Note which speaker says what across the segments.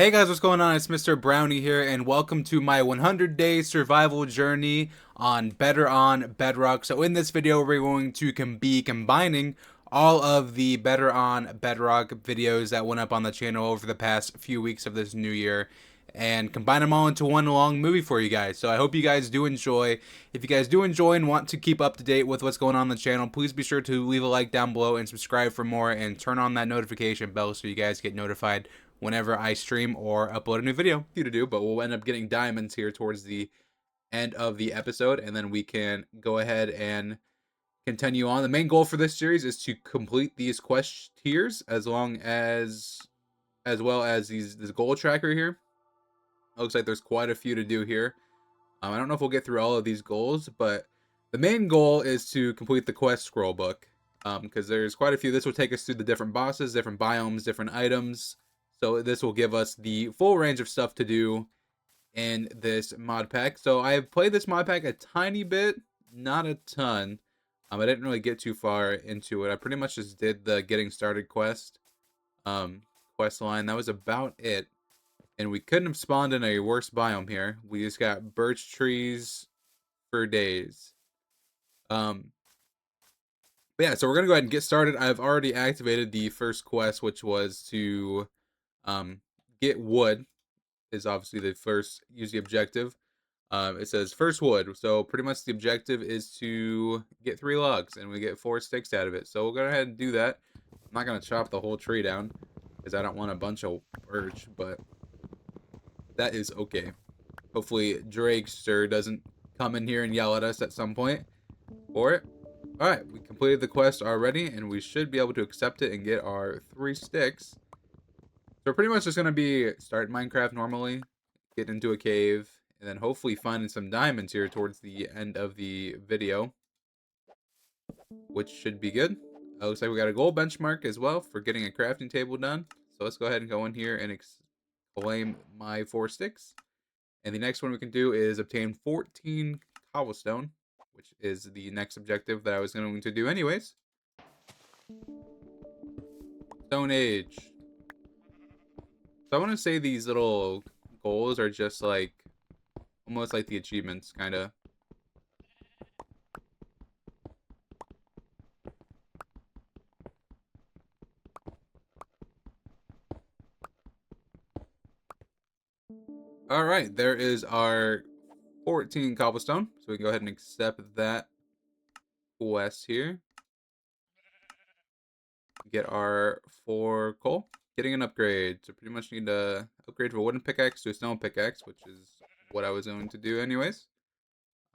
Speaker 1: Hey guys, what's going on? It's Mr. Brownie here, and welcome to my 100-day survival journey on Bedrock. So in this video, we're going to be combining all of the Bedrock videos that went up on the channel over the past few weeks of this new year, and combine them all into one long movie for you guys. So I hope you guys do enjoy. If you guys do enjoy and want to keep up to date with what's going on the channel, please be sure to leave a like down below and subscribe for more, and turn on that notification bell so you guys get notified whenever I stream or upload a new video for you to do. But we'll end up getting diamonds here towards the end of the episode, and then we can go ahead and continue on. The main goal for this series is to complete these quest tiers, as well as this goal tracker here. It looks like there's quite a few to do here. I don't know if we'll get through all of these goals, but the main goal is to complete the quest scroll book, because there's quite a few. This will take us through the different bosses, different biomes, different items. So this will give us the full range of stuff to do in this mod pack. So I have played this mod pack a tiny bit, not a ton. I didn't really get too far into it. I pretty much just did the getting started quest line. That was about it. And we couldn't have spawned in a worse biome here. We just got birch trees for days. But yeah, so we're gonna go ahead and get started. I've already activated the first quest, which was to get wood. Is obviously the first, use the objective. It says first wood, so pretty much the objective is to get 3 logs, and we get 4 sticks out of it. So we'll go ahead and do that. I'm not gonna chop the whole tree down because I don't want a bunch of birch, but that is okay. Hopefully Drakester doesn't come in here and yell at us at some point for it. Alright, we completed the quest already, and we should be able to accept it and get our 3 sticks. So we're pretty much just going to be start Minecraft normally, get into a cave, and then hopefully finding some diamonds here towards the end of the video, which should be good. Looks like we got a gold benchmark as well for getting a crafting table done. So let's go ahead and go in here and claim my 4 sticks. And the next one we can do is obtain 14 cobblestone, which is the next objective that I was going to do anyways. Stone Age. So I want to say these little goals are just like almost like the achievements, kind of. All right, there is our 14 cobblestone. So we can go ahead and accept that quest here. Get our 4 coal. Getting an upgrade. So pretty much need to upgrade from a wooden pickaxe to a stone pickaxe, which is what I was going to do anyways.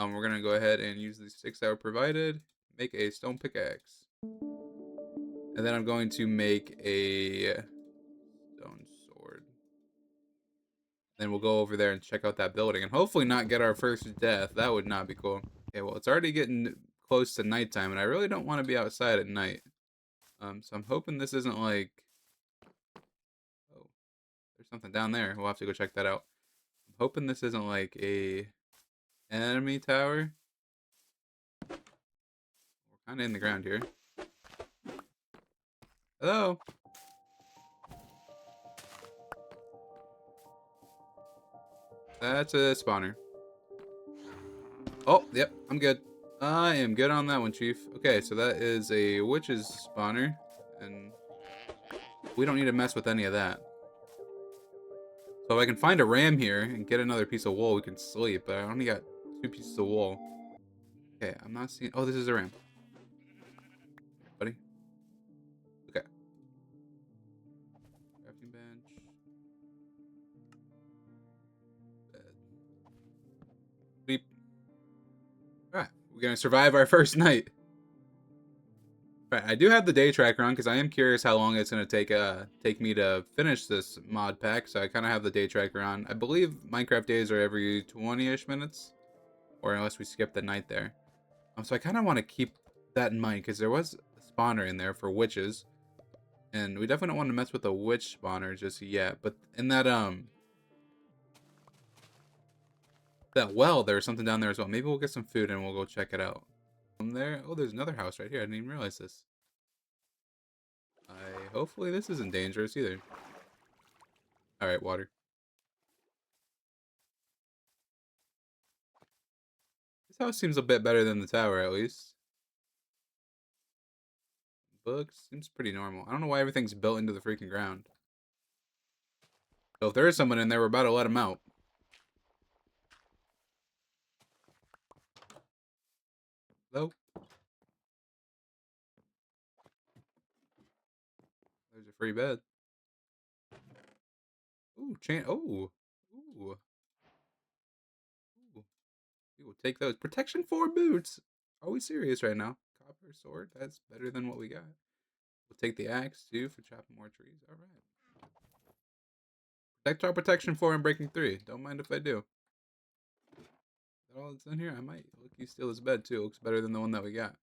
Speaker 1: We're going to go ahead and use the sticks that were provided. Make a stone pickaxe. And then I'm going to make a stone sword. Then we'll go over there and check out that building and hopefully not get our first death. That would not be cool. Okay, well, it's already getting close to nighttime, and I really don't want to be outside at night. So I'm hoping this isn't like... Oh, there's something down there. We'll have to go check that out. I'm hoping this isn't like a enemy tower. We're kind of in the ground here. Hello? That's a spawner. Oh, yep, I'm good. I am good on that one, Chief. Okay, so that is a witch's spawner, and we don't need to mess with any of that. So if I can find a ram here and get another piece of wool, we can sleep, but I only got 2 pieces of wool. Okay, I'm not seeing... Oh, this is a ram. Here, buddy. Okay. Crafting bench. Bed. Sleep. Alright, we're gonna survive our first night. Right, I do have the day tracker on because I am curious how long it's gonna take me to finish this mod pack. So I kind of have the day tracker on. I believe Minecraft days are every 20-ish minutes, or unless we skip the night there. So I kind of want to keep that in mind because there was a spawner in there for witches, and we definitely don't want to mess with a witch spawner just yet. But in that well, there's something down there as well. Maybe we'll get some food and we'll go check it out. From there, oh, there's another house right here. I didn't even realize this. Hopefully this isn't dangerous either. All right, water. This house seems a bit better than the tower, at least. Books seems pretty normal. I don't know why everything's built into the freaking ground. So if there is someone in there, we're about to let him out. Hello? There's a free bed. Ooh, chain. Oh. Ooh. Ooh. We will take those. Protection 4 boots. Are we serious right now? Copper sword. That's better than what we got. We'll take the axe too for chopping more trees. All right. Projectile protection 4 and breaking 3. Don't mind if I do. Is that all that's in here? I might look you steal this bed too. It looks better than the one that we got.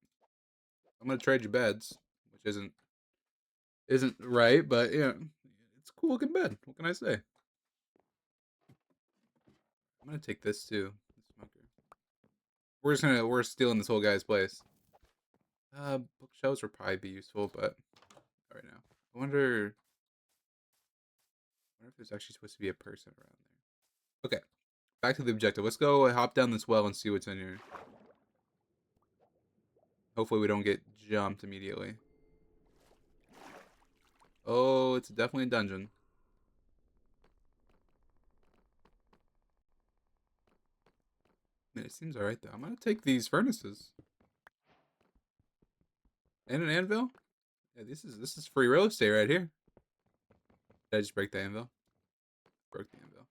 Speaker 1: I'm gonna trade you beds, which isn't right, but yeah, it's a cool looking bed. What can I say? I'm gonna take this too. The smoker. We're stealing this whole guy's place. Bookshelves would probably be useful, but not right now. I wonder if there's actually supposed to be a person around there. Okay, back to the objective. Let's go hop down this well and see what's in here. Hopefully we don't get jumped immediately. Oh, it's definitely a dungeon. I mean, it seems alright though. I'm gonna take these furnaces. And an anvil? Yeah, this is free real estate right here. Did I just break the anvil? Broke the anvil.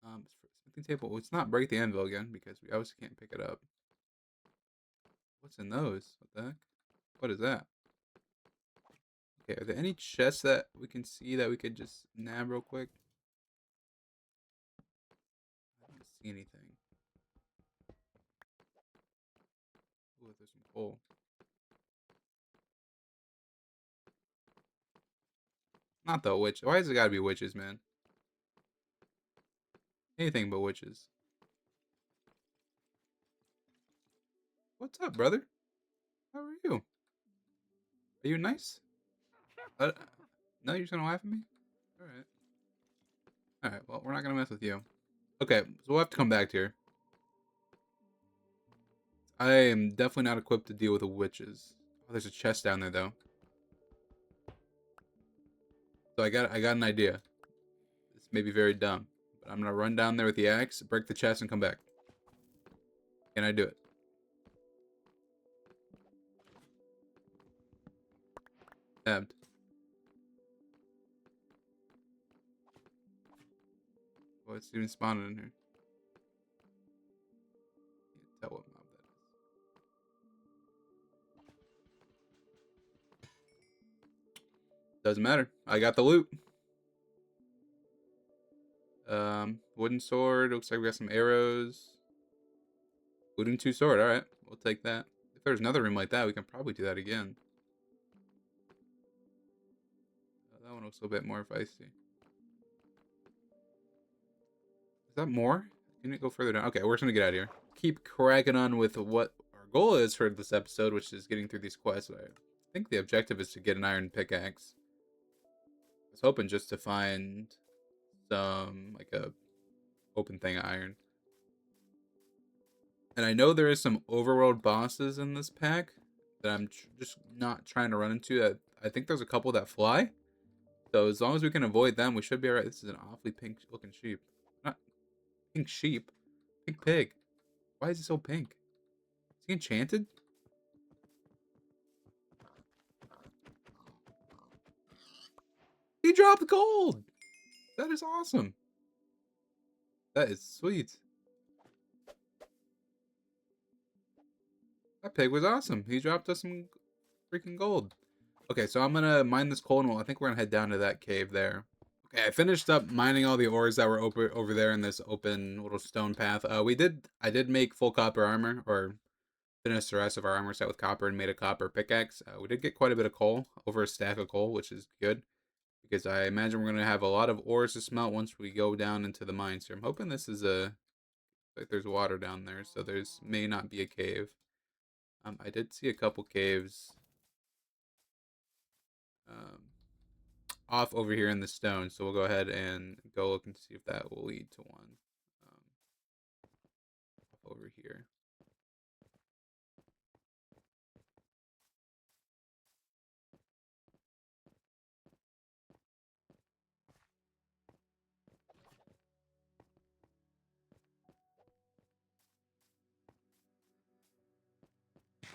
Speaker 1: Smithing table. Well, let's not break the anvil again because we obviously can't pick it up. What's in those? What the heck? What is that? Okay, are there any chests that we can see that we could just nab real quick? I don't see anything. Ooh, there's some coal. Not the witch. Why has it gotta be witches, man? Anything but witches. What's up, brother? How are you? Are you nice? Uh, no, you're just gonna laugh at me? Alright. Alright, well, we're not gonna mess with you. Okay, so we'll have to come back to here. I am definitely not equipped to deal with the witches. Oh, there's a chest down there, though. So I got an idea. This may be very dumb, but I'm gonna run down there with the axe, break the chest, and come back. Can I do it? Tabbed. Well, it's even spawning in here. Can't tell what mob that is. Doesn't matter. I got the loot. Wooden sword. Looks like we got some arrows. Wooden 2 sword. All right, we'll take that. If there's another room like that, we can probably do that again. That one looks a bit more feisty. Is that more? Can it go further down? Okay, we're just gonna get out of here. Keep cracking on with what our goal is for this episode, which is getting through these quests. I think the objective is to get an iron pickaxe. I was hoping just to find some, like a open thing of iron. And I know there is some overworld bosses in this pack that I'm just not trying to run into. I think there's a couple that fly. So as long as we can avoid them, we should be alright. This is an awfully pink looking sheep. Not pink sheep. Pink pig. Why is he so pink? Is he enchanted? He dropped gold! That is awesome. That is sweet. That pig was awesome. He dropped us some freaking gold. Okay, so I'm gonna mine this coal, and I think we're gonna head down to that cave there. Okay, I finished up mining all the ores that were over there in this open little stone path. I did make full copper armor, or finished the rest of our armor set with copper and made a copper pickaxe. We did get quite a bit of coal, over a stack of coal, which is good, because I imagine we're gonna have a lot of ores to smelt once we go down into the mines here. I'm hoping this is like there's water down there, so there's may not be a cave. I did see a couple caves. Um, Off over here in the stone, so we'll go ahead and go look and see if that will lead to one. over here.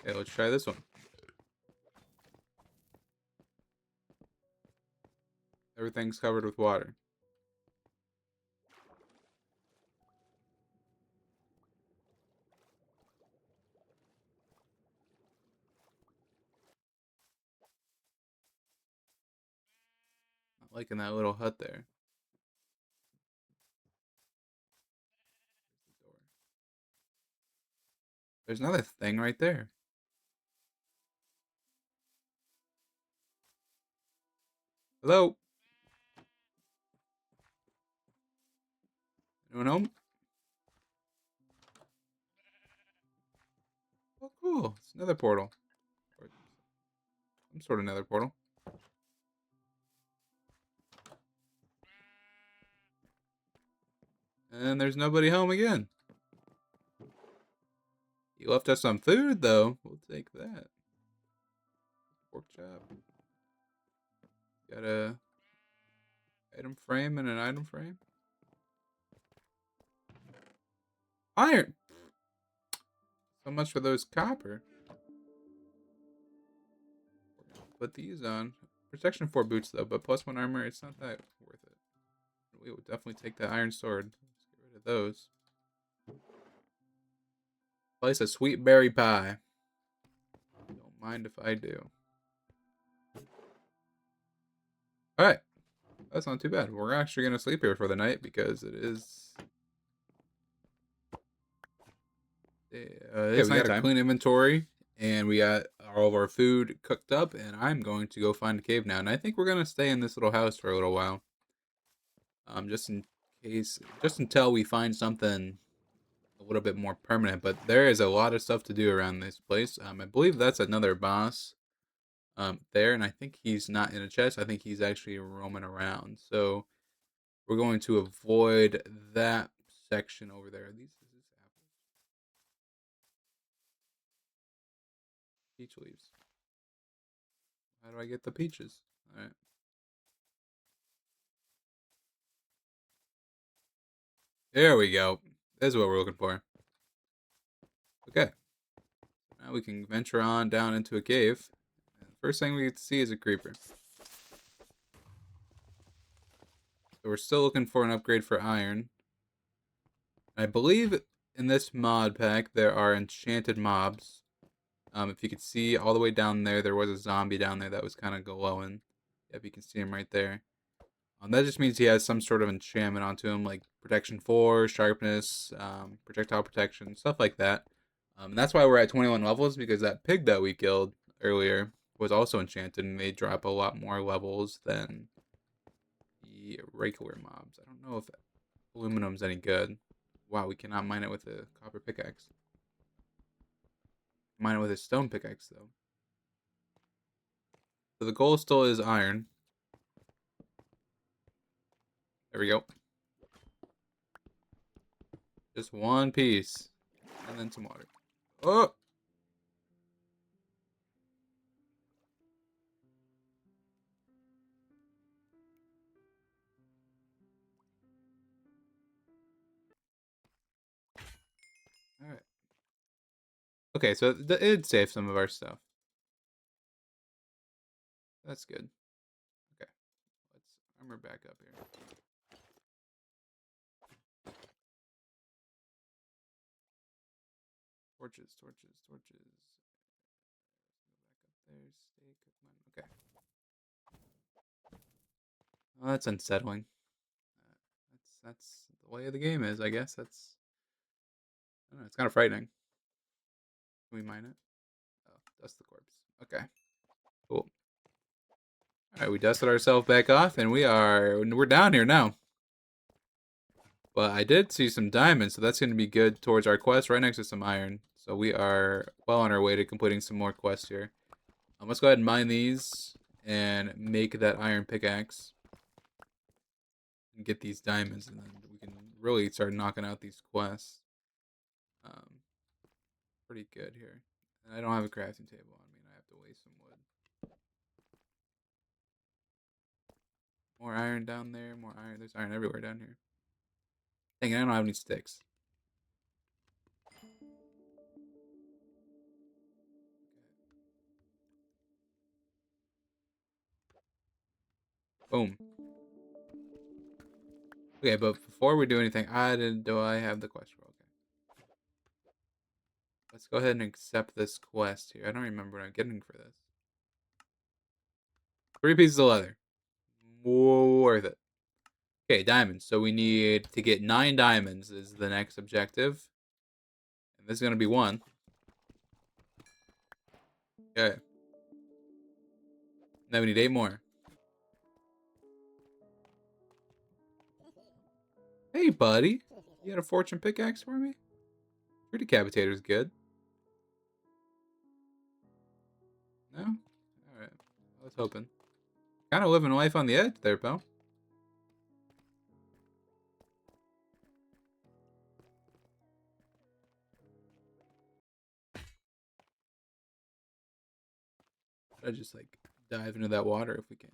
Speaker 1: Okay, let's try this one. Everything's covered with water. Not liking that little hut there. There's another thing right there. Hello? Anyone home? Oh, cool. It's another portal. Or some sort of nether portal. And there's nobody home again. He left us some food, though. We'll take that. Pork chop. Got a item frame and an item frame. Iron! So much for those copper. Put these on. Protection 4 boots, though, but +1 armor, it's not that worth it. We will definitely take that iron sword. Let's get rid of those. Slice a sweet berry pie. Don't mind if I do. Alright. That's not too bad. We're actually going to sleep here for the night because it is... it's
Speaker 2: we got a
Speaker 1: nighttime. Clean inventory, and we got all of our food cooked up, and I'm going to go find a cave now. And I think we're going to stay in this little house for a little while. Just in case, just until we find something a little bit more permanent. But there is a lot of stuff to do around this place. I believe that's another boss there, and I think he's not in a chest. I think he's actually roaming around. So we're going to avoid that section over there. Is this apples? Peach leaves. How do I get the peaches? All right. There we go. This is what we're looking for. Okay. Now we can venture on down into a cave. And the first thing we get to see is a creeper. So we're still looking for an upgrade for iron. I believe in this mod pack there are enchanted mobs. If you could see all the way down there, there was a zombie down there that was kind of glowing. Yep, you can see him right there. That just means he has some sort of enchantment onto him, like protection 4, sharpness, projectile protection, stuff like that. And that's why we're at 21 levels, because that pig that we killed earlier was also enchanted, and they drop a lot more levels than the regular mobs. I don't know if aluminum's any good. Wow, we cannot mine it with a copper pickaxe. Mine it with a stone pickaxe, though. So the goal still is iron. There we go. Just one piece. And then some water. Oh! Alright. Okay, so it saved some of our stuff. That's good. Okay. Let's armor back up here. Torches, torches, torches. Go back up there. Stay cook mine. Okay. Well, that's unsettling. That's the way of the game is, I guess. That's, I don't know, it's kind of frightening. Can we mine it? Oh, dust the corpse. Okay. Cool. Alright, we dusted ourselves back off, and we're down here now. But I did see some diamonds, so that's going to be good towards our quest, right next to some iron. So we are well on our way to completing some more quests here. Let's go ahead and mine these and make that iron pickaxe. And get these diamonds, and then we can really start knocking out these quests. Um, pretty good here. And I don't have a crafting table on me, and I have to waste some wood. More iron down there, more iron. There's iron everywhere down here. Dang it, I don't have any sticks. Boom. Okay, but before we do anything, do I have the quest roll? Okay. Let's go ahead and accept this quest here. I don't remember what I'm getting for this. 3 pieces of leather. Worth it. Okay, diamonds. So we need to get 9 diamonds is the next objective. And this is going to be 1. Okay. Now we need 8 more. Hey, buddy. You got a fortune pickaxe for me? Your decapitator's good. No? Alright. I was hoping. Kind of living life on the edge there, pal. Should I just, like, dive into that water if we can?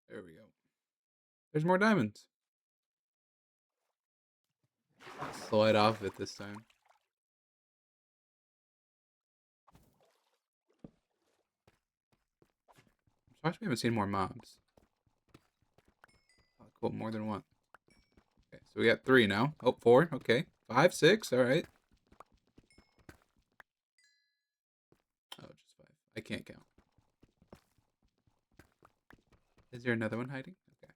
Speaker 1: There we go. There's more diamonds. Slide off of it this time. I'm surprised we haven't seen more mobs. Oh, cool, more than one. Okay, so we got 3 now. Oh, 4. Okay. 5, 6. All right. Oh, just 5. I can't count. Is there another one hiding? Okay.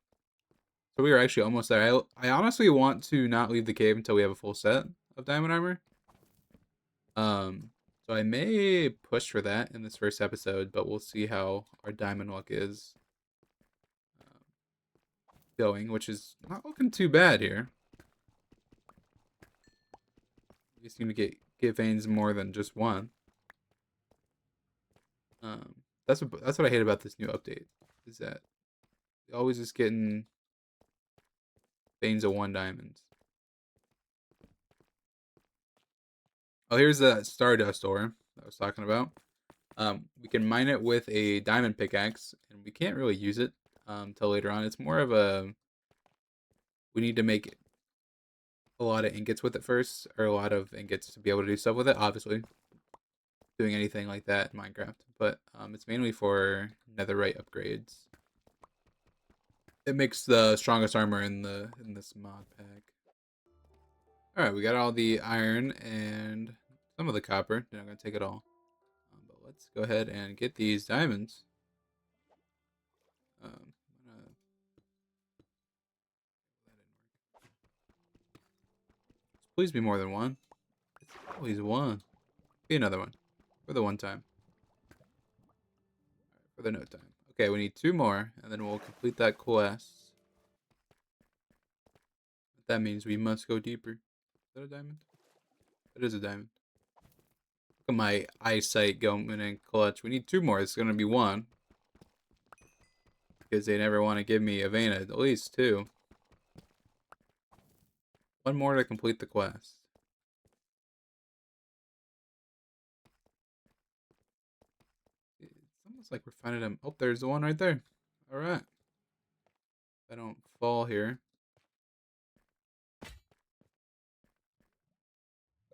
Speaker 1: So we are actually almost there. I honestly want to not leave the cave until we have a full set of diamond armor. So I may push for that in this first episode, but we'll see how our diamond luck is going, which is not looking too bad here. We seem to get veins more than just one. That's what I hate about this new update, is that we always just getting veins of 1 diamond. Oh, here's the Stardust ore that I was talking about. We can mine it with a diamond pickaxe, and we can't really use it till later on. It's more of a, we need to make a lot of ingots with it first, or a lot of ingots to be able to do stuff with it. Obviously, doing anything like that in Minecraft, but it's mainly for netherite upgrades. It makes the strongest armor in this mod pack. All right, we got all the iron and some of the copper. Then I'm gonna take it all. But let's go ahead and get these diamonds. Please be more than 1. It's always 1. Be another one for the 1 time. For the no time. Okay, we need 2 more, and then we'll complete that quest. That means we must go deeper. Is that a diamond? It is a diamond. Look at my eyesight going in clutch. We need 2 more. It's going to be 1. Because they never want to give me a vein, at least 2. 1 more to complete the quest. It's almost like we're finding them. Oh, there's the one right there. Alright. If I don't fall here.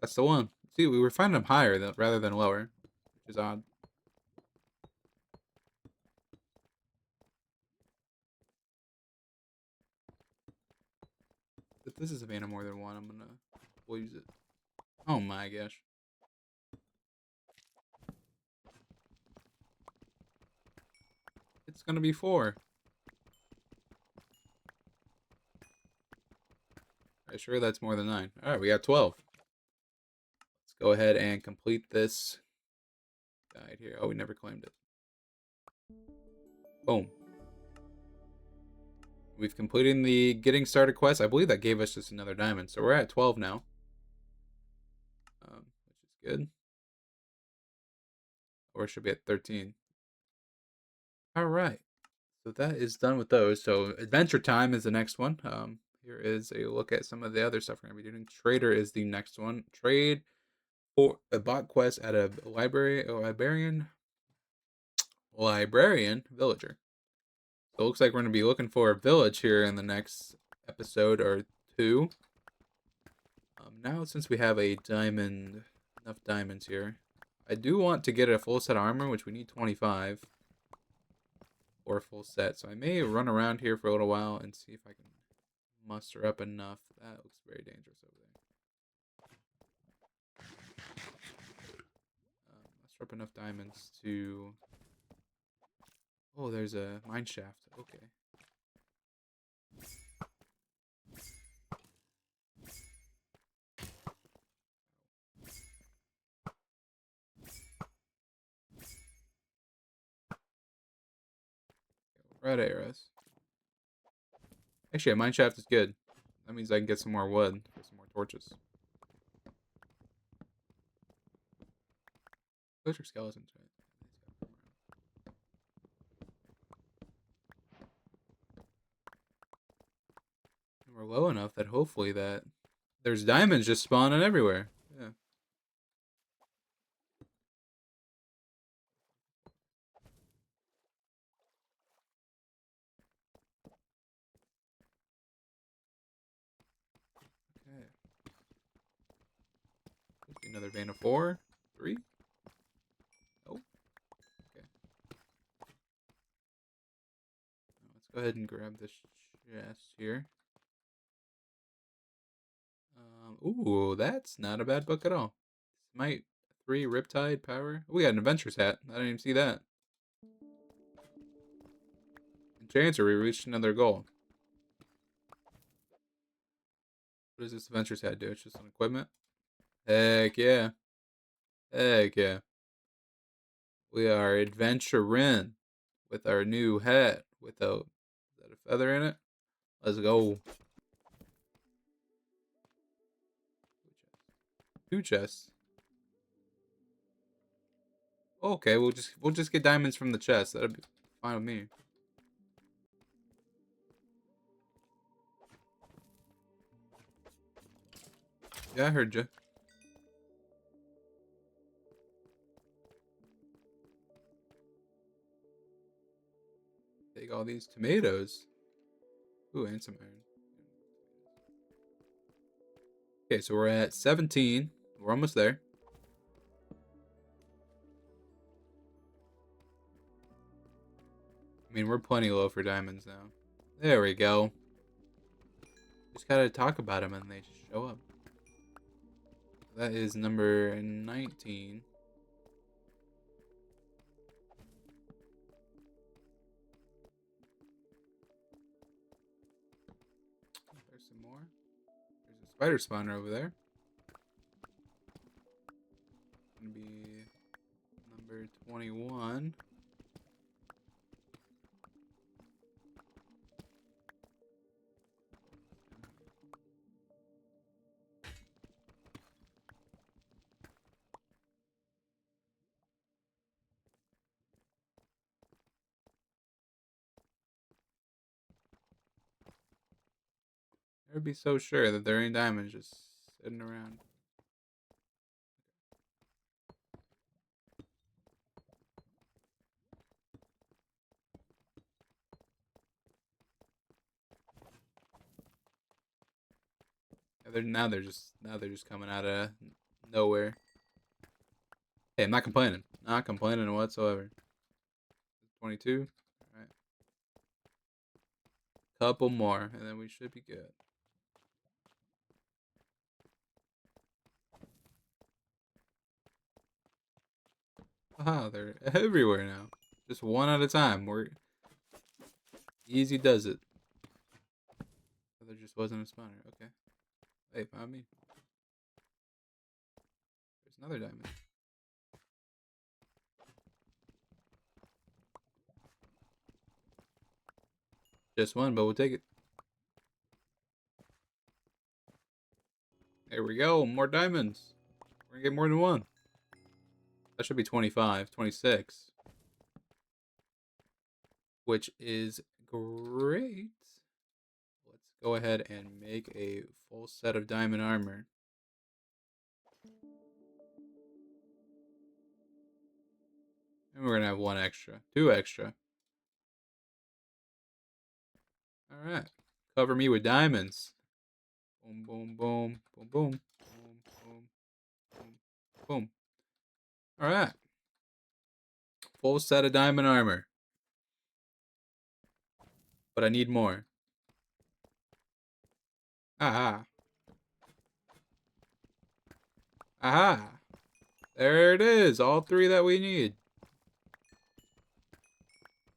Speaker 1: That's the one. See, we were finding them higher rather than lower, which is odd. If this is a vein of more than 1, we'll use it. Oh my gosh. It's gonna be 4. Are you sure that's more than 9? Alright, we got 12. Let's go ahead and complete this guide here. Oh, we never claimed it. Boom. We've completed the getting started quest. I believe that gave us just another diamond. So we're at 12 now. good. Or it should be at 13. All right. So that is done with those. So Adventure Time is the next one. Here is a look at some of the other stuff we're gonna be doing. Trader is the next one. Trade for a bot quest at a librarian villager. So it looks like we're gonna be looking for a village here in the next episode or two. Now since we have enough diamonds here, I do want to get a full set of armor, which we need 25. Or a full set. So I may run around here for a little while and see if I can muster up enough. That looks very dangerous over there. Muster up enough diamonds to... Oh, there's a mine shaft. Okay. Red arrows. Actually, a mine shaft is good. That means I can get some more wood, get some more torches. Those are skeletons, right? And we're low enough that hopefully that there's diamonds just spawning everywhere. Yeah. Okay. Another vein of 4, 3. Oh. Okay. Let's go ahead and grab this chest here. Ooh, that's not a bad book at all. Smite 3, Riptide, Power. Oh, we got an Adventurer's Hat. I didn't even see that. Enchanter, we reached another goal. What does this Adventurer's Hat do? It's just an equipment? Heck yeah. Heck yeah. We are adventuring with our new hat. Is that a feather in it? Let's go. 2 chests. Okay, we'll just get diamonds from the chest. That'll be fine with me. Yeah, I heard you. Take all these tomatoes. Ooh, and some iron. Okay, so we're at 17. We're almost there. I mean, we're plenty low for diamonds now. There we go. Just gotta talk about them and they show up. That is number 19. There's some more. There's a spider spawner over there. Gonna be number 21. I'd be so sure that there ain't diamonds just sitting around. Now they're just coming out of nowhere. Hey, I'm not complaining. Not complaining whatsoever. 22. All right. Couple more, and then we should be good. Wow, they're everywhere now. Just one at a time. We're easy does it. There just wasn't a spawner. Okay. Hey, found me. There's another diamond. Just one, but we'll take it. There we go. More diamonds. We're gonna get more than one. That should be 25, 26, which is great. Let's go ahead and make a full set of diamond armor. And we're gonna have one extra, two extra. All right, cover me with diamonds. Boom, boom, boom, boom, boom, boom, boom, boom, boom. All right, full set of diamond armor. But I need more. Aha. Aha. There it is. All three that we need.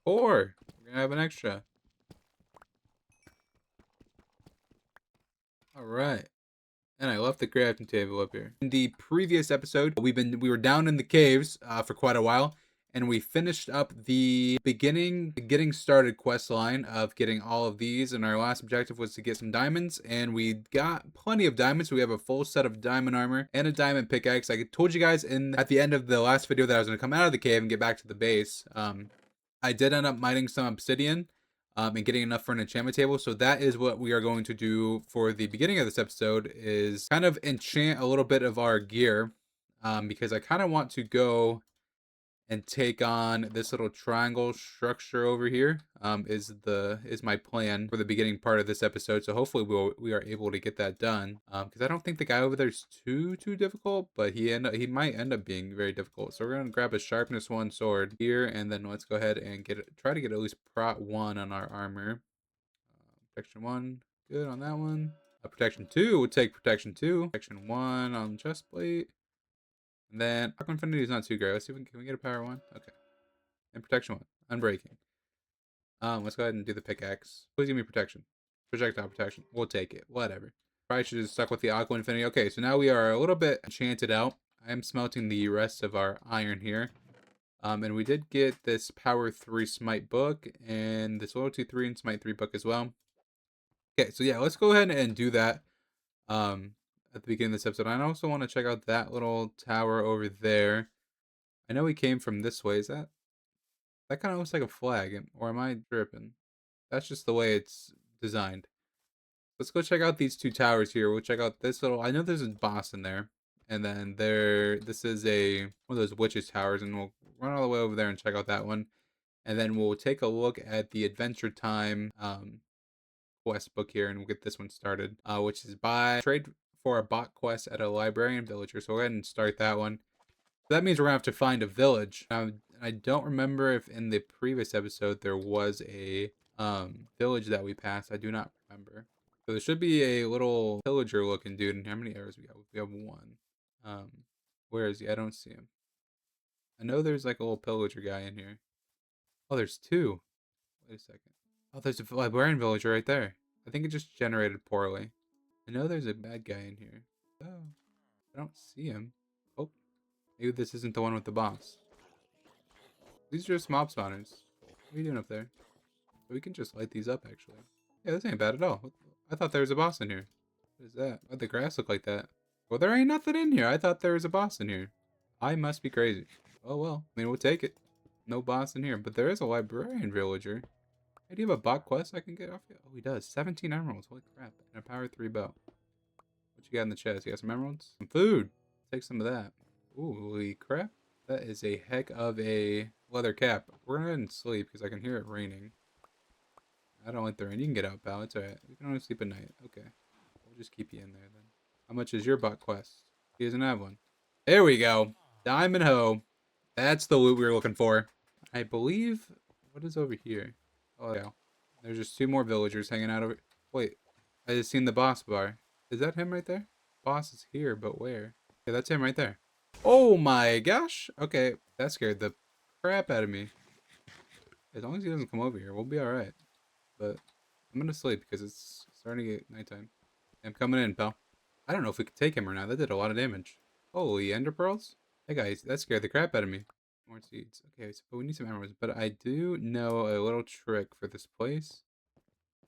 Speaker 1: 4. We're gonna have an extra. All right. And I left the crafting table up here. In the previous episode, we were down in the caves for quite a while, and we finished up the getting started quest line of getting all of these. And our last objective was to get some diamonds, and we got plenty of diamonds. We have a full set of diamond armor and a diamond pickaxe. I told you guys at the end of the last video that I was going to come out of the cave and get back to the base. I did end up mining some obsidian and getting enough for an enchantment table. So that is what we are going to do for the beginning of this episode, is kind of enchant a little bit of our gear, because I kind of want to go and take on this little triangle structure over here. Is my plan for the beginning part of this episode. So hopefully we are able to get that done. Because I don't think the guy over there is too difficult, but he might end up being very difficult. So we're gonna grab a sharpness 1 sword here, and then let's go ahead and try to get at least prot 1 on our armor. Protection 1, good on that one. Protection 2, we'll take protection 2. Protection 1 on chest plate. And then Aqua Infinity is not too great. Let's see if can we get a power 1? Okay. And protection 1, unbreaking. Let's go ahead and do the pickaxe. Please give me protection. Projectile protection. We'll take it. Whatever. Probably should have stuck with the Aqua Infinity. Okay, so now we are a little bit enchanted out. I am smelting the rest of our iron here. And we did get this Power 3 Smite book and this Loyalty 3 and Smite 3 book as well. Okay, so yeah, let's go ahead and do that at the beginning of this episode. I also want to check out that little tower over there. I know we came from this way. Is that kind of looks like a flag, or am I tripping? That's just the way it's designed. Let's go check out these 2 towers here. We'll check out this little, I know there's a boss in there. And then this is one of those witches towers, and we'll run all the way over there and check out that one. And then we'll take a look at the Adventure Time quest book here, and we'll get this one started, which is trade for a bot quest at a librarian villager. So we'll go ahead and start that one. So that means we're gonna have to find a village. I don't remember if in the previous episode there was a village that we passed. I do not remember. So there should be a little pillager looking dude. And how many arrows we got? We have 1. Where is he? I don't see him. I know there's like a little pillager guy in here. Oh, there's 2. Wait a second. Oh, there's a librarian villager right there. I think it just generated poorly. I know there's a bad guy in here. Oh, I don't see him. Oh, maybe this isn't the one with the boss. These are just mob spawners. What are you doing up there? We can just light these up, actually. Yeah, this ain't bad at all. I thought there was a boss in here. What is that? Why'd the grass look like that? Well, there ain't nothing in here. I thought there was a boss in here. I must be crazy. Oh, well. I mean, we'll take it. No boss in here. But there is a librarian villager. Hey, do you have a bot quest I can get off you? Oh, he does. 17 emeralds. Holy crap. And a power 3 bow. What you got in the chest? You got some emeralds? Some food. Take some of that. Ooh, holy crap. That is a heck of a leather cap. We're gonna go ahead and sleep because I can hear it raining. I don't like the rain. You can get out, pal. It's alright. You can only sleep at night. Okay. We'll just keep you in there then. How much is your bot quest? He doesn't have one. There we go. Diamond hoe. That's the loot we were looking for. I believe... What is over here? Oh, yeah. There's just 2 more villagers hanging out over... Wait. I just seen the boss bar. Is that him right there? Boss is here, but where? Yeah, that's him right there. Oh my gosh. Okay. That scared the crap out of me. As long as he doesn't come over here, we'll be alright. But I'm gonna sleep because it's starting to get nighttime. I'm coming in, pal. I don't know if we could take him or not. That did a lot of damage. Holy ender pearls? Hey guys, that scared the crap out of me. More seeds. Okay, so but we need some emeralds. But I do know a little trick for this place.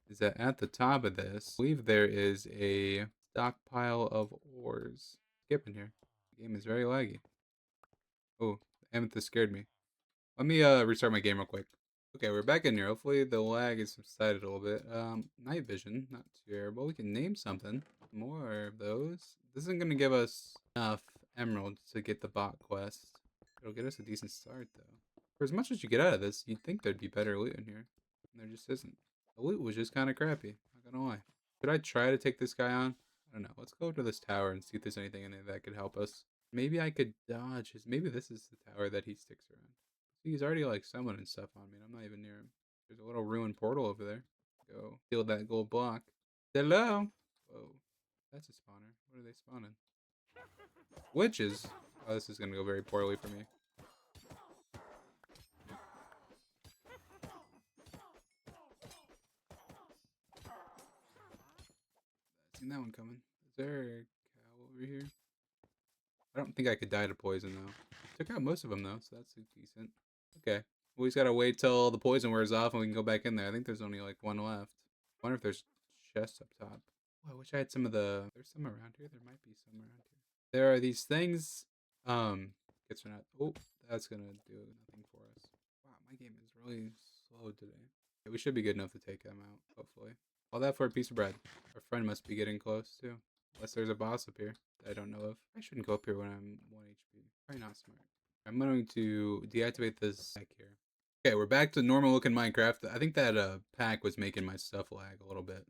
Speaker 1: Is that at the top of this, I believe there is a stockpile of ores. Skip in here. The game is very laggy. Oh, amethyst scared me. Let me restart my game real quick. Okay, we're back in here. Hopefully the lag is subsided a little bit. Night vision, not terrible. We can name something. More of those. This isn't gonna give us enough emeralds to get the bot quest. It'll get us a decent start though. For as much as you get out of this, you'd think there'd be better loot in here. And there just isn't. The loot was just kind of crappy. Not gonna lie. Should I try to take this guy on? I don't know. Let's go to this tower and see if there's anything in it that could help us. Maybe I could dodge his. Maybe this is the tower that he sticks around. See, he's already like summoning stuff on me, and I'm not even near him. There's a little ruined portal over there. Go steal that gold block. Hello. Whoa, that's a spawner. What are they spawning? Witches. Oh, this is gonna go very poorly for me. Seen that one coming. Is there a cow over here? I don't think I could die to poison though. Took out most of them though, so that's decent. Okay. We just gotta wait till the poison wears off and we can go back in there. I think there's only like one left. I wonder if there's chests up top. Oh, I wish I had some of the. There's some around here. There might be some around here. There are these things. Gets not. Oh, that's gonna do nothing for us. Wow, my game is really slow today. Okay, we should be good enough to take them out. Hopefully. All that for a piece of bread. Our friend must be getting close too. Unless there's a boss up here that I don't know of. I shouldn't go up here when I'm 1 HP. Probably not smart. I'm going to deactivate this pack here. Okay, we're back to normal looking Minecraft. I think that pack was making my stuff lag a little bit.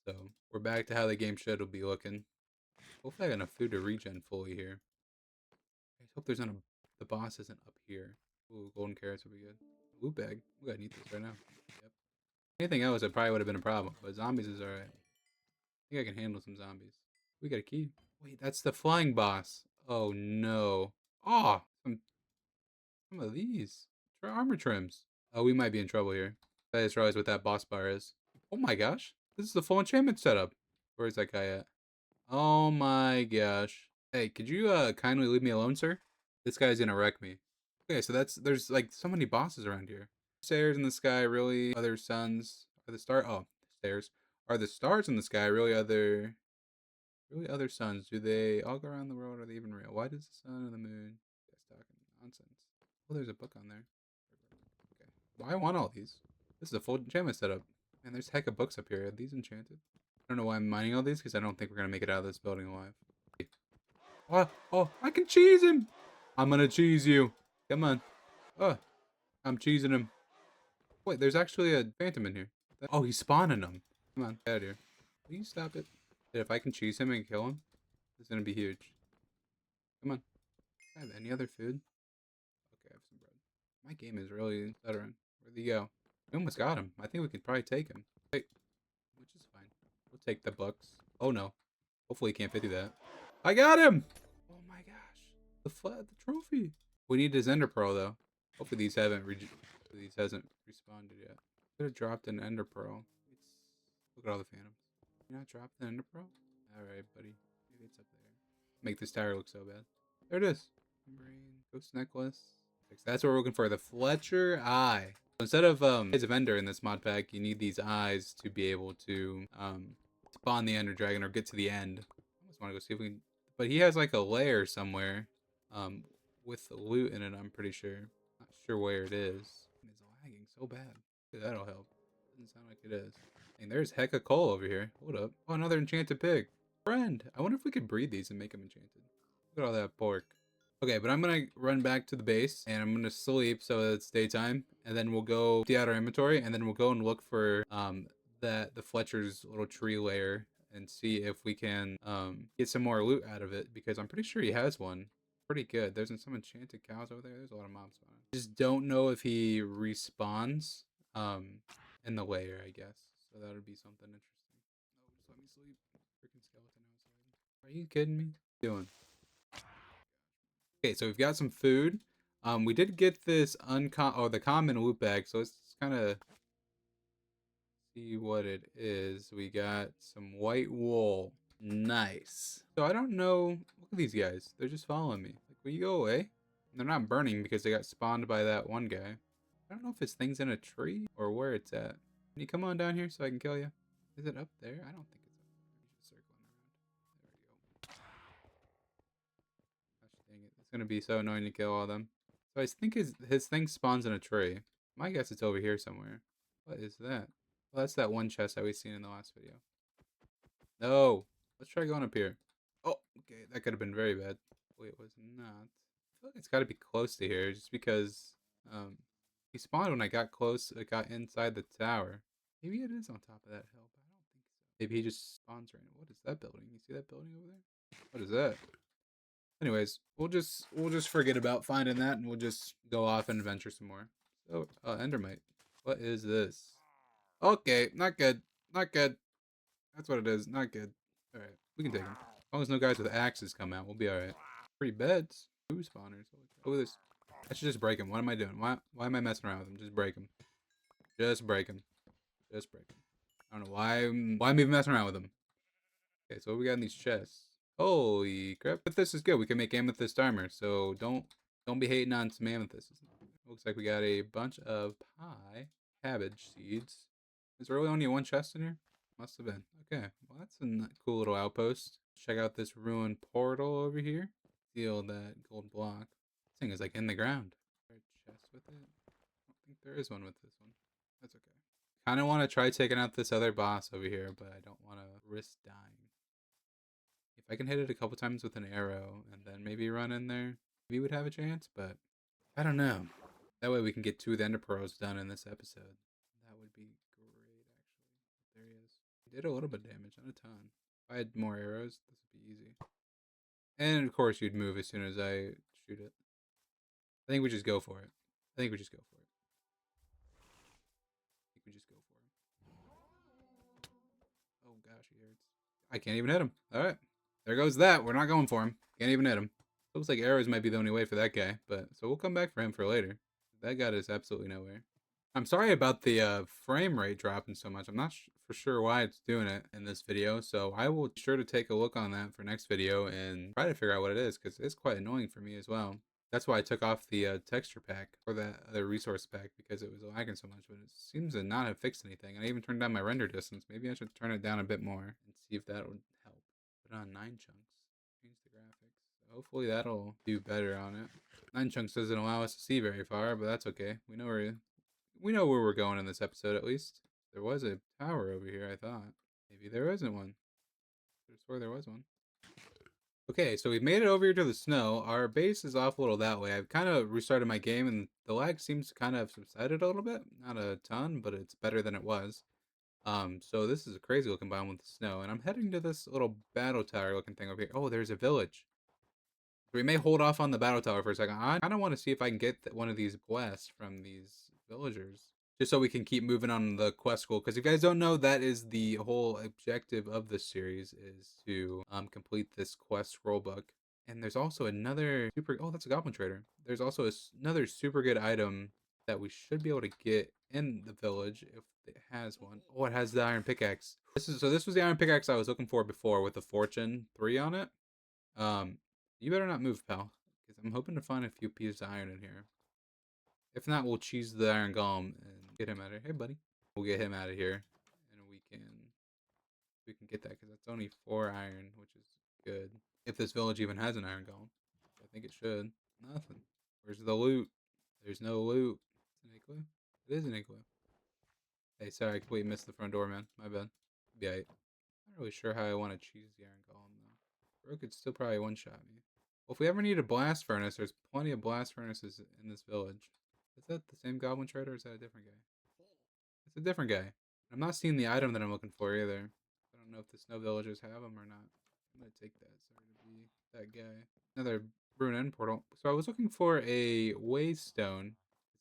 Speaker 1: So we're back to how the game should be looking. Hopefully I got enough food to regen fully here. I just hope there's not a, the boss isn't up here. Ooh, golden carrots would be good. Loot bag. We gotta need this right now. Yep. Anything else, it probably would have been a problem. But zombies is alright. I think I can handle some zombies. We got a key. Wait, that's the flying boss. Oh no. Oh, some of these. Armor trims. Oh, we might be in trouble here. I just realized what that boss bar is. Oh my gosh. This is the full enchantment setup. Where is that guy at? Oh my gosh. Hey, could you kindly leave me alone, sir? This guy's gonna wreck me. Okay, so there's like so many bosses around here. Stairs in the sky, really? Other suns? Are the stairs. Are the stars in the sky really other suns? Do they all go around the world? Are they even real? Why does the sun and the moon? That's talking nonsense. Oh, there's a book on there. Okay. Well, I want all these. This is a full enchantment setup. Man, there's heck of books up here. Are these enchanted? I don't know why I'm mining all these because I don't think we're gonna make it out of this building alive. Oh, I can cheese him. I'm gonna cheese you. Come on. Oh, I'm cheesing him. Wait, there's actually a phantom in here. Oh, he's spawning them. Come on, get out of here. Will you stop it? If I can cheese him and kill him, it's gonna be huge. Come on. I have any other food? Okay, I have some bread. My game is really stuttering. Where'd he go? We almost got him. I think we could probably take him. Wait, which is fine. We'll take the books. Oh no. Hopefully he can't fit through that. I got him! Oh my gosh. The trophy. We need his ender pearl though. Hopefully these hasn't responded yet. Could have dropped an ender pearl. Look at all the phantoms. You not drop the ender pearl? Alright, buddy. Maybe it's up there. Make this tower look so bad. There it is. Brain, ghost necklace. That's what we're looking for. The Fletcher eye. Instead of eyes of ender in this mod pack, you need these eyes to be able to spawn the ender dragon or get to the end. I almost want to go see if we can. But he has like a lair somewhere with the loot in it, I'm pretty sure. Not sure where it is. It's lagging so bad. That'll help. Doesn't sound like it is. And there's hecka coal over here. Hold up. Oh, another enchanted pig. Friend. I wonder if we could breed these and make them enchanted. Look at all that pork. Okay, but I'm gonna run back to the base and I'm gonna sleep so it's daytime, and then we'll go empty out our inventory, and then we'll go and look for the Fletcher's little tree lair and see if we can get some more loot out of it, because I'm pretty sure he has one. Pretty good. There's some enchanted cows over there. There's a lot of mobs on it. Just don't know if he respawns in the lair, I guess. So that would be something interesting. No, just let me sleep. Freaking skeleton outside. Are you kidding me? What are you doing? Okay, so we've got some food. We did get this the common loot bag, so let's kind of see what it is. We got some white wool. Nice. So I don't know. Look at these guys. They're just following me. Like, will you go away? They're not burning because they got spawned by that one guy. I don't know if it's things in a tree or where it's at. Can you come on down here so I can kill you? Is it up there? I don't think it's up there. Just circling around. There we go. Gosh dang it. It's gonna be so annoying to kill all of them. So I think his thing spawns in a tree. My guess it's over here somewhere. What is that? Well, that's that one chest that we seen in the last video. No! Let's try going up here. Oh, okay, that could have been very bad. Wait, it was not. I feel like it's gotta be close to here, just because um he spawned when I got close, I got inside the tower. Maybe it is on top of that hill, but I don't think so. Maybe he just spawns right now. What is that building? You see that building over there? What is that? Anyways, we'll just forget about finding that, and we'll just go off and adventure some more. So, Endermite. What is this? Okay, not good. Not good. That's what it is. Not good. All right, we can take them. As long as no guys with axes come out, we'll be all right. Free beds. Food spawners. Look at this. I should just break them. What am I doing? Why am I messing around with them? Just break them. Just break them. Just break them. I don't know why I'm even messing around with them. Okay, so what we got in these chests? Holy crap! But this is good. We can make amethyst armor. So don't be hating on some amethyst. Looks like we got a bunch of cabbage seeds. Is there really only one chest in here? Must have been. Okay, well that's a cool little outpost. Check out this ruined portal over here. Steal that gold block. This thing is like in the ground. Is there a chest with it? I don't think there is one with this one. That's okay. Kind of want to try taking out this other boss over here, but I don't want to risk dying. If I can hit it a couple times with an arrow and then maybe run in there, maybe we'd have a chance, but I don't know. That way we can get 2 of the ender pearls done in this episode. That would be great, actually. There he is. He did a little bit of damage, not a ton. If I had more arrows, this would be easy. And of course you'd move as soon as I shoot it. I think we just go for it. I think we just go for it. I think we just go for it. Oh gosh, he hurts. I can't even hit him. Alright. There goes that. We're not going for him. Can't even hit him. Looks like arrows might be the only way for that guy, but so we'll come back for him for later. That got us absolutely nowhere. I'm sorry about the frame rate dropping so much. I'm not for sure why it's doing it in this video, so I will be sure to take a look on that for next video and try to figure out what it is, because it's quite annoying for me as well. That's why I took off the texture pack, or that other resource pack, because it was lagging so much, but it seems to not have fixed anything. And I even turned down my render distance. Maybe I should turn it down a bit more and see if that would help. Put on 9 chunks. Change the graphics. Hopefully that'll do better on it. 9 chunks doesn't allow us to see very far, but that's okay. We know where we're going in this episode, at least. There was a tower over here, I thought. Maybe there isn't one. I swear there was one. Okay, so we've made it over here to the snow. Our base is off a little that way. I've kind of restarted my game, and the lag seems to kind of subsided a little bit. Not a ton, but it's better than it was. So this is a crazy looking biome with the snow, and I'm heading to this little battle tower looking thing over here. Oh, there's a village. We may hold off on the battle tower for a second. I kind of want to see if I can get one of these quests from these villagers, just so we can keep moving on the quest scroll. Because if you guys don't know, that is the whole objective of this series, is to complete this quest scroll book. And there's also another oh, that's a goblin trader. There's also another super good item that we should be able to get in the village if it has one. Oh, it has the iron pickaxe. This was the iron pickaxe I was looking for before, with the fortune 3 on it. You better not move, pal, because I'm hoping to find a few pieces of iron in here. If not, we'll cheese the iron golem and get him out of here. Hey, buddy. We'll get him out of here, and we can get that, because that's only 4 iron, which is good. If this village even has an iron golem, I think it should. Nothing. Where's the loot? There's no loot. It's an igloo. It is an igloo. Hey, sorry, I completely missed the front door, man. My bad. Yeah, I'm not really sure how I want to cheese the iron golem though. Bro could still probably one-shot me. Well, if we ever need a blast furnace, there's plenty of blast furnaces in this village. Is that the same goblin trader, or is that a different guy? It's a different guy. I'm not seeing the item that I'm looking for either. I don't know if the snow villagers have them or not. I'm gonna take that. Sorry to be that guy. Another ruined end portal. So I was looking for a waystone.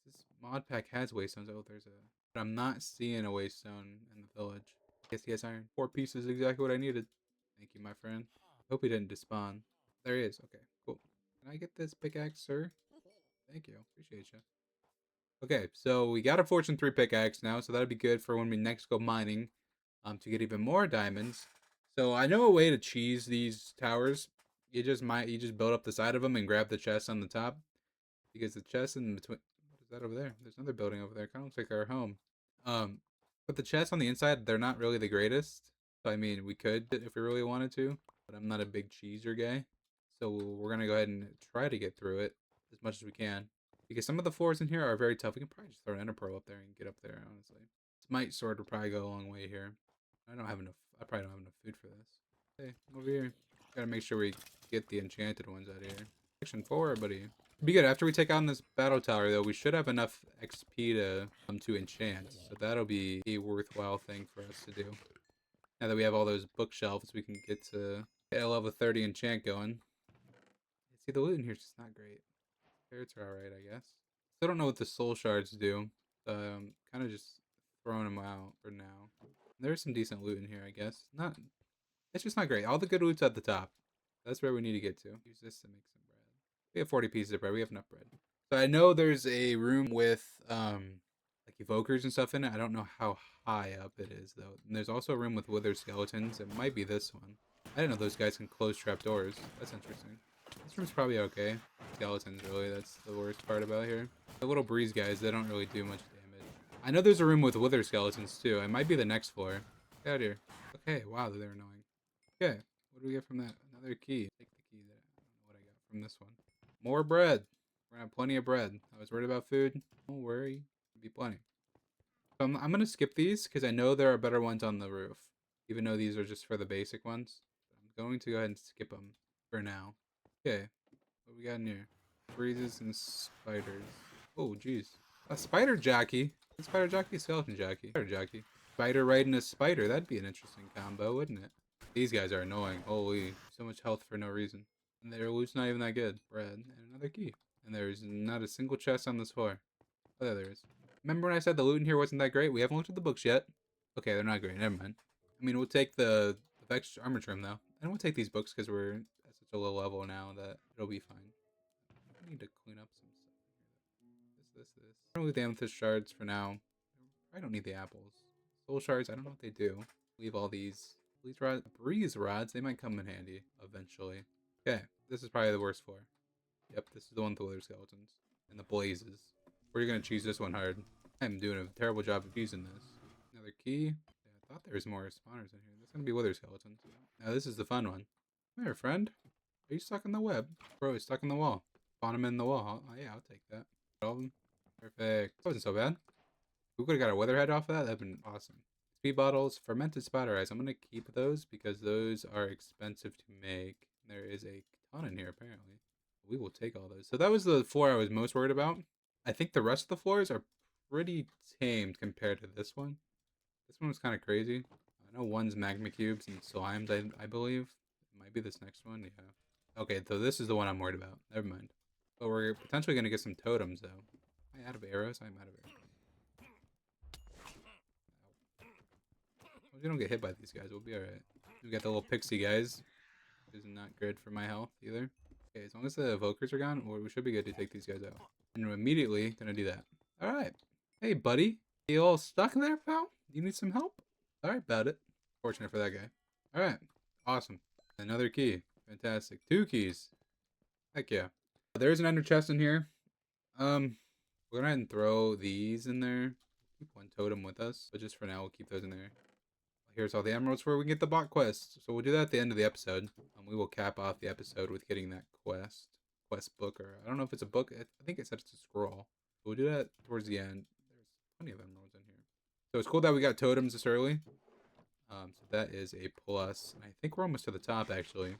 Speaker 1: This mod pack has waystones. Oh, there's a... But I'm not seeing a waystone in the village. Yes, iron. 4 pieces, exactly what I needed. Thank you, my friend. Hope he didn't despawn. There he is. Okay, cool. Can I get this pickaxe, sir? Thank you. Appreciate you. Okay, so we got a Fortune 3 pickaxe now, so that'll be good for when we next go mining, to get even more diamonds. So I know a way to cheese these towers. You just build up the side of them and grab the chest on the top, because the chest in between... What is that over there? There's another building over there. Kind of looks like our home. But the chests on the inside, they're not really the greatest. So I mean, we could if we really wanted to, but I'm not a big cheeser guy. So we're gonna go ahead and try to get through it as much as we can. Because some of the floors in here are very tough. We can probably just throw an ender pearl up there and get up there, honestly. This might sword will probably go a long way here. I don't have enough. I probably don't have enough food for this. Hey, over here. Gotta make sure we get the enchanted ones out of here. Section 4, buddy. Be good. After we take on this battle tower, though, we should have enough XP to enchant. So that'll be a worthwhile thing for us to do. Now that we have all those bookshelves, we can get a level 30 enchant going. See, the loot in here is just not great. Carrots are alright, I guess. Still don't know what the soul shards do. Kind of just throwing them out for now. There's some decent loot in here, I guess. It's just not great. All the good loot's at the top. That's where we need to get to. Use this to make some bread. We have 40 pieces of bread. We have enough bread. So I know there's a room with like evokers and stuff in it. I don't know how high up it is though. And there's also a room with withered skeletons. It might be this one. I didn't know those guys can close trapdoors. That's interesting. This room's probably okay. Skeletons, really. That's the worst part about here. The little breeze guys, they don't really do much damage. I know there's a room with wither skeletons, too. It might be the next floor. Get out of here. Okay, wow, they're annoying. Okay, what do we get from that? Another key. Take the key there. I don't know what I got from this one. More bread. We're gonna have plenty of bread. I was worried about food. Don't worry. There'll be plenty. So I'm gonna skip these, because I know there are better ones on the roof. Even though these are just for the basic ones. I'm going to go ahead and skip them for now. Okay, what we got in here? Breezes and spiders. Oh, jeez. A spider jockey? A spider jockey? Skeleton jockey. Spider jockey. Spider riding a spider. That'd be an interesting combo, wouldn't it? These guys are annoying. Holy, so much health for no reason. And their loot's not even that good. Bread and another key. And there's not a single chest on this floor. Oh, there is. Remember when I said the loot in here wasn't that great? We haven't looked at the books yet. Okay, they're not great. Never mind. I mean, we'll take the Vexed Armor Trim, though. And we'll take these books because we're at such a low level now that it'll be fine. I need to clean up some stuff in here. This. I don't need the amethyst shards for now. I don't need the apples. Soul shards, I don't know what they do. Leave all these breeze rods. They might come in handy eventually. Okay, this is probably the worst floor. Yep, this is the one with the wither skeletons and the blazes. We're gonna choose this one hard. I'm doing a terrible job of using this. Another key. Yeah, I thought there was more spawners in here. There's gonna be wither skeletons. Now this is the fun one. Come here, friend. Are you stuck in the web? Bro, he's stuck in the wall. Spawn him in the wall. Oh, yeah, I'll take that. All of them. Perfect. That wasn't so bad. We could have got a weatherhead off of that. That'd been awesome. Speed bottles, fermented spider eyes. I'm gonna keep those because those are expensive to make. There is a ton in here apparently. We will take all those. So that was the floor I was most worried about. I think the rest of the floors are pretty tamed compared to this one. This one was kind of crazy. I know one's magma cubes and slimes, I believe. It might be this next one, yeah. Okay, so this is the one I'm worried about. Never mind. But we're potentially going to get some totems, though. Am I out of arrows? I'm out of arrows. Well, we don't get hit by these guys. We'll be alright. We got the little pixie guys. Which is not good for my health, either. Okay, as long as the evokers are gone, we should be good to take these guys out. And we're immediately going to do that. Alright. Hey, buddy. You all stuck there, pal? You need some help? Alright, about it. Fortunate for that guy. Alright. Awesome. Another key. Fantastic. 2 keys. Heck yeah. There's an ender chest in here. We're gonna and throw these in there. Keep one totem with us. But just for now, we'll keep those in there. Here's all the emeralds where we can get the bot quest. So we'll do that at the end of the episode. We will cap off the episode with getting that quest book, or I don't know if it's a book. I think it said it's a scroll. We'll do that towards the end. There's plenty of emeralds in here. So it's cool that we got totems this early. So that is a plus. And I think we're almost to the top, actually.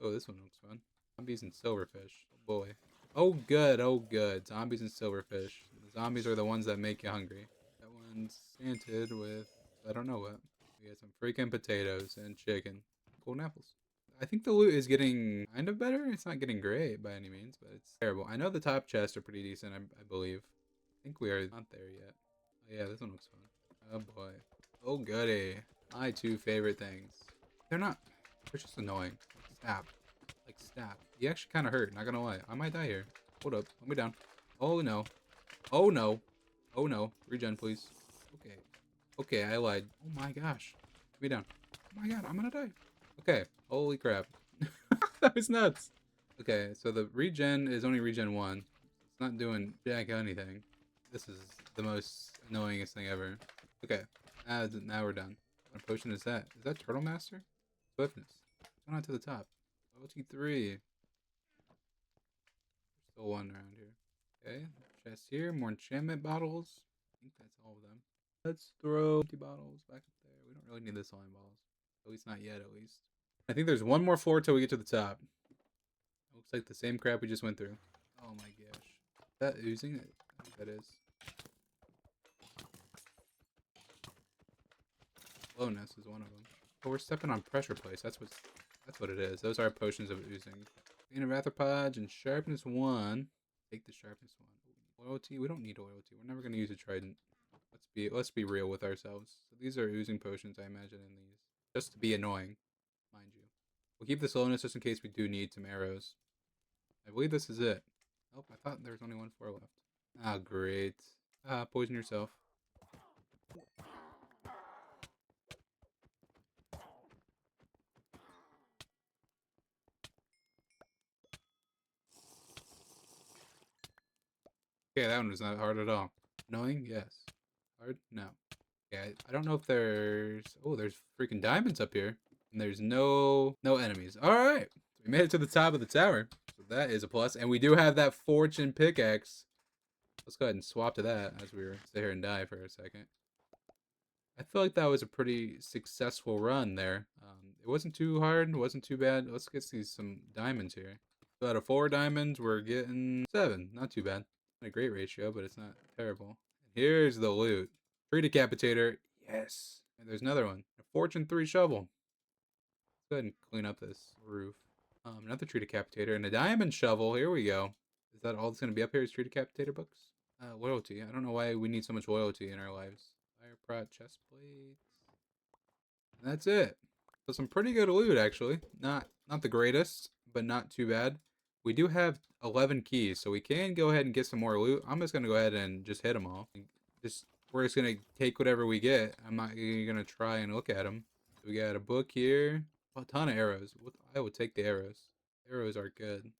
Speaker 1: Oh, this one looks fun. Zombies and silverfish. Oh, boy. Oh, good. Oh, good. Zombies and silverfish. The zombies are the ones that make you hungry. That one's scented with, I don't know what. We got some freaking potatoes and chicken. Golden apples. I think the loot is getting kind of better. It's not getting great by any means, but it's terrible. I know the top chests are pretty decent, I believe. I think we are not there yet. Oh, yeah, this one looks fun. Oh, boy. Oh, goody. My 2 favorite things. They're not. They're just annoying. Stab. Like, stab. He actually kind of hurt, not gonna lie. I might die here. Hold up. Let me down. Oh, no. Oh, no. Oh, no. Regen, please. Okay. Okay, I lied. Oh, my gosh. Let me down. Oh, my God. I'm gonna die. Okay. Holy crap. That was nuts. Okay, so the regen is only regen 1. It's not doing jack anything. This is the most annoyingest thing ever. Okay. Now we're done. What potion is that? Is that Turtle Master? Swiftness. Going on to the top. Loyalty 3. There's still one around here. Okay, chest here. More enchantment bottles. I think that's all of them. Let's throw empty bottles back up there. We don't really need the slime balls. At least not yet, at least. I think there's one more floor till we get to the top. Looks like the same crap we just went through. Oh my gosh. Is that oozing? I think that is. Slowness is one of them. Oh, we're stepping on pressure plates. That's what it is. Those are potions of oozing. Clean of arthropods and sharpness 1. Take the sharpness 1. Loyalty. We don't need loyalty. We're never gonna use a trident. Let's be real with ourselves. So these are oozing potions, I imagine, in these. Just to be annoying, mind you. We'll keep the slowness just in case we do need some arrows. I believe this is it. Oh, I thought there was only one floor left. Ah, great. Ah, poison yourself. Okay, that one was not hard at all. Annoying? Yes. Hard? No. Yeah, I don't know if there's... Oh, there's freaking diamonds up here. And there's no enemies. Alright. We made it to the top of the tower. So that is a plus. And we do have that fortune pickaxe. Let's go ahead and swap to that as we sit here and die for a second. I feel like that was a pretty successful run there. It wasn't too hard. It wasn't too bad. Let's get some diamonds here. So out of 4 diamonds, we're getting 7. Not too bad. Not a great ratio, but it's not terrible. Here's the loot. Tree decapitator. Yes. And there's another one. A fortune 3 shovel. Let's go ahead and clean up this roof. Another tree decapitator and a diamond shovel. Here we go. Is that all that's going to be up here is tree decapitator books? Loyalty. I don't know why we need so much loyalty in our lives. Fire prot, chest plates. And that's it. So some pretty good loot, actually. Not the greatest, but not too bad. We do have 11 keys, so we can go ahead and get some more loot. I'm just going to go ahead and just hit them all. We're just going to take whatever we get. I'm not going to try and look at them. So we got a book here. A ton of arrows. I would take the arrows. Arrows are good.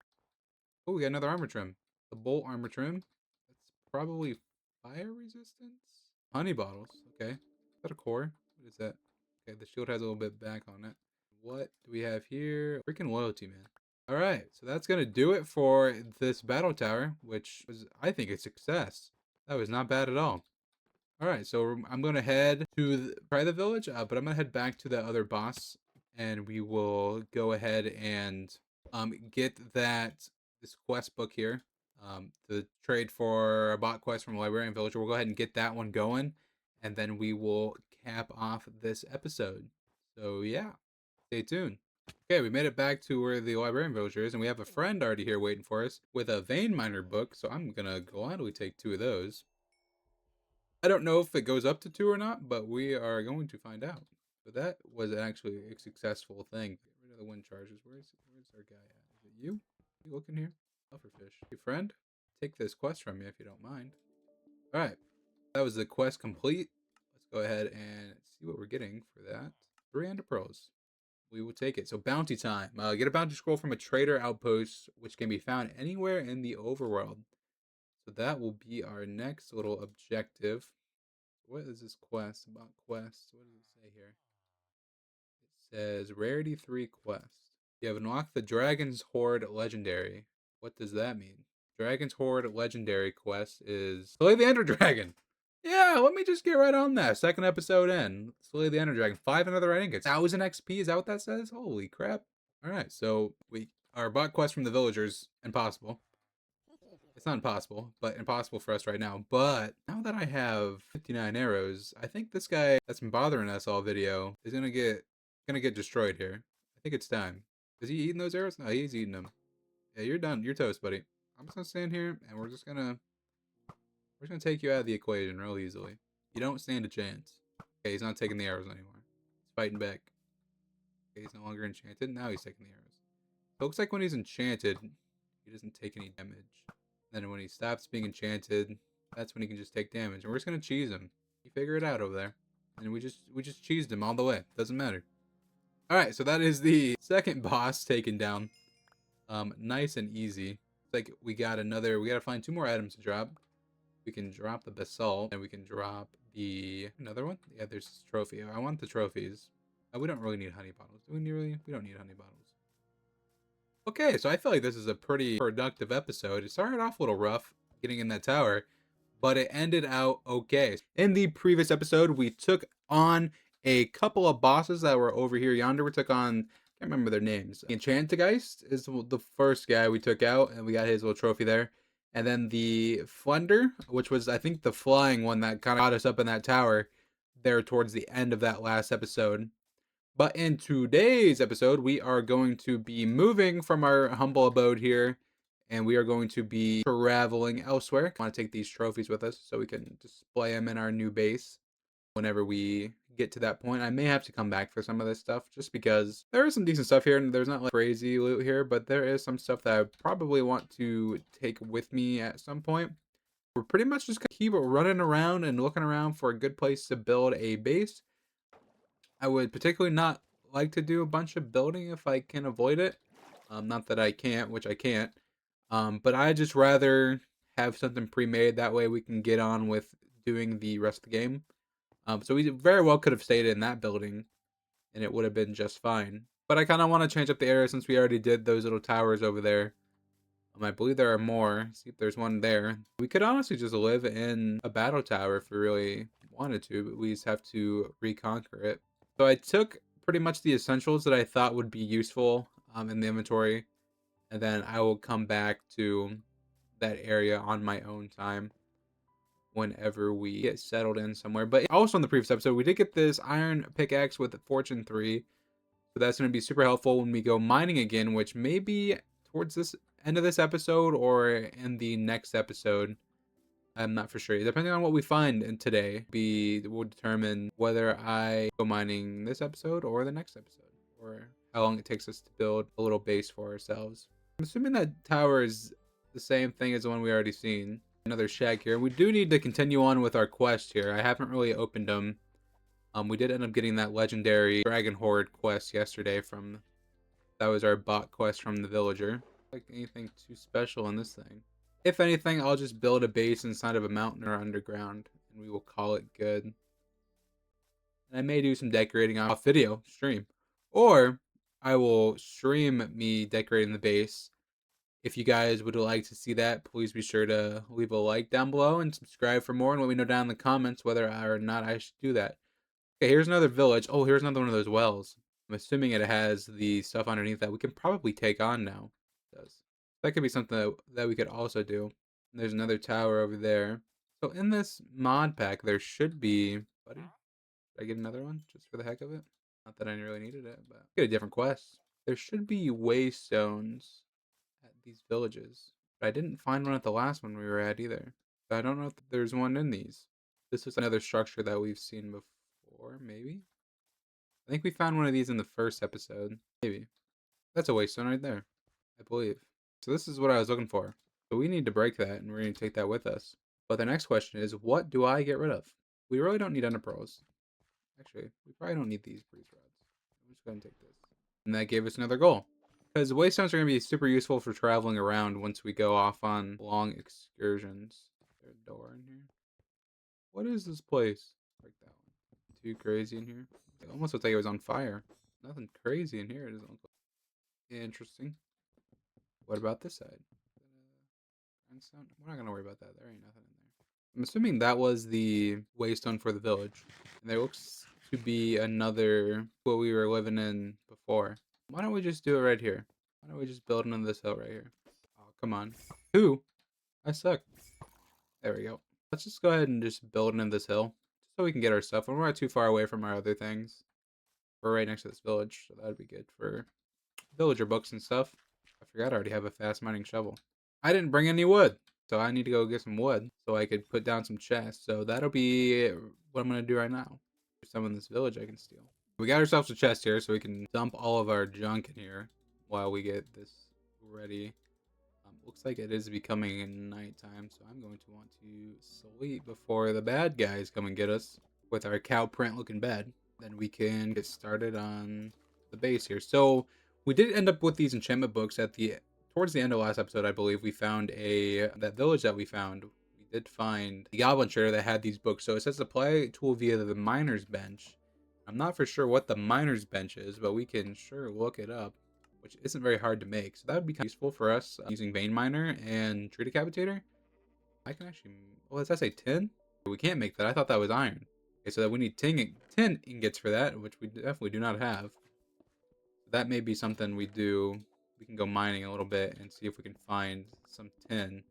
Speaker 1: Oh, we got another armor trim. The bolt armor trim. That's probably fire resistance. Honey bottles. Okay. Is that a core? What is that? Okay, the shield has a little bit back on it. What do we have here? Freaking loyalty, man. Alright, so that's going to do it for this battle tower, which was, I think, a success. That was not bad at all. Alright, so I'm going to head to try the village, but I'm going to head back to the other boss, and we will go ahead and get this quest book here, the trade for a bot quest from a librarian villager. We'll go ahead and get that one going, and then we will cap off this episode. So yeah, stay tuned. Okay, we made it back to where the librarian villager is, and we have a friend already here waiting for us with a vein miner book, so I'm gonna gladly take 2 of those. I don't know if it goes up to 2 or not, but we are going to find out. So that was actually a successful thing. Get rid of the wind charges. Where's our guy at? Is it you? You looking here? Pufferfish. Hey, friend, take this quest from me if you don't mind. Alright, that was the quest complete. Let's go ahead and see what we're getting for that. 3 ender pearls. We will take it. So bounty time. Get a bounty scroll from a trader outpost, which can be found anywhere in the overworld. So that will be our next little objective. What is this quest? About quests. What does it say here? It says Rarity 3 quest. You have unlocked the Dragon's Horde Legendary. What does that mean? Dragon's Horde Legendary quest is Slay the Ender Dragon. Yeah, let me just get right on that. 2nd episode in. Slay the Ender Dragon. 5 another ingots. 1000 XP. Is that what that says? Holy crap. Alright, so our bot quest from the villagers, impossible. It's not impossible, but impossible for us right now. But now that I have 59 arrows, I think this guy that's been bothering us all video is gonna get destroyed here. I think it's time. Is he eating those arrows? No, he's eating them. Yeah, you're done. You're toast, buddy. I'm just gonna stand here and we're just gonna take you out of the equation real easily. You don't stand a chance. Okay, he's not taking the arrows anymore. He's fighting back. Okay, he's no longer enchanted. Now he's taking the arrows. It looks like when he's enchanted, he doesn't take any damage. Then when he stops being enchanted, that's when he can just take damage. And we're just gonna cheese him. You figure it out over there. And we just cheesed him all the way. Doesn't matter. Alright, so that is the 2nd boss taken down. Nice and easy. It's like we gotta find 2 more items to drop. We can drop the basalt, and we can drop another one? Yeah, there's this trophy. I want the trophies. We don't really need honey bottles. Do we really? We don't need honey bottles. Okay, so I feel like this is a pretty productive episode. It started off a little rough getting in that tower, but it ended out okay. In the previous episode, we took on a couple of bosses that were over here yonder. We took on, I can't remember their names. Enchantigeist is the first guy we took out, and we got his little trophy there. And then the Flender, which was, I think, the flying one that kind of got us up in that tower there towards the end of that last episode. But in today's episode, we are going to be moving from our humble abode here, and we are going to be traveling elsewhere. I want to take these trophies with us so we can display them in our new base whenever we get to that point. I may have to come back for some of this stuff just because there is some decent stuff here, and there's not like crazy loot here, but there is some stuff that I probably want to take with me at some point. We're pretty much just gonna keep running around and looking around for a good place to build a base. I would particularly not like to do a bunch of building if I can avoid it. Not that I can't, which I can't. But I just rather have something pre-made. That way we can get on with doing the rest of the game. So we very well could have stayed in that building, and it would have been just fine. But I kind of want to change up the area since we already did those little towers over there. I believe there are more. See if there's one there. We could honestly just live in a battle tower if we really wanted to, but we just have to reconquer it. So I took pretty much the essentials that I thought would be useful in the inventory, and then I will come back to that area on my own time whenever we get settled in somewhere. But also in the previous episode, we did get this iron pickaxe with Fortune 3. So that's going to be super helpful when we go mining again, which may be towards this end of this episode or in the next episode. I'm not for sure. Depending on what we find in today, will determine whether I go mining this episode or the next episode, or how long it takes us to build a little base for ourselves. I'm assuming that tower is the same thing as the one we already seen. Another shack here. We do need to continue on with our quest here. I haven't really opened them. We did end up getting that legendary Dragon Horde quest yesterday from, that was our bot quest from the villager. Like anything too special in this thing. If anything, I'll just build a base inside of a mountain or underground, and we will call it good. And I may do some decorating off video stream, or I will stream me decorating the base. If you guys would like to see that, please be sure to leave a like down below and subscribe for more, and let me know down in the comments whether or not I should do that. Okay, here's another village. Oh, here's another one of those wells. I'm assuming it has the stuff underneath that we can probably take on now. It does. That could be something that we could also do. And there's another tower over there. So in this mod pack, there should be... Buddy, did I get another one just for the heck of it? Not that I really needed it, but get a different quest. There should be waystones at these villages. But I didn't find one at the last one we were at either. So I don't know if there's one in these. This is another structure that we've seen before, maybe? I think we found one of these in the first episode. Maybe. That's a waystone right there, I believe. So this is what I was looking for. So we need to break that, and we're going to take that with us. But the next question is, what do I get rid of? We really don't need ender pearls. Actually, we probably don't need these breeze rods. I'm just going to take this. And that gave us another goal. Because waystones are going to be super useful for traveling around once we go off on long excursions. Is there a door in here? What is this place? Break that one. Too crazy in here? It almost looks like it was on fire. Nothing crazy in here. It doesn't look like... Interesting. What about this side? We're not gonna worry about that. There ain't nothing in there. I'm assuming that was the waystone for the village. And there looks to be another what we were living in before. Why don't we just do it right here? Why don't we just build into this hill right here? Oh, come on. Who? I suck. There we go. Let's just go ahead and just build into this hill. Just so we can get our stuff. We're not too far away from our other things. We're right next to this village, so that'd be good for villager books and stuff. I forgot I already have a fast mining shovel. I didn't bring any wood, so I need to go get some wood so I could put down some chests. So that'll be what I'm going to do right now. There's some in this village I can steal. We got ourselves a chest here so we can dump all of our junk in here while we get this ready. Looks like it is becoming nighttime, so I'm going to want to sleep before the bad guys come and get us with our cow print looking bed. Then we can get started on the base here. So we did end up with these enchantment books at the towards the end of last episode. I believe we found that village that we found. We did find the goblin trader that had these books. So it says apply tool via the miner's bench. I'm not for sure what the miner's bench is, but we can sure look it up. which isn't very hard to make. So that would be kind of useful for us using vein miner and tree decapitator. I can actually, well, does that say tin? We can't make that. I thought that was iron. Okay, so that we need 10 ingots for that, which we definitely do not have. That may be something we do. We can go mining a little bit and see if we can find some tin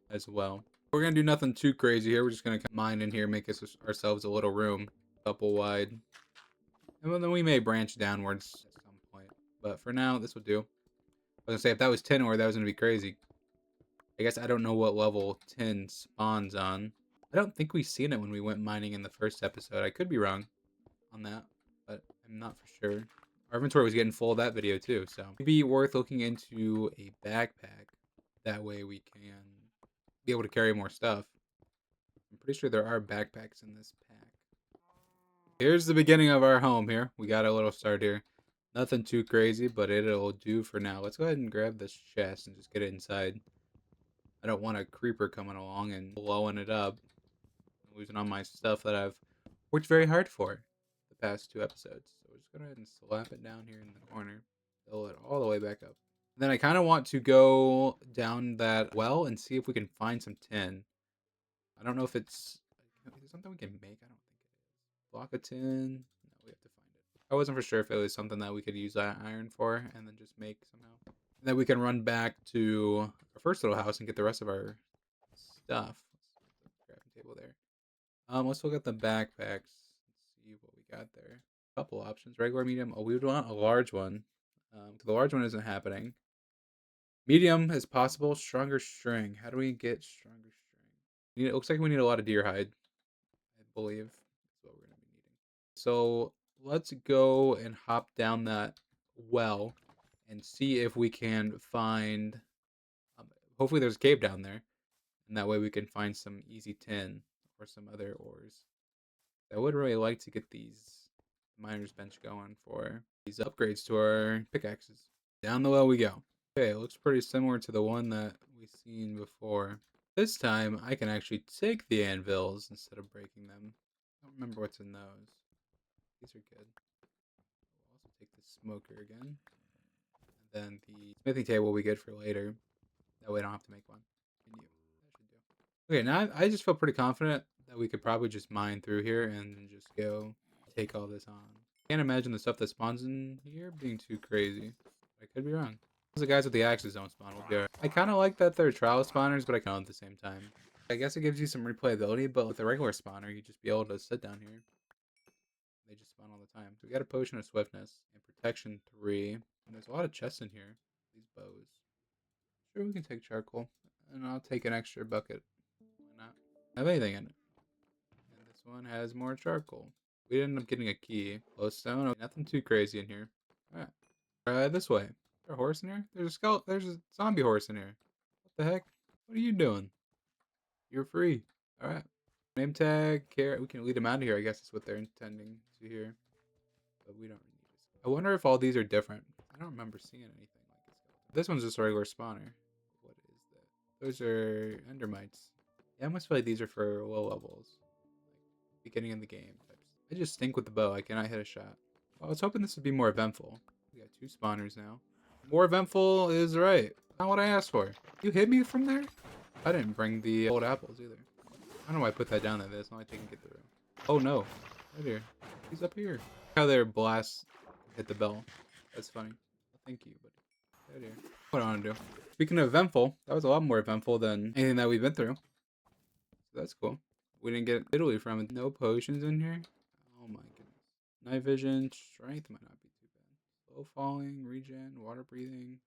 Speaker 1: as well. We're gonna do nothing too crazy here. We're just gonna mine in here, make ourselves a little room, couple wide, and then we may branch downwards at some point. But for now, this will do. I was gonna say if that was tin ore, that was gonna be crazy. I guess I don't know what level tin spawns on. I don't think we seen it when we went mining in the first episode. I could be wrong on that, but I'm not for sure. Our inventory was getting full of that video too, so maybe worth looking into a backpack. That way we can be able to carry more stuff. I'm pretty sure there are backpacks in this pack. Here's the beginning of our home here. We got a little start here. Nothing too crazy, but it'll do for now. Let's go ahead and grab this chest and just get it inside. I don't want a creeper coming along and blowing it up. Losing all my stuff that I've worked very hard for the past 2 episodes. So we're just going to go ahead and slap it down here in the corner. Fill it all the way back up. Then I kind of want to go down that well and see if we can find some tin. I don't know if it's something we can make. I don't think it is. Block of tin. No, we have to find it. I wasn't for sure if it was something that we could use that iron for and then just make somehow. And then we can run back to our first little house and get the rest of our stuff. Crafting table there. Let's look at the backpacks. Let's see what we got there. Couple options. Regular, medium. Oh, we would want a large one. The large one isn't happening. Medium is possible. Stronger string. How do we get stronger string? It looks like we need a lot of deer hide. I believe that's what we're gonna be needing. So let's go and hop down that well and see if we can find. Hopefully, there's a cave down there, and that way we can find some easy tin or some other ores. I would really like to get these miner's bench going for these upgrades to our pickaxes. Down the well we go. Okay, it looks pretty similar to the one that we've seen before. This time, I can actually take the anvils instead of breaking them. I don't remember what's in those. These are good. We'll also take the smoker again. And then the smithing table we get for later. That way I don't have to make one. Continue. That should do. Okay, now I just feel pretty confident that we could probably just mine through here and just go take all this on. Can't imagine the stuff that spawns in here being too crazy. I could be wrong. The guys with the axes don't spawn. We'll be alright. I kind of like that they're trial spawners, but I can't at the same time. I guess it gives you some replayability, but with a regular spawner, you just be able to sit down here. They just spawn all the time. So we got a potion of swiftness and protection 3. And there's a lot of chests in here. These bows. Sure, we can take charcoal. And I'll take an extra bucket. Why not? Have anything in it. And this one has more charcoal. We ended up getting a key. Glowstone. Okay, nothing too crazy in here. Alright. This way. Is there a horse in here? There's a zombie horse in here. What the heck? What are you doing? You're free. Alright. Name tag, carrot. We can lead them out of here. I guess that's what they're intending to hear. But we don't need this. I wonder if all these are different. I don't remember seeing anything like this. This one's just a regular spawner. What is that? Those are endermites. Yeah, I almost feel like these are for low levels. Like beginning of the game types. I just stink with the bow. I cannot hit a shot. Well, I was hoping this would be more eventful. We got 2 spawners now. More eventful is right. Not what I asked for. You hit me from there? I didn't bring the old apples either. I don't know why I put that down there. That's not like they can get through. Oh no. Right here. He's up here. How their blasts hit the bell. That's funny. Thank you, buddy. Right here. What do I want to do? Speaking of eventful, that was a lot more eventful than anything that we've been through. So that's cool. We didn't get Italy from it. No potions in here. Oh my goodness. Night vision. Strength might not be too bad. Slow falling. Regen. Water breathing.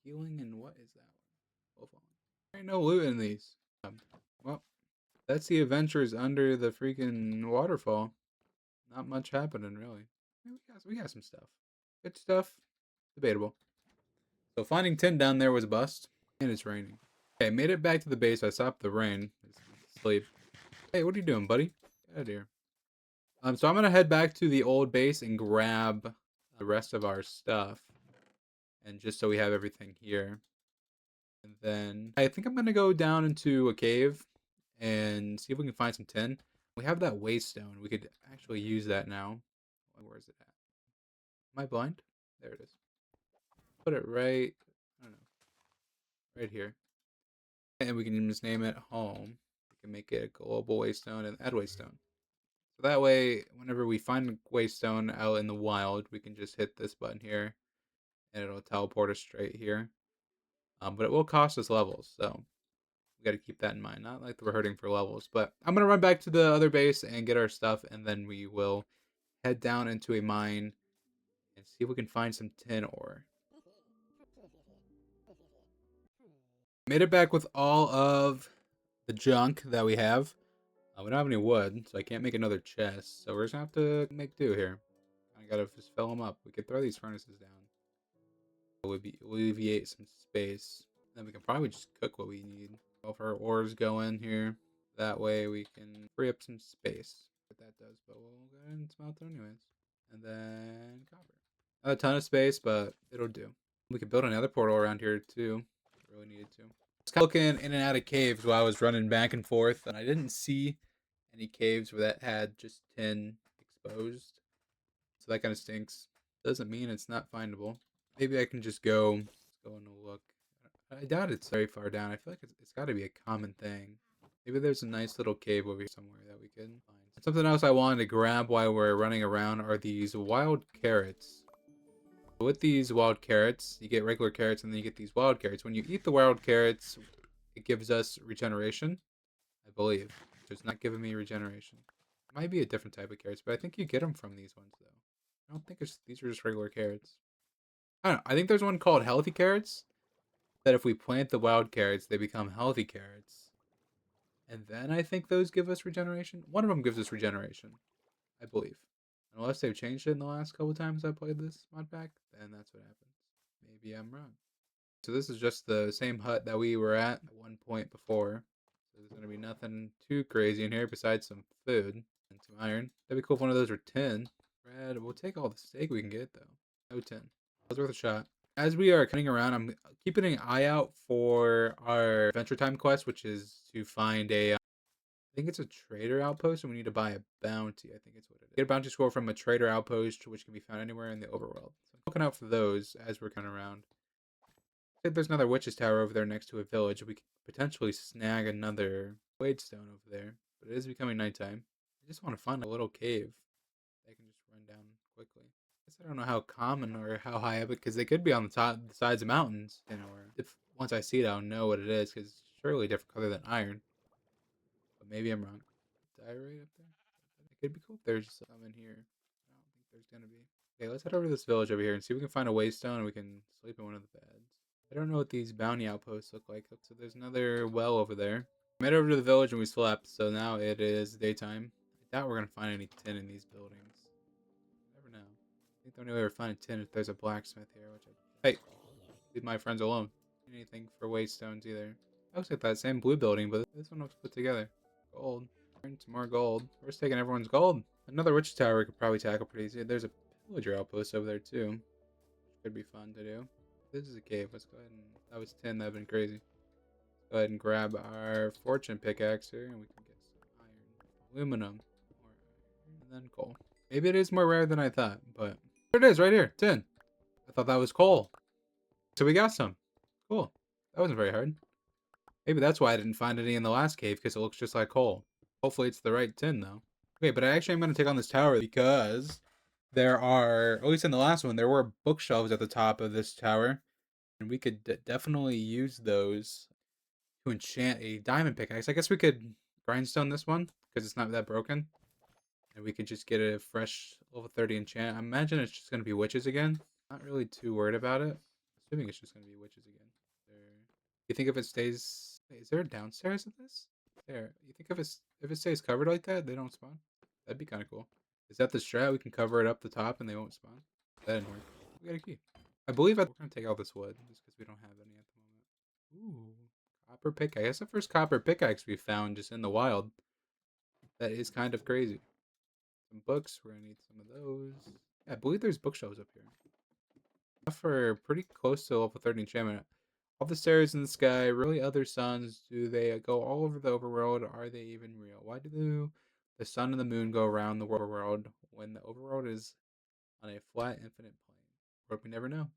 Speaker 1: Healing. And what is that one? Slow falling. There ain't no loot in these. Well, that's the adventures under the freaking waterfall. Not much happening, really. We got some stuff. Good stuff. Debatable. So finding tin down there was a bust. And it's raining. Okay, made it back to the base. I stopped the rain. Sleep. Hey, what are you doing, buddy? Get out of here. So I'm going to head back to the old base and grab the rest of our stuff. And just so we have everything here. And then I think I'm going to go down into a cave and see if we can find some tin. We have that waystone. We could actually use that now. Where is it at? Am I blind? There it is. put it right, I don't know, right here. And we can just name it home. We can make it a global waystone and add waystone. So that way, whenever we find waystone out in the wild, we can just hit this button here and it'll teleport us straight here. But it will cost us levels, so we got to keep that in mind. Not like we're hurting for levels, but I'm going to run back to the other base and get our stuff, and then we will head down into a mine and see if we can find some tin ore. Made it back with all of the junk that we have. We don't have any wood, so I can't make another chest. So we're just gonna have to make do here. I gotta just fill them up. We could throw these furnaces down. Alleviate some space. Then we can probably just cook what we need. All of our ores go in here. That way we can free up some space. What that does, but we'll go ahead and smelt it anyways. And then copper. Not a ton of space, but it'll do. We could build another portal around here too. Really needed to. I was kind of looking in and out of caves while I was running back and forth, and I didn't see any caves where that had just tin exposed. So that kind of stinks. Doesn't mean it's not findable. Maybe I can just go and look. I doubt it's very far down. I feel like it's got to be a common thing. Maybe there's a nice little cave over here somewhere that we can find. Something else I wanted to grab while we're running around are these wild carrots. With these wild carrots, you get regular carrots and then you get these wild carrots. When you eat the wild carrots, it gives us regeneration, I believe. It's not giving me regeneration. It might be a different type of carrots, but I think you get them from these ones, though. I don't think these are just regular carrots. I don't know. I think there's one called healthy carrots, that if we plant the wild carrots, they become healthy carrots. And then I think those give us regeneration. One of them gives us regeneration, I believe. Unless they've changed it in the last couple times I played this mod pack, then that's what happens. Maybe I'm wrong. So this is just the same hut that we were at one point before. So there's going to be nothing too crazy in here besides some food and some iron. That'd be cool if one of those were tin. Red, we'll take all the steak we can get though. No tin. That was worth a shot. As we are cutting around, I'm keeping an eye out for our Adventure Time quest, which is to find a I think it's a trader outpost, and we need to buy a bounty. I think it's what it is. Get a bounty score from a trader outpost, which can be found anywhere in the overworld. So I'm looking out for those as we're coming around. I think there's another witch's tower over there next to a village. We could potentially snag another stone over there, but it is becoming nighttime. I just want to find a little cave that I can just run down quickly. I guess I don't know how common or how high up, because they could be on the sides of mountains. You know, or if once I see it, I'll know what it is, because it's surely a different color than iron. But maybe I'm wrong. Diorite up there? It could be cool if there's some in here. I don't think there's gonna be. Okay, let's head over to this village over here and see if we can find a waystone and we can sleep in one of the beds. I don't know what these bounty outposts look like. So there's another well over there. We made it over to the village and we slept, so now it is daytime. I doubt we're gonna find any tin in these buildings. Never know. I think the only way we're finding tin is if there's a blacksmith here, which Hey! Leave my friends alone. Anything for waystones either. Looks like that same blue building, but this one looks put together. Gold. Some more gold. We're just taking everyone's gold. Another witch tower we could probably tackle pretty easy. There's a pillager outpost over there too. Could be fun to do. This is a cave. Let's go ahead and... That was 10. That would have been crazy. Let's go ahead and grab our fortune pickaxe here and we can get some iron. Aluminum. More iron. And then coal. Maybe it is more rare than I thought, but... There it is, right here. 10. I thought that was coal. So we got some. Cool. That wasn't very hard. Maybe that's why I didn't find any in the last cave, because it looks just like coal. Hopefully it's the right tin, though. Okay, but I actually am going to take on this tower because there are, at least in the last one, there were bookshelves at the top of this tower. And we could definitely use those to enchant a diamond pickaxe. I guess we could grindstone this one, because it's not that broken. And we could just get a fresh level 30 enchant. I imagine it's just going to be witches again. Not really too worried about it. Assuming it's just going to be witches again. You think if it stays... Wait, is there a downstairs of this? There. You think if it stays covered like that, they don't spawn? That'd be kind of cool. Is that the strat? We can cover it up the top and they won't spawn? That didn't work. We got a key. I believe we're going to take all this wood, just because we don't have any at the moment. Ooh. Copper pickaxe. That's the first copper pickaxe we found just in the wild. That is kind of crazy. Some books. We're going to need some of those. Yeah, I believe there's bookshelves up here. For pretty close to level 30 enchantment. All the stars in the sky, really other suns, do they go all over the overworld? Are they even real? Why do the sun and the moon go around the overworld when the overworld is on a flat, infinite plane? But we never know.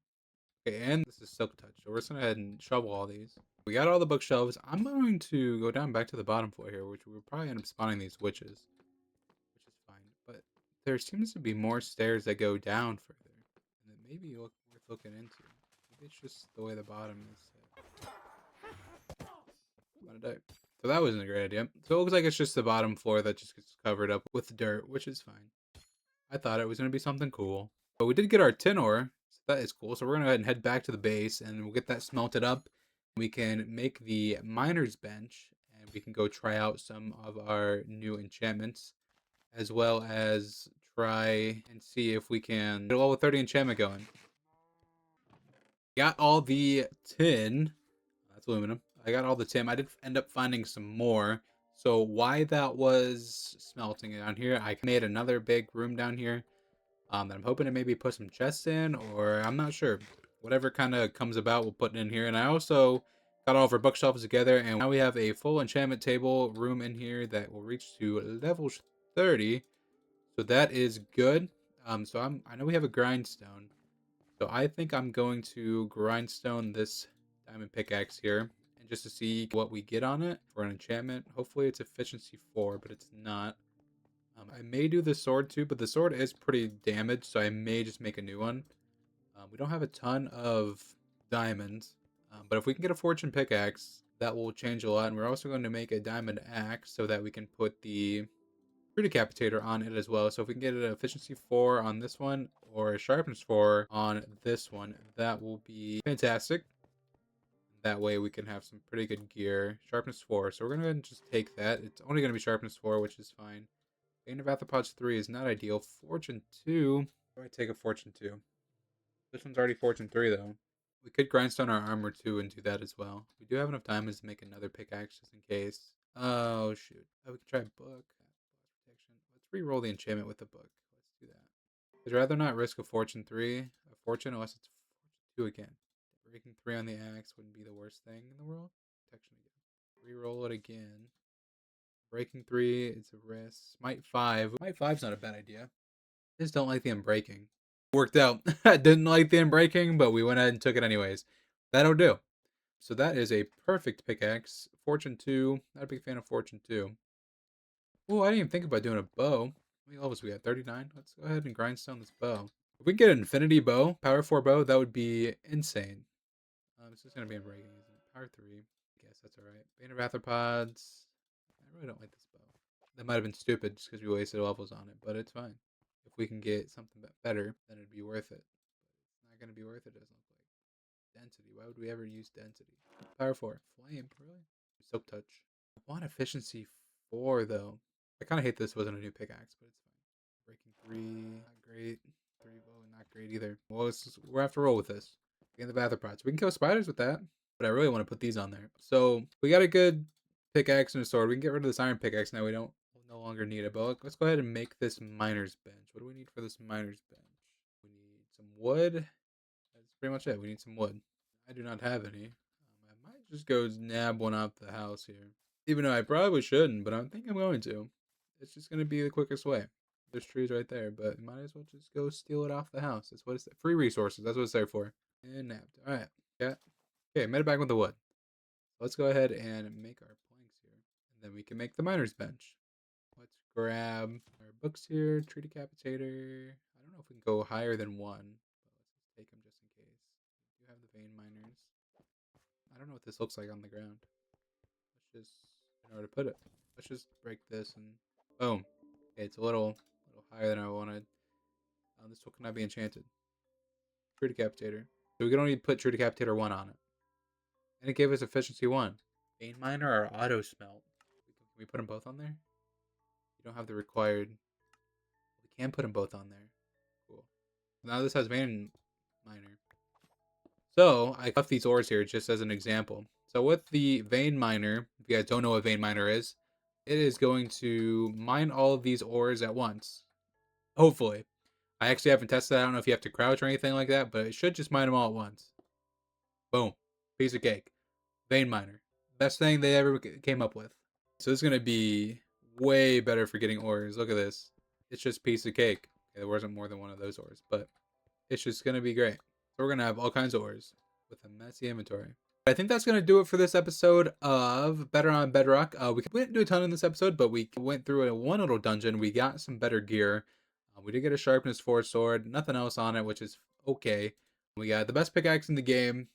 Speaker 1: Okay, and this is silk touch. So we're just gonna go ahead and shovel all these. We got all the bookshelves. I'm going to go down back to the bottom floor here, which we'll probably end up spawning these witches, which is fine. But there seems to be more stairs that go down further, and it may be worth looking into. Maybe it's just the way the bottom is set. I'm gonna die. So that wasn't a great idea. So it looks like it's just the bottom floor that just gets covered up with dirt, which is fine. I thought it was gonna be something cool. But we did get our tin ore, so that is cool. So we're gonna go ahead and head back to the base and we'll get that smelted up. We can make the miner's bench and we can go try out some of our new enchantments, as well as try and see if we can get a level 30 enchantment going. Got all the tin. That's aluminum. I got all the tin. I did end up finding some more. So why that was smelting down here, I made another big room down here that I'm hoping to maybe put some chests in, or I'm not sure. Whatever kind of comes about, we'll put it in here. And I also got all of our bookshelves together, and now we have a full enchantment table room in here that will reach to level 30. So that is good. So I know we have a grindstone. So I think I'm going to grindstone this diamond pickaxe here, and just to see what we get on it for an enchantment. Hopefully it's efficiency 4, but it's not. I may do the sword too, but the sword is pretty damaged, so I may just make a new one. We don't have a ton of diamonds, but if we can get a fortune pickaxe, that will change a lot. And we're also going to make a diamond axe so that we can put the tree decapitator on it as well. So if we can get an efficiency 4 on this one or a sharpness 4 on this one, that will be fantastic. That way we can have some pretty good gear. Sharpness 4. So we're going to just take that. It's only going to be sharpness 4, which is fine. Bane of Arthropods 3 is not ideal. Fortune 2. Do I take a Fortune 2? This one's already Fortune 3, though. We could grindstone our armor, too, and do that as well. We do have enough diamonds to make another pickaxe, just in case. Oh, shoot. Oh, we can try book. Protection. Let's re-roll the enchantment with the book. Let's do that. I'd rather not risk a Fortune 3, a Fortune, unless it's Fortune 2 again. Breaking 3 on the axe wouldn't be the worst thing in the world. Protection again. Re-roll it again. Breaking 3, it's a risk. Smite 5. Smite 5's not a bad idea. I just don't like the unbreaking. Worked out. I didn't like the unbreaking, but we went ahead and took it anyways. That'll do. So that is a perfect pickaxe. Fortune 2. Not a big fan of Fortune 2. Oh, I didn't even think about doing a bow. How many levels we got? 39? Let's go ahead and grindstone this bow. If we can get an infinity bow, power 4 bow, that would be insane. This is going to be unbreaking, isn't it? Power 3. I guess that's alright. Bane of Arthropods. I really don't like this bow. That might have been stupid just because we wasted levels on it, but it's fine. If we can get something better, then it'd be worth it. But it's not going to be worth it, doesn't look like. Density. Why would we ever use density? Power 4. Flame, really? Silk touch. I want efficiency 4, though. I kind of hate this wasn't a new pickaxe, but it's fine. Breaking 3. Not great. 3. Oh, not great either. Well, we're going to have to roll with this. In the arthropods. We can kill spiders with that, but I really want to put these on there. So we got a good pickaxe and a sword. We can get rid of this iron pickaxe now. We'll no longer need it. But let's go ahead and make this miner's bench. What do we need for this miner's bench? We need some wood. That's pretty much it. We need some wood. I do not have any. I might just go nab one off the house here. Even though I probably shouldn't, but I think I'm going to. It's just going to be the quickest way. There's trees right there, but might as well just go steal it off the house. That's what it's there. Free resources. That's what it's there for. And nabbed. Alright. Yeah. Okay, made it back with the wood. Let's go ahead and make our planks here. And then we can make the miner's bench. Let's grab our books here. Tree decapitator. I don't know if we can go higher than 1. But let's just take them just in case. We do have the vein miners. I don't know what this looks like on the ground. Let's just, I don't know where to put it. Let's just break this and boom. Okay, it's a little higher than I wanted. This one cannot be enchanted. Tree decapitator. So we can only put True Decapitator 1 on it. And it gave us efficiency 1. Vein Miner or Auto Smelt? Can we put them both on there? You don't have the required. We can put them both on there. Cool. Now this has Vein Miner. So I left these ores here just as an example. So with the Vein Miner, if you guys don't know what Vein Miner is, it is going to mine all of these ores at once. Hopefully. I actually haven't tested that. I don't know if you have to crouch or anything like that, but it should just mine them all at once. Boom. Piece of cake. Vein miner. Best thing they ever came up with. So it's going to be way better for getting ores. Look at this. It's just piece of cake. Okay, there wasn't more than one of those ores, but it's just going to be great. So we're gonna have all kinds of ores with a messy inventory. I think that's gonna do it for this episode of Better on Bedrock. We didn't do a ton in this episode, but we went through one little dungeon. We got some better gear. We did get a sharpness 4 sword, nothing else on it, which is okay. We got the best pickaxe in the game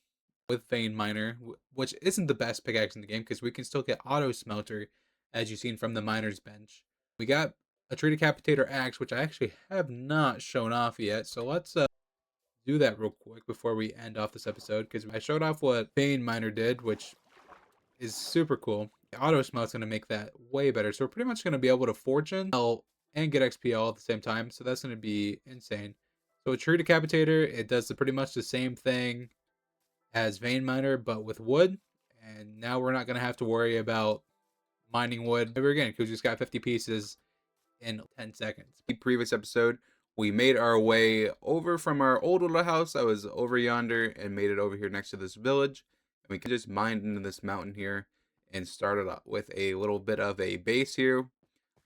Speaker 1: with vein miner, which isn't the best pickaxe in the game because we can still get auto smelter, as you've seen from the miner's bench. We got a tree decapitator axe, which I actually have not shown off yet. So let's do that real quick before we end off this episode, because I showed off what vein miner did, which is super cool. Auto smelt's going to make that way better. So we're pretty much going to be able to fortune and get XP all at the same time. So that's going to be insane. So a tree decapitator, it does pretty much the same thing as vein miner, but with wood. And now we're not going to have to worry about mining wood ever again, because we just got 50 pieces in 10 seconds. The previous episode, we made our way over from our old little house that was over yonder and made it over here next to this village. And we can just mine into this mountain here and started up with a little bit of a base here.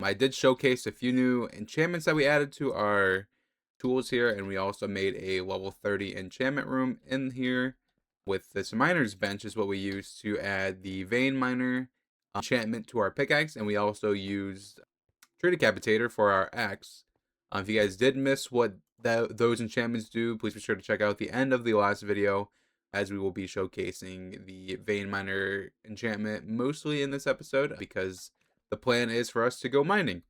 Speaker 1: I did showcase a few new enchantments that we added to our tools here, and we also made a level 30 enchantment room in here with this miner's bench is what we used to add the vein miner enchantment to our pickaxe, and we also used tree decapitator for our axe. If you guys did miss what those enchantments do, please be sure to check out the end of the last video, as we will be showcasing the vein miner enchantment mostly in this episode, because the plan is for us to go mining.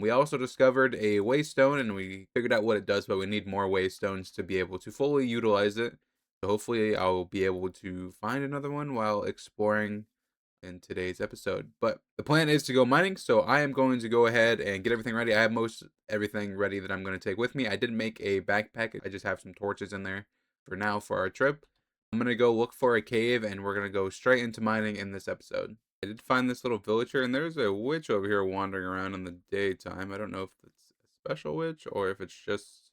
Speaker 1: We also discovered a waystone, and we figured out what it does, but we need more waystones to be able to fully utilize it. So hopefully I'll be able to find another one while exploring in today's episode. But the plan is to go mining, so I am going to go ahead and get everything ready. I have most everything ready that I'm going to take with me. I did make a backpack. I just have some torches in there for now for our trip. I'm going to go look for a cave, and we're going to go straight into mining in this episode. I did find this little villager, and there's a witch over here wandering around in the daytime. I don't know if it's a special witch or if it's just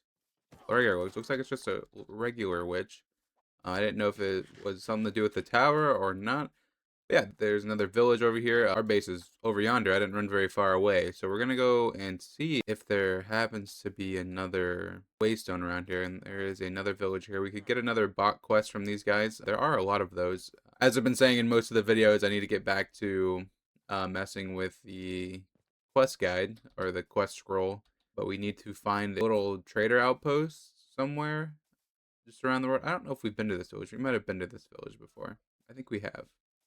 Speaker 1: a regular witch. Looks like it's just a regular witch. I didn't know if it was something to do with the tower or not. Yeah, there's another village over here. Our base is over yonder. I didn't run very far away. So we're going to go and see if there happens to be another waystone around here. And there is another village here. We could get another bot quest from these guys. There are a lot of those. As I've been saying in most of the videos, I need to get back to messing with the quest guide or the quest scroll. But we need to find a little trader outpost somewhere just around the world. I don't know if we've been to this village. We might have been to this village before. I think we have.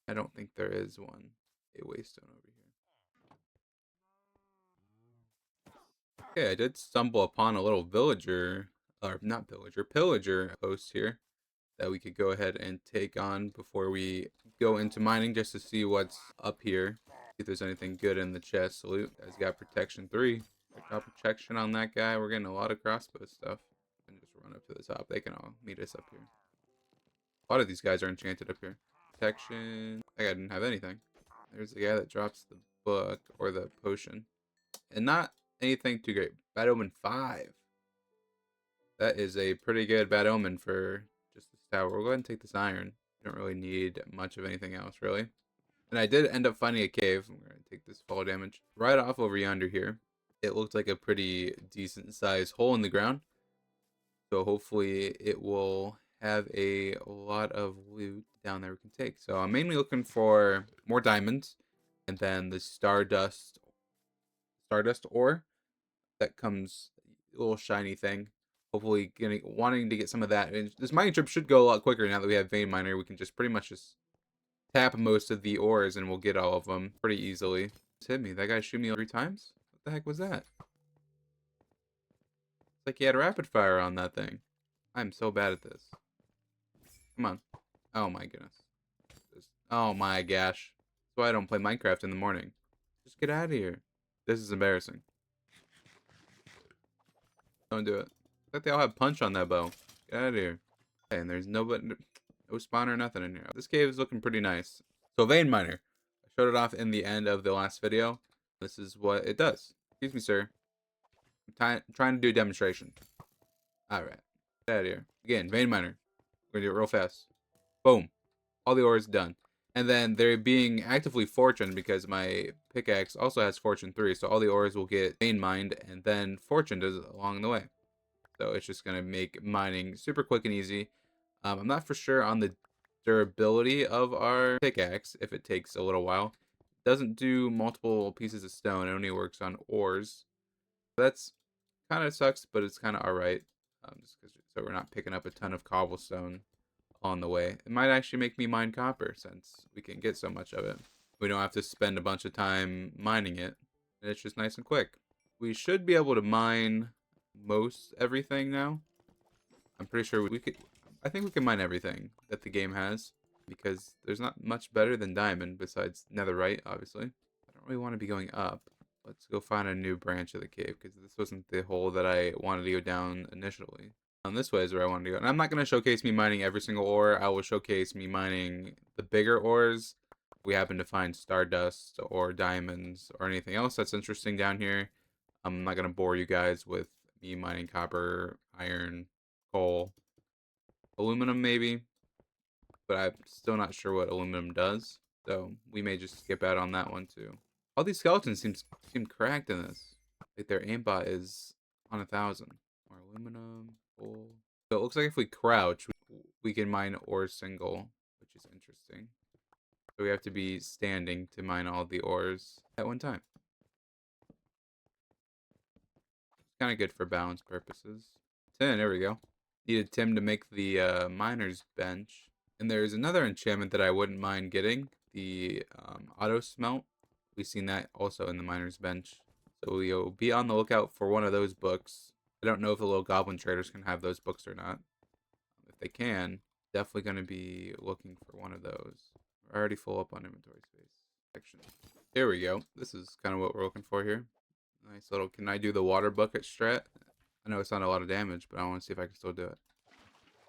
Speaker 1: I don't think there is one. A waystone over here. Okay, I did stumble upon a little villager, or not villager, pillager post here that we could go ahead and take on before we go into mining, just to see what's up here. See if there's anything good in the chest. Salute. Guy's got protection 3. Got protection on that guy. We're getting a lot of crossbow stuff. And just run up to the top. They can all meet us up here. A lot of these guys are enchanted up here. Protection. I didn't have anything. There's the guy that drops the book or the potion. And not anything too great. Bad omen 5. That is a pretty good bad omen for just this tower. We'll go ahead and take this iron. Don't really need much of anything else, really. And I did end up finding a cave. I'm going to take this fall damage. Right off over yonder here. It looked like a pretty decent sized hole in the ground. So hopefully it will have a lot of loot down there we can take. So I'm mainly looking for more diamonds, and then the stardust ore that comes, a little shiny thing. Hopefully wanting to get some of that. And this mining trip should go a lot quicker now that we have vein miner. We can just pretty much just tap most of the ores and we'll get all of them pretty easily. Just hit me. That guy shoot me 3 times? What the heck was that? It's like he had rapid fire on that thing. I'm so bad at this. Come on. Oh my goodness. Oh my gosh. That's why I don't play Minecraft in the morning. Just get out of here. This is embarrassing. Don't do it. It's like they all have punch on that bow. Get out of here. Okay, and there's no spawn or nothing in here. This cave is looking pretty nice. So vein miner. I showed it off in the end of the last video. This is what it does. Excuse me, sir. I'm trying to do a demonstration. Alright. Get out of here. Again, vein miner. We're gonna do it real fast. Boom. All the ores done. And then they're being actively fortuned because my pickaxe also has fortune 3. So all the ores will get vein mined and then fortuned along the way. So it's just gonna make mining super quick and easy. I'm not for sure on the durability of our pickaxe if it takes a little while. It doesn't do multiple pieces of stone. It only works on ores. That's kind of sucks, but it's kind of all right. Just 'cause, so we're not picking up a ton of cobblestone on the way. It might actually make me mine copper since we can get so much of it. We don't have to spend a bunch of time mining it, and it's just nice and quick. We should be able to mine most everything now. I'm pretty sure we could. I think we can mine everything that the game has because there's not much better than diamond besides netherite, obviously. I don't really want to be going up. Let's go find a new branch of the cave because this wasn't the hole that I wanted to go down initially. This way is where I wanted to go. And I'm not going to showcase me mining every single ore. I will showcase me mining the bigger ores. If we happen to find stardust or diamonds or anything else that's interesting down here. I'm not going to bore you guys with me mining copper, iron, coal, aluminum maybe. But I'm still not sure what aluminum does. So we may just skip out on that one too. All these skeletons seem cracked in this. Like their aimbot is on 1,000. More aluminum, coal. So it looks like if we crouch, we can mine ores single, which is interesting. So we have to be standing to mine all the ores at one time. It's kind of good for balance purposes. 10, there we go. Needed Tim to make the miner's bench. And there's another enchantment that I wouldn't mind getting. The auto smelt. We've seen that also in the miner's bench. So we'll be on the lookout for one of those books. I don't know if the little goblin traders can have those books or not. If they can, definitely going to be looking for one of those. We're already full up on inventory space. Section. Here we go. This is kind of what we're looking for here. Nice little, can I do the water bucket strat? I know it's not a lot of damage, but I want to see if I can still do it.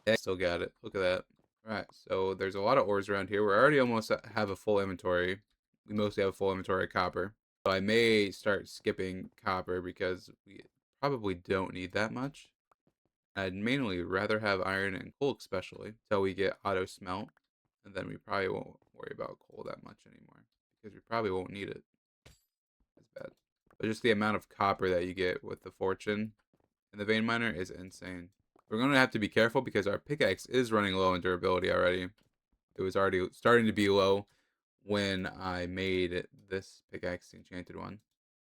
Speaker 1: Yeah, still got it. Look at that. Right, so there's a lot of ores around here. We're already almost have a full inventory. We mostly have a full inventory of copper. So I may start skipping copper because we probably don't need that much. I'd mainly rather have iron and coal especially until we get auto smelt. And then we probably won't worry about coal that much anymore because we probably won't need it as bad. But just the amount of copper that you get with the fortune and the vein miner is insane. We're going to have to be careful because our pickaxe is running low in durability already. It was already starting to be low when I made this pickaxe, the enchanted one.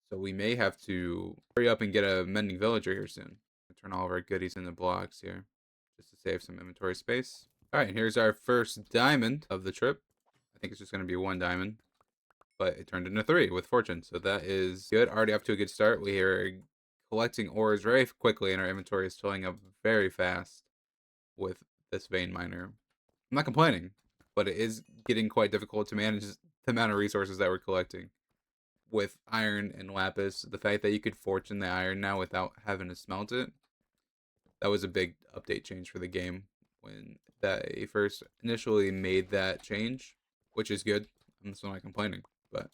Speaker 1: So we may have to hurry up and get a mending villager here soon. Turn all of our goodies into blocks here just to save some inventory space. All right, here's our first diamond of the trip. I think it's just going to be 1 diamond, but it turned into 3 with fortune. So that is good. Already off to a good start. We are collecting ores very quickly, and our inventory is filling up very fast with this vein miner. I'm not complaining, but it is getting quite difficult to manage the amount of resources that we're collecting. With iron and lapis, the fact that you could fortune the iron now without having to smelt it, that was a big update change for the game when they first initially made that change, which is good. I'm still not complaining, but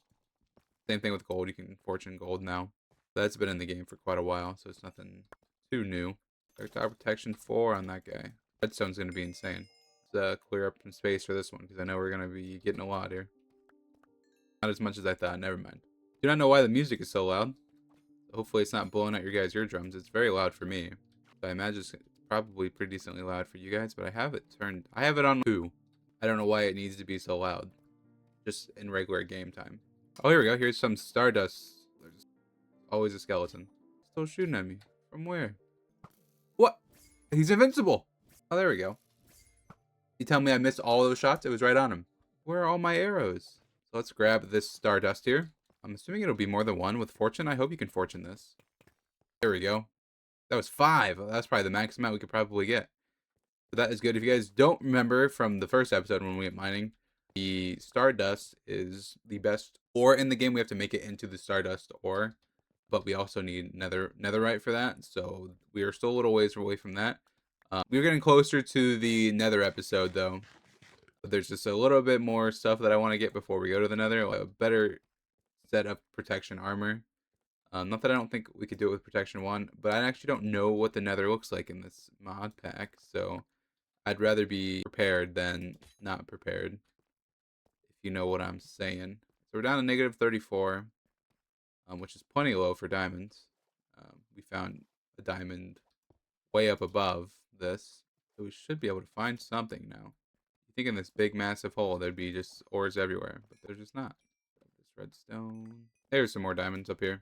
Speaker 1: same thing with gold. You can fortune gold now. That's been in the game for quite a while, so it's nothing too new. Projectile protection 4 on that guy. Redstone's going to be insane. Let's clear up some space for this one, because I know we're going to be getting a lot here. Not as much as I thought, never mind. Do not know why the music is so loud. Hopefully it's not blowing out your guys' eardrums. It's very loud for me. So I imagine it's probably pretty decently loud for you guys, but I have it on 2. I don't know why it needs to be so loud. Just in regular game time. Oh, here we go. Here's some stardust. There's always a skeleton. Still shooting at me. From where? What? He's invincible. Oh, there we go. You tell me I missed all those shots? It was right on him. Where are all my arrows? So let's grab this stardust here. I'm assuming it'll be more than 1 with fortune. I hope you can fortune this. There we go. That was 5. That's probably the max amount we could probably get. So that is good. If you guys don't remember from the first episode when we went mining, the stardust is the best ore in the game. We have to make it into the stardust ore, but we also need netherite for that. So we are still a little ways away from that. We're getting closer to the nether episode though. But there's just a little bit more stuff that I want to get before we go to the nether. Like a better set of protection armor. Not that I don't think we could do it with protection 1, but I actually don't know what the nether looks like in this mod pack. So I'd rather be prepared than not prepared, if you know what I'm saying. So we're down to negative 34, which is plenty low for diamonds. We found a diamond way up above this. So we should be able to find something now. You think in this big massive hole there'd be just ores everywhere, but there's just not. This redstone. There's some more diamonds up here.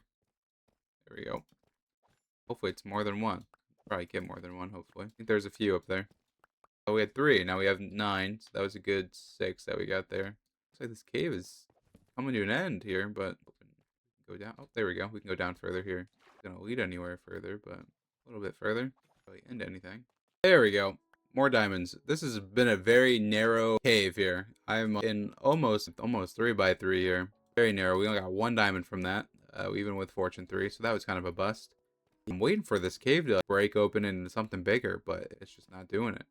Speaker 1: There we go. Hopefully it's more than one. Probably get more than one, hopefully. I think there's a few up there. Oh, we had 3. Now we have 9. So that was a good 6 that we got there. Looks like this cave is coming to an end here, but go down. Oh, there we go. We can go down further here. It's gonna lead anywhere further, but a little bit further. Probably end anything. There we go. More diamonds. This has been a very narrow cave here. I'm in almost 3 by 3 here. Very narrow. We only got 1 diamond from that, even with fortune 3. So that was kind of a bust. I'm waiting for this cave to break open into something bigger, but it's just not doing it.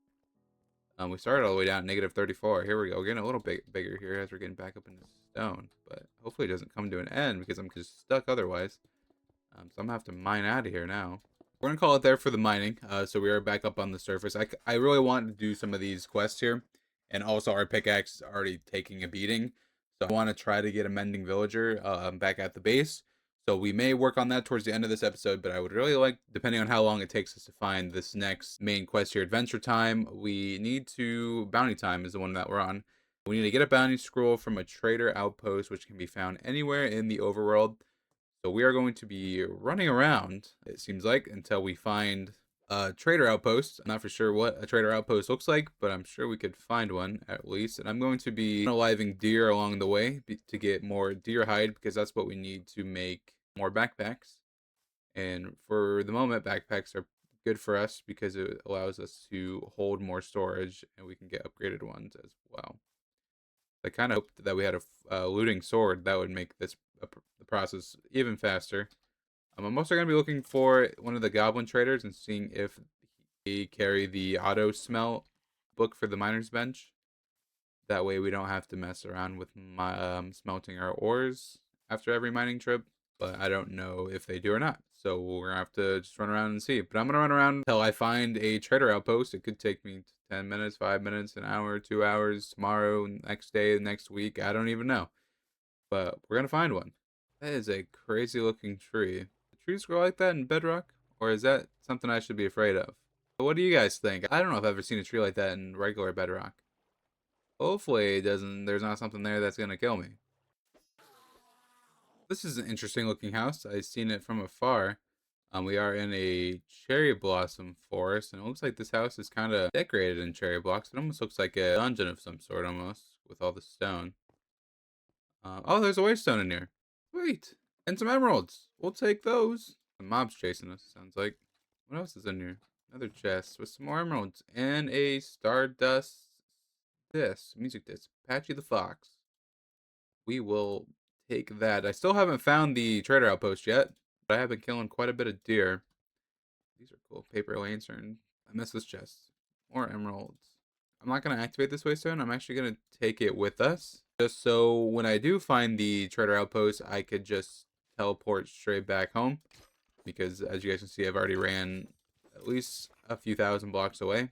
Speaker 1: We started all the way down at -34. Here we go. We're getting a little bit bigger here as we're getting back up into stone. But hopefully it doesn't come to an end because I'm just stuck otherwise. So I'm going to have to mine out of here now. We're going to call it there for the mining. So we are back up on the surface. I really want to do some of these quests here. And also our pickaxe is already taking a beating. So I want to try to get a mending villager back at the base. So we may work on that towards the end of this episode, but I would really like, depending on how long it takes us to find this next main quest here, Adventure Time, we need to, Bounty Time is the one that we're on. We need to get a bounty scroll from a trader outpost, which can be found anywhere in the overworld. So we are going to be running around, it seems like, until we find a trader outpost. I'm not for sure what a trader outpost looks like, but I'm sure we could find one at least. And I'm going to be unaliving deer along the way to get more deer hide, because that's what we need to make more backpacks. And for the moment, backpacks are good for us because it allows us to hold more storage, and we can get upgraded ones as well. I kind of hoped that we had a looting sword that would make this the process even faster. I'm also going to be looking for one of the goblin traders and seeing if they carry the auto smelt book for the miner's bench. That way we don't have to mess around with smelting our ores after every mining trip. But I don't know if they do or not. So we're going to have to just run around and see. But I'm going to run around until I find a trader outpost. It could take me 10 minutes, 5 minutes, an hour, 2 hours, tomorrow, next day, next week. I don't even know. But we're going to find one. That is a crazy looking tree. Do trees grow like that in Bedrock? Or is that something I should be afraid of? But what do you guys think? I don't know if I've ever seen a tree like that in regular Bedrock. Hopefully there's not something there that's going to kill me. This is an interesting looking house. I've seen it from afar. We are in a cherry blossom forest, and it looks like this house is kind of decorated in cherry blocks. It almost looks like a dungeon of some sort, almost, with all the stone. Oh, there's a waystone in here. Sweet. And some emeralds. We'll take those. The mob's chasing us, sounds like. What else is in here? Another chest with some more emeralds. And a stardust music disc. Patchy the Fox. We will take that. I still haven't found the trader outpost yet, but I have been killing quite a bit of deer. These are cool. Paper lantern. I miss this chest. More emeralds. I'm not going to activate this waystone. I'm actually going to take it with us. Just so when I do find the trader outpost, I could just teleport straight back home. Because as you guys can see, I've already ran at least a few thousand blocks away.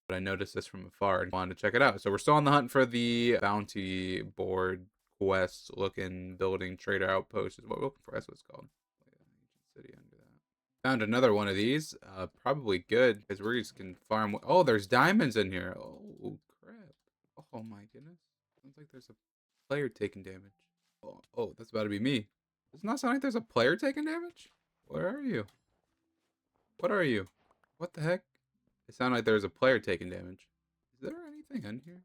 Speaker 1: But I noticed this from afar and wanted to check it out. So we're still on the hunt for the bounty board quest looking building trader outpost is what we're looking for. That's what it's called. Ancient city under that. Found another one of these. Probably good because we just can farm. Oh, there's diamonds in here. Oh crap. Oh my goodness. Sounds like there's a player taking damage. Oh, that's about to be me. Does it not sound like there's a player taking damage? Where are you? What are you? What the heck? It sounded like there was a player taking damage. Is there anything in here?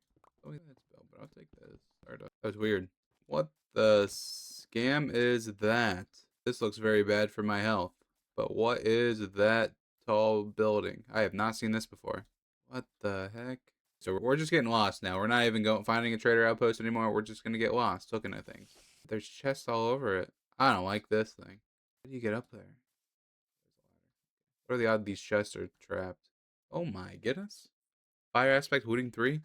Speaker 1: Oh, yeah, that's spell, but I'll take this. That was weird. What the scam is that? This looks very bad for my health. But what is that tall building? I have not seen this before. What the heck? So we're just getting lost now. We're not even finding a trader outpost anymore. We're just gonna get lost looking at things. There's chests all over it. I don't like this thing. How do you get up there? What are the odds these chests are trapped? Oh my goodness. Fire aspect looting 3.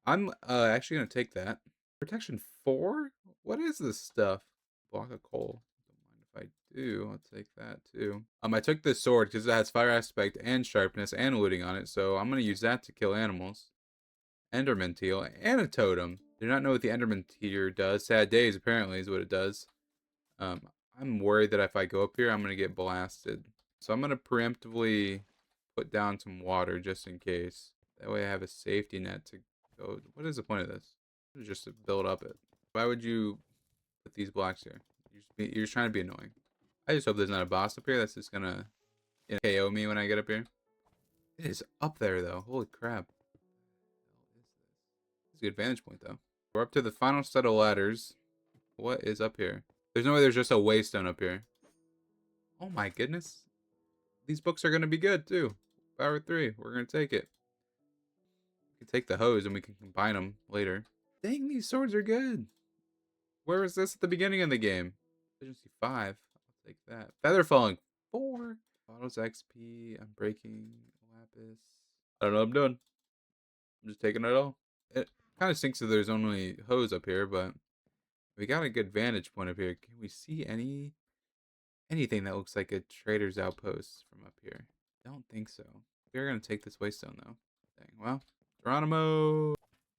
Speaker 1: I'm actually gonna take that. Protection 4? What is this stuff? Block of coal. Don't mind if I do. I'll take that too. I took this sword because it has fire aspect and sharpness and looting on it, so I'm gonna use that to kill animals. Enderman teal and a totem. Do not know what the Enderman tear does. Sad days apparently is what it does. I'm worried that if I go up here, I'm gonna get blasted. So I'm gonna preemptively put down some water just in case. That way I have a safety net to go. What is the point of this? It's just to build up it. Why would you put these blocks here? You're just trying to be annoying. I just hope there's not a boss up here that's just gonna KO me when I get up here. It is up there though. Holy crap. It's a good vantage point though. We're up to the final set of ladders. What is up here? There's no way there's just a waystone up here. Oh my goodness. These books are gonna be good too. Power 3. We're gonna take it. We can take the hose and we can combine them later. Dang, these swords are good. Where was this at the beginning of the game? Efficiency 5. I'll take that. Feather falling 4. Bottles XP. I'm breaking lapis. I don't know what I'm doing. I'm just taking it all. It kind of stinks that there's only hose up here, but we got a good vantage point up here. Can we see anything that looks like a trader's outpost from up here? Don't think so. We're gonna take this waystone though. Dang. Well, Geronimo.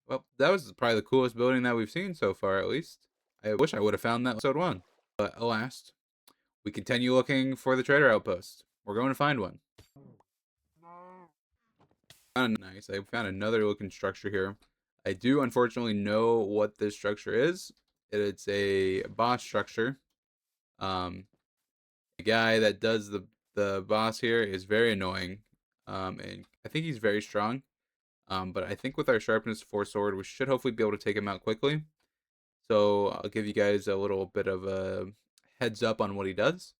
Speaker 1: Well, that was probably the coolest building that we've seen so far, at least. I wish I would have found that episode 1. But alas, we continue looking for the trader outpost. We're going to find one. Nice. I found another looking structure here. I do unfortunately know what this structure is. It's a boss structure. The guy that does the boss here is very annoying. And I think he's very strong. But I think with our sharpness 4 sword, we should hopefully be able to take him out quickly. So I'll give you guys a little bit of a heads up on what he does.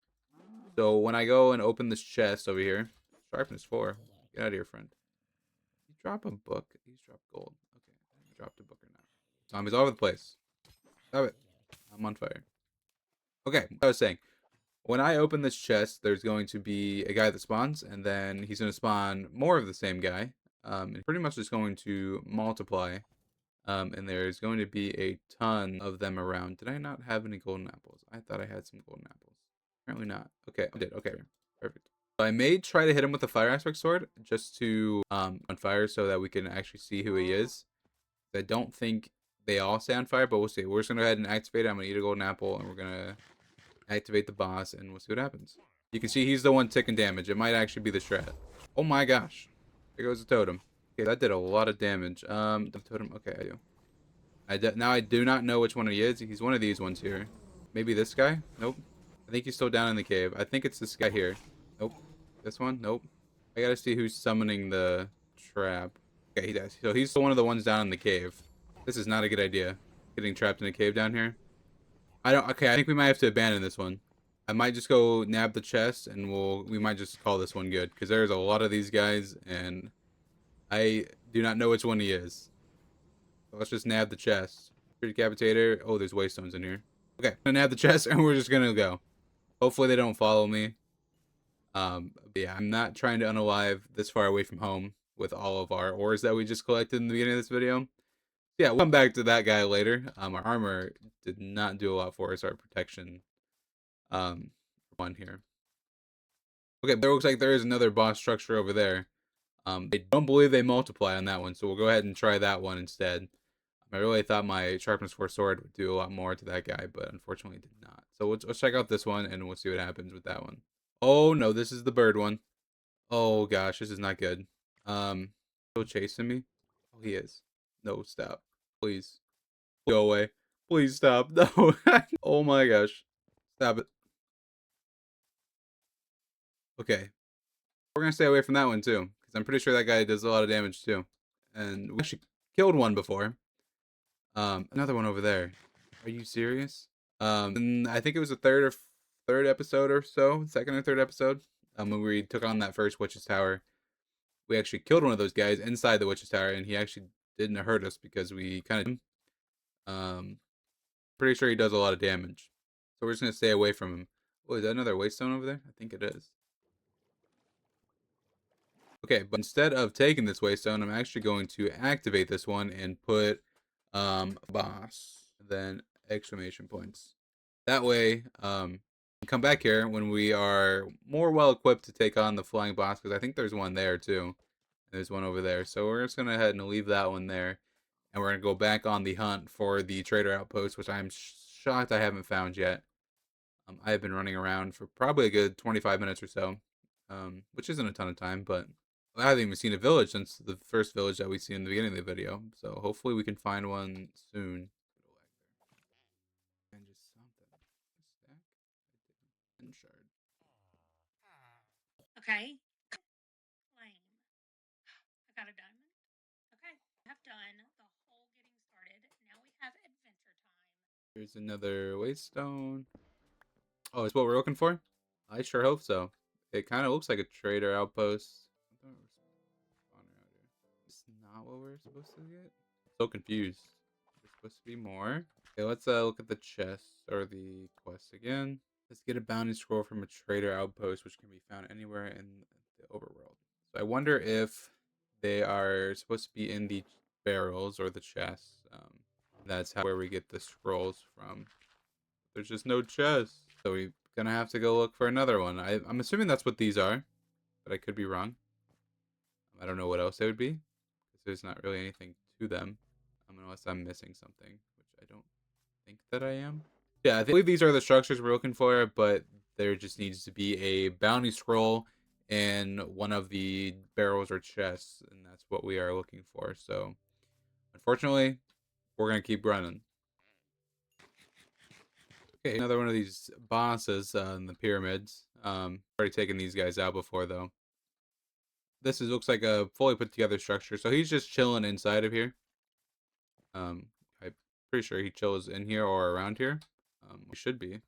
Speaker 1: So when I go and open this chest over here, sharpness 4, get out of here, friend. You drop a book. He's dropped gold. Okay, he dropped a book or not. Zombies all over the place. Stop it. I'm on fire. Okay, I was saying, when I open this chest, there's going to be a guy that spawns, and then he's going to spawn more of the same guy. And pretty much just going to multiply. And there's going to be a ton of them around. Did I not have any golden apples? I thought I had some golden apples. Apparently not. Okay, I did. Okay, perfect. So I may try to hit him with a fire aspect sword just to on fire so that we can actually see who he is. I don't think they all stay on fire, but we'll see. We're just gonna go ahead and activate it. I'm gonna eat a golden apple, and we're gonna activate the boss, and we'll see what happens. You can see he's the one taking damage. It might actually be the strat. Oh my gosh! There goes the totem. Okay, that did a lot of damage. The totem. Okay, I do. Now I do not know which one he is. He's one of these ones here. Maybe this guy? Nope. I think he's still down in the cave. I think it's this guy here. Nope. This one? Nope. I gotta see who's summoning the trap. Okay, he does. So he's still one of the ones down in the cave. This is not a good idea. Getting trapped in a cave down here. Okay, I think we might have to abandon this one. I might just go nab the chest and we might just call this one good. Because there's a lot of these guys and I do not know which one he is. So let's just nab the chest. Decapitator. Oh, there's waystones in here. Okay, I'm gonna nab the chest and we're just gonna go. Hopefully they don't follow me. But yeah, I'm not trying to unalive this far away from home with all of our ores that we just collected in the beginning of this video. Yeah, we'll come back to that guy later. Our armor did not do a lot for us. Our protection, one here. Okay, there looks like there is another boss structure over there. I don't believe they multiply on that one, so we'll go ahead and try that one instead. I really thought my sharpness 4 sword would do a lot more to that guy, but unfortunately did not. So let's check out this one, and we'll see what happens with that one. Oh no, this is the bird one. Oh gosh, this is not good. Still chasing me? Oh, he is. No, stop. Please. Go away. Please stop. No. Oh my gosh. Stop it. Okay. We're gonna stay away from that one too, because I'm pretty sure that guy does a lot of damage too. And we actually killed one before. Another one over there. Are you serious? And I think it was the third episode or so, second or third episode. When we took on that first witch's tower, we actually killed one of those guys inside the witch's tower, and he actually didn't hurt us because we kind of pretty sure he does a lot of damage. So we're just gonna stay away from him. Oh, is that another waystone over there? I think it is. Okay, but instead of taking this waystone, I'm actually going to activate this one and put boss, then exclamation points. That way, come back here when we are more well equipped to take on the flying boss, because I think there's one there too. There's one over there. So we're just gonna head and leave that one there. And we're gonna go back on the hunt for the trader outpost, which I'm shocked I haven't found yet. I have been running around for probably a good 25 minutes or so. which isn't a ton of time, but I haven't even seen a village since the first village that we see in the beginning of the video. So hopefully we can find one soon. And just something. A stack? And shard.
Speaker 2: Okay. Flame. I got a diamond. Okay. I have done the whole getting started. Now we have adventure time.
Speaker 1: Here's another waystone. Oh, it's what we're looking for? I sure hope so. It kind of looks like a trader outpost. It's not what we're supposed to get? So confused. There's supposed to be more. Okay, let's look at the chest or the quest again. Let's get a bounty scroll from a trader outpost, which can be found anywhere in the overworld. So I wonder if they are supposed to be in the barrels or the chests. That's where we get the scrolls from. There's just no chest, so we're gonna have to go look for another one. I'm assuming that's what these are, but I could be wrong. I don't know what else they would be, because there's not really anything to them, unless I'm missing something, which I don't think that I am. Yeah, I believe these are the structures we're looking for, but there just needs to be a bounty scroll in one of the barrels or chests, and that's what we are looking for. So, unfortunately, we're gonna keep running. Okay, another one of these bosses in the pyramids. Already taken these guys out before though. Looks like a fully put together structure. So he's just chilling inside of here. I'm pretty sure he chills in here or around here. He should be.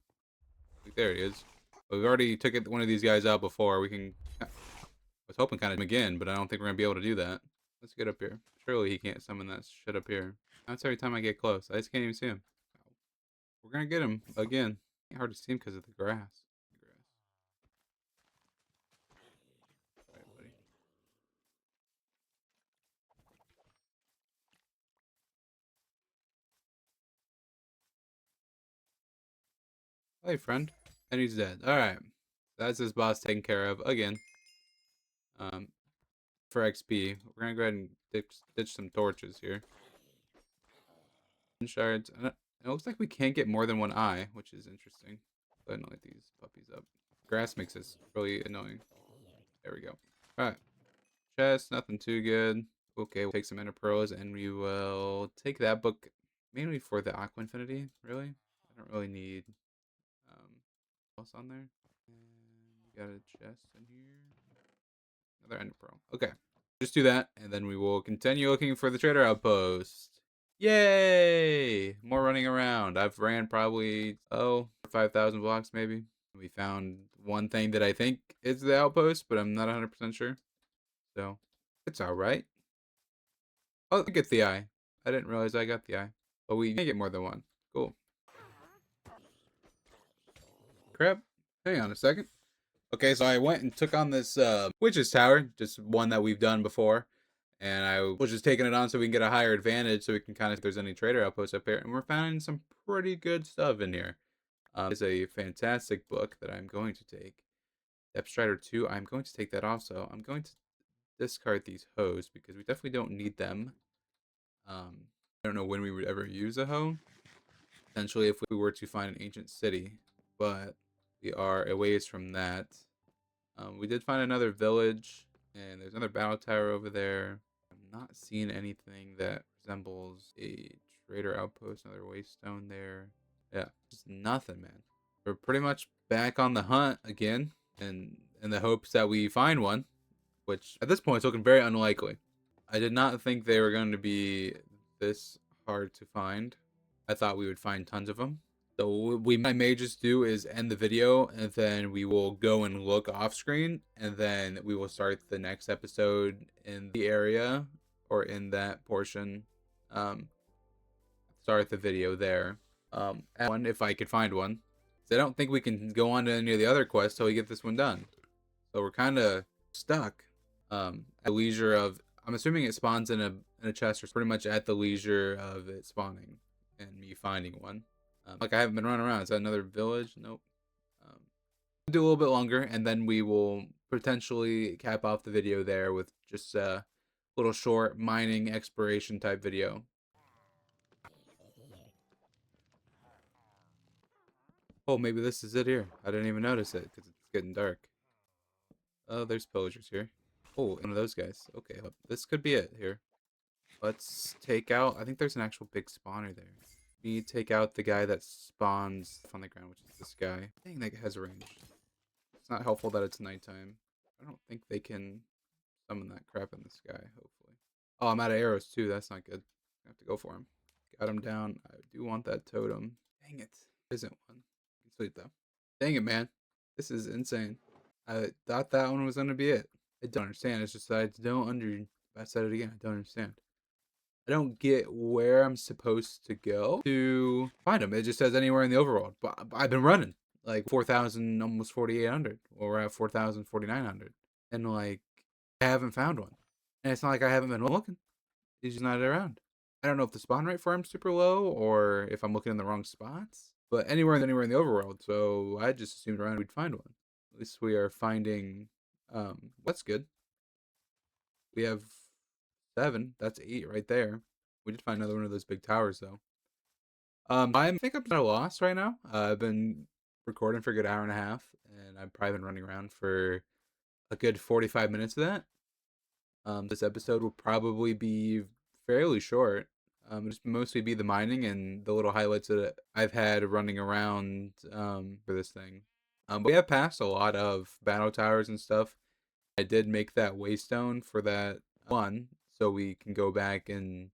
Speaker 1: Like, there he is. We've already took one of these guys out before. We can. I was hoping kind of him again, but I don't think we're gonna be able to do that. Let's get up here. Surely he can't summon that shit up here. That's every time I get close. I just can't even see him. We're gonna get him again. Hard to see him because of the grass. Right, buddy. Hey, friend. And he's dead. All right. That's his boss taken care of again. Um, for XP, we're gonna go ahead and ditch some torches here. Shards. And it looks like we can't get more than one eye, which is interesting. Go ahead and light these puppies up. Grass makes this really annoying. There we go. All right. Chest, nothing too good. Okay, we'll take some ender pearls and we will take that book mainly for the Aqua Infinity. Really, I don't really need else on there. And we got a chest in here. Another ender pearl. Okay, just do that, and then we will continue looking for the trader outpost. Yay! More running around. I've ran probably 5,000 blocks maybe. We found one thing that I think is the outpost, but I'm not 100% sure. So it's all right. Oh, I get the eye. I didn't realize I got the eye. But we can get more than one. Cool. Crap. Hang on a second. Okay, so I went and took on this witch's tower, just one that we've done before, and I was just taking it on so we can get a higher advantage, so we can kind of if there's any trader outposts up here, and we're finding some pretty good stuff in here. It's a fantastic book that I'm going to take. Depth Strider 2, I'm going to take that also. I'm going to discard these hoes because we definitely don't need them. I don't know when we would ever use a hoe. Potentially if we were to find an ancient city, but we are a ways from that. We did find another village, and there's another battle tower over there. I'm not seeing anything that resembles a trader outpost, another waystone there. Yeah, just nothing, man. We're pretty much back on the hunt again, and in the hopes that we find one, which at this point is looking very unlikely. I did not think they were going to be this hard to find. I thought we would find tons of them. So what we may just do is end the video, and then we will go and look off screen, and then we will start the next episode in the area or in that portion. Start the video there. One if I could find one. So I don't think we can go on to any of the other quests till we get this one done. So we're kind of stuck. At leisure of, I'm assuming it spawns in a chest, or pretty much at the leisure of it spawning and me finding one. Like I haven't been running around. Is that another village? Nope. Do a little bit longer, and then we will potentially cap off the video there with just a little short mining exploration type video. Oh, maybe this is it here. I didn't even notice it because it's getting dark. Oh, there's pillagers here. Oh, one of those guys. Okay, this could be it here. Let's take out. I think there's an actual big spawner there. We take out the guy that spawns on the ground, which is this guy. Dang, that has range. It's not helpful that it's nighttime. I don't think they can summon that crap in the sky, hopefully. Oh, I'm out of arrows too. That's not good. I have to go for him. Got him down. I do want that totem. Dang it. There isn't one. You can sleep though. Dang it, man. This is insane. I thought that one was going to be it. I don't understand. It's just that I don't I said it again. I don't understand. I don't get where I'm supposed to go to find them. It just says anywhere in the overworld. But I've been running like 4,000, almost 4,800. Or we're at 4,000, 4,900. And like, I haven't found one. And it's not like I haven't been looking. He's just not around. I don't know if the spawn rate for him is super low or if I'm looking in the wrong spots. But anywhere in the overworld. So I just assumed around we'd find one. At least we are finding. That's good. We have 7. That's 8 right there. We did find another one of those big towers though. I think I'm at a loss right now. I've been recording for a good hour and a half, and I've probably been running around for a good 45 minutes of that. This episode will probably be fairly short. Just mostly be the mining and the little highlights that I've had running around for this thing. But we have passed a lot of battle towers and stuff. I did make that waystone for that one, so we can go back and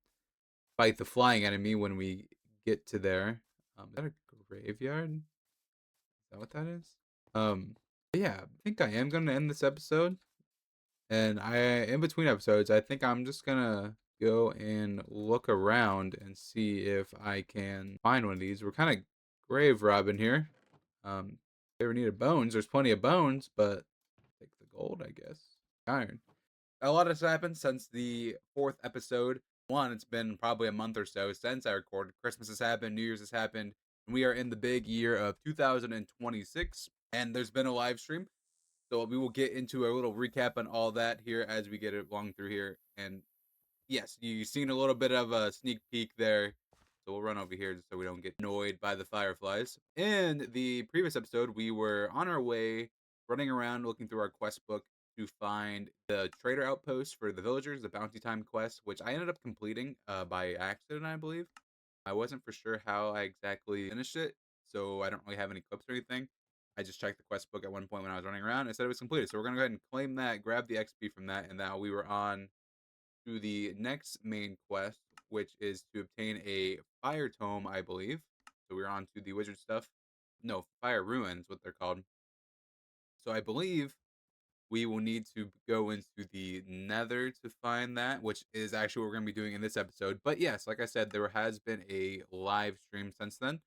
Speaker 1: fight the flying enemy when we get to there. Is that a graveyard? Is that what that is? Yeah, I think I am gonna end this episode. And in between episodes, I think I'm just gonna go and look around and see if I can find one of these. We're kind of grave robbing here. If you ever needed bones, there's plenty of bones, but take the gold, I guess. Iron. A lot has happened since the 4th episode. One, it's been probably a month or so since I recorded. Christmas has happened, New Year's has happened, and we are in the big year of 2026. And there's been a live stream, so we will get into a little recap on all that here as we get along through here. And yes, you've seen a little bit of a sneak peek there. So we'll run over here just so we don't get annoyed by the fireflies. In the previous episode, we were on our way, running around looking through our quest book to find the trader outpost for the villagers, the bounty time quest, which I ended up completing by accident, I believe. I wasn't for sure how I exactly finished it, so I don't really have any clips or anything. I just checked the quest book at one point when I was running around and it said it was completed. So we're gonna go ahead and claim that, grab the XP from that, and now we were on to the next main quest, which is to obtain a fire tome, I believe. So we're on to the wizard stuff. No, fire ruins, what they're called. So I believe we will need to go into the nether to find that, which is actually what we're going to be doing in this episode. But yes, like I said, there has been a live stream since then,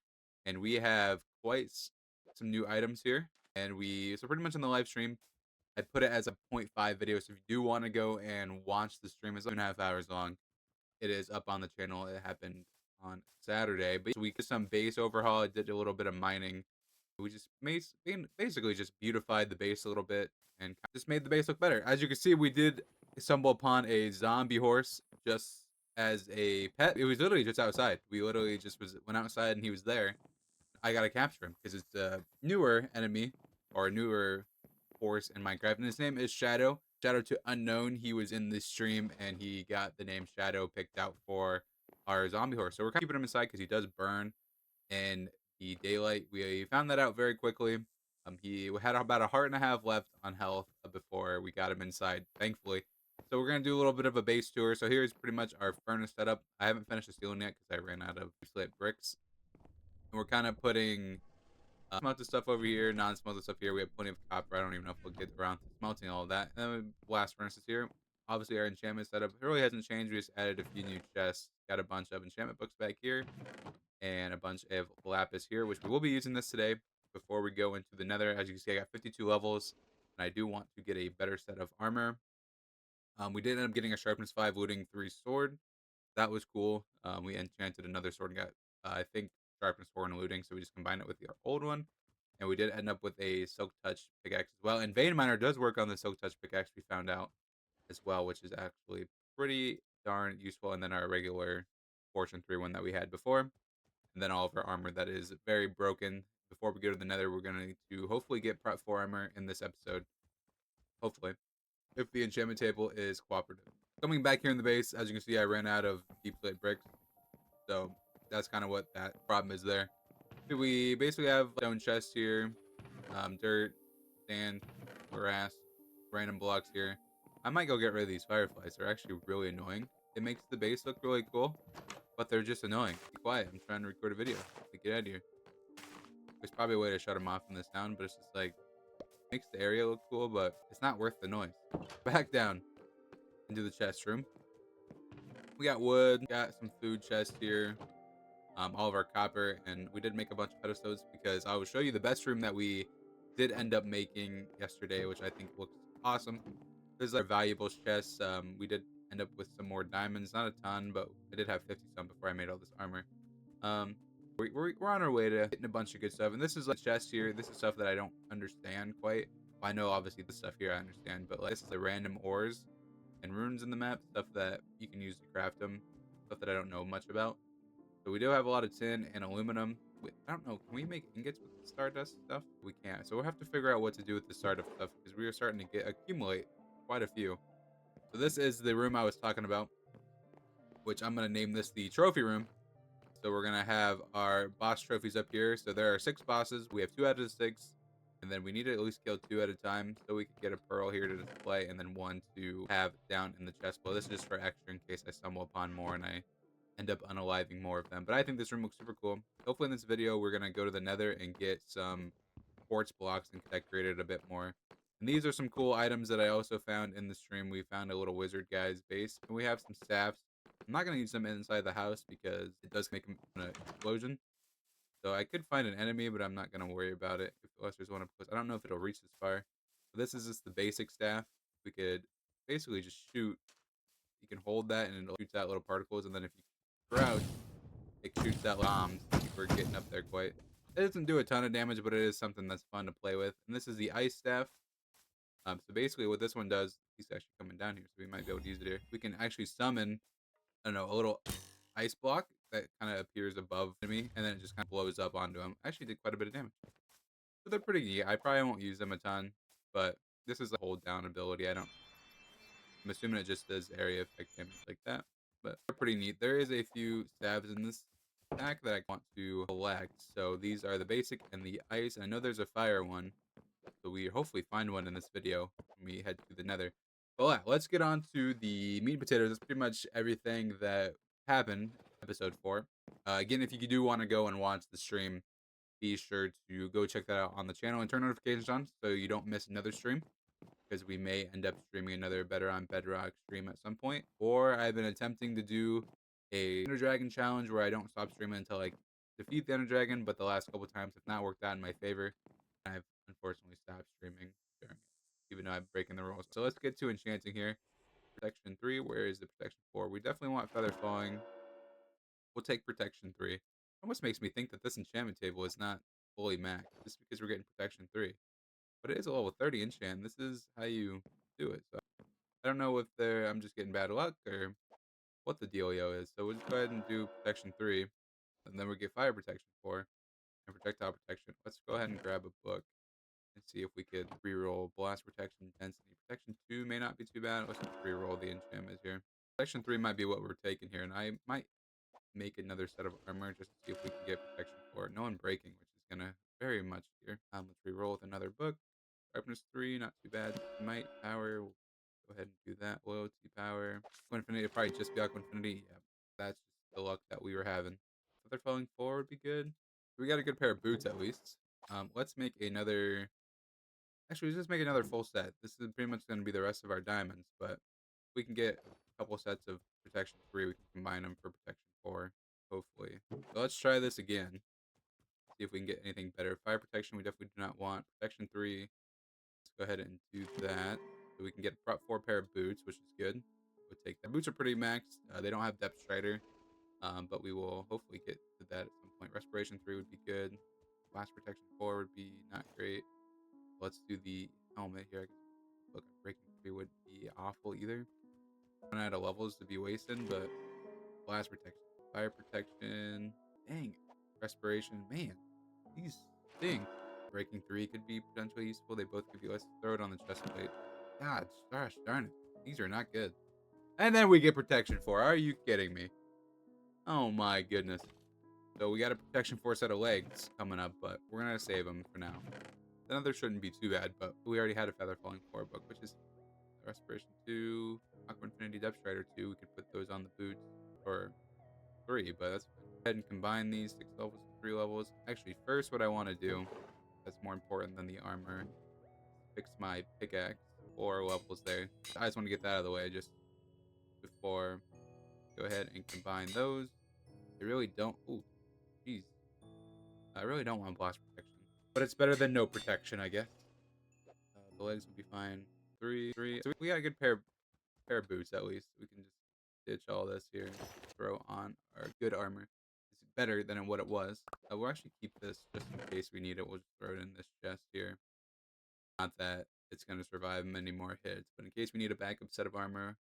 Speaker 1: and we have quite some new items here. And so pretty much in the live stream, I put it as a point 0.5 video. So if you do want to go and watch the stream, it's 2.5 hours long. It is up on the channel. It happened on Saturday, but we did some base overhaul. I did a little bit of mining. We just basically just beautified the base a little bit and just made the base look better. As you can see, we did stumble upon a zombie horse just as a pet. It was literally just outside. We literally just went outside and he was there. I gotta capture him because it's a newer enemy or a newer horse in Minecraft, and his name is Shadow. Shadow to Unknown. He was in this stream and he got the name Shadow picked out for our zombie horse. So we're kind of keeping him inside because he does burn in the daylight. We found that out very quickly. He had about a heart and a half left on health before we got him inside, thankfully. So we're gonna do a little bit of a base tour. So here's pretty much our furnace setup. I haven't finished the ceiling yet because I ran out of slate bricks. And we're kind of putting smelted stuff over here, non-smelted stuff here. We have plenty of copper. I don't even know if we'll get around to smelting all of that. And then blast furnaces here. Obviously, our enchantment setup really hasn't changed. We just added a few new chests. Got a bunch of enchantment books back here and a bunch of lapis here, which we will be using this today before we go into the nether. As you can see, I got 52 levels, and I do want to get a better set of armor. We did end up getting a sharpness 5 looting 3 sword. That was cool. We enchanted another sword and got, I think, sharpness 4 and looting, so we just combined it with our old one. And we did end up with a silk touch pickaxe as well. And vein miner does work on the silk touch pickaxe, we found out as well, which is actually pretty darn useful. And then our regular fortune 3 one that we had before. And then all of our armor that is very broken. Before we go to the nether, we're going to hopefully get prep 4 armor in this episode. hopefully, if the enchantment table is cooperative. Coming back here in the base, as you can see, I ran out of deep slate bricks, so that's kind of what that problem is there. We basically have stone chests here, dirt, sand, grass, random blocks here. I might go get rid of these fireflies. They're actually really annoying. It makes the base look really cool, but they're just annoying. Be quiet. I'm trying to record a video. Like, get out of here. There's probably a way to shut them off in this town, but it's just like, makes the area look cool, but it's not worth the noise. Back down into the chest room. We got wood, got some food chests here, all of our copper, and we did make a bunch of pedestals because I will show you the best room that we did end up making yesterday, which I think looks awesome. There's our valuables chests. We did end up with some more diamonds, not a ton, but I did have 50 some before I made all this armor. Um, we're on our way to getting a bunch of good stuff, and this is like chest here. This is stuff that I don't understand quite. I know obviously the stuff here I understand, but like this is the random ores and runes in the map, stuff that you can use to craft them, stuff that I don't know much about. So we do have a lot of tin and aluminum. I don't know, can we make ingots with the stardust stuff? We can't. So we'll have to figure out what to do with the stardust stuff because we are starting to accumulate quite a few. So this is the room I was talking about, which I'm going to name this the trophy room. So we're going to have our boss trophies up here. So there are 6 bosses. We have 2 out of the 6. And then we need to at least kill 2 at a time. So we could get a pearl here to display and then 1 to have down in the chest below. This is just for extra in case I stumble upon more and I end up unaliving more of them. But I think this room looks super cool. Hopefully in this video, we're going to go to the nether and get some quartz blocks and decorate it a bit more. And these are some cool items that I also found in the stream. We found a little wizard guy's base, and we have some staffs. I'm not going to use them inside the house because it does make an explosion. So I could find an enemy, but I'm not going to worry about it unless there's one up close. I don't know if it'll reach this far. But this is just the basic staff. We could basically just shoot. You can hold that and it shoots out little particles, and then if you crouch, it shoots out bombs to keep her getting up there quite. It doesn't do a ton of damage, but it is something that's fun to play with. And this is the ice staff. So basically what this one does, he's actually coming down here, so we might be able to use it here. We can actually summon, I don't know, a little ice block that kind of appears above me, and then it just kind of blows up onto him. Actually did quite a bit of damage. So they're pretty neat. I probably won't use them a ton, but this is a hold down ability. I'm assuming it just does area effect damage like that, but they're pretty neat. There is a few stabs in this pack that I want to collect. So these are the basic and the ice. I know there's a fire one, so we hopefully find one in this video when we head to the nether. But yeah, let's get on to the meat and potatoes. That's pretty much everything that happened in episode 4. Again, if you do want to go and watch the stream, be sure to go check that out on the channel and turn notifications on so you don't miss another stream, because we may end up streaming another Better on Bedrock stream at some point. Or I've been attempting to do a Ender Dragon challenge where I don't stop streaming until I defeat the Ender Dragon, but the last couple times have not worked out in my favor. I've unfortunately stopped streaming during it, even though I'm breaking the rules. So let's get to enchanting here. Protection 3, where is the protection 4? We definitely want feather falling. We'll take protection 3. It almost makes me think that this enchantment table is not fully maxed, just because we're getting protection 3. But it is a level 30 enchant. This is how you do it. So I don't know if I'm just getting bad luck or what the dealio is. So we'll just go ahead and do protection 3. And then we get fire protection 4 and projectile protection. Let's go ahead and grab a book and see if we could reroll blast protection density. Protection 2 may not be too bad. Let's just reroll the enchantments here. Protection 3 might be what we're taking here. And I might make another set of armor just to see if we can get protection 4. No unbreaking, which is going to very much here. Let's reroll with another book. Sharpness 3, not too bad. Might power, we'll go ahead and do that. Loyalty power. Aqua Infinity, it'll probably just be Aqua Infinity. Yeah, that's just the luck that we were having. Feather falling 4 would be good. We got a good pair of boots at least. Let's make another. Actually, let's just make another full set. This is pretty much going to be the rest of our diamonds, but we can get a couple sets of protection 3. We can combine them for protection 4, hopefully. So let's try this again. See if we can get anything better. Fire protection, we definitely do not want. Protection 3. Let's go ahead and do that. So we can get 4 pair of boots, which is good. We'll take that. Boots are pretty maxed. They don't have depth strider, but we will hopefully get to that at some point. Respiration 3 would be good. Blast protection 4 would be not great. Let's do the helmet here. Look, breaking 3 would be awful either. Run out of levels to be wasted, but blast protection, fire protection, dang, respiration, man, these stink. Breaking 3 could be potentially useful. They both could be. Let's throw it on the chest plate. God, gosh darn it. These are not good. And then we get protection 4. Are you kidding me? Oh my goodness. So we got a protection 4 set of legs coming up, but we're going to save them for now. The other shouldn't be too bad, but we already had a Feather Falling 4 book, which is Respiration 2, Aqua Infinity Depth Strider 2. We could put those on the boots, or 3, but that's fine. Go ahead and combine these 6 levels with 3 levels. Actually, first what I want to do, that's more important than the armor, fix my pickaxe. 4 levels there. I just want to get that out of the way just before. Go ahead and combine those. I really don't. Ooh, jeez. I really don't want blast protection, but it's better than no protection, I guess. The legs will be fine. Three. So we got a good pair of boots at least. We can just ditch all this here and throw on our good armor. It's better than what it was. We'll actually keep this just in case we need it. We'll just throw it in this chest here. Not that it's going to survive many more hits, but in case we need a backup set of armor,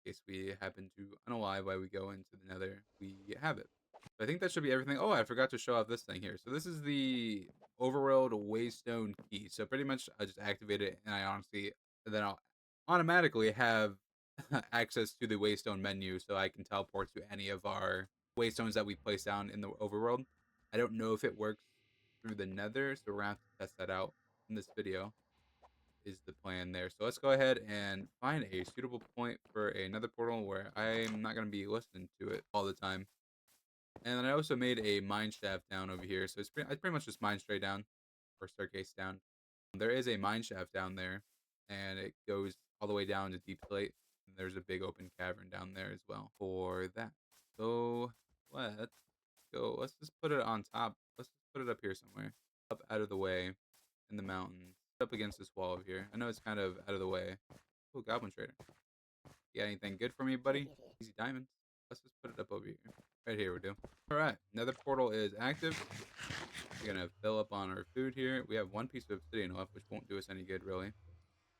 Speaker 1: in case we happen to unalive while we go into the nether, we have it. So I think that should be everything. Oh, I forgot to show off this thing here. So this is the overworld waystone key. So pretty much I just activate it and I honestly, then I'll automatically have access to the waystone menu so I can teleport to any of our waystones that we place down in the overworld. I don't know if it works through the nether, so we're gonna have to test that out in this video is the plan there. So let's go ahead and find a suitable point for another portal where I'm not going to be listening to it all the time. And then I also made a mine shaft down over here. So I pretty much just mine straight down or staircase down. There is a mine shaft down there and it goes all the way down to deep slate. And there's a big open cavern down there as well for that. So let's go. Let's just put it on top. Let's just put it up here somewhere. Up out of the way in the mountains. Up against this wall over here. I know it's kind of out of the way. Oh, Goblin Trader. You got anything good for me, buddy? Easy diamonds. Let's just put it up over here. Right here we do. Alright, another portal is active. We're gonna fill up on our food here. We have one piece of obsidian left, which won't do us any good, really.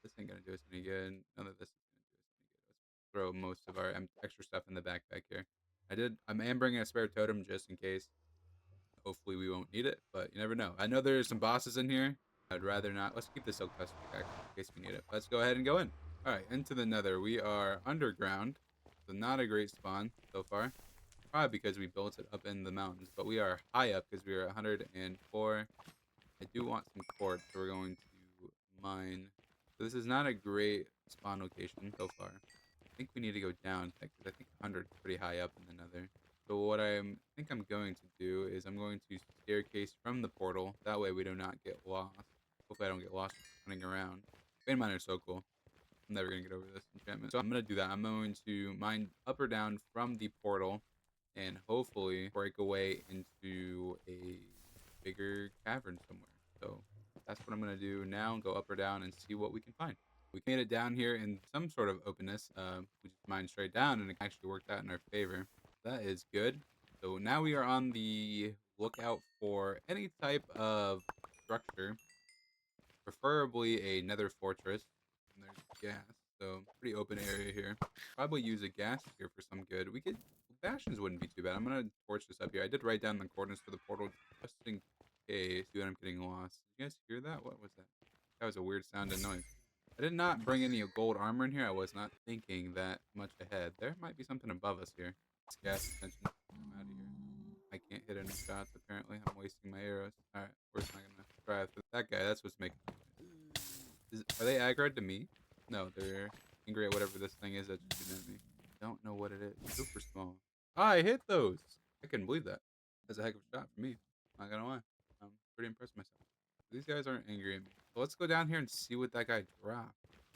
Speaker 1: This ain't gonna do us any good. None of this is gonna do us any good. Let's throw most of our extra stuff in the backpack here. I am bringing a spare totem just in case. Hopefully we won't need it, but you never know. I know there's some bosses in here. I'd rather not. Let's keep the silk tusk pickaxe in case we need it. Let's go ahead and go in. All right, into the nether. We are underground, so not a great spawn so far. Probably because we built it up in the mountains, but we are high up because we are 104. I do want some quartz, so we're going to mine. So this is not a great spawn location so far. I think we need to go down because I think 100 is pretty high up in the nether. So what think I'm going to do is I'm going to staircase from the portal. That way we do not get lost. Hopefully I don't get lost running around. Vein miner is so cool. I'm never going to get over this enchantment. So I'm going to do that. I'm going to mine up or down from the portal and hopefully break away into a bigger cavern somewhere. So that's what I'm going to do now. Go up or down and see what we can find. We made it down here in some sort of openness. We just mined straight down and it actually worked out in our favor. That is good. So now we are on the lookout for any type of structure, preferably a nether fortress. And there's gas, so pretty open area here. Probably use a gas here for some good. We could bastions wouldn't be too bad. I'm gonna torch this up here. I did write down the coordinates for the portal just in case. Dude, I'm getting lost. You guys hear that? What was that? That was a weird sound and noise. I did not bring any gold armor in here. I was not thinking that much ahead. There might be something above us here. It's gas attention. I'm out of here. I can't hit any shots apparently. I'm wasting my arrows. Alright, we're just not gonna try after that guy. That's what's making are they aggroed to me? No, they're angry at whatever this thing is that's shooting at me. Don't know what it is. Super small. I hit those. I couldn't believe that. That's a heck of a shot for me. Not gonna lie. I'm pretty impressed with myself. These guys aren't angry at me. So let's go down here and see what that guy dropped.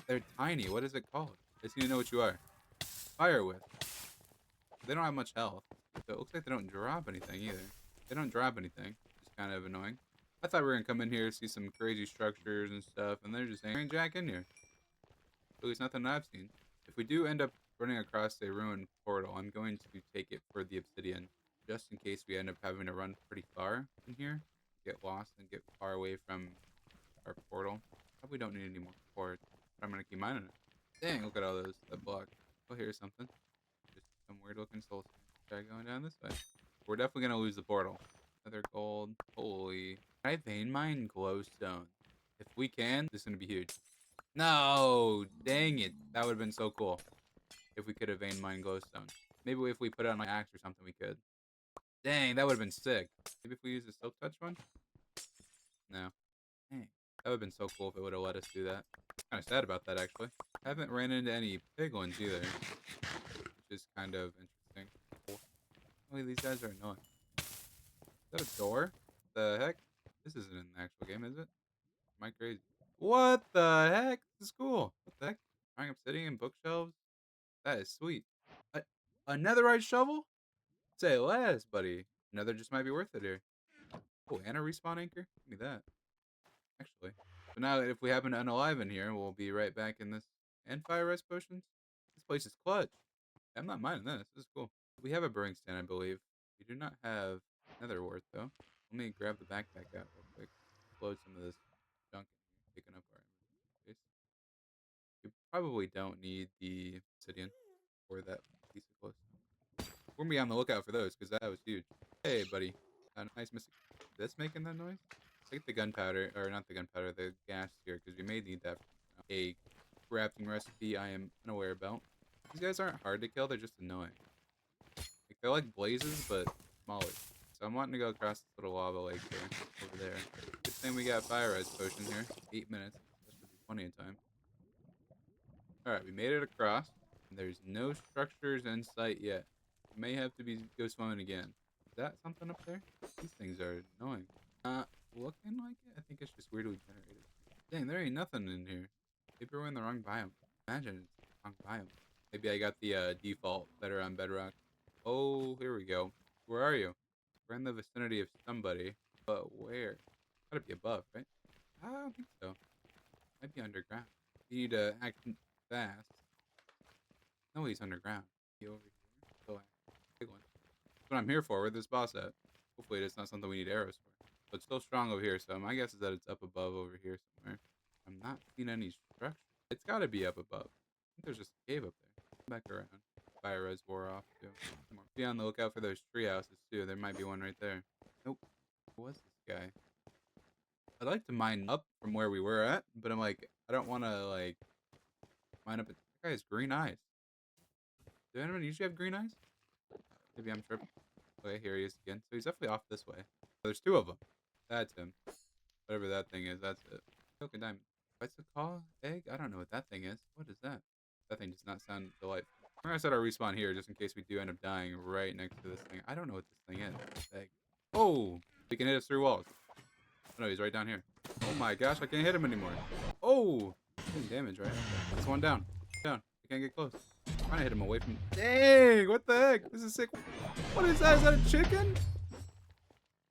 Speaker 1: They're tiny. What is it called? I just need to know what you are. Fire with. They don't have much health. So it looks like they don't drop anything either. They don't drop anything. It's kind of annoying. I thought we were gonna come in here, see some crazy structures and stuff, and they're just hanging jack in here. At least nothing I've seen. If we do end up running across a ruined portal, I'm going to take it for the obsidian, just in case we end up having to run pretty far in here, get lost and get far away from our portal. Probably don't need any more quartz, but I'm gonna keep mining it. Dang, look at all those that block. Oh, here's something. Just some weird looking soul sand. Try going down this way. We're definitely gonna lose the portal. Another gold. Holy. Can I vein mine glowstone? If we can, this is gonna be huge. No, dang it. That would have been so cool if we could have vein mined glowstone. Maybe if we put it on my axe or something, we could. Dang, that would have been sick. Maybe if we use the silk touch one? No. Dang. That would have been so cool if it would have let us do that. Kind of sad about that, actually. I haven't ran into any piglins either, which is kind of interesting. Oh, these guys are annoying. Is that a door? The heck? This isn't in the actual game, is it? Am I crazy? What the heck? This is cool. What the heck? Drawing obsidian bookshelves? That is sweet. A, a netherite shovel? Say less, buddy. Another just might be worth it here. Oh, and a respawn anchor? Give me that. Actually. So now if we happen to unalive in here, we'll be right back in this. And fire rest potions? This place is clutch. I'm not minding this. This is cool. We have a brewing stand, I believe. We do not have nether wart, though. Let me grab the backpack out real quick. Load some of this junk in here, taking up our inventory space. You probably don't need the obsidian or that piece of glowstone. We're gonna be on the lookout for those because that was huge. Hey, buddy. Nice missing. This making that noise? Take the gunpowder, or not the gunpowder, the gas here, because we may need that for a crafting recipe I am unaware about. These guys aren't hard to kill, they're just annoying. Like, they're like blazes, but smaller. So I'm wanting to go across this little lava lake here, over there. Good thing we got fire res potion here. 8 minutes. That should be plenty of time. Alright, we made it across. There's no structures in sight yet. May have to go swimming again. Is that something up there? These things are annoying. Looking like it? I think it's just weirdly generated. Dang, there ain't nothing in here. Maybe we're in the wrong biome. Imagine it's the wrong biome. Maybe I got the default better on Bedrock. Oh, here we go. Where are you? We're in the vicinity of somebody. But where? Gotta be above, right? I don't think so. Might be underground. You need to act fast. No, he's underground. He over here. Go big one. That's what I'm here for. Where's this boss at? Hopefully it's not something we need arrows for. But it's still strong over here, so my guess is that it's up above over here somewhere. I'm not seeing any structure. It's gotta be up above. I think there's just a cave up there. Come back around. Fire res wore off too. Be on the lookout for those tree houses too. There might be one right there. Nope. Who was this guy? I'd like to mine up from where we were at, but I'm like, I don't want to like mine up. That guy has green eyes. Do anyone usually have green eyes? Maybe I'm tripping. Okay, here he is again. So he's definitely off this way. There's two of them. That's him. Whatever that thing is, that's it. Token diamond. What's it called? Egg? I don't know what that thing is. What is that? That thing does not sound delightful. We're gonna set our respawn here just in case we do end up dying right next to this thing. I don't know what this thing is. Egg. Oh! He can hit us through walls. Oh no, he's right down here. Oh my gosh, I can't hit him anymore. Oh! Doing damage, right? That's one down. Down. I can't get close. I'm trying to hit him away from. Dang! What the heck? This is sick. What is that? Is that a chicken?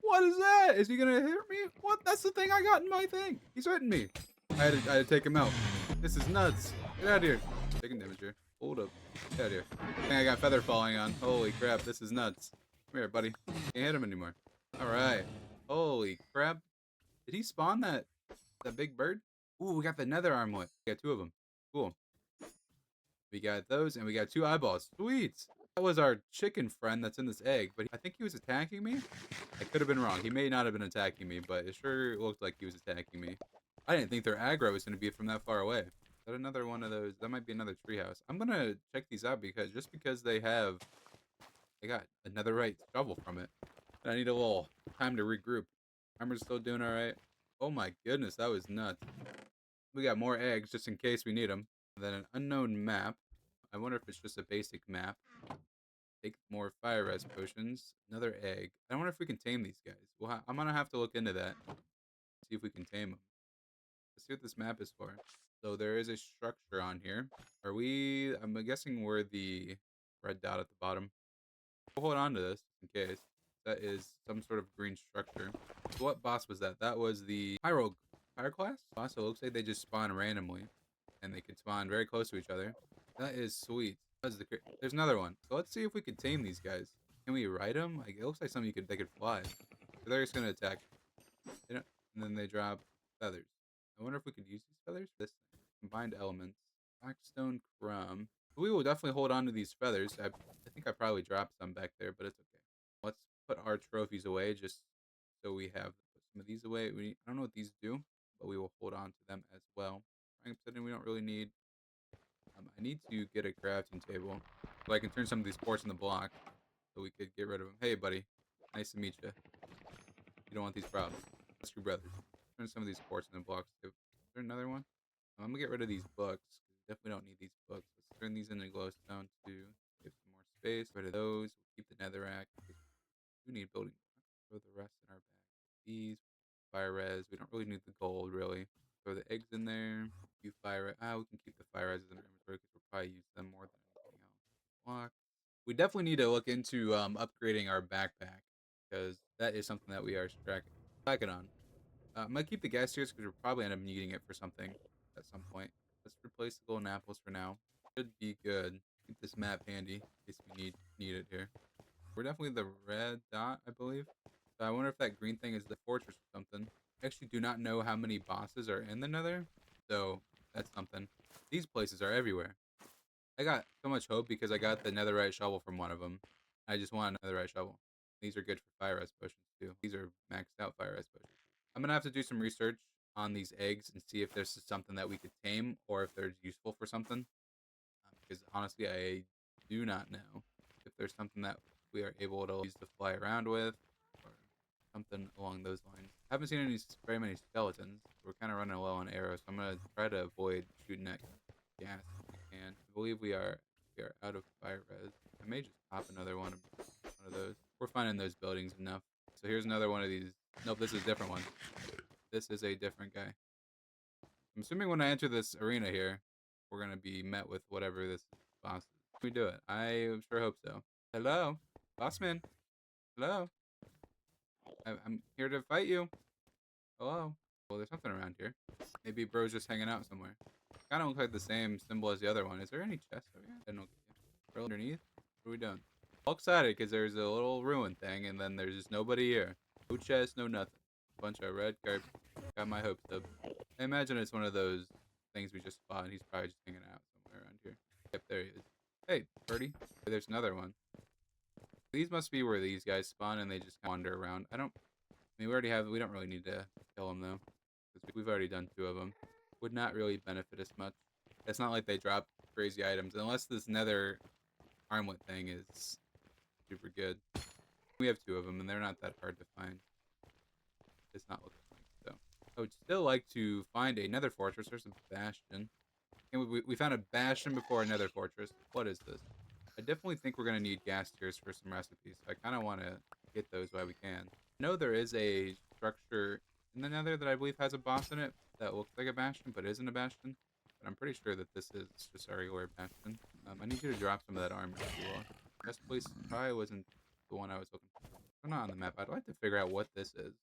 Speaker 1: What is that? Is he gonna hit me? What? That's the thing I got in my thing. He's hitting me. I had to take him out. This is nuts. Get out of here. Taking damage here. Hold up. Get out of here. I think I got feather falling on. Holy crap. This is nuts. Come here, buddy. Can't hit him anymore. All right. Holy crap. Did he spawn that big bird? Ooh, we got the nether armlet. We got two of them. Cool. We got those, and we got two eyeballs. Sweet. That was our chicken friend that's in this egg, but I think he was attacking me. I could have been wrong. He may not have been attacking me, but it sure looked like he was attacking me. I didn't think their aggro was going to be from that far away. Is that another one of those? That might be another treehouse. I'm going to check these out because just because they got another right shovel from it. And I need a little time to regroup. Armor's still doing all right. Oh my goodness, that was nuts. We got more eggs just in case we need them. And then an unknown map. I wonder if it's just a basic map. Take more fire res potions. Another egg. I wonder if we can tame these guys. Well, I'm gonna have to look into that. See if we can tame them. Let's see what this map is for. So there is a structure on here. Are we? I'm guessing we're the red dot at the bottom. We'll hold on to this in case. That is some sort of green structure. So what boss was that? That was the Pyro class boss. So it looks like they just spawn randomly, and they can spawn very close to each other. That is sweet. There's another one. So let's see if we can tame these guys. Can we ride them? Like, it looks like something they could fly. So they're just gonna attack. They don't, and then they drop feathers. I wonder if we could use these feathers. This thing. Combined elements. Blackstone crumb. We will definitely hold on to these feathers. I think I probably dropped some back there, but it's okay. Let's put our trophies away just so we have put some of these away. I don't know what these do, but we will hold on to them as well. obsidian we don't really need. I need to get a crafting table so I can turn some of these quartz in the block so we could get rid of them. Hey, buddy. Nice to meet you. You don't want these problems. Let's be brothers. Turn some of these quartz in the blocks too. Is there another one? I'm gonna get rid of these books. We definitely don't need these books. Let's turn these into glowstone too. Give some more space. Rid of those. We'll keep the netherrack. We need building blocks. Throw the rest in our bag. These fire res. We don't really need the gold really. Throw the eggs in there. Few fire. We can keep the fire res in our inventory because we'll probably use them more than anything else. Block. We definitely need to look into upgrading our backpack because that is something that we are slacking on. I'm gonna keep the gas tiers because we'll probably end up needing it for something at some point. Let's replace the golden apples for now. Should be good. Keep this map handy in case we need it here. We're definitely the red dot, I believe. So I wonder if that green thing is the fortress or something. I actually do not know how many bosses are in the nether, so that's something. These places are everywhere. I got so much hope because I got the netherite shovel from one of them. I just want a netherite shovel. These are good for fire res potions too. These are maxed out fire res potions. I'm gonna have to do some research on these eggs and see if there's something that we could tame or if they're useful for something. Because honestly, I do not know if there's something that we are able to use to fly around with or something along those lines. I haven't seen very many skeletons. We're kind of running low on arrows, so I'm gonna try to avoid shooting at gas. And I believe we are out of fire res. I may just pop another one of those. We're finding those buildings enough. So here's another one of these. Nope, this is a different one. This is a different guy. I'm assuming when I enter this arena here, we're gonna be met with whatever this boss is. Can we do it? I sure hope so. Hello, bossman. Hello. I'm here to fight you. Hello. Well, there's something around here. Maybe bro's just hanging out somewhere. Kind of looks like the same symbol as the other one. Is there any chest over here? I don't get you. Bro, underneath? What are we doing? All excited because there's a little ruin thing, and then there's just nobody here. No chest, no nothing. Bunch of red carpet. Got my hopes up. I imagine it's one of those things we just fought, and he's probably just hanging out somewhere around here. Yep, there he is. Hey, birdie. There's another one. These must be where these guys spawn, and they just wander around. I mean, we don't really need to kill them, though. Because we've already done 2 of them. Would not really benefit us much. It's not like they drop crazy items, unless this nether armlet thing is super good. We have 2 of them, and they're not that hard to find. It's not looking like so. I would still like to find a nether fortress. There's a bastion. And we found a bastion before a nether fortress. What is this? I definitely think we're going to need gas tiers for some recipes. So I kind of want to get those while we can. I know there is a structure in the nether that I believe has a boss in it that looks like a bastion, but isn't a bastion. But I'm pretty sure that this is just our regular bastion. I need you to drop some of that armor if you will. Best place probably wasn't the one I was looking for. I'm not on the map. I'd like to figure out what this is.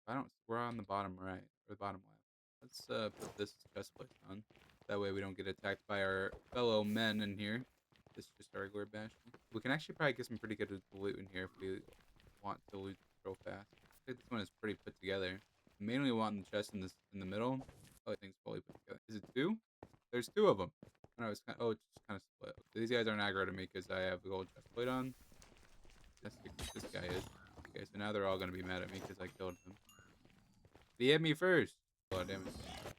Speaker 1: I don't. We're on the bottom right or the bottom left. Let's put this chest plate on. That way we don't get attacked by our fellow men in here. This is just our regular bastion. We can actually probably get some pretty good loot in here if we want to loot real fast. I think this one is pretty put together. Mainly want the chest in the middle. Oh, I think it's fully put together. Is it 2? There's 2 of them. No, it's kind of, it's just kind of split. So these guys aren't aggro to me because I have the gold chest plate on. This guy is. Okay, so now they're all gonna be mad at me because I killed him. He hit me first. A lot of damage.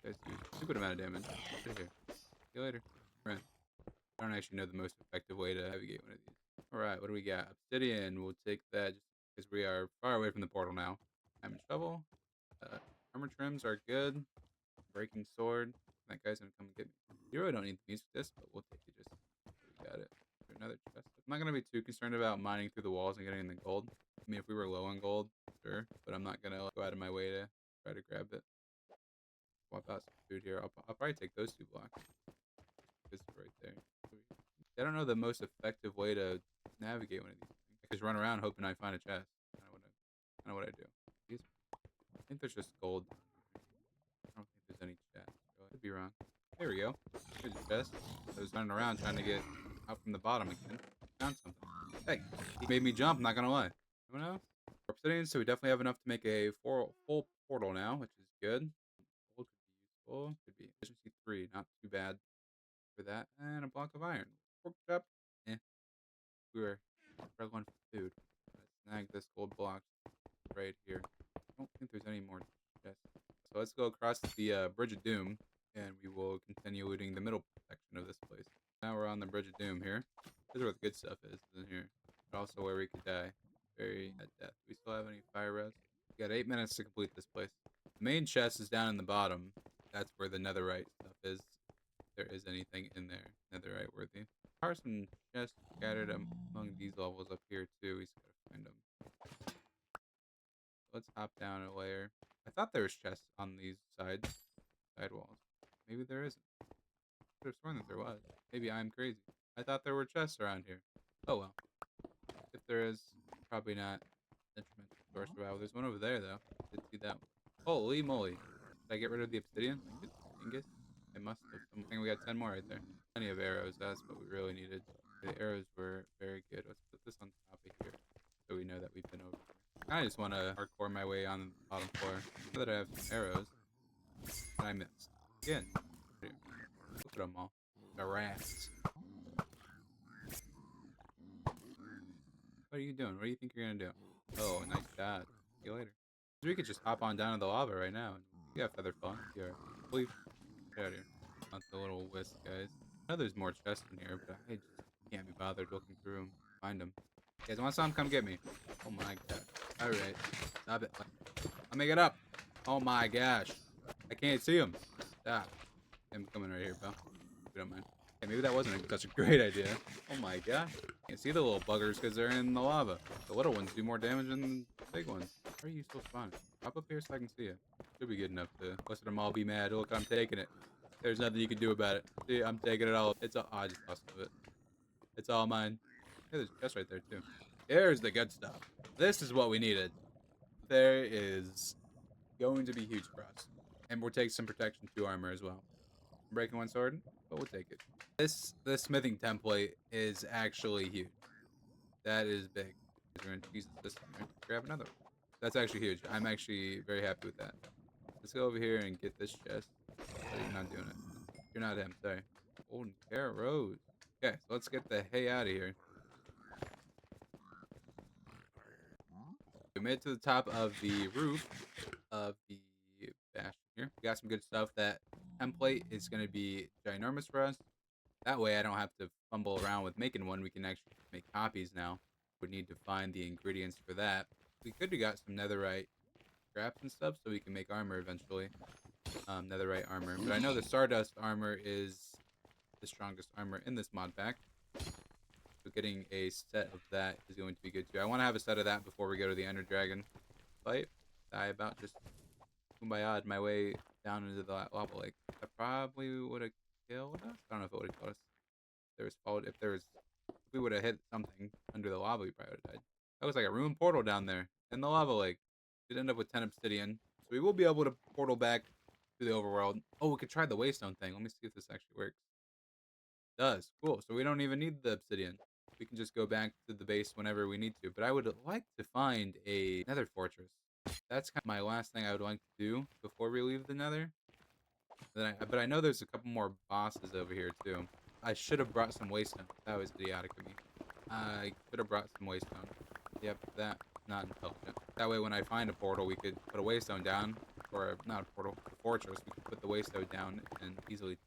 Speaker 1: Guys do a stupid amount of damage. Get here. See you later. Friend. I don't actually know the most effective way to navigate one of these. Alright, what do we got? Obsidian. We'll take that just because we are far away from the portal now. Diamond shovel. Armor trims are good. Breaking sword. That guy's gonna come and get me. You really don't need the music disc, but we'll take it just so we got it. Another chest. I'm not gonna be too concerned about mining through the walls and getting the gold. I mean, if we were low on gold, sure, but I'm not gonna go out of my way to try to grab it. Swap out some food here. I'll probably take those 2 blocks. This is right there. I don't know the most effective way to navigate one of these things. I just run around hoping I find a chest. Kind of what I do. I think there's just gold. I don't think there's any chest. I could be wrong. There we go. There's a chest. I was running around trying to get out from the bottom again. Found something. Hey, he made me jump, not gonna lie. Anyone else? Obsidian, so we definitely have enough to make a full portal now, which is good. Gold could be useful. Could be efficiency 3, not too bad for that. And a block of iron. Pork chop. Eh. We were struggling for food. Let's snag this gold block right here. I don't think there's any more chests. So let's go across the Bridge of Doom and we will continue looting the middle section of this place. Now we're on the Bridge of Doom here. This is where the good stuff is in here, but also where we could die. Very at death. Do we still have any fire res? We got 8 minutes to complete this place. The main chest is down in the bottom. That's where the netherite stuff is. If there is anything in there, netherite worthy. There are some chests scattered among these levels up here too. We just gotta find them. Let's hop down a layer. I thought there was chests on these side walls. Maybe there isn't. I could have sworn that there was. Maybe I'm crazy. I thought there were chests around here. Oh well. If there is, probably not detrimental to our survival. There's one over there though. Did see that one. Holy moly. Did I get rid of the obsidian? Like it's Angus? I must have. I think we got 10 more right there. Plenty of arrows. That's what we really needed. The arrows were very good. Let's put this on top of here so we know that we've been over here. I just want to hardcore my way on the bottom floor. Now that I have some arrows that I missed. Again. Look at them all. The rats. What are you doing? What do you think you're gonna do? Oh, nice shot. See you later. We could just hop on down to the lava right now. You got feather falling. Here. Please. Get out of here. Not the little wisp, guys. I know there's more chests in here, but I just can't be bothered looking through them. Find them. You guys want some? Come get me. Oh my god. Alright. Stop it. Let me get up. Oh my gosh. I can't see him. Stop. I'm coming right here, pal. If you don't mind. Okay, maybe that wasn't such a great idea. Oh my gosh. Can't see the little buggers because they're in the lava. The little ones do more damage than the big ones. Where are you still spawning? Hop up here so I can see you. Should be good enough to listen them all be mad. Look, I'm taking it. There's nothing you can do about it. See, I'm taking it all. It's all. Oh, I just lost of it. It's all mine. Hey, there's a chest right there too. Here's the good stuff. This is what we needed. There is going to be huge for us, and we'll take some protection to armor as well. Breaking one sword, but we'll take it. This smithing template is actually huge. That is big. We're gonna use this. Grab another one. That's actually huge. I'm actually very happy with that. Let's go over here and get this chest. Oh, you're not doing it. You're not him. Sorry. Golden carrot rose. Okay, so let's get the hay out of here. We made it to the top of the roof of the bastion here. We got some good stuff. That template is going to be ginormous for us. That way I don't have to fumble around with making one. We can actually make copies now. We need to find the ingredients for that. We could have got some netherite scraps and stuff so we can make armor eventually. Netherite armor. But I know the Stardust armor is the strongest armor in this mod pack. So getting a set of that is going to be good too. I want to have a set of that before we go to the Ender Dragon fight. I about just kumbaya my way down into the lava lake. That probably would have killed us. I don't know if it would have killed us. If we would have hit something under the lava, we probably would have died. That was like a ruined portal down there in the lava lake. We'd end up with 10 obsidian. So we will be able to portal back to the overworld. Oh, we could try the waystone thing. Let me see if this actually works. It does. Cool. So we don't even need the obsidian. We can just go back to the base whenever we need to. But I would like to find a nether fortress. That's kind of my last thing I would like to do before we leave the nether. But I know there's a couple more bosses over here too. I should have brought some waystone. That was idiotic of me. I could have brought some waystone. Yep, that's not intelligent. That way when I find a portal, we could put a waystone down. Or, not a portal, a fortress. We could put the waystone down and easily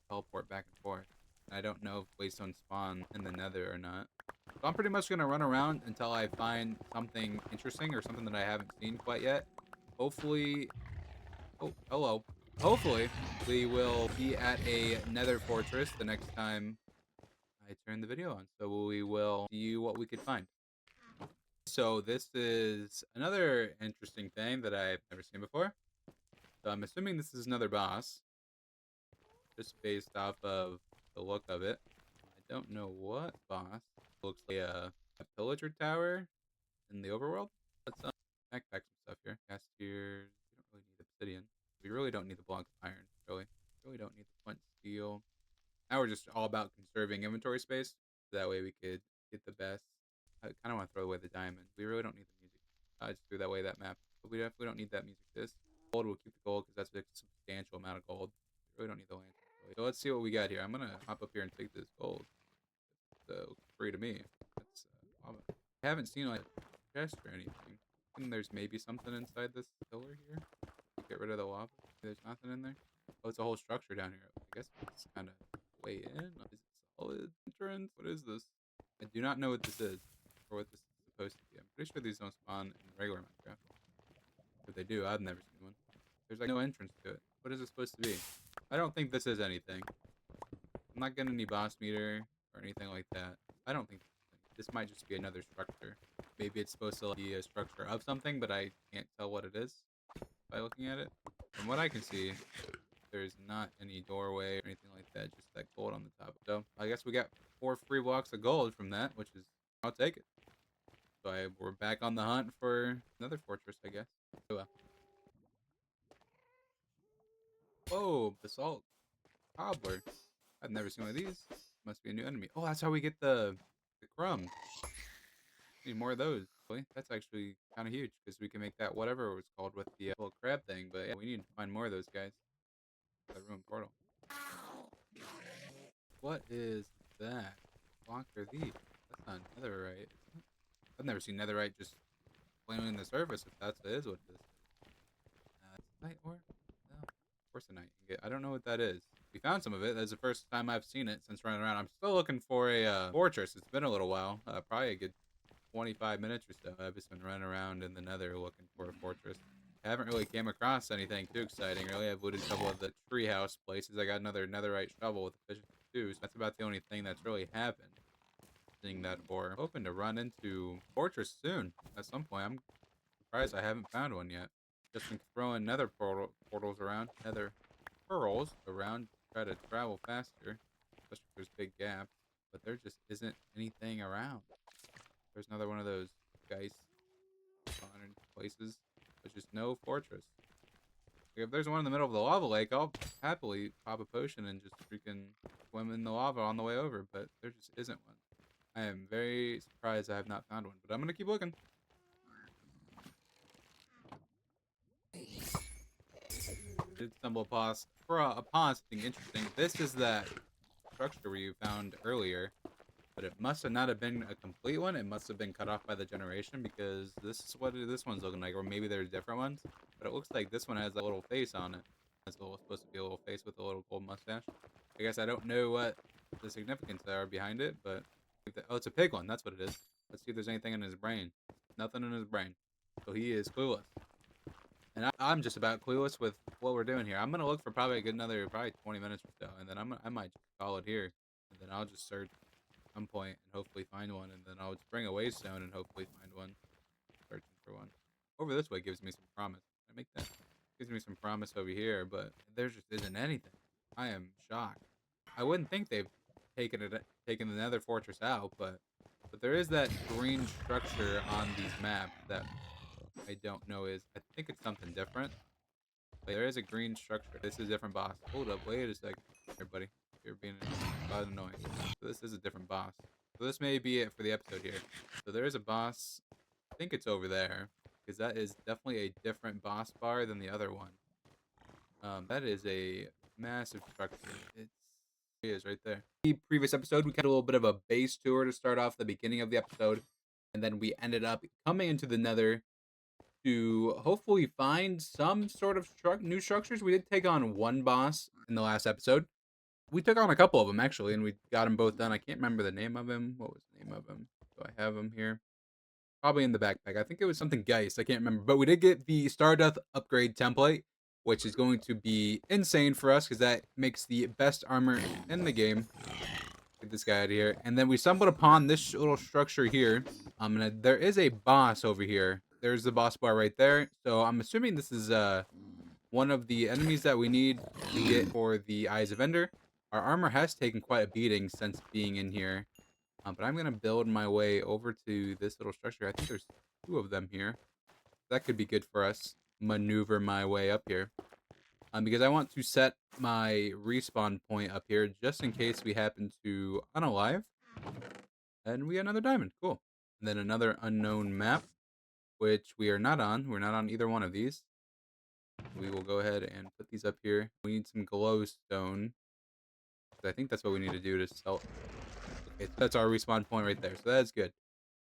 Speaker 1: teleport back and forth. I don't know if waystones spawn in the nether or not. So I'm pretty much going to run around until I find something interesting or something that I haven't seen quite yet. Hopefully... Oh, hello. Hopefully, we will be at a nether fortress the next time I turn the video on. So we will see what we could find. So this is another interesting thing that I've never seen before. So I'm assuming this is another boss. Just based off of the look of it. I don't know what boss. Looks like a pillager tower in the overworld. Let's backpack some stuff here. Cast here. We don't really need obsidian. We really don't need the block of iron, really. Really don't need the flint steel. Now we're just all about conserving inventory space. That way we could get the best. I kind of want to throw away the diamond. We really don't need the music. I just threw that away, that map. But we definitely don't need that music disc. Gold, we'll keep the gold because that's a substantial amount of gold. We really don't need the lantern. Really. So let's see what we got here. I'm going to hop up here and take this gold. So, free to me. That's lava. I haven't seen like a chest or anything. And there's maybe something inside this pillar here. Get rid of the lava. There's nothing in there. Oh, it's a whole structure down here. I guess it's kind of way in. Is it solid entrance? What is this? I do not know what this is or what this is supposed to be. I'm pretty sure these don't spawn in regular Minecraft. If they do, I've never seen one. There's like no entrance to it. What is it supposed to be? I don't think this is anything. I'm not getting any boss meter or anything like that. I don't think this might just be another structure. Maybe it's supposed to be a structure of something, but I can't tell what it is by looking at it. From what I can see, there's not any doorway or anything like that, just that gold on the top. So I guess we got 4 free blocks of gold from that, which is, I'll take it. So we're back on the hunt for another fortress, I guess. Oh, well. Whoa, basalt cobbler. I've never seen one of these. Must be a new enemy. Oh, that's how we get the crumbs. Need more of those. Boy, that's actually kind of huge because we can make that whatever it was called with the little crab thing. But yeah, we need to find more of those guys. That ruined portal. What is that? Block are these? That's not netherite. I've never seen netherite just flaming the surface. If that is what it is. Night ore? No. Of course, a night ingot. I don't know what that is. We found some of it. That's the first time I've seen it since running around. I'm still looking for a fortress. It's been a little while. Probably a good 25 minutes or so. I've just been running around in the nether looking for a fortress. I haven't really came across anything too exciting, really. I've looted a couple of the treehouse places. I got another netherite shovel with efficiency too, so that's about the only thing that's really happened. Seeing that ore. Hoping to run into fortress soon at some point. I'm surprised I haven't found one yet. Just been throwing nether portals around, nether pearls around to try to travel faster, especially if there's big gaps. But there just isn't anything around. There's another one of those guys spawning places. There's just no fortress. Like if there's one in the middle of the lava lake, I'll happily pop a potion and just freaking swim in the lava on the way over. But there just isn't one. I am very surprised I have not found one, but I'm gonna keep looking. Did stumble upon something interesting. This is that structure you found earlier, but it must have not have been a complete one. It must have been cut off by the generation because this is what this one's looking like, or maybe there's different ones. But it looks like this one has a little face on it. It's supposed to be a little face with a little gold mustache. I guess I don't know what the significance are behind it, but oh, it's a pig one. That's what it is. Let's see if there's anything in his brain. Nothing in his brain, so he is clueless. And I'm just about clueless with what we're doing here. I'm gonna look for probably a good another probably 20 minutes or so, and then I might just call it here, and then I'll just search at some point and hopefully find one, and then I'll just bring a waystone and hopefully find one. Searching for one. Over this way gives me some promise. I make that gives me some promise over here, but there just isn't anything. I am shocked. I wouldn't think they've taken the Nether Fortress out, but there is that green structure on these maps that I don't know is. I think it's something different. Like, there is a green structure. This is a different boss. Hold up, wait a second, everybody. You're being annoying. So this is a different boss. So this may be it for the episode here. So there is a boss. I think it's over there because that is definitely a different boss bar than the other one. That is a massive structure. It is right there. The previous episode, we had a little bit of a base tour to start off the beginning of the episode, and then we ended up coming into the Nether to hopefully find some sort of new structures. We did take on one boss in the last episode. We took on a couple of them actually, and we got them both done. I can't remember the name of him. What was the name of him? Do I have him here? Probably in the backpack. I think it was something Geist. I can't remember. But we did get the Stardust upgrade template, which is going to be insane for us because that makes the best armor in the game. Get this guy out of here. And then we stumbled upon this little structure here. And there is a boss over here. There's the boss bar right there. So I'm assuming this is one of the enemies that we need to get for the Eyes of Ender. Our armor has taken quite a beating since being in here. But I'm going to build my way over to this little structure. I think there's 2 of them here. That could be good for us. Maneuver my way up here. Because I want to set my respawn point up here just in case we happen to unalive. And we got another diamond. Cool. And then another unknown map, which we are not on. We're not on either one of these. We will go ahead and put these up here. We need some glowstone. I think that's what we need to do to sell. Okay, so that's our respawn point right there. So that's good.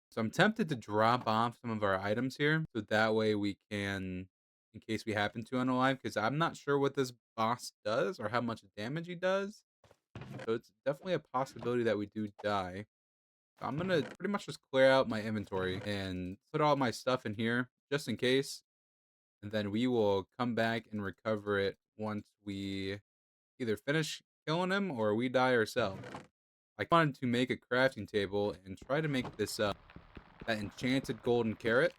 Speaker 1: So I'm tempted to drop off some of our items here. So that way we can in case we happen to unalive, because I'm not sure what this boss does or how much damage he does. So it's definitely a possibility that we do die. So I'm gonna pretty much just clear out my inventory and put all my stuff in here just in case. And then we will come back and recover it once we either finish killing him or we die ourselves. I wanted to make a crafting table and try to make this that enchanted golden carrot.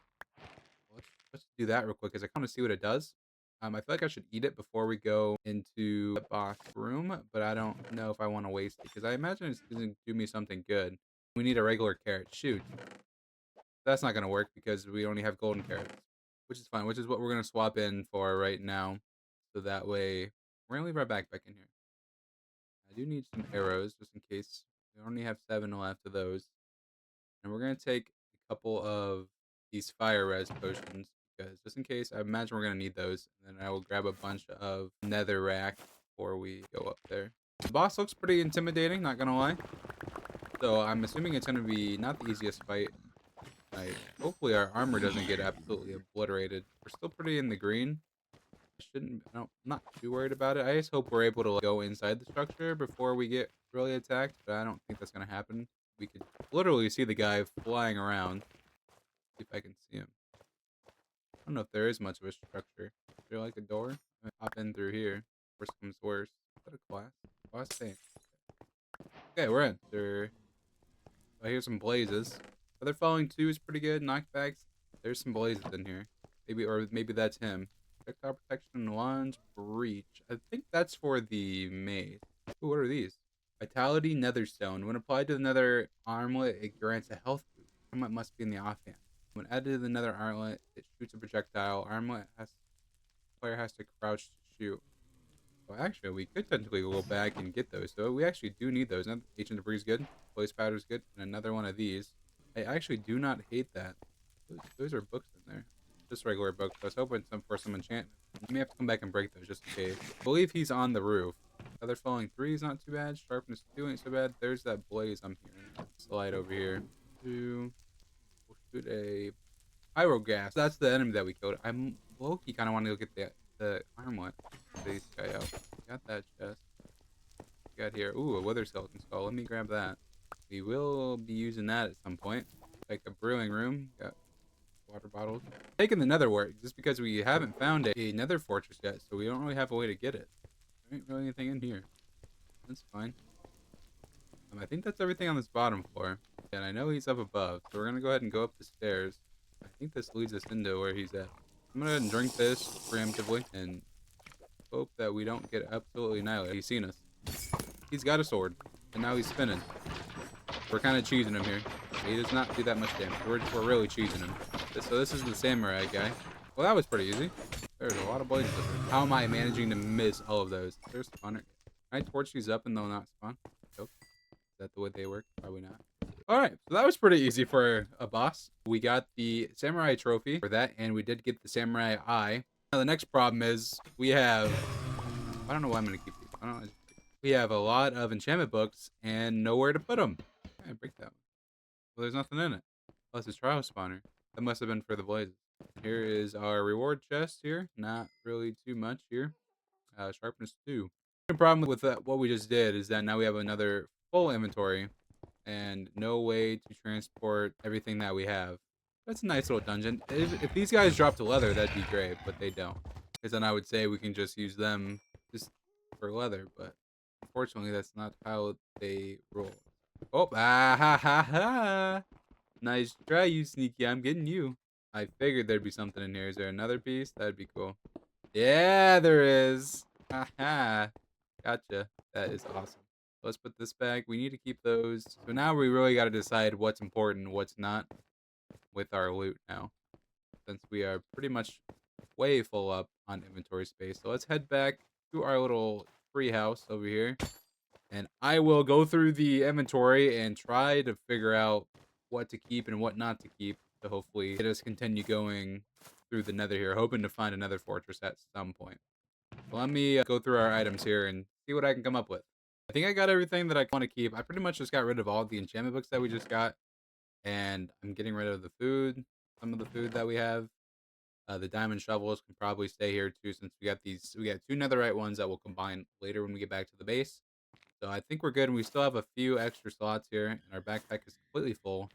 Speaker 1: Let's do that real quick because I want to see what it does. I feel like I should eat it before we go into the boss room, but I don't know if I want to waste it because I imagine it's going to do me something good. We need a regular carrot. Shoot, that's not going to work because we only have golden carrots, which is fine. Which is what we're going to swap in for right now, so that way we're going to leave our backpack in here. I do need some arrows just in case. We only have 7 left of those. And we're going to take a couple of these fire res potions because just in case, I imagine we're going to need those. And then I will grab a bunch of nether rack before we go up there. The boss looks pretty intimidating, not going to lie. So I'm assuming it's going to be not the easiest fight. Hopefully our armor doesn't get absolutely obliterated. We're still pretty in the green. I'm not too worried about it. I just hope we're able to like, go inside the structure before we get really attacked, but I don't think that's gonna happen. We could literally see the guy flying around. See if I can see him. I don't know if there is much of a structure. Is there like a door? I'm gonna hop in through here. Worst comes worst. Is that a class? Class thing. Okay, we're in. I hear some blazes. Feather falling 2 is pretty good. Knockbacks. There's some blazes in here. Maybe that's him. Projectile protection, lunge, breach. I think that's for the maid. Ooh, what are these? Vitality Netherstone. When applied to the nether armlet, it grants a health boost. Armlet must be in the offhand. When added to the nether armlet, it shoots a projectile. Player has to crouch to shoot. Well, actually, we could technically go back and get those. So we actually do need those. Ancient Debris is good. Blaze Powder is good. And another one of these. I actually do not hate that. Those are books in there. Just regular books. I was hoping for some enchantment. You may have to come back and break those just in case. I believe he's on the roof. Feather Falling 3 is not too bad. Sharpness 2 ain't so bad. There's that blaze I'm hearing. Slide over here. We'll shoot a pyro gas. That's the enemy that we killed. I'm low-key kind of want to go get the armlet. This guy out. Got that chest. Got here. Ooh, a wither skeleton skull. Let me grab that. We will be using that at some point. Like a brewing room. Got water bottles. Taking the nether wart just because we haven't found a nether fortress yet, so we don't really have a way to get it. There ain't really anything in here. That's fine. I think that's everything on this bottom floor. And I know he's up above, so we're gonna go ahead and go up the stairs. I think this leads us into where he's at. I'm gonna go ahead and drink this preemptively and hope that we don't get absolutely annihilated. He's seen us. He's got a sword, and now he's spinning. We're kind of cheesing him here. He does not do that much damage. We're really cheesing him. So this is the samurai guy. Well, that was pretty easy. There's a lot of blazes. How am I managing to miss all of those? There's spawner. Can I torch these up and they'll not spawn? Nope. Is that the way they work? Probably not. Alright, so that was pretty easy for a boss. We got the samurai trophy for that, and we did get the samurai eye. Now the next problem is we have... I don't know why I'm going to keep these. We have a lot of enchantment books and nowhere to put them. I break that one. Well, there's nothing in it. Plus it's trial spawner. That must have been for the blazes. Here is our reward chest here. Not really too much here. Sharpness 2. The problem with what we just did is that now we have another full inventory and no way to transport everything that we have. That's a nice little dungeon. If these guys drop to leather, that'd be great, but they don't. Because then I would say we can just use them just for leather, but unfortunately that's not how they roll. Oh, ah ha ha ha! Nice try, you sneaky. I'm getting you. I figured there'd be something in here. Is there another piece? That'd be cool. Yeah, there is. Haha. Gotcha. That is awesome. Let's put this back. We need to keep those. So now we really got to decide what's important, what's not with our loot now. Since we are pretty much way full up on inventory space. So let's head back to our little tree house over here. And I will go through the inventory and try to figure out what to keep and what not to keep to hopefully get us continue going through the nether here, hoping to find another fortress at some point. So let me go through our items here and see what I can come up with. I think I got everything that I want to keep. I pretty much just got rid of all the enchantment books that we just got. And I'm getting rid of the food, some of the food that we have. The diamond shovels can probably stay here too, since we got two netherite ones that will combine later when we get back to the base. So I think we're good, and we still have a few extra slots here, and our backpack is completely full.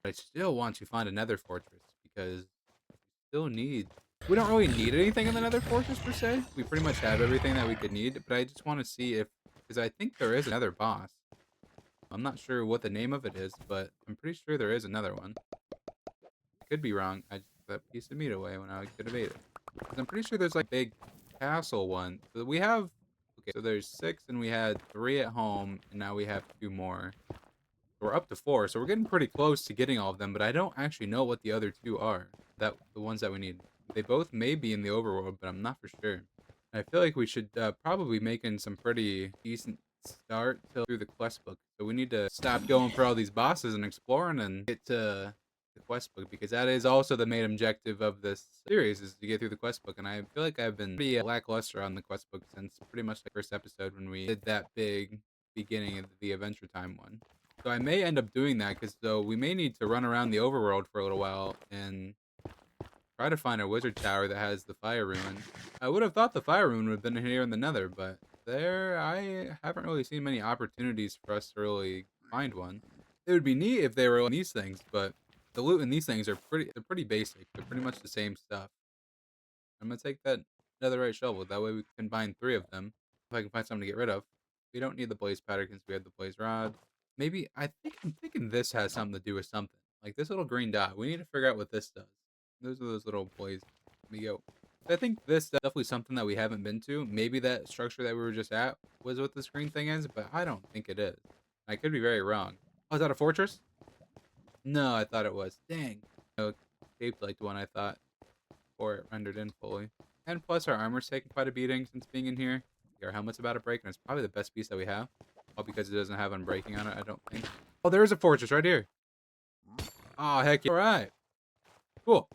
Speaker 1: But I still want to find a nether fortress because we still need. We don't really need anything in the nether fortress per se. We pretty much have everything that we could need, but I just want to see if, because I think there is another boss. I'm not sure what the name of it is, but I'm pretty sure there is another one. I could be wrong. I just put that piece of meat away when I could have ate it. 'Cause I'm pretty sure there's like a big castle one. So we have, okay, so there's 6 and we had 3 at home, and now we have 2 more. We're up to 4, so we're getting pretty close to getting all of them, but I don't actually know what the other 2 are. The ones that we need. They both may be in the overworld, but I'm not for sure. I feel like we should probably making some pretty decent start through the quest book. So we need to stop going for all these bosses and exploring and get to the quest book, because that is also the main objective of this series, is to get through the quest book. And I feel like I've been pretty lackluster on the quest book since pretty much the first episode when we did that big beginning of the Adventure Time one. So I may end up doing that, because though we may need to run around the overworld for a little while and try to find a wizard tower that has the fire ruin. I would have thought the fire ruin would have been here in the nether, but there I haven't really seen many opportunities for us to really find one. It would be neat if they were in these things, but the loot in these things are they're pretty basic. They're pretty much the same stuff. I'm gonna take that netherite shovel. That way we can combine 3 of them. If I can find something to get rid of. We don't need the blaze powder since we have the blaze rod. Maybe I'm thinking this has something to do with something. Like this little green dot. We need to figure out what this does. Those are those little blaze. Let me go. I think this is definitely something that we haven't been to. Maybe that structure that we were just at was what this green thing is, but I don't think it is. I could be very wrong. Oh, is that a fortress? No, I thought it was. Dang. No, it shaped like the one I thought before it rendered in fully. And plus our armor's taking quite a beating since being in here. Our helmet's about to break, and it's probably the best piece that we have. All because it doesn't have unbreaking on it, I don't think. Oh, there is a fortress right here. Oh, heck yeah. Alright. Cool.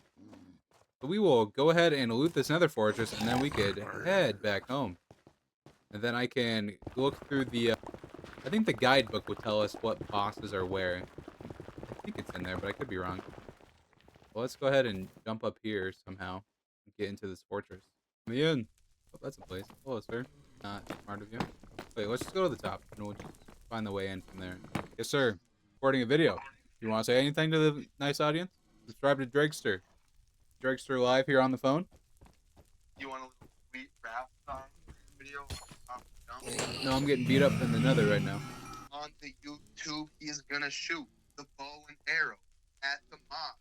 Speaker 1: So we will go ahead and loot this nether fortress, and then we could head back home. And then I can look through the... I think the guidebook will tell us what bosses are where. I think it's in there, but I could be wrong. Well, let's go ahead and jump up here somehow and get into this fortress. Let me in. Oh, that's a place. Hello, sir. Not smart of you. Wait, let's just go to the top, and we'll just find the way in from there. Yes, sir. Recording a video. You want to say anything to the nice audience? Subscribe to Dragster. Dragster live here on the phone.
Speaker 3: You want a little sweet rap song video? Jump?
Speaker 1: No, I'm getting beat up in the nether right now.
Speaker 3: On the YouTube, he is gonna shoot the bow and arrow at the mob.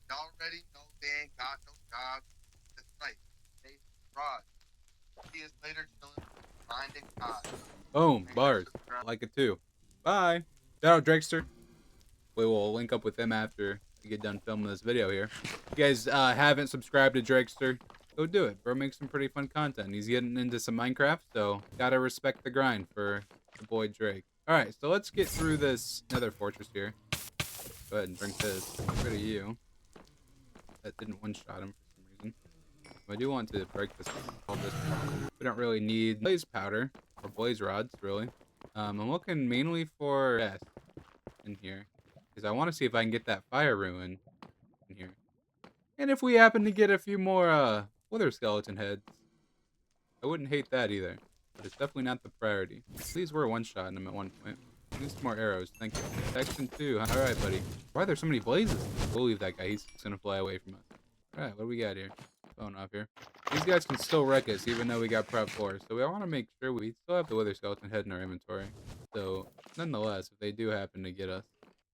Speaker 3: Y'all already know they ain't got no job. That's right. They fraud. He is later chilling, finding God.
Speaker 1: Boom. Bars. I like it too. Bye. Shout out Dragster. We will link up with him after we get done filming this video here. If you guys haven't subscribed to Dragster, go do it. Bro makes some pretty fun content. He's getting into some Minecraft, so gotta respect the grind for the boy Drake. Alright, so let's get through this nether fortress here. Go ahead and drink this. Get rid of you. That didn't one-shot him for some reason. I do want to break this one. We don't really need blaze powder or blaze rods, really. I'm looking mainly for chests in here, because I want to see if I can get that fire ruin in here. And if we happen to get a few more wither skeleton heads, I wouldn't hate that either. But it's definitely not the priority. These were one-shotting him at one point. Need some more arrows, thank you. Section 2, alright buddy. Why are there so many blazes? We'll leave that guy, he's gonna fly away from us. Alright, what do we got here? Phone off here. These guys can still wreck us even though we got prep 4, so we want to make sure we still have the wither skeleton head in our inventory. So, nonetheless, if they do happen to get us.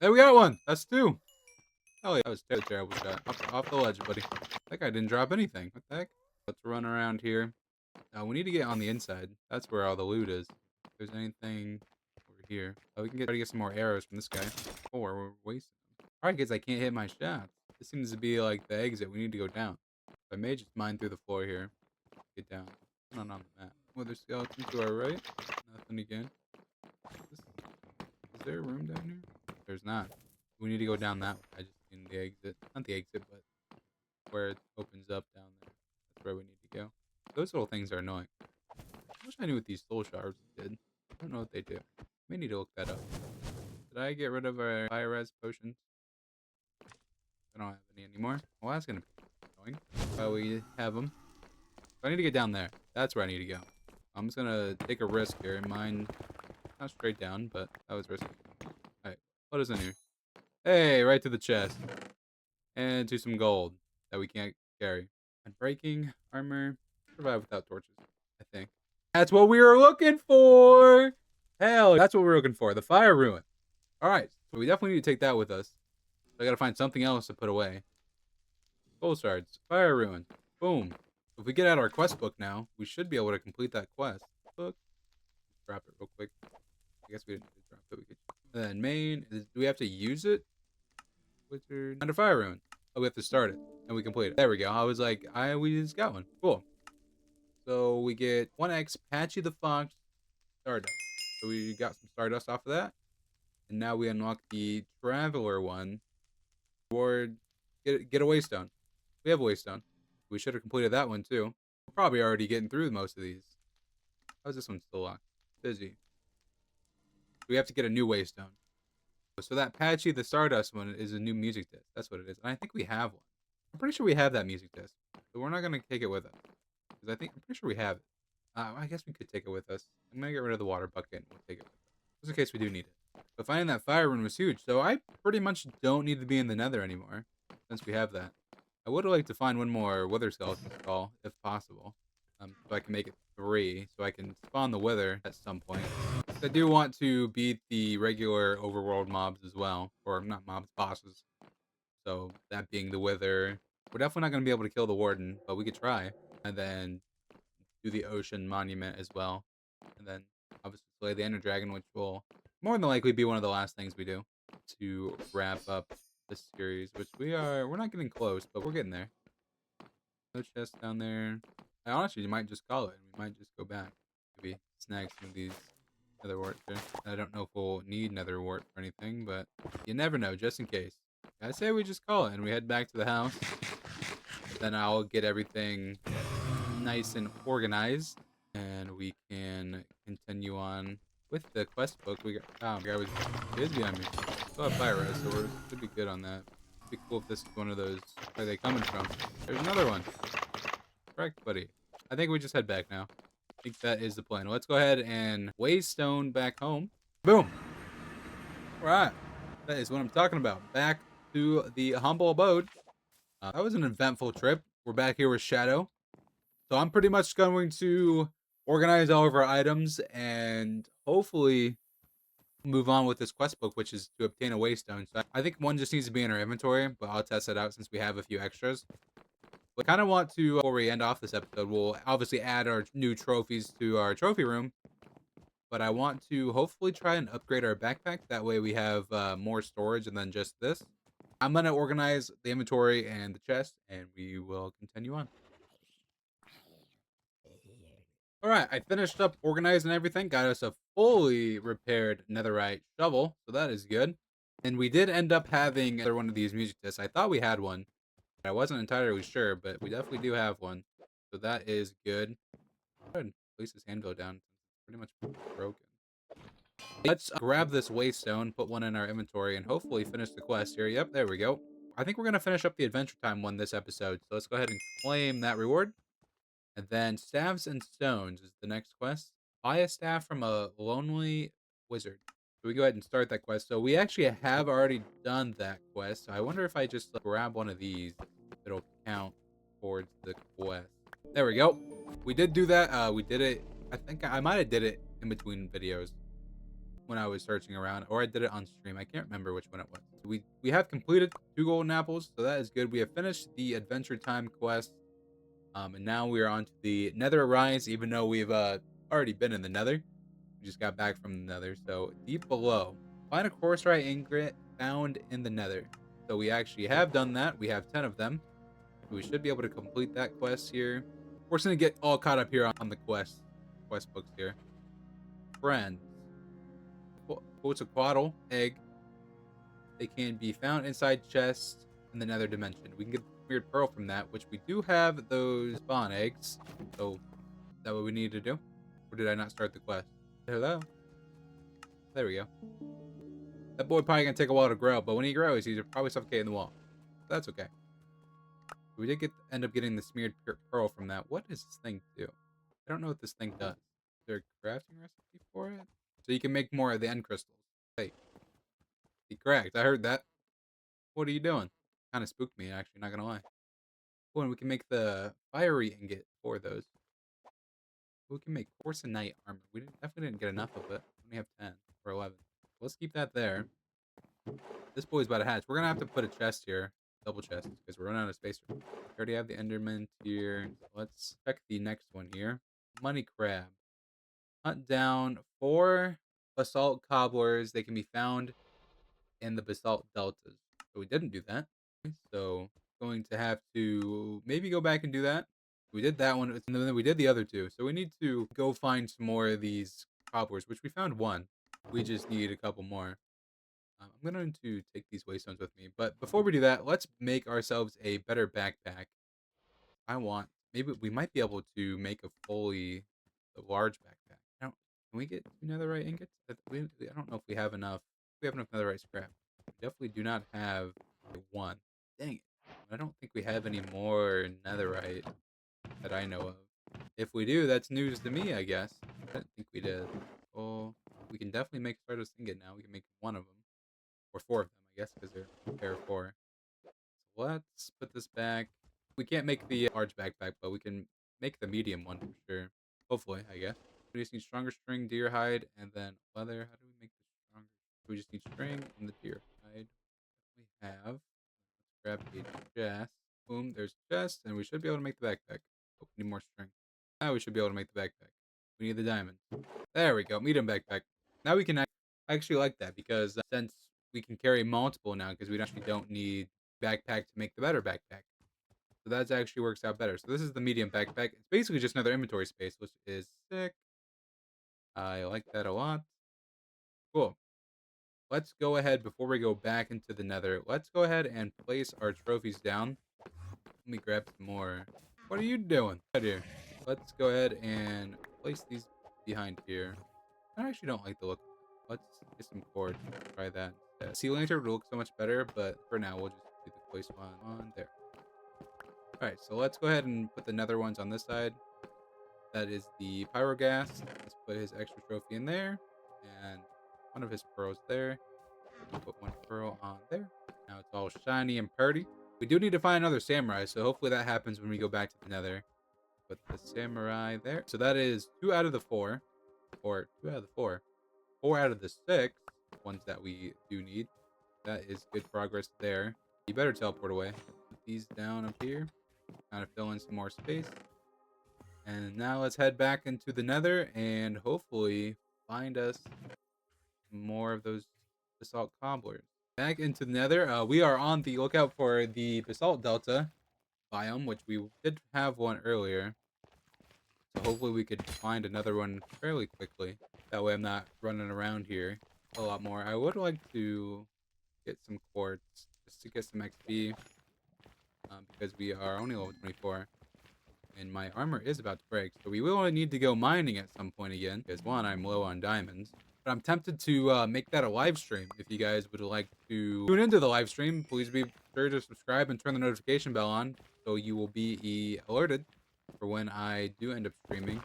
Speaker 1: Hey, we got one! That's 2! Oh yeah, that was a terrible shot. Off the ledge, buddy. That guy didn't drop anything. What the heck? Let's run around here. We need to get on the inside. That's where all the loot is. If there's anything over here. Oh, we can try to get some more arrows from this guy. Oh, we're wasting them. Alright, kids, I can't hit my shots. This seems to be like the exit. We need to go down. I may just mine through the floor here. Get down. Not on the map. Wither skeleton to our right. Nothing again. Is there a room down here? There's not. We need to go down that way. I just need the exit. Not the exit, but where it opens up down there. That's where we need to go. Those little things are annoying. I wish I knew what these soul shards did. I don't know what they do. May need to look that up. Did I get rid of our fire res potions? I don't have any anymore. Well, that's gonna be going while we have them. I need to get down there. That's where I need to go. I'm just gonna take a risk here. Mine not straight down, but that was risky. Alright, what is in here? Hey, right to the chest. And to some gold that we can't carry. And breaking armor. Survive without torches, I think. That's what we were looking for! Hell, that's what we were looking for. The fire ruin. Alright, so we definitely need to take that with us. I gotta find something else to put away. Soul shards. Fire ruin. Boom. If we get out our quest book now, we should be able to complete that quest. Book. Drop it real quick. I guess we didn't need to drop it. We could. And then main. Do we have to use it? Wizard. Under fire ruin. Oh, we have to start it. And we complete it. There we go. I was like, we just got one. Cool. So we get 1x Patchy the Fox Stardust. So we got some Stardust off of that. And now we unlock the Traveler one. Reward. Get a Waystone. We have a Waystone. We should have completed that one too. We're probably already getting through most of these. How's this one still locked? Busy. We have to get a new Waystone. So that Patchy the Stardust one is a new music disc. That's what it is. And I think we have one. I'm pretty sure we have that music disc. So we're not going to take it with us. Because I'm pretty sure we have it. I guess we could take it with us. I'm going to get rid of the water bucket and we'll take it with us. Just in case we do need it. But finding that fire rune was huge. So I pretty much don't need to be in the nether anymore. Since we have that. I would like to find one more wither skeleton skull, if possible. So I can make it 3. So I can spawn the wither at some point. I do want to beat the regular overworld mobs as well. Or not mobs, bosses. So that being the wither. We're definitely not going to be able to kill the warden, but we could try. And then do the ocean monument as well. And then obviously slay the ender dragon, which will more than likely be one of the last things we do to wrap up this series, which we're not getting close, but we're getting there. No chest down there. I honestly might just call it. We might just go back. Maybe snag some of these nether warts here. I don't know if we'll need nether wart or anything, but you never know, just in case. I say we just call it and we head back to the house. Then I'll get everything nice and organized, and we can continue on with the quest book. We got guy was busy on me. Still have fire res, so we should be good on that. It'd be cool if this is one of those. Where are they coming from? There's another one. Correct, buddy. I think we just head back now. I think that is the plan. Let's go ahead and waystone back home. Boom. All right. That is what I'm talking about. Back to the humble abode. That was an eventful trip. We're back here with Shadow. So I'm pretty much going to organize all of our items and hopefully move on with this quest book, which is to obtain a waystone. So I think one just needs to be in our inventory, but I'll test it out since we have a few extras. But I kind of want to, before we end off this episode, we'll obviously add our new trophies to our trophy room. But I want to hopefully try and upgrade our backpack. That way we have more storage than just this. I'm going to organize the inventory and the chest, and we will continue on. Alright, I finished up organizing everything. Got us a fully repaired netherite shovel, so that is good. And we did end up having another one of these music discs. I thought we had one. I wasn't entirely sure, but we definitely do have one. So that is good. Go ahead and place this anvil down. It's pretty much broken. Let's grab this waystone, put one in our inventory, and hopefully finish the quest here. Yep, there we go. I think we're going to finish up the Adventure Time one this episode. So let's go ahead and claim that reward. And then Staves and Stones is the next quest. Buy a staff from a lonely wizard. So we go ahead and start that quest. So we actually have already done that quest. So I wonder if I just grab one of these, it'll count towards the quest. There we go. We did do that. We did it. I think I might have did it in between videos when I was searching around, or I did it on stream. I can't remember which one it was. So we have completed 2 golden apples, so that is good. We have finished the Adventure Time quest. And now we are on to the Nether Rise, even though we've already been in the Nether. We just got back from the Nether. So deep below, find a course-right ingredient found in the Nether. So we actually have done that. We have 10 of them. We should be able to complete that quest here. We're just gonna get all caught up here on the quest books here. Friends. Quetzalcoatl egg. They can be found inside chests in the Nether dimension. We can get weird pearl from that, which we do have those spawn eggs. So is that what we need to do? Or did I not start the quest? Hello? There we go. That boy probably gonna take a while to grow, but when he grows, he's probably suffocating the wall. That's okay. We did end up getting the smeared pearl from that. What does this thing do? I don't know what this thing does. Is there a crafting recipe for it? So you can make more of the end crystals. Hey, be correct. I heard that. What are you doing? Kind of spooked me, actually, not gonna lie. Oh, and we can make the fiery ingot for those. We can make porcelainite armor. We definitely didn't get enough of it. We only have 10 or 11. Let's keep that there. This boy's about to hatch. We're gonna have to put a chest here. Double chest, because we're running out of space. We already have the enderman here. Let's check the next one here. Money crab. Hunt down 4 basalt cobblers. They can be found in the basalt deltas. So we didn't do that. So going to have to maybe go back and do that. We did that one, and then we did the other 2. So we need to go find some more of these cobblers, which we found 1. We just need a couple more. I'm going to take these waystones with me. But before we do that, let's make ourselves a better backpack. Maybe we might be able to make a fully large backpack. Can we get 2 netherite ingots? I don't know if we have enough. We have enough netherite scrap. We definitely do not have 1. Dang it. I don't think we have any more netherite that I know of. If we do, that's news to me, I guess. I didn't think we did. Oh, we can definitely make a Stardust ingot now. We can make 1 of them. Or 4 of them, I guess, because they're a pair of 4. So let's put this back. We can't make the large backpack, but we can make the medium one for sure. Hopefully, I guess. We just need stronger string, deer hide, and then leather. How do we make this stronger? We just need string and the deer hide. We have. Let's grab a chest. Boom, there's a chest, and we should be able to make the backpack. Oh, we need more string. Now we should be able to make the backpack. We need the diamond. There we go, medium backpack. Now we can I actually like that because since we can carry multiple now, because we actually don't need backpack to make the better backpack. So that actually works out better. So this is the medium backpack. It's basically just another inventory space, which is sick. I like that a lot. Cool. Let's go ahead, before we go back into the nether, let's go ahead and place our trophies down. Let me grab some more. What are you doing? Right here. Let's go ahead and place these behind here. I actually don't like the look. Let's get some cord. Try that instead. Sea lantern would look so much better, but for now we'll just do the place one on there. Alright, so let's go ahead and put the nether ones on this side. That is the pyrogas. Let's put his extra trophy in there. And one of his pearls there. Put 1 pearl on there. Now it's all shiny and pretty. We do need to find another samurai, so hopefully that happens when we go back to the nether. Put the samurai there. So that is 2 out of the 4. Or 2 out of the 4. 4 out of the 6 ones that we do need. That is good progress there. You better teleport away. Put these down up here. Kind of fill in some more space. And now let's head back into the nether and hopefully find us more of those basalt cobblers. Back into the nether. We are on the lookout for the basalt delta biome, which we did have one earlier. So hopefully we could find another one fairly quickly. That way I'm not running around here a lot more. I would like to get some quartz just to get some XP. Because we are only level 24. And my armor is about to break. So we will need to go mining at some point again. Because 1, I'm low on diamonds. But I'm tempted to make that a live stream. If you guys would like to tune into the live stream, please be sure to subscribe and turn the notification bell on. So you will be alerted for when I do end up streaming.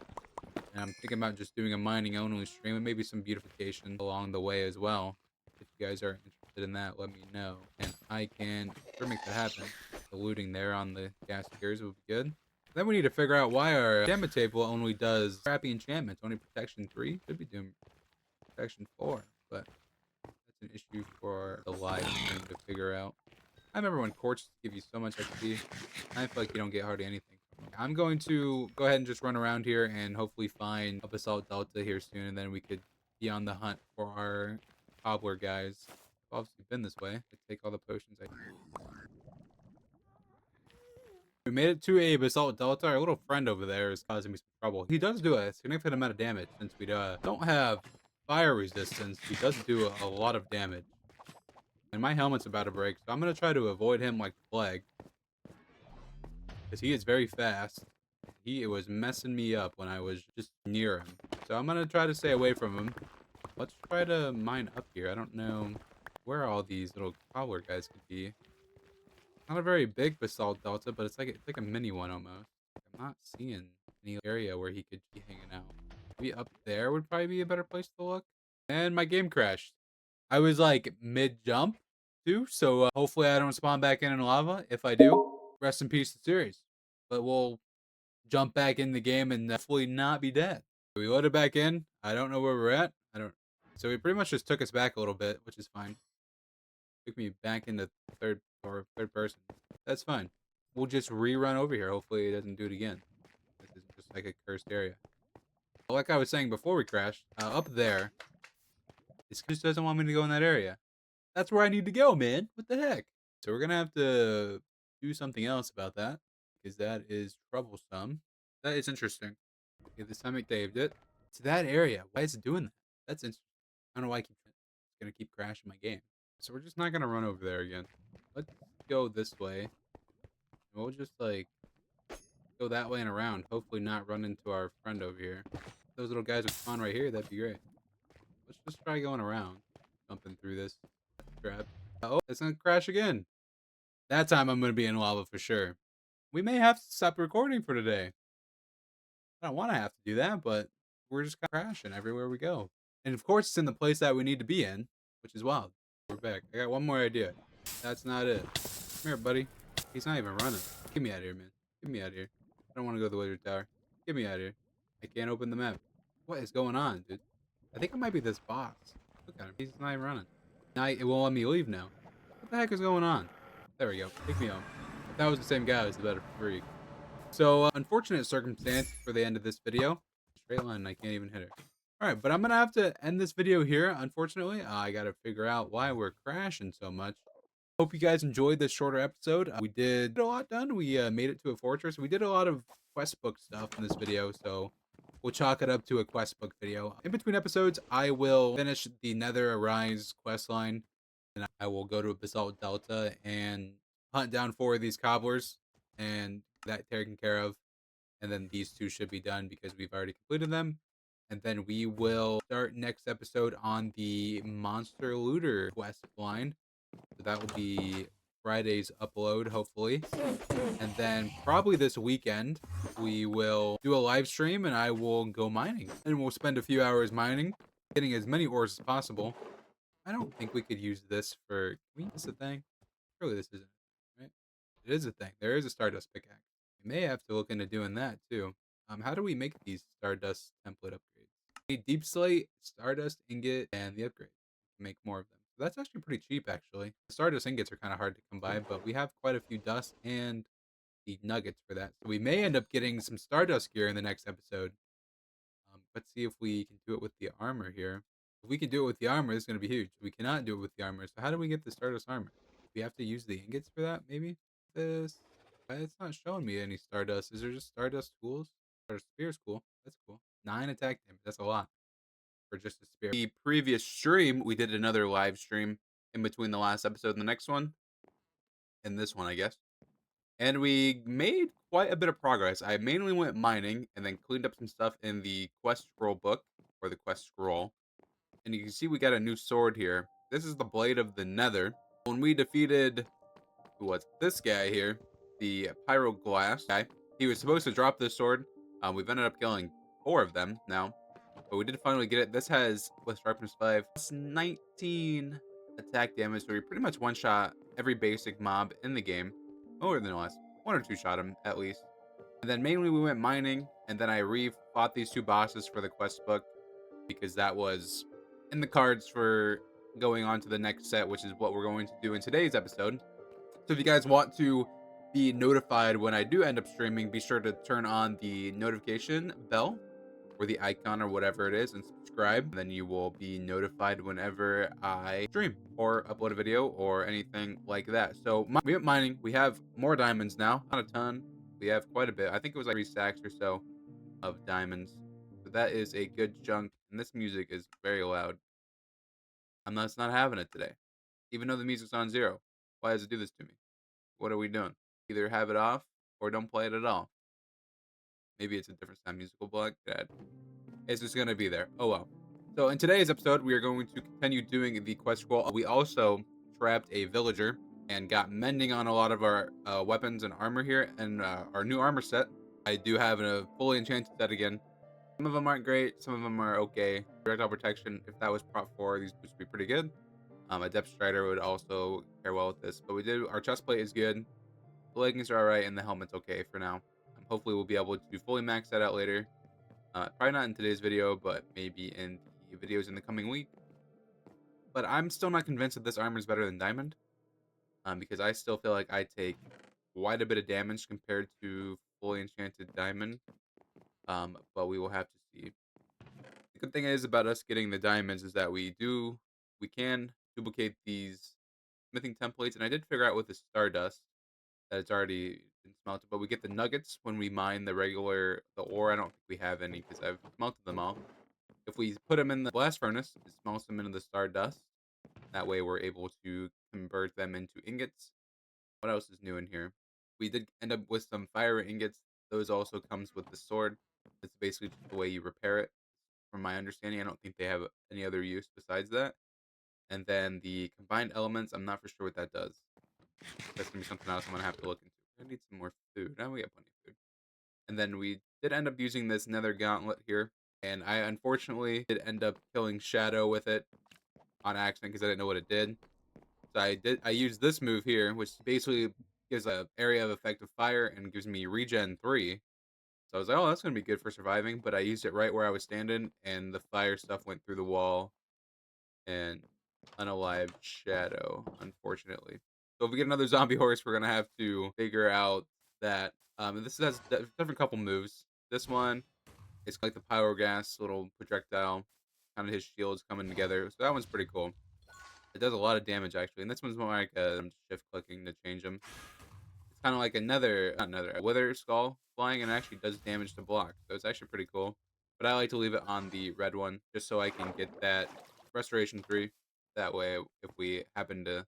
Speaker 1: And I'm thinking about just doing a mining only stream and maybe some beautification along the way as well. If you guys are interested in that, let me know. And I can sure make that happen. The looting there on the gas gears would be good. Then we need to figure out why our enchantment table only does crappy enchantments. Only protection 3. Should be doing protection 4. But that's an issue for the live stream to figure out. I remember when quartz give you so much XP. I feel like you don't get hardly anything. I'm going to go ahead and just run around here and hopefully find a basalt delta here soon, and then we could be on the hunt for our cobbler guys. I've obviously been this way. I take all the potions I need. We made it to a basalt delta. Our little friend over there is causing me some trouble. He does do a significant amount of damage since we don't have fire resistance. He does do a lot of damage. And my helmet's about to break, so I'm going to try to avoid him like the plague. Because he is very fast. He was messing me up when I was just near him. So I'm going to try to stay away from him. Let's try to mine up here. I don't know where all these little cobbler guys could be. Not a very big basalt delta, but it's like a mini one almost. I'm not seeing any area where he could be hanging out. Maybe up there would probably be a better place to look. And my game crashed. I was like mid jump too, so hopefully I don't spawn back in lava. If I do, rest in peace the series. But we'll jump back in the game and hopefully not be dead. We loaded back in. I don't know where we're at. I don't. So he pretty much just took us back a little bit, which is fine. Took me back into third person. That's fine. We'll just rerun over here. Hopefully it doesn't do it again. This is just like a cursed area. Like I was saying before we crashed, up there, this just doesn't want me to go in that area. That's where I need to go, man. What the heck? So we're gonna have to do something else about that because that is troublesome. That is interesting. Okay, this time it saved it. It's that area. Why is it doing that? That's interesting. I don't know why it's gonna keep crashing my game. So we're just not gonna run over there again. Let's go this way. We'll just like go that way and around. Hopefully not run into our friend over here. If those little guys would spawn right here, that'd be great. Let's just try going around. Jumping through this trap. Oh, it's gonna crash again. That time I'm gonna be in lava for sure. We may have to stop recording for today. I don't want to have to do that, but we're just crashing everywhere we go. And of course, it's in the place that we need to be in, which is wild. We're back. I got one more idea. That's not it. Come here, buddy. He's not even running. Get me out of here, man. Get me out of here. I don't want to go to the wizard tower. Get me out of here. I can't open the map. What is going on, dude? I think it might be this box. Look at him. He's not even running. Now it won't let me leave now. What the heck is going on? There we go. Take me home. If that was the same guy, I was the better freak. So, unfortunate circumstance for the end of this video. Straight line, I can't even hit her. Alright, but I'm going to have to end this video here, unfortunately. I got to figure out why we're crashing so much. Hope you guys enjoyed this shorter episode. We did a lot done. We made it to a fortress. We did a lot of quest book stuff in this video, so we'll chalk it up to a quest book video. In between episodes, I will finish the Nether Arise quest line, and I will go to a Basalt Delta and hunt down 4 of these cobblers and that taken care of. And then these 2 should be done because we've already completed them. And then we will start next episode on the Monster Looter quest line. So that will be Friday's upload, hopefully. And then probably this weekend, we will do a live stream and I will go mining. And we'll spend a few hours mining, getting as many ores as possible. I don't think we could use this for... Can we use a thing? Surely this isn't, right? It is a thing. There is a Stardust pickaxe. We may have to look into doing that too. How do we make these Stardust template upgrades? A deep slate, Stardust ingot, and the upgrade. Make more of them. So that's actually pretty cheap, actually. The Stardust ingots are kind of hard to come by, but we have quite a few dust and the nuggets for that. So we may end up getting some Stardust gear in the next episode. Let's see if we can do it with the armor here. If we can do it with the armor, this is going to be huge. We cannot do it with the armor. So how do we get the Stardust armor? We have to use the ingots for that, maybe? This... It's not showing me any Stardust. Is there just Stardust tools? Stardust spear is cool. That's cool. 9 attack damage. That's a lot for just a spear. The previous stream, we did another live stream in between the last episode and the next one. And this one, I guess. And we made quite a bit of progress. I mainly went mining and then cleaned up some stuff in the quest scroll book, or the quest scroll. And you can see we got a new sword here. This is the Blade of the Nether. When we defeated, who was this guy here, the Pyroglass guy, he was supposed to drop this sword. We've ended up killing 4 of them now. But we did finally get it. This has, with sharpness 5, plus 19 attack damage. So we pretty much one-shot every basic mob in the game. More than less. 1 or 2 shot him, at least. And then mainly we went mining. And then I re-fought these 2 bosses for the quest book. Because that was in the cards for going on to the next set, which is what we're going to do in today's episode. So if you guys want to be notified when I do end up streaming, be sure to turn on the notification bell or the icon or whatever it is and subscribe. Then you will be notified whenever I stream or upload a video or anything like that. So we went mining. We have more diamonds now. Not a ton. We have quite a bit. I think it was like 3 stacks or so of diamonds. So that is a good chunk. And this music is very loud. I'm not having it today. Even though the music's on 0. Why does it do this to me? What are we doing? Either have it off or don't play it at all. Maybe it's a different sound musical block. Dad. It's just going to be there. Oh well. So in today's episode, we are going to continue doing the quest scroll. We also trapped a villager and got mending on a lot of our weapons and armor here, and our new armor set. I do have a fully enchanted set again. Some of them aren't great, some of them are okay. Projectile protection, if that was prop 4, these boosts would be pretty good. A depth strider would also pair well with this, but our chest plate is good. The leggings are alright, and the helmet's okay for now. Hopefully we'll be able to fully max that out later. Probably not in today's video, but maybe in the videos in the coming week. But I'm still not convinced that this armor is better than diamond, because I still feel like I take quite a bit of damage compared to fully enchanted diamond. But we will have to see. The good thing is about us getting the diamonds is that we can duplicate these smithing templates, and I did figure out with the stardust that it's already been smelted, but we get the nuggets when we mine the ore. I don't think we have any because I've smelted them all. If we put them in the blast furnace, it smelts them into the stardust. That way we're able to convert them into ingots. What else is new in here? We did end up with some fire ingots. Those also comes with the sword. It's basically just the way you repair it. From my understanding, I don't think they have any other use besides that. And then the combined elements, I'm not for sure what that does. That's gonna be something else I'm gonna have to look into. I need some more food. Now we got plenty of food. And then we did end up using this nether gauntlet here. And I unfortunately did end up killing Shadow with it on accident because I didn't know what it did. So I used this move here, which basically gives a area of effective fire and gives me regen 3. So I was like, oh, that's gonna be good for surviving. But I used it right where I was standing, and the fire stuff went through the wall and unalived Shadow, unfortunately. So if we get another zombie horse, we're gonna have to figure out that. And this has different couple moves. This one, it's like the pyro gas little projectile, kind of his shields coming together. So that one's pretty cool. It does a lot of damage actually, and this one's more like I'm shift clicking to change them. It's kind of like a wither skull flying, and it actually does damage to blocks. So it's actually pretty cool. But I like to leave it on the red one just so I can get that restoration 3. That way, if we happen to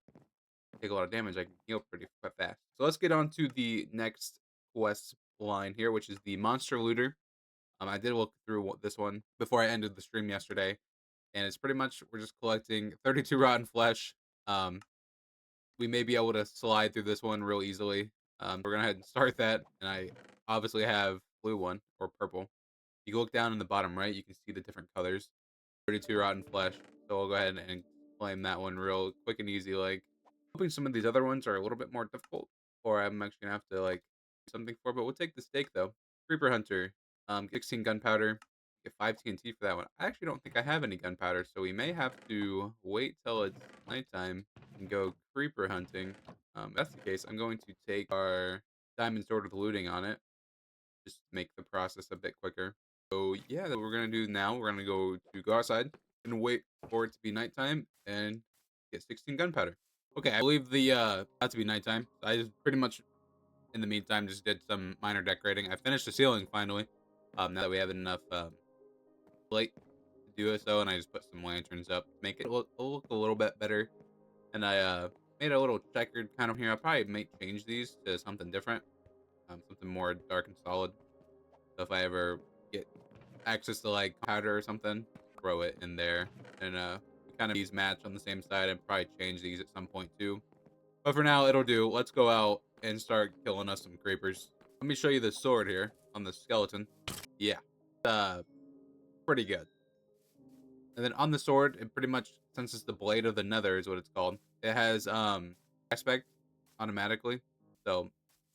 Speaker 1: take a lot of damage, I can heal pretty quite fast. So let's get on to the next quest line here, which is the monster looter. I did look through this one before I ended the stream yesterday, and it's pretty much we're just collecting 32 rotten flesh. Um, we may be able to slide through this one real easily. We're gonna head and start that, and I obviously have blue one or purple. You look down in the bottom right, you can see the different colors. 32 rotten flesh. So we'll go ahead and claim that one real quick and easy. Like, hoping some of these other ones are a little bit more difficult, or I'm actually gonna have to like do something for. But we'll take the steak though. Creeper hunter. 16 gunpowder. Get 5 TNT for that one. I actually don't think I have any gunpowder, so we may have to wait till it's nighttime and go creeper hunting. If that's the case, I'm going to take our diamond sword with looting on it, just to make the process a bit quicker. So yeah, that's what we're gonna do now. We're gonna go outside and wait for it to be nighttime and get 16 gunpowder. Okay, I believe the about to be nighttime. I just pretty much in the meantime just did some minor decorating. I finished the ceiling finally. Now that we have enough light to do it so, and I just put some lanterns up, make it look a little bit better. And I made a little checkered kind of here. I'll probably change these to something different, something more dark and solid. So if I ever get access to like powder or something, throw it in there, and kind of these match on the same side, and probably change these at some point too. But for now, it'll do. Let's go out and start killing us some creepers. Let me show you the sword here on the skeleton. Yeah, uh, pretty good. And then on the sword, it pretty much, since it's the blade of the nether is what it's called, it has aspect automatically, so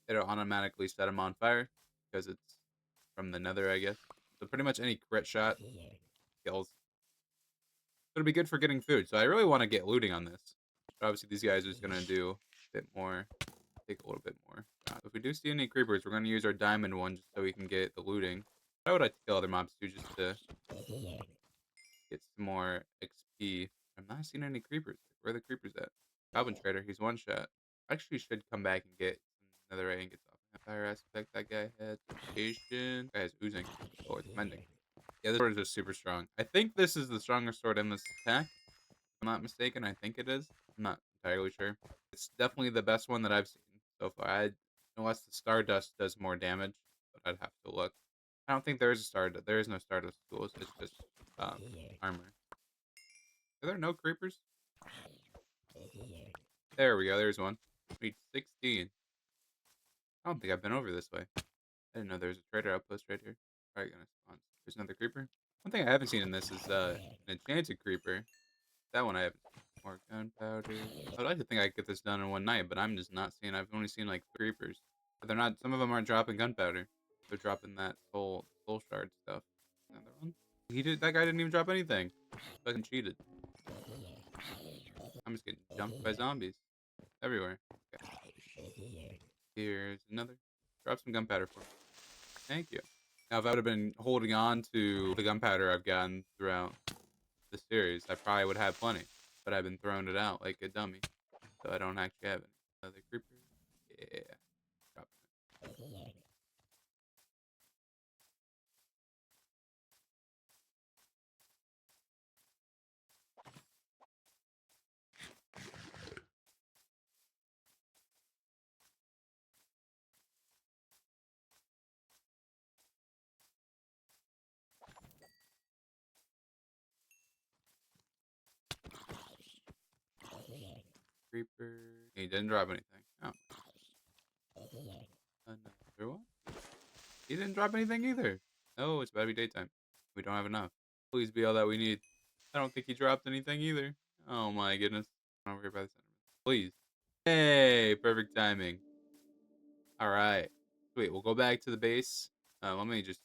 Speaker 1: it'll automatically set them on fire because it's from the nether, I guess. So pretty much any crit shot kills. It'll be good for getting food. So I really want to get looting on this. But obviously these guys are just gonna do a bit more, take a little bit more. If we do see any creepers, we're gonna use our diamond one just so we can get the looting. I would like to kill other mobs too, just to get some more XP. I'm not seeing any creepers. Where are the creepers at? Goblin Trader, he's one shot. Actually should come back and get some nether ingots off. Fire aspect that guy had. Patient. Guy is oozing. Oh, it's mending. Yeah, this sword is just super strong. I think this is the strongest sword in this attack. If I'm not mistaken, I think it is. I'm not entirely sure. It's definitely the best one that I've seen so far. Unless the Stardust does more damage, but I'd have to look. I don't think there is a Stardust. There is no Stardust tools. It's just armor. Are there no creepers? There we go. There's one. We need 16. I don't think I've been over this way. I didn't know there was a trader outpost right here. Probably gonna spawn. There's another creeper. One thing I haven't seen in this is an enchanted creeper. That one I haven't seen. More gunpowder. I'd like to think I could get this done in one night, but I'm just not seeing. I've only seen like creepers. But they're not. Some of them aren't dropping gunpowder. They're dropping that soul shard stuff. Another one. He did. That guy didn't even drop anything. Fucking cheated. I'm just getting jumped by zombies everywhere. Okay. Here's another. Drop some gunpowder for me. Thank you. Now, if I would have been holding on to the gunpowder I've gotten throughout the series, I probably would have plenty. But I've been throwing it out like a dummy. So I don't actually have any. Another creeper. Yeah. Drop it. Creeper. He didn't drop anything. Oh. Another one. He didn't drop anything either. No, it's about to be daytime. We don't have enough. Please be all that we need. I don't think he dropped anything either. Oh my goodness. Over here by the center. Please. Hey, perfect timing. All right. Wait, we'll go back to the base. Let me just.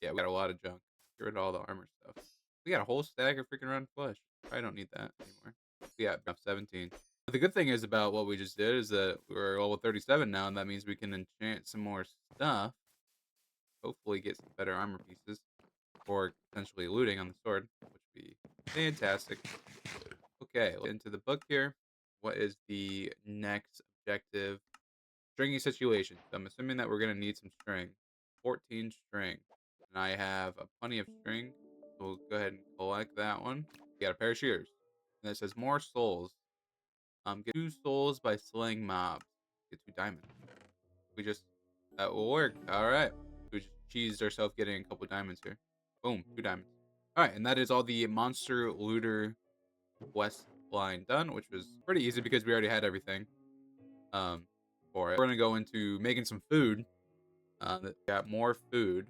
Speaker 1: Yeah, we got a lot of junk. Get rid of all the armor stuff. We got a whole stack of freaking rotten flesh. I don't need that anymore. We got 17. But the good thing is about what we just did is that we're level 37 now, and that means we can enchant some more stuff. Hopefully get some better armor pieces. Or potentially looting on the sword, which would be fantastic. Okay, let's get into the book here. What is the next objective? Stringy situation. So I'm assuming that we're going to need some string. 14 string. And I have plenty of string. So we'll go ahead and collect that one. We got a pair of shears. And it says more souls. Get 2 souls by slaying mobs. Get 2 diamonds. That will work. Alright. We just cheesed ourselves getting a couple diamonds here. Boom. 2 diamonds. Alright, and that is all the monster looter quest line done, which was pretty easy because we already had everything. For it. We're gonna go into making some food. Got more food.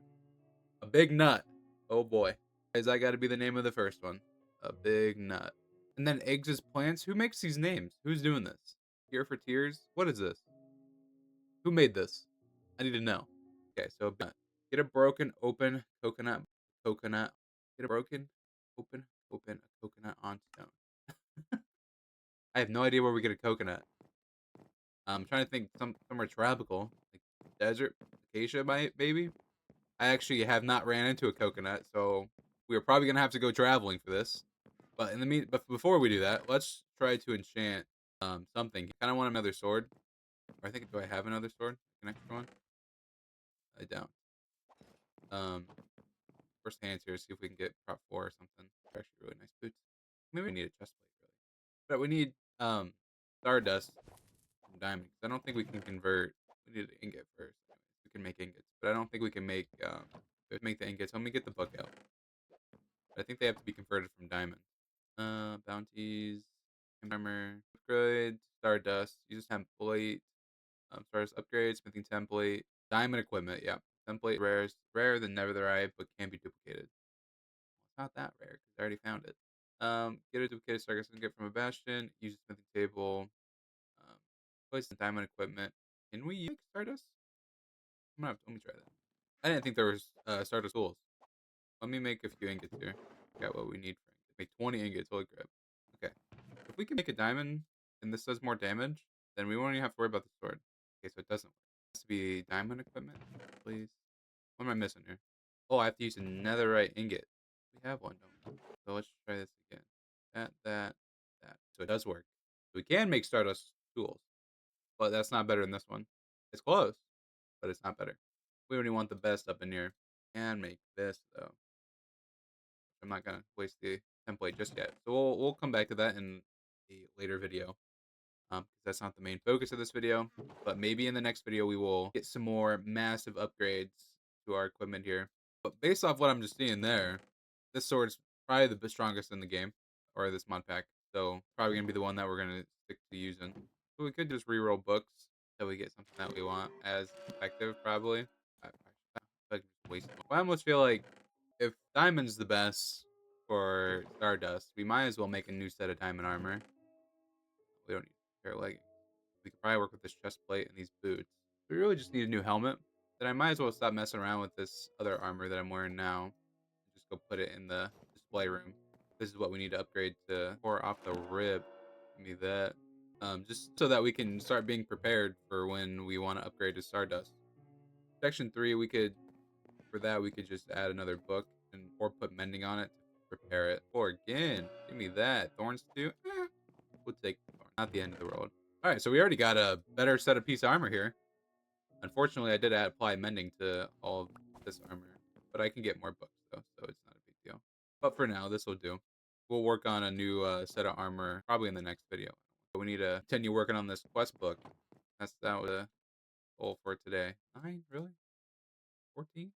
Speaker 1: A big nut. Oh boy. Is that got to be the name of the first one? A big nut. And then eggs as plants. Who makes these names? Who's doing this? Here for tears. What is this? Who made this? I need to know. Okay, so get a broken open coconut. Get a broken open a coconut on stone. I have no idea where we get a coconut. I'm trying to think somewhere tropical, like desert, acacia, maybe. I actually have not ran into a coconut, so we are probably gonna have to go traveling for this. But but before we do that, let's try to enchant something. Kind of want another sword. Or I think, do I have another sword? An extra one? I don't. First hands here, see if we can get prop 4 or something. They're actually really nice boots. Maybe we need a chest plate, really. But we need stardust from diamond. 'Cause I don't think we can convert. We need an ingot first. We can make ingots, but I don't think we can make the ingots. Let me get the book out. I think they have to be converted from diamond. Bounties, armor, upgrade, stardust, use a template, stardust upgrade, smithing template, diamond equipment. Yeah, template rare than netherite, but can be duplicated. It's not that rare because I already found it. Get a duplicated stardust and get from a bastion. Use a smithing table. Um, place the diamond equipment. Can we use stardust? Let me try that. I didn't think there was stardust tools. Let me make a few ingots here. Got what we need for ingots. Make 20 ingots. Holy crap. Okay. If we can make a diamond and this does more damage, then we won't even have to worry about the sword. Okay, so it doesn't work. It has to be diamond equipment, please. What am I missing here? Oh, I have to use a netherite ingot. We have one, don't we? So let's try this again. That. So it does work. So we can make stardust tools, but that's not better than this one. It's close, but it's not better. We only want the best up in here. And make this though. I'm not gonna waste the template just yet. So we'll come back to that in a later video. Because that's not the main focus of this video. But maybe in the next video we will get some more massive upgrades to our equipment here. But based off what I'm just seeing there, this sword's probably the strongest in the game, or this mod pack. So probably gonna be the one that we're gonna stick to using. So we could just reroll books so we get something that we want as effective, probably. Like waste. I almost feel like if diamond's the best for Stardust, we might as well make a new set of diamond armor. We don't need a pair of leggings. We could probably work with this chest plate and these boots. We really just need a new helmet. Then I might as well stop messing around with this other armor that I'm wearing now. And just go put it in the display room. This is what we need to upgrade to pour off the rib. Give me that. Just so that we can start being prepared for when we want to upgrade to Stardust. Section 3, for that, we could just add another book or put mending on it to prepare it. Or again, give me that. Thorns too? We'll take the thorn. Not the end of the world. Alright, so we already got a better set of piece of armor here. Unfortunately, I did apply mending to all of this armor. But I can get more books, though, so it's not a big deal. But for now, this will do. We'll work on a new set of armor probably in the next video. But we need to continue working on this quest book. That was the goal for today. 9? Really? 14? We'll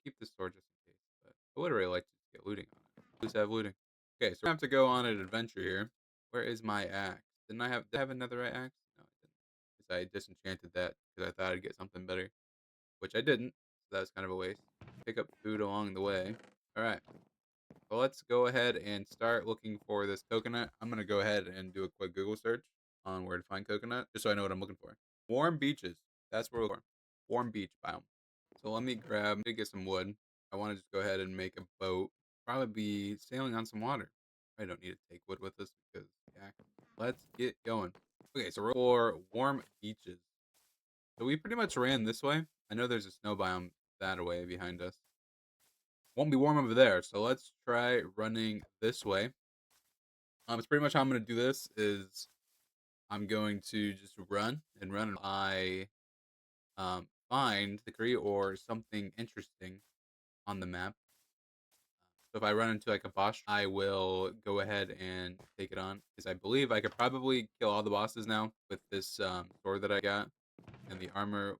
Speaker 1: keep this sword just in case. But I would really like to get looting on it. Please have looting. Okay, so we have to go on an adventure here. Where is my axe? Did I have another axe? No, I didn't. Because I disenchanted that because I thought I'd get something better. Which I didn't. So that was kind of a waste. Pick up food along the way. Alright. So let's go ahead and start looking for this coconut. I'm going to go ahead and do a quick Google search on where to find coconut. Just so I know what I'm looking for. Warm beaches. That's where we're looking for. Warm beach biome. So let me get some wood. I want to just go ahead and make a boat. Probably be sailing on some water. I don't need to take wood with us because, yeah. Let's get going. Okay, so we're for warm beaches. So we pretty much ran this way. I know there's a snow biome that way behind us. Won't be warm over there, so let's try running this way. It's pretty much how I'm going to do this is I'm going to just run and run. I find the tree or something interesting on the map. So if I run into like a boss, I will go ahead and take it on because I believe I could probably kill all the bosses now with this sword that I got, and the armor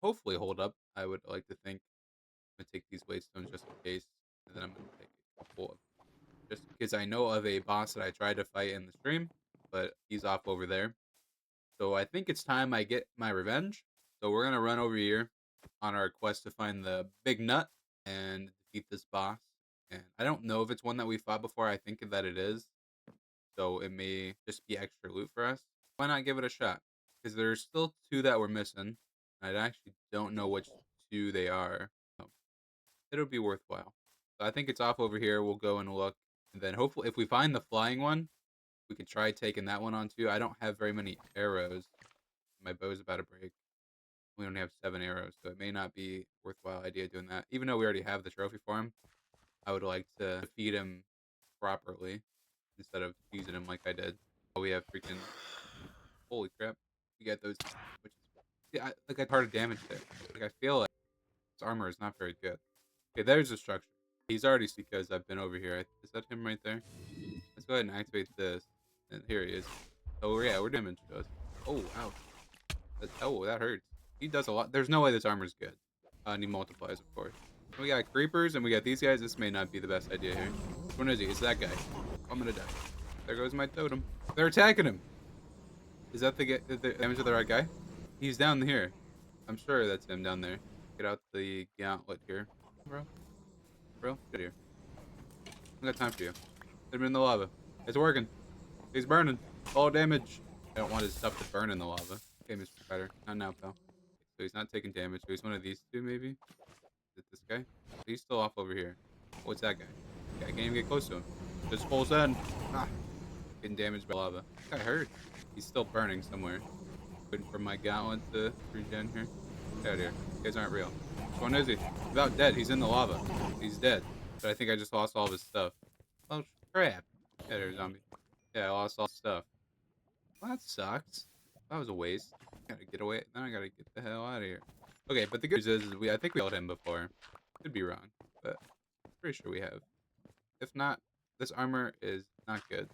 Speaker 1: hopefully hold up. I would like to think. I'm gonna take these wastestones just in case, and then I'm gonna take a couple of just because I know of a boss that I tried to fight in the stream, but he's off over there. So I think it's time I get my revenge. So we're gonna run over here on our quest to find the big nut and defeat this boss. And I don't know if it's one that we fought before. I think that it is. So it may just be extra loot for us. Why not give it a shot? Because there's still two that we're missing. I actually don't know which two they are. So it'll be worthwhile. So I think it's off over here. We'll go and look. And then hopefully if we find the flying one, we could try taking that one on too. I don't have very many arrows. My bow's about to break. We only have 7 arrows, so it may not be worthwhile idea doing that. Even though we already have the trophy for him, I would like to defeat him properly instead of using him like I did. We have freaking holy crap. We got those, which is yeah, like a part of damage there. Like I feel like his armor is not very good. Okay, there's the structure. He's already because I've been over here. Is that him right there? Let's go ahead and activate this. And here he is. Oh yeah, we're damaged to us. Oh ouch. Oh, that hurts. He does a lot. There's no way this armor's good. And he multiplies, of course. We got creepers and we got these guys. This may not be the best idea here. Which one is he? It's that guy. I'm gonna die. There goes my totem. They're attacking him. Is that the damage of the right guy? He's down here. I'm sure that's him down there. Get out the gauntlet here. Bro. Get here. I got time for you. Hit him in the lava. It's working. He's burning. All damage. I don't want his stuff to burn in the lava. Okay, Mr. Spider. Not now, pal. So he's not taking damage. So he's one of these two, maybe? Is it this guy? He's still off over here. What's that guy? Okay, I can't even get close to him. Just full send. Ah, getting damaged by lava. This guy hurt. He's still burning somewhere. Waiting for my gauntlet to regen here. Get out of here. You guys aren't real. Which one is he? He's about dead. He's in the lava. He's dead. But I think I just lost all of his stuff. Oh, crap. Yeah, there's a zombie. Yeah, I lost all his stuff. Well, that sucks. That was a waste. Gotta get away. Then I gotta get the hell out of here. Okay, but the good news is I think we killed him before. Could be wrong, but pretty sure we have. If not, this armor is not good.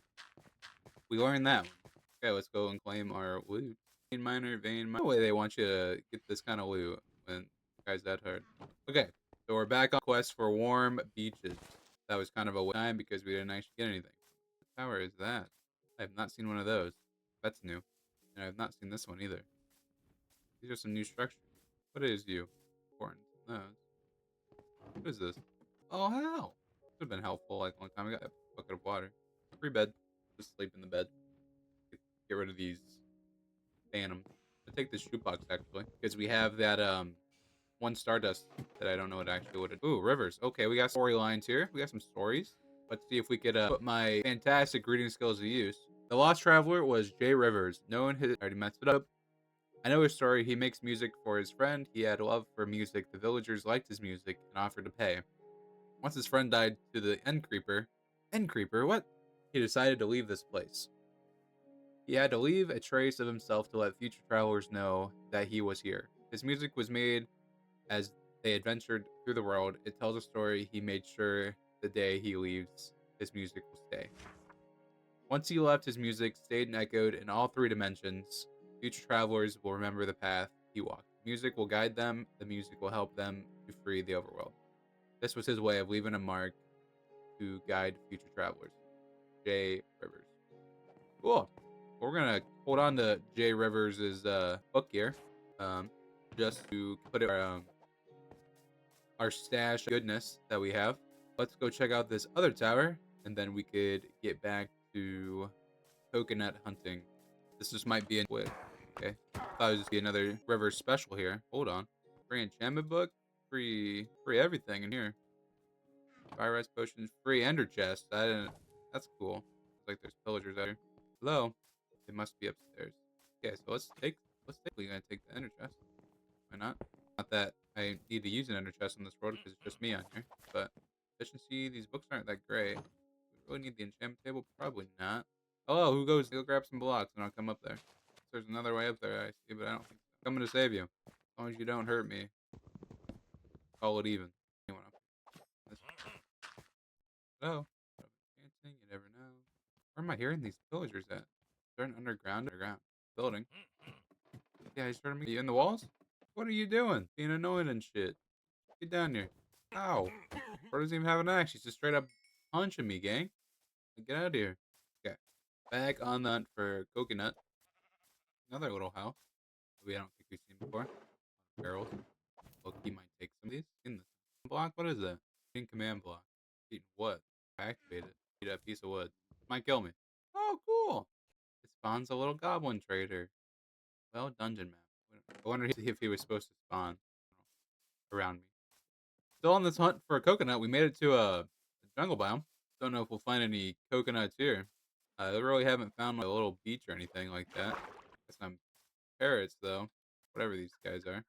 Speaker 1: We learned that one. Okay, let's go and claim our loot. Vein miner. No way they want you to get this kind of loot when the guy's that hard. Okay, so we're back on quest for warm beaches. That was kind of a waste of time because we didn't actually get anything. What tower is that? I have not seen one of those. That's new. And I've not seen this one either. These are some new structures. What is you? Important. No. What is this? Oh, hell. This would have been helpful like a long time ago. A bucket of water. Free bed. Just sleep in the bed. Get rid of these phantoms. I'll take this shoebox actually. Because we have that one stardust that I don't know what actually would. Ooh, rivers. Okay, we got storylines here. We got some stories. Let's see if we could put my fantastic reading skills to use. The lost traveler was Jay Rivers. No one had already messed it up. I know his story. He makes music for his friend. He had a love for music. The villagers liked his music and offered to pay. Once his friend died to the end creeper, what? He decided to leave this place. He had to leave a trace of himself to let future travelers know that he was here. His music was made as they adventured through the world. It tells a story. He made sure the day he leaves, his music will stay. Once he left, his music stayed and echoed in all three dimensions. Future travelers will remember the path he walked. Music will guide them. The music will help them to free the overworld. This was his way of leaving a mark to guide future travelers. Jay Rivers. Cool. We're gonna hold on to Jay Rivers' book here, just to put it our stash of goodness that we have. Let's go check out this other tower, and then we could get back to coconut hunting. This just might be a quick. Okay, thought it would just be another river special here. Hold on, free enchantment book, free everything in here. Fire res potions, free ender chest. I didn't. That's cool. Looks like there's pillagers out here. Hello. They must be upstairs. Okay, so let's take. We're gonna take the ender chest. Why not? Not that I need to use an ender chest on this world because it's just me on here. But efficiency, these books aren't that great. We really need the enchantment table? Probably not. Oh, who goes? Go grab some blocks and I'll come up there. There's another way up there I see, but I don't think so. I'm coming to save you. As long as you don't hurt me. Call it even. Anyone up? Hello. Dancing, you never know. Where am I hearing these villagers at? They're an underground building. Yeah, he's trying to you in the walls? What are you doing? Being annoying and shit. Get down here. Ow. Bro doesn't even have an axe. He's just straight up punching me, gang. Get out of here. Okay. Back on the hunt for coconut. Another little house. I don't think we've seen before. Barrels. Loki might take some of these. In the block? What is that? In command block. Eating what? Activate it. Eat a piece of wood. Might kill me. Oh, cool. It spawns a little goblin trader. Well, dungeon map. I wonder if he was supposed to spawn around me. Still on this hunt for a coconut. We made it to a jungle biome. Don't know if we'll find any coconuts here. I really haven't found a little beach or anything like that. Got some parrots though. Whatever these guys are,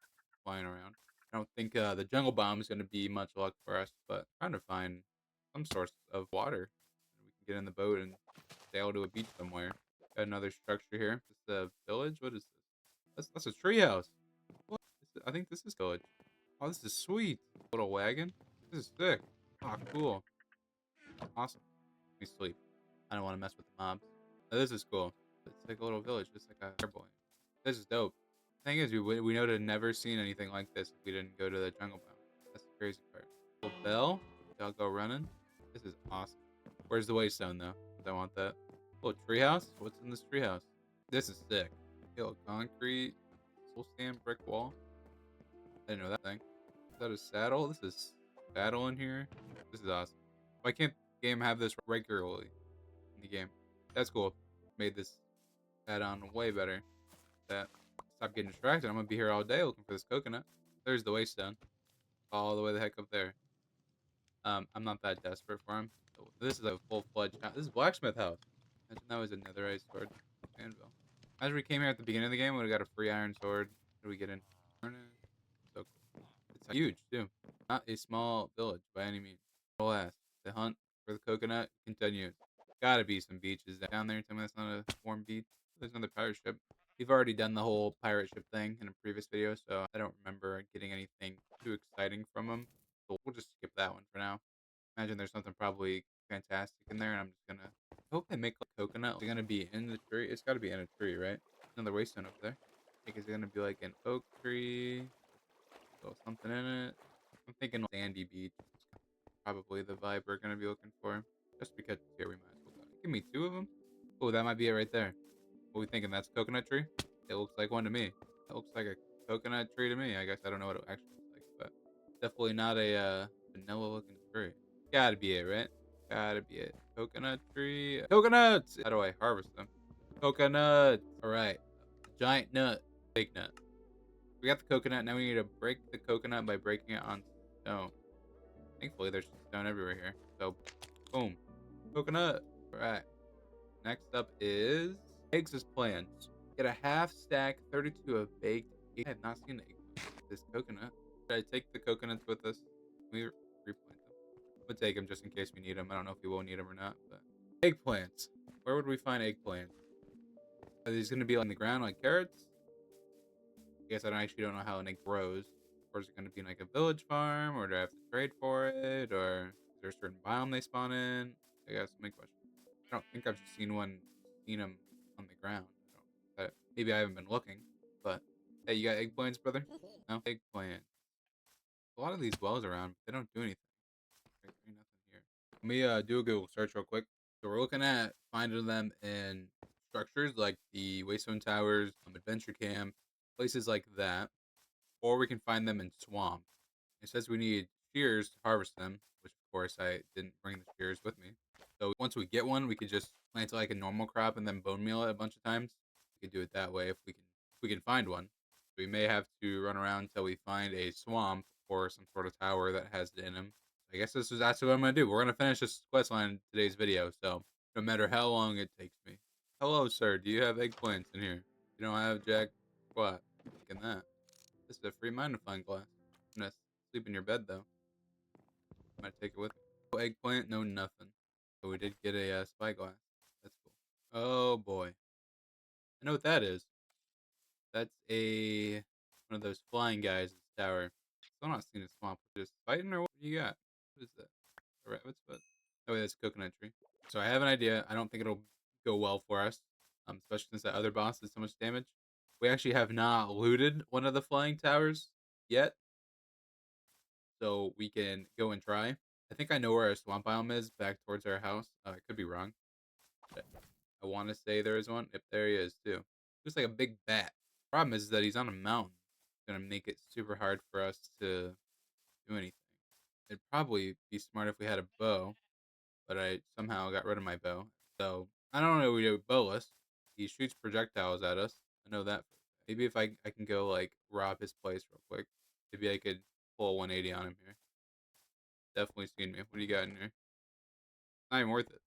Speaker 1: flying around. I don't think the jungle biome is going to be much luck for us, but trying to find some source of water. We can get in the boat and sail to a beach somewhere. Got another structure here. This is a village. What is this? That's a treehouse. What? I think this is village. Oh, this is sweet. Little wagon. This is sick. Oh, cool. Awesome. Let me sleep. I don't want to mess with the mobs. Oh, this is cool. It's like a little village, just like a boy. This is dope. Thing is, we would have never seen anything like this if we didn't go to the jungle biome. That's the crazy part. Little bell. I'll go running. This is awesome. Where's the waystone though? I want that. Little treehouse. What's in this treehouse? This is sick. Yo, concrete. Soul stand brick wall. I didn't know that thing. Is that a saddle? This is saddle in here. This is awesome. Why can't the game have this regularly in the game? That's cool. Made this add-on way better. That. Stop getting distracted. I'm gonna be here all day looking for this coconut. There's the waystone. All the way the heck up there. I'm not that desperate for him. So this is a full-fledged house. This is blacksmith house. Imagine that was a netherite sword. Anvil. Imagine we came here at the beginning of the game, we would have got a free iron sword. How do we get in? So cool. It's huge too. Not a small village by any means. Alas, the hunt for the coconut continues. Gotta be some beaches down there. Tell me that's not a warm beach. There's another pirate ship. We've already done the whole pirate ship thing in a previous video, so I don't remember getting anything too exciting from them. So we'll just skip that one for now. Imagine there's something probably fantastic in there, and I'm just gonna. I hope they make like coconut. Is it gonna be in the tree? It's gotta be in a tree, right? Another waystone over there. I think it's gonna be like an oak tree. So something in it. I'm thinking sandy beach. Probably the vibe we're gonna be looking for. Just because it's here, we might as well go. Give me two of them. Oh, that might be it right there. What we thinking? That's a coconut tree? It looks like one to me. That looks like a coconut tree to me. I guess I don't know what it actually looks like, but definitely not a vanilla looking tree. Gotta be it, right? Gotta be it. Coconut tree. Coconuts! How do I harvest them? Coconut! Alright. Giant nut. Big nut. We got the coconut. Now we need to break the coconut by breaking it on stone. Thankfully, there's stone everywhere here. So, boom. Coconut. Alright. Next up is eggs as plans. Get a half stack, 32 of baked eggs. I have not seen this coconut. Should I take the coconuts with us? Can we replant them? We'll take them just in case we need them. I don't know if we will need them or not. But eggplants. Where would we find eggplants? Are these going to be on the ground like carrots? I guess I actually don't know how an egg grows. Or is it going to be in like a village farm? Or do I have to trade for it? Or is there a certain biome they spawn in? I guess my question. I don't think I've seen them on the ground. Maybe I haven't been looking. But hey, you got eggplants, brother? No eggplant. A lot of these wells around, but they don't do anything. There's nothing here. Let me do a Google search real quick. So we're looking at finding them in structures like the Waystone Towers, Adventure Camp, places like that, or we can find them in swamps. It says we need shears to harvest them, which of course I didn't bring the shears with me. So once we get one, we could just plant it like a normal crop and then bone meal it a bunch of times. We could do it that way if we can find one. We may have to run around until we find a swamp or some sort of tower that has it in them. I guess that's what I'm gonna do. We're gonna finish this quest line in today's video, so no matter how long it takes me. Hello, sir. Do you have eggplants in here? You don't have jack what? Thinking that. This is a free magnifying glass. I'm gonna sleep in your bed though. I'm gonna take it with me. No eggplant, no nothing. But we did get a spyglass. That's cool. Oh boy. I know what that is. That's one of those flying guys in the tower. Still not seeing a swamp. Just fighting or what do you got? What is that? A rabbit's foot? Oh wait, that's a coconut tree. So I have an idea. I don't think it'll go well for us. Especially since that other boss did so much damage. We actually have not looted one of the flying towers yet. So we can go and try. I think I know where our swamp biome is back towards our house. I could be wrong. But I want to say there is one. Yep, there he is too. Looks like a big bat. Problem is that he's on a mountain. It's gonna make it super hard for us to do anything. It'd probably be smart if we had a bow, but I somehow got rid of my bow. So I don't know. We do bowless. He shoots projectiles at us. I know that. Maybe if I can go like rob his place real quick. Maybe I could pull a 180 on him here. Definitely seen me. What do you got in here? Not even worth it.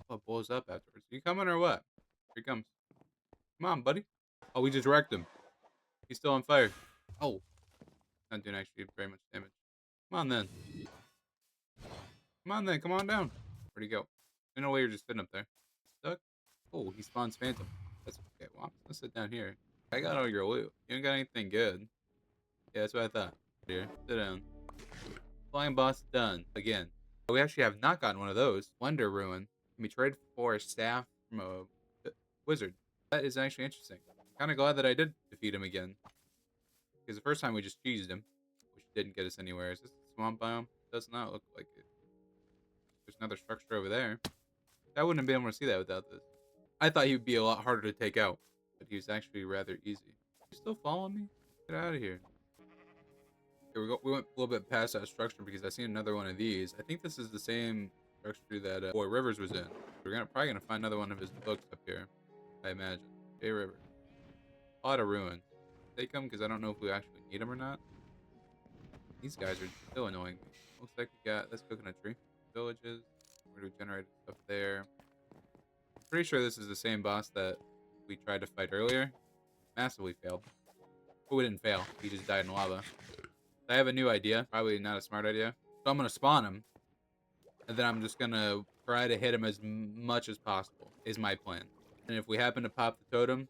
Speaker 1: Oh, it blows up afterwards. You coming or what? Here he comes. Come on, buddy. Oh, we just wrecked him. He's still on fire. Oh, not doing actually very much damage. Come on then. Come on then. Come on down. Where'd he go? No way you're just sitting up there. Stuck? Oh, he spawns phantom. That's okay. Well, I'm gonna sit down here. I got all your loot. You ain't got anything good. Yeah, that's what I thought. Here, sit down. Flying boss done. Again. We actually have not gotten one of those. Splendor Ruin can be traded for a staff from a wizard. That is actually interesting. Kind of glad that I did defeat him again. Because the first time we just cheesed him, which didn't get us anywhere. Is this the swamp biome? Does not look like it. There's another structure over there. I wouldn't have been able to see that without this. I thought he would be a lot harder to take out, but he was actually rather easy. You still following me? Get out of here. Here we go. We went a little bit past that structure because I seen another one of these. I think this is the same structure that Boy Rivers was in. We're probably gonna find another one of his books up here. I imagine. Bay River. A lot of ruins. Take them because I don't know if we actually need them or not. These guys are still annoying me. Looks like we got this coconut tree. Villages. Where do we generate stuff there? I'm pretty sure this is the same boss that we tried to fight earlier. Massively failed. But we didn't fail. He just died in lava. I have a new idea. Probably not a smart idea. So I'm going to spawn him. And then I'm just going to try to hit him as much as possible. Is my plan. And if we happen to pop the totem,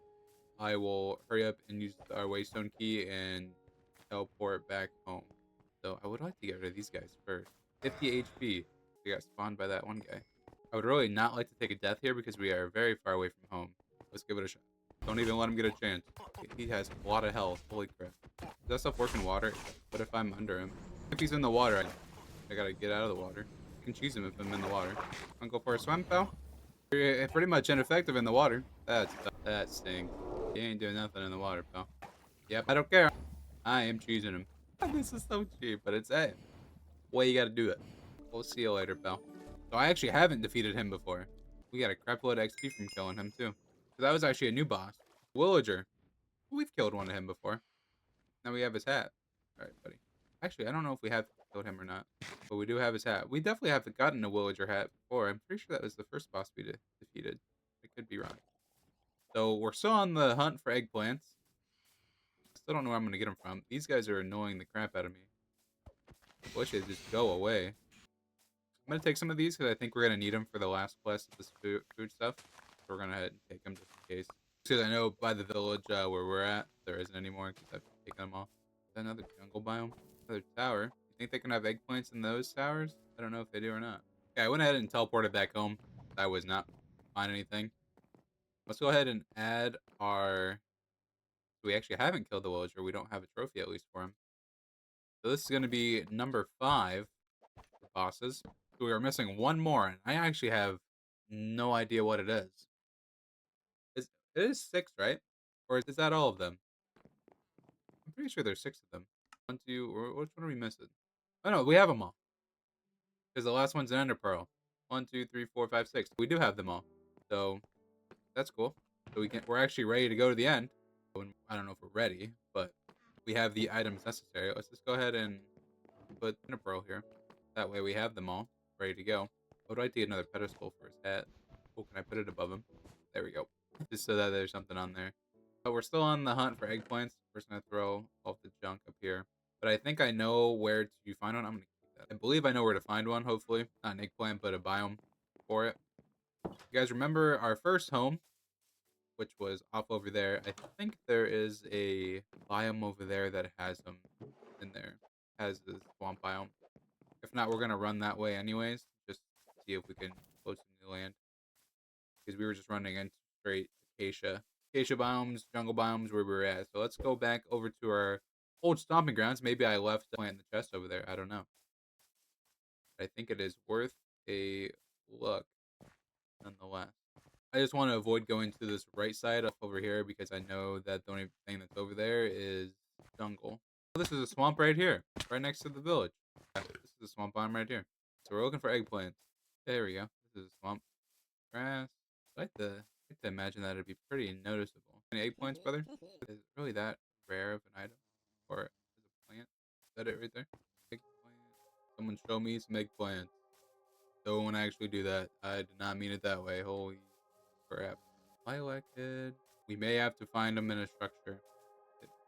Speaker 1: I will hurry up and use our waystone key and teleport back home. So I would like to get rid of these guys first. 50 HP. We got spawned by that one guy. I would really not like to take a death here because we are very far away from home. Let's give it a shot. Don't even let him get a chance. He has a lot of health. Holy crap. Does that stuff work in water? What if I'm under him? If he's in the water, I gotta get out of the water. I can cheese him if I'm in the water. Wanna go for a swim, pal? You're pretty much ineffective in the water. That's tough. That stinks. He ain't doing nothing in the water, pal. Yep, I don't care. I am choosing him. This is so cheap, but it's hey, way you gotta do it. We'll see you later, pal. So I actually haven't defeated him before. We got a crap load of XP from killing him too. So that was actually a new boss. Villager. We've killed one of him before. Now we have his hat. Alright, buddy. Actually, I don't know if we have killed him or not. But we do have his hat. We definitely haven't gotten a villager hat before. I'm pretty sure that was the first boss we defeated. I could be wrong. So we're still on the hunt for eggplants. Still don't know where I'm gonna get them from. These guys are annoying the crap out of me. I wish they'd just go away. I'm gonna take some of these because I think we're gonna need them for the last quest of this food stuff. So we're gonna head and take them just in case. Because I know by the village where we're at, there isn't anymore because I've taken them all. Another jungle biome, another tower. You think they can have eggplants in those towers? I don't know if they do or not. Okay, I went ahead and teleported back home. I was not find anything. Let's go ahead and add our. We actually haven't killed the villager. We don't have a trophy at least for him. So this is going to be number 5 for bosses. So we are missing one more, and I actually have no idea what it is. It is 6, right? Or is that all of them? I'm pretty sure there's 6 of them. 1, 2, or which one are we missing? Oh no, we have them all. Because the last one's an ender pearl. 1, 2, 3, 4, 5, 6. We do have them all. So that's cool. So we're actually ready to go to the end. I don't know if we're ready, but we have the items necessary. Let's just go ahead and put ender pearl here. That way we have them all ready to go. Would like to get another pedestal for his hat. Oh, can I put it above him? There we go. Just so that there's something on there. But we're still on the hunt for eggplants. We're just gonna throw off the junk up here. But I think I know where to find one. I'm gonna keep that. I believe I know where to find one, hopefully. Not an eggplant, but a biome for it. You guys remember our first home, which was off over there. I think there is a biome over there that has them in there. Has the swamp biome. If not, we're gonna run that way anyways. Just see if we can go to new land. Because we were just running into straight acacia biomes, jungle biomes where we were at. So let's go back over to our old stomping grounds. Maybe I left a plant in the chest over there. I don't know. But I think it is worth a look nonetheless. I just want to avoid going to this right side up over here because I know that the only thing that's over there is jungle. Oh, this is a swamp right here, right next to the village. Yeah, this is a swamp biome right here. So we're looking for eggplants. There we go. This is a swamp. Grass. I like to imagine that it'd be pretty noticeable. Any eggplants, brother? Is it really that rare of an item? Or is it a plant? Is that it right there? Eggplant. Someone show me some eggplants. Don't actually do that. I did not mean it that way. Holy crap. Lilac head. We may have to find them in a structure.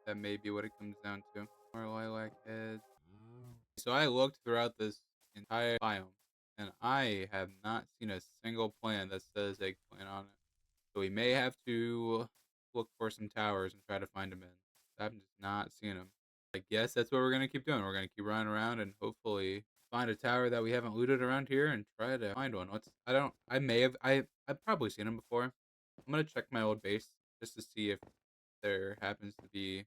Speaker 1: That may be what it comes down to. More lilac heads. So I looked throughout this entire biome, and I have not seen a single plant that says eggplant on it. So we may have to look for some towers and try to find them in. I'm just not seeing them. I guess that's what we're gonna keep doing. We're gonna keep running around and hopefully find a tower that we haven't looted around here and try to find one. I've probably seen them before. I'm gonna check my old base just to see if there happens to be.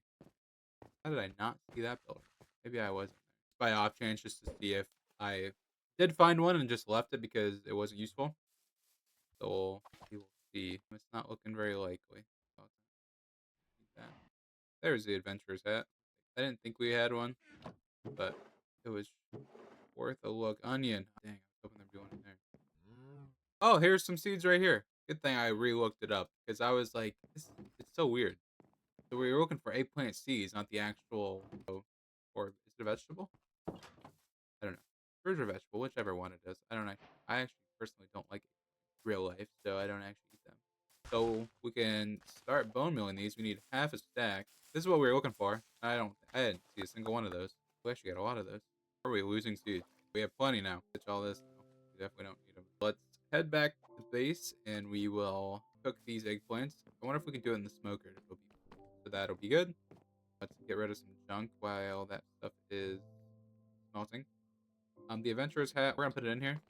Speaker 1: How did I not see that building? Maybe I wasn't there. By off chance, just to see if I did find one and just left it because it wasn't useful. So we will see. It's not looking very likely. There's the adventurer's hat. I didn't think we had one, but it was worth a look. Onion. Dang, I was hoping they'd be one in there. Oh, here's some seeds right here. Good thing I re-looked it up because I was like, it's so weird. So we were looking for eggplant seeds, not the actual. Or is it a vegetable? I don't know. Fruit or vegetable, whichever one it is. I don't know. I actually personally don't like real life, so I don't actually eat them. So we can start bone milling these. We need half a stack. This is what we were looking for. I didn't see a single one of those. We actually got a lot of those. Are we losing seeds? We have plenty now. Ditch all this. No, we definitely don't need them. Let's head back to base and we will cook these eggplants. I wonder if we can do it in the smoker. So that'll be good. Let's get rid of some junk while that stuff is smelting. The adventurer's hat, we're gonna put it in here.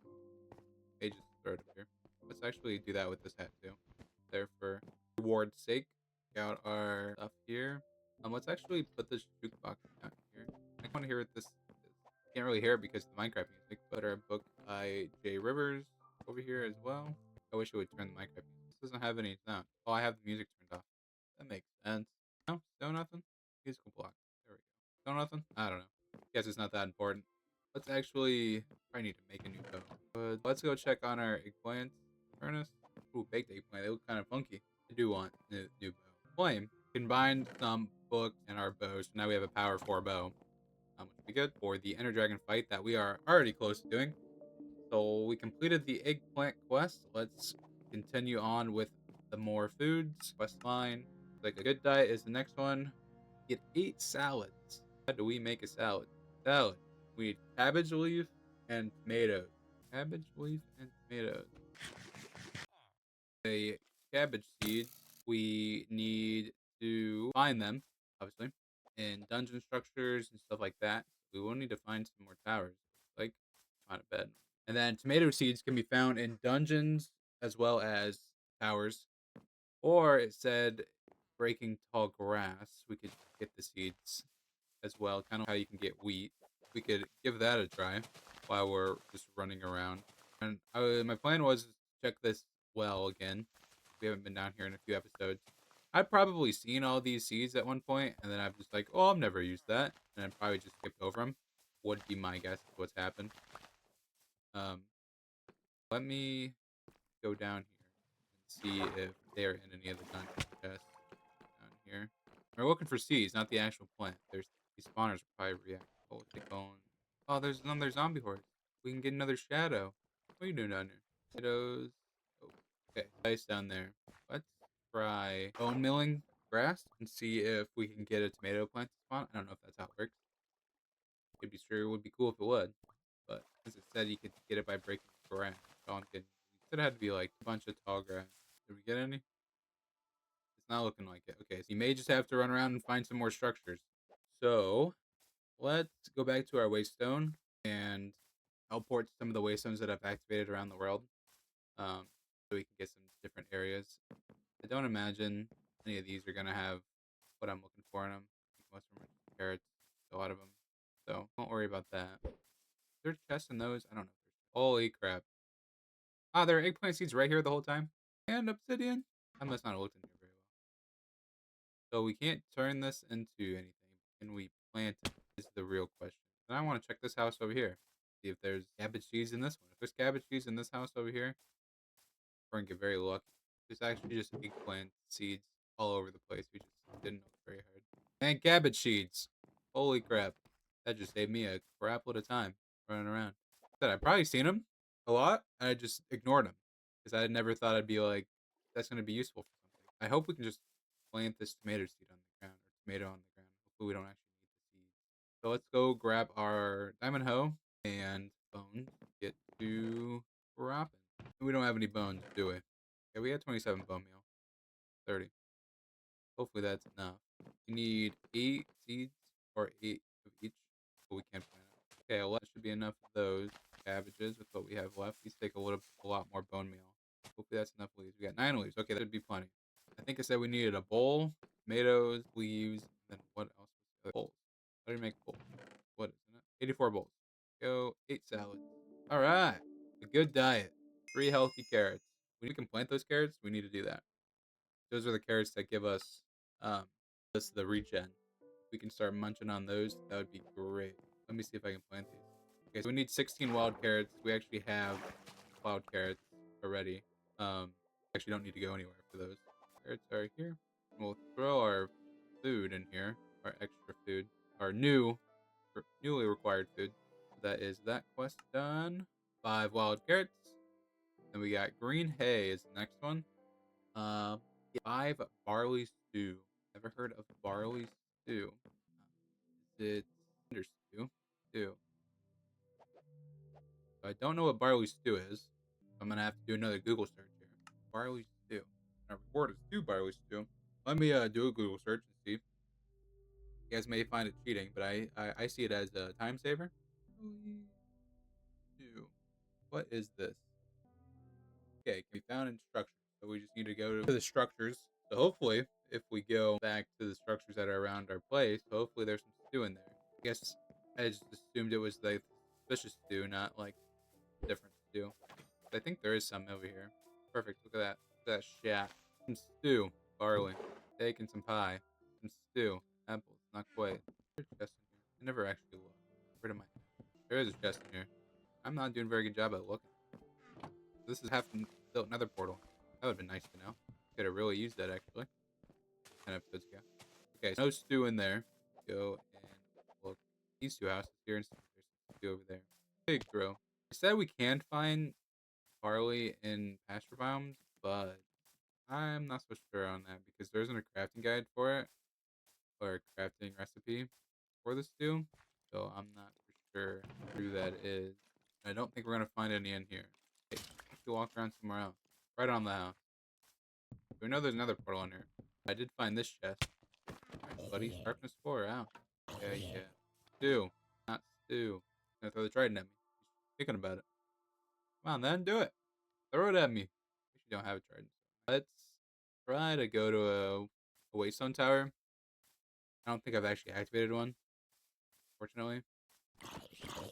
Speaker 1: Okay, just throw it up here. Let's actually do that with this hat too. There for reward's sake. Got our stuff here. Let's actually put this jukebox down here. I want to hear what this is. Can't really hear it because of the Minecraft music, but our book by Jay Rivers over here as well. I wish it would turn the Minecraft music doesn't have any sound. Oh, I have the music turned off. That makes sense. No, still nothing. Musical block. There we go. Still nothing. I don't know. Guess it's not that important. Let's actually probably need to make a new bow. But let's go check on our eggplant furnace. Ooh, baked eggplant. They look kind of funky. I do want a new bow. Flame. Combined some books and our bows. So now we have a power 4 bow. Which would be good for the Ender Dragon fight that we are already close to doing. So we completed the eggplant quest. Let's continue on with the more foods quest line. Like a good diet is the next one. Get 8 salads. How do we make a salad? Salad. We need cabbage leaf and tomatoes. Cabbage leaf and tomatoes. A cabbage seeds. We need to find them, obviously, in dungeon structures and stuff like that. We will need to find some more towers, like on a bed. And then tomato seeds can be found in dungeons as well as towers. Or it said breaking tall grass. We could get the seeds as well, kind of how you can get wheat. We could give that a try while we're just running around. And my plan was to check this well again. We haven't been down here in a few episodes. I've probably seen all these seeds at one point, and then I'm just like, oh, I've never used that. And I probably just skipped over them. Would be my guess of what's happened. Um, Let me go down here and see if they're in any of the dungeon chests down here. We're looking for seeds, not the actual plant. There's these spawners will probably react. Oh, take bone. Oh, there's another zombie horde. We can get another shadow. What are you doing down here? Potatoes. Oh, okay, ice down there. Let's try bone milling grass and see if we can get a tomato plant to spawn. I don't know if that's how it works. Could be sure it would be cool if it would, but as it said, you could get it by breaking grass. So I'm kidding. You said it had to be like a bunch of tall grass. Did we get any? It's not looking like it. Okay, so you may just have to run around and find some more structures. So let's go back to our waystone and teleport to some of the waystones that I've activated around the world, so we can get some different areas. I don't imagine any of these are gonna have what I'm looking for in them. I think most of them are carrots, a lot of them. So don't worry about that. Is there chests in those? I don't know. Holy crap! Ah, there are eggplant seeds right here the whole time, and obsidian. I must not have looked in here very well. So we can't turn this into anything. Can we plant it? Is the real question. And I want to check this house over here. See if there's cabbage seeds in this one. If there's cabbage seeds in this house over here, we're gonna get very lucky. There's actually just eggplant seeds all over the place. We just didn't look very hard. And cabbage seeds. Holy crap. That just saved me a crap load of time running around. Said I've probably seen them a lot, and I just ignored them. Because I never thought I'd be like, that's gonna be useful for something. I hope we can just plant this tomato seed on the ground, or tomato on the ground. Hopefully we don't actually need the seed. So let's go grab our diamond hoe and bones. Get to wrapping. We don't have any bones, do we? Okay, we had 27 bone meal. 30. Hopefully that's enough. We need 8 seeds or 8 of each, but we can't plant it. Okay, well, that should be enough of those cabbages with what we have left. Let's take a lot more bone meal. Hopefully that's enough leaves. We got 9 leaves. Okay, that should be plenty. I think I said we needed a bowl, tomatoes, leaves, and then what else? Bowls. How do you make bowls? What isn't it? 84 bowls. Go 8 salads. All right, a good diet. 3 healthy carrots. When we can plant those carrots, we need to do that. Those are the carrots that give us um the regen. If we can start munching on those, that would be great. Let me see if I can plant these. Okay, so we need 16 wild carrots. We actually have wild carrots already. Actually don't need to go anywhere for those. Carrots are here. We'll throw our food in here, our extra food, our newly required food. That is that quest done. 5 wild carrots. Then we got green hay is the next one. 5 barley stew. Ever heard of barley stew? Is it under stew? Stew. I don't know what barley stew is. I'm gonna have to do another Google search here. Barley stew. I record a stew barley stew. Let me do a Google search and see. You guys may find it cheating, but I see it as a time saver. Barley stew. What is this? Okay, can be found in structures. So we just need to go to the structures. So hopefully, if we go back to the structures that are around our place, hopefully there's some stew in there. I guess I just assumed it was like suspicious stew, not like different stew. I think there is some over here. Perfect. Look at that. that shat. Some stew, barley, steak and some pie. Some stew, apples, not quite. There's a chest in here. I never actually looked. Where am I? There is a chest in here. I'm not doing a very good job at looking. This is half built nether portal. That would have been nice to know. Could have really used that actually. 10 episodes ago. Okay, so no stew in there. Go and look. These two houses here and there's some stew over there. Big grow. I said we can find barley in pasture biomes, but I'm not so sure on that because there isn't a crafting guide for it or a crafting recipe for the stew. So I'm not for sure who that is. I don't think we're gonna find any in here. Okay, let's go walk around somewhere else. Right on the house. We know there's another portal in here. I did find this chest. Alright, buddy. Sharpness 4, out. Yeah, yeah. Stew. Not stew. Gonna throw the trident at me. Thinking about it. Come on, then. Do it. Throw it at me. You don't have a trident. Let's try to go to a waystone tower. I don't think I've actually activated one, fortunately.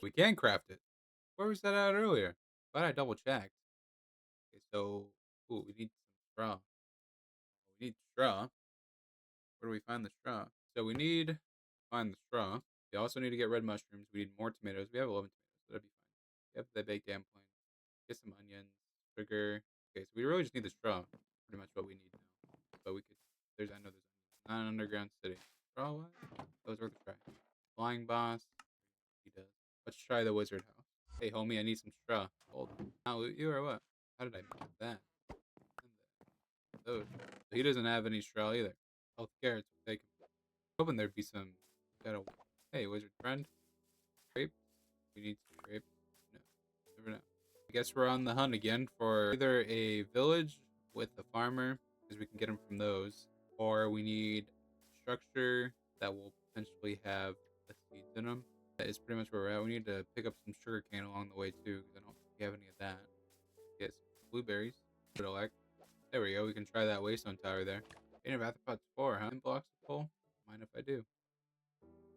Speaker 1: We can craft it. Where was that at earlier? But I double checked. Okay, so ooh, we need some straw. We need straw. Where do we find the straw? So we need to find the straw. We also need to get red mushrooms. We need more tomatoes. We have 11 tomatoes, so that'd be fine. We have the baked dumpling. Get some onions, sugar. Okay, so we really just need the straw. Pretty much what we need now. But we could. I know there's onions. Not an underground city. Straw what? Those worth a try. Flying boss. He does. Let's try the wizard house. Hey, homie, I need some straw. Hold. I'll loot you or what? How did I miss that? And those. So he doesn't have any straw either. Health carrots. Take him. Hoping there'd be some. Got a. Hey, wizard friend. Grape. We need some grape. No. Never know. I guess we're on the hunt again for either a village with a farmer, because we can get them from those, or we need a structure that will potentially have the seeds in them. That is pretty much where we're at. We need to pick up some sugar cane along the way too, because I don't think we have any of that. Get some blueberries. There we go. We can try that waystone tower there. Painted arthropods 4, huh? 10 blocks of coal? Mind if I do?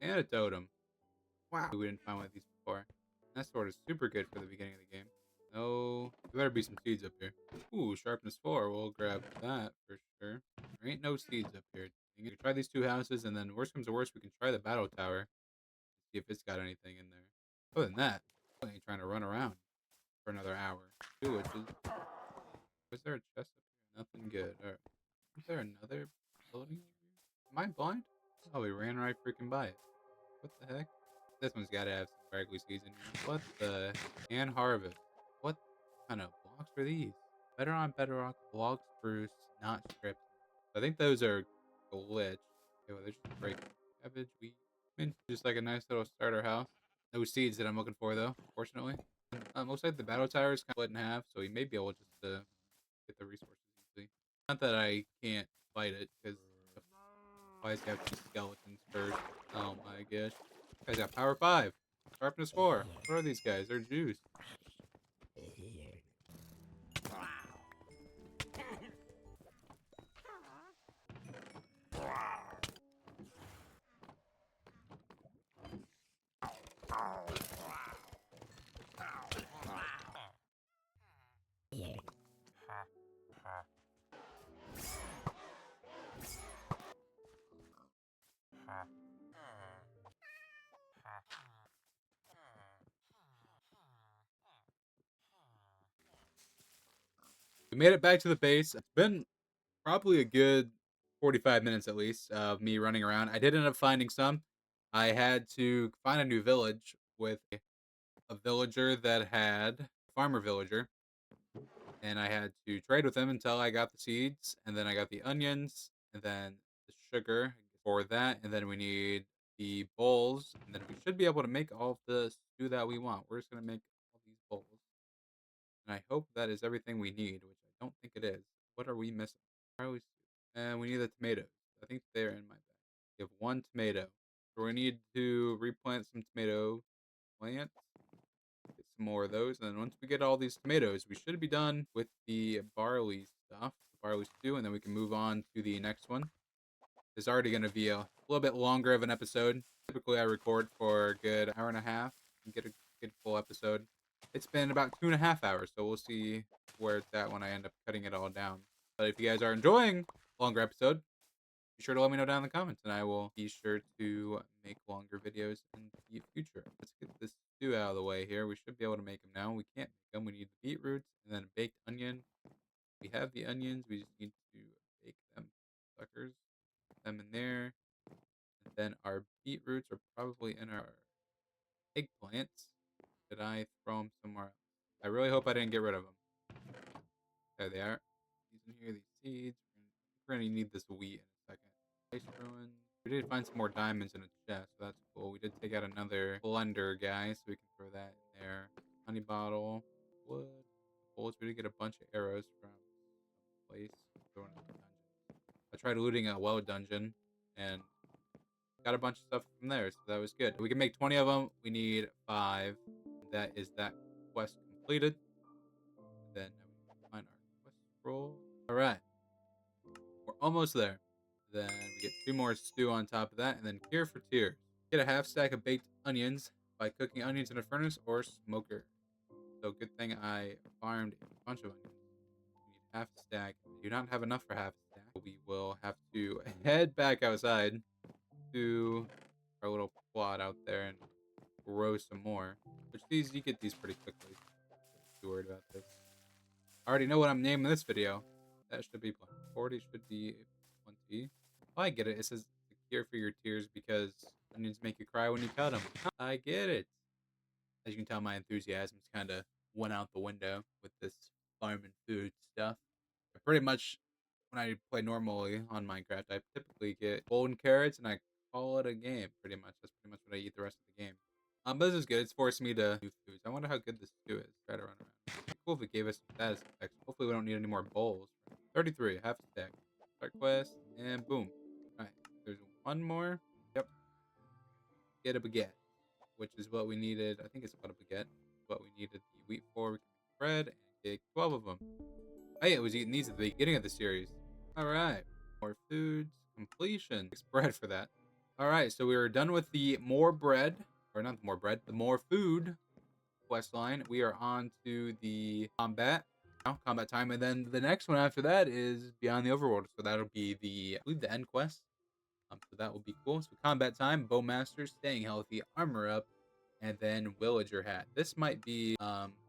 Speaker 1: And a totem. Wow. We didn't find one of these before. That sword is super good for the beginning of the game. No, there better be some seeds up here. Ooh, sharpness 4. We'll grab that for sure. There ain't no seeds up here. We can try these two houses, and then worst comes to worst, we can try the battle tower. See if it's got anything in there. Other than that, I ain't trying to run around for another hour. Two witches. Was there a chest up here? Nothing good. Alright. Is there another building? Am I blind? Oh, we ran right freaking by it. What the heck? This one's gotta have some bragly seeds in here. What the? And harvest. What kind of blocks are these? Better on bedrock, blocks, spruce, not strips. I think those are glitch. Okay, well, they're just breaking. Cabbage, wheat. I mean, just like a nice little starter house. No seeds that I'm looking for, though, fortunately. Looks like the battle tower is kind of split in half, so we may be able just to get the resources easily. Not that I can't fight it, because why does he have two skeletons first? Oh my gosh. This guy's got power 5. Sharpness 4. What are these guys? They're Jews. We made it back to the base. It's been probably a good 45 minutes at least of me running around. I did end up finding some. I had to find a new village with a villager that had a farmer villager, and I had to trade with him until I got the seeds, and then I got the onions, and then the sugar for that, and then we need the bowls, and then we should be able to make all of the stew that we want. We're just gonna make all these bowls, and I hope that is everything we need, which I don't think it is. What are we missing? Probably, and we need the tomatoes. I think they're in my bag. We have one tomato, so we need to replant some tomato plants. Get some more of those, and then once we get all these tomatoes, we should be done with the barley stuff, the barley stew, and then we can move on to the next one. It's already going to be a little bit longer of an episode. Typically, I record for a good hour and a half and get a good full episode. It's been about 2.5 hours, so we'll see where it's at when I end up cutting it all down. But if you guys are enjoying longer episode, be sure to let me know down in the comments, and I will be sure to make longer videos in the future. Let's get this stew out of the way here. We should be able to make them now. We can't make them. We need the beetroots and then a baked onion. We have the onions. We just need to bake them, suckers. Put them in there. And then our beetroots are probably in our eggplants. Did I throw them somewhere else? I really hope I didn't get rid of them. There they are. These in here, these seeds. We're gonna need this wheat in a second. Ice ruins. We did find some more diamonds in a chest, so that's cool. We did take out another blender guy, so we can throw that in there. Honey bottle, wood, bullets. We did get a bunch of arrows from some place. Throwing in the dungeon. I tried looting a well dungeon and got a bunch of stuff from there, so that was good. We can make 20 of them. We need 5. That is that quest completed. Then now we can find our quest scroll. All right, we're almost there. Then we get 2 more stew on top of that, and then cure for tears. Get a half stack of baked onions by cooking onions in a furnace or smoker. So good thing I farmed a bunch of onions. We need half a stack. I do not have enough for half a stack. We will have to head back outside to our little plot out there and grow some more. Which these, you get these pretty quickly. Don't be worried about this. I already know what I'm naming this video. That should be plenty. 40 should be 20. Oh, I get it. It says the cure for your tears because onions make you cry when you cut them. I get it. As you can tell, my enthusiasm's kind of went out the window with this farm and food stuff. But pretty much, when I play normally on Minecraft, I typically get golden carrots and I call it a game. Pretty much, that's pretty much what I eat the rest of the game. But this is good. It's forced me to do foods. I wonder how good this stew is. Try to run around. It'd be cool if it gave us some status effects. Hopefully, we don't need any more bowls. 33, half a stack. Start quest, and boom. Alright, there's one more. Yep. Get a baguette, which is what we needed. I think it's about a baguette. What we needed the wheat for. We can make bread and get 12 of them. Hey, I was eating these at the beginning of the series. Alright. More foods. Completion. Makes bread for that. Alright, so we are done with the more bread. Or not the more bread. The more food quest line. We are on to the combat. Combat time, and then the next one after that is Beyond the Overworld. So that'll be the, I believe, the end quest. So that will be cool. So combat time, Bowmaster, staying healthy, armor up, and then villager hat. This might be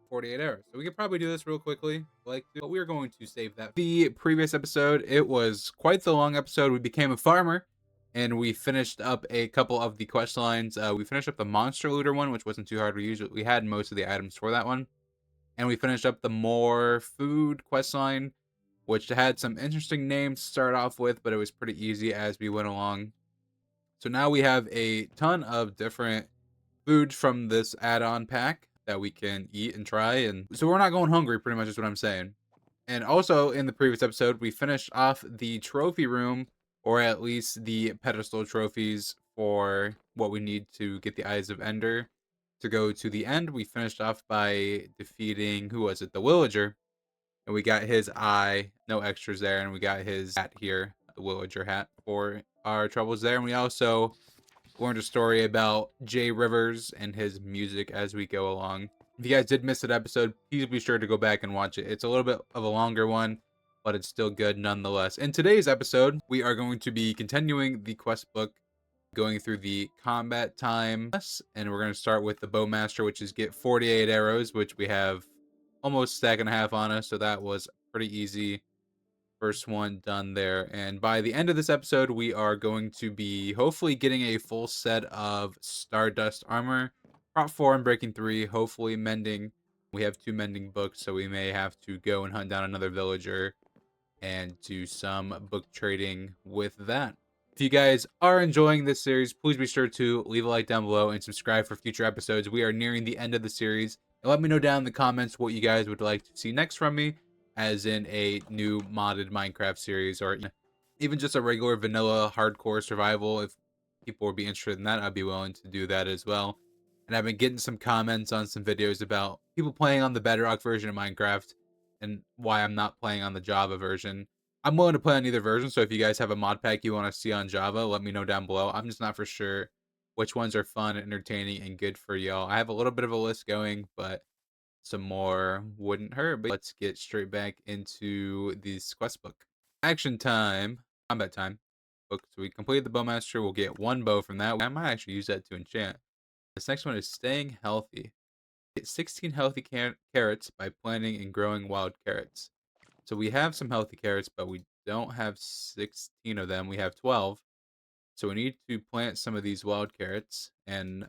Speaker 1: 48 hours. So we could probably do this real quickly, but we're going to save that. The previous episode, it was quite the long episode. We became a farmer, and we finished up a couple of the quest lines. We finished up the monster looter one, which wasn't too hard. We had most of the items for that one. And we finished up the more food quest line, which had some interesting names to start off with, but it was pretty easy as we went along. So now we have a ton of different foods from this add-on pack that we can eat and try. And so we're not going hungry, pretty much is what I'm saying. And also in the previous episode, we finished off the trophy room, or at least the pedestal trophies for what we need to get the Eyes of Ender. To go to the end, we finished off by defeating, who was it? The villager. And we got his eye, no extras there, and we got his hat here, the villager hat, for our troubles there. And we also learned a story about Jay Rivers and his music as we go along. If you guys did miss that episode, please be sure to go back and watch it. It's a little bit of a longer one, but it's still good nonetheless. In today's episode, we are going to be continuing the quest book, going through the combat time, and we're going to start with the Bowmaster, which is get 48 arrows, which we have almost stack and a half on us, so that was pretty easy. First one done there. And by the end of this episode, we are going to be hopefully getting a full set of Stardust armor. Prop 4 and Breaking 3, hopefully mending. We have 2 mending books, so we may have to go and hunt down another villager and do some book trading with that. If you guys are enjoying this series, please be sure to leave a like down below and subscribe for future episodes. We are nearing the end of the series. And let me know down in the comments what you guys would like to see next from me, as in a new modded Minecraft series, or even just a regular vanilla hardcore survival. If people would be interested in that, I'd be willing to do that as well. And I've been getting some comments on some videos about people playing on the Bedrock version of Minecraft and why I'm not playing on the Java version. I'm willing to play on either version, so if you guys have a mod pack you want to see on Java, let me know down below. I'm just not for sure which ones are fun, entertaining, and good for y'all. I have a little bit of a list going, but some more wouldn't hurt. But let's get straight back into this quest book. Action time. Combat time. Book. So we completed the Bowmaster. We'll get 1 bow from that. I might actually use that to enchant. This next one is staying healthy. Get 16 healthy carrots by planting and growing wild carrots. So we have some healthy carrots, but we don't have 16 of them. We have 12. So we need to plant some of these wild carrots and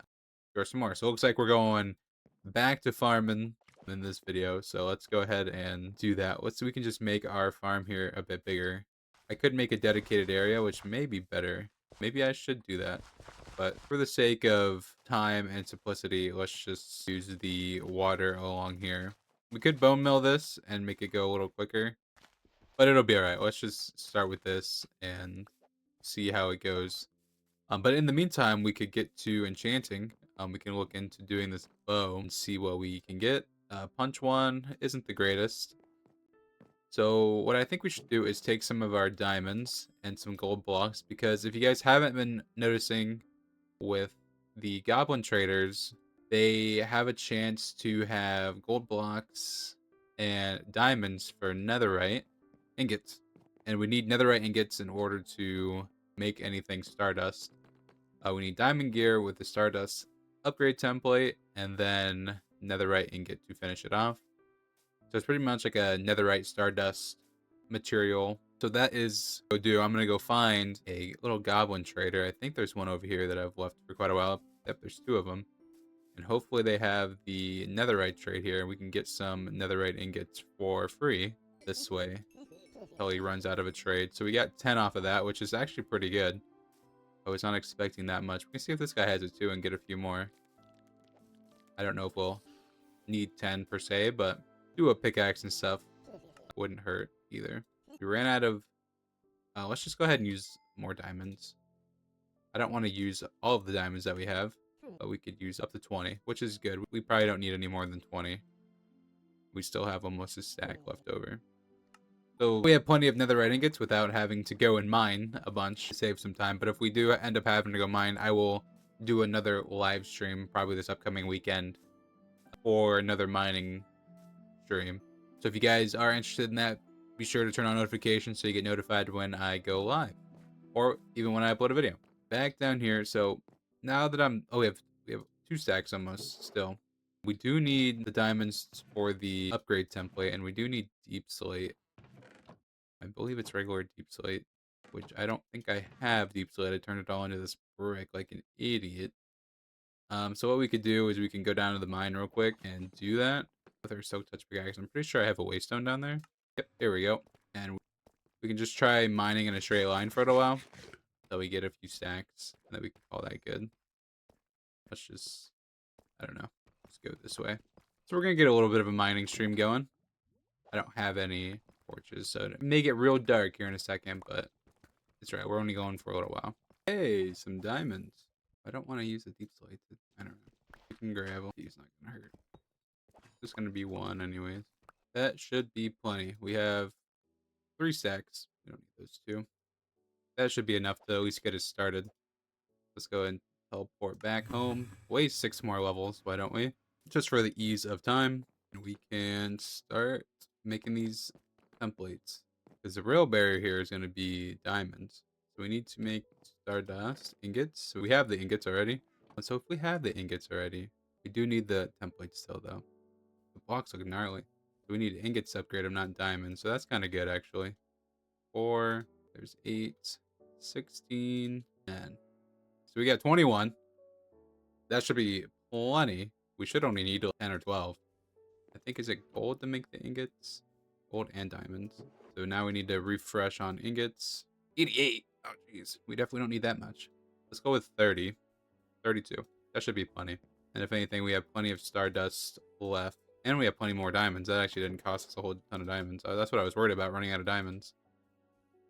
Speaker 1: grow some more. So it looks like we're going back to farming in this video. So let's go ahead and do that. We can just make our farm here a bit bigger. I could make a dedicated area, which may be better. Maybe I should do that. But for the sake of time and simplicity, let's just use the water along here. We could bone mill this and make it go a little quicker, but it'll be alright. Let's just start with this and see how it goes. But in the meantime, we could get to enchanting. We can look into doing this bow and see what we can get. Punch one isn't the greatest. So what I think we should do is take some of our diamonds and some gold blocks, because if you guys haven't been noticing with the goblin traders, they have a chance to have gold blocks and diamonds for netherite ingots. And we need netherite ingots in order to make anything stardust. We need diamond gear with the stardust upgrade template, and then netherite ingot to finish it off. So it's pretty much like a netherite stardust material. So that is what I'll do. I'm gonna go find a little goblin trader. I think there's one over here that I've left for quite a while. Yep, there's 2 of them. And hopefully they have the netherite trade here. We can get some netherite ingots for free this way until he runs out of a trade. So we got 10 off of that, which is actually pretty good. I was not expecting that much. We can see if this guy has it too and get a few more. I don't know if we'll need 10 per se, but do a pickaxe and stuff wouldn't hurt either. We ran out of... let's just go ahead and use more diamonds. I don't want to use all of the diamonds that we have, but we could use up to 20, which is good. We probably don't need any more than 20. We still have almost a stack left over. So we have plenty of netherite ingots without having to go and mine a bunch to save some time. But if we do end up having to go mine, I will do another live stream probably this upcoming weekend for another mining stream. So if you guys are interested in that, be sure to turn on notifications so you get notified when I go live, or even when I upload a video. Back down here. So now that we have 2 stacks almost still. We do need the diamonds for the upgrade template, and we do need deep slate. I believe it's regular deep slate, which I don't think I have deep slate. I turned it all into this brick like an idiot. So what we could do is we can go down to the mine real quick and do that with our soak touch pickaxe. I'm pretty sure I have a waystone down there. Yep, there we go. And we can just try mining in a straight line for a little while until we get a few stacks, and then we can call that good. Let's just, I don't know, let's go this way. So we're gonna get a little bit of a mining stream going. I don't have any torches, so it may get real dark here in a second, but it's right. We're only going for a little while. Hey, some diamonds. I don't want to use the deep slate. I don't know. We can gravel. He's not gonna hurt. It's gonna be 1 anyways. That should be plenty. We have 3 stacks. We don't need those 2. That should be enough to at least get us started. Let's go and teleport back home. Waste 6 more levels, why don't we? Just for the ease of time, we can start making these templates. Because the real barrier here is going to be diamonds. So we need to make stardust ingots. So we have the ingots already. Let's hopefully have the ingots already. We do need the templates still, though. The blocks look gnarly. So we need ingots to upgrade them, not diamonds. So that's kind of good, actually. 4, there's 8, 16, and so we got 21. That should be plenty. We should only need 10 or 12. I think, is it gold to make the ingots? Gold and diamonds. So now we need to refresh on ingots. 88. Oh, jeez. We definitely don't need that much. Let's go with 30. 32. That should be plenty. And if anything, we have plenty of stardust left. And we have plenty more diamonds. That actually didn't cost us a whole ton of diamonds. That's what I was worried about, running out of diamonds.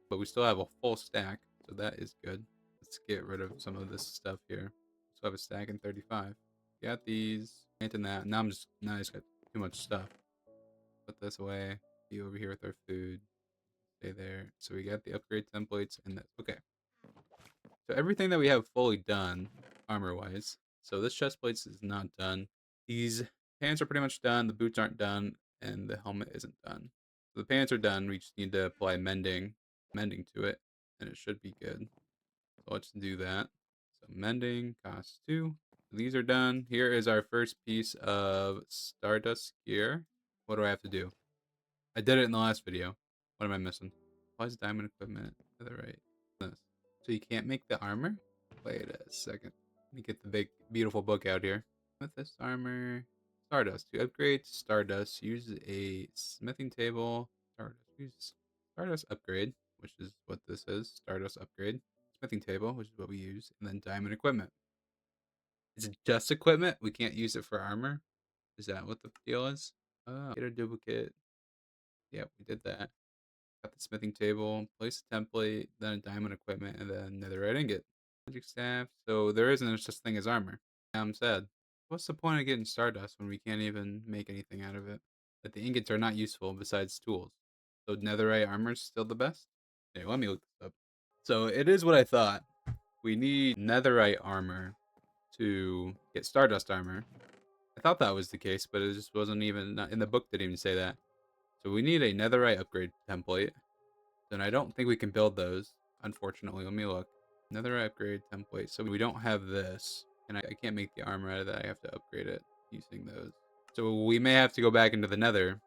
Speaker 1: But we still have a full stack, so that is good. Let's get rid of some of this stuff here. So I have a stack in 35. Got these, planting that. Now I just got too much stuff. Put this away. Be over here with our food. Stay there. So we got the upgrade templates and that. Okay. So everything that we have fully done, armor-wise. So this chest plate is not done. These Pants are pretty much done. The boots aren't done, and the helmet isn't done. So the pants are done. We just need to apply mending to it, and it should be good. So let's do that. So mending costs 2. These are done. Here is our first piece of Stardust gear. What do I have to do? I did it in the last video. What am I missing? Why is diamond equipment to the right? This. So you can't make the armor? Wait a second. Let me get the big, beautiful book out here. With this armor, Stardust. To upgrade Stardust, use a smithing table. Stardust. Use Stardust upgrade, which is what this is. Stardust upgrade. Smithing table, which is what we use. And then diamond equipment. Is it just equipment? We can't use it for armor? Is that what the deal is? Get a duplicate. Yep, we did that. Got the smithing table, place a template, then a diamond equipment, and then netherite ingot. Magic staff. So there isn't such thing as armor. I'm sad. What's the point of getting stardust when we can't even make anything out of it? But the ingots are not useful besides tools. So netherite armor is still the best? Okay, let me look this up. So it is what I thought. We need netherite armor to get stardust armor. I thought that was the case, but it just wasn't even in the book. Didn't even say that. So we need a netherite upgrade template. And I don't think we can build those, unfortunately. Let me look. Netherite upgrade template. So we don't have this, and I can't make the armor out of that. I have to upgrade it using those. So we may have to go back into the nether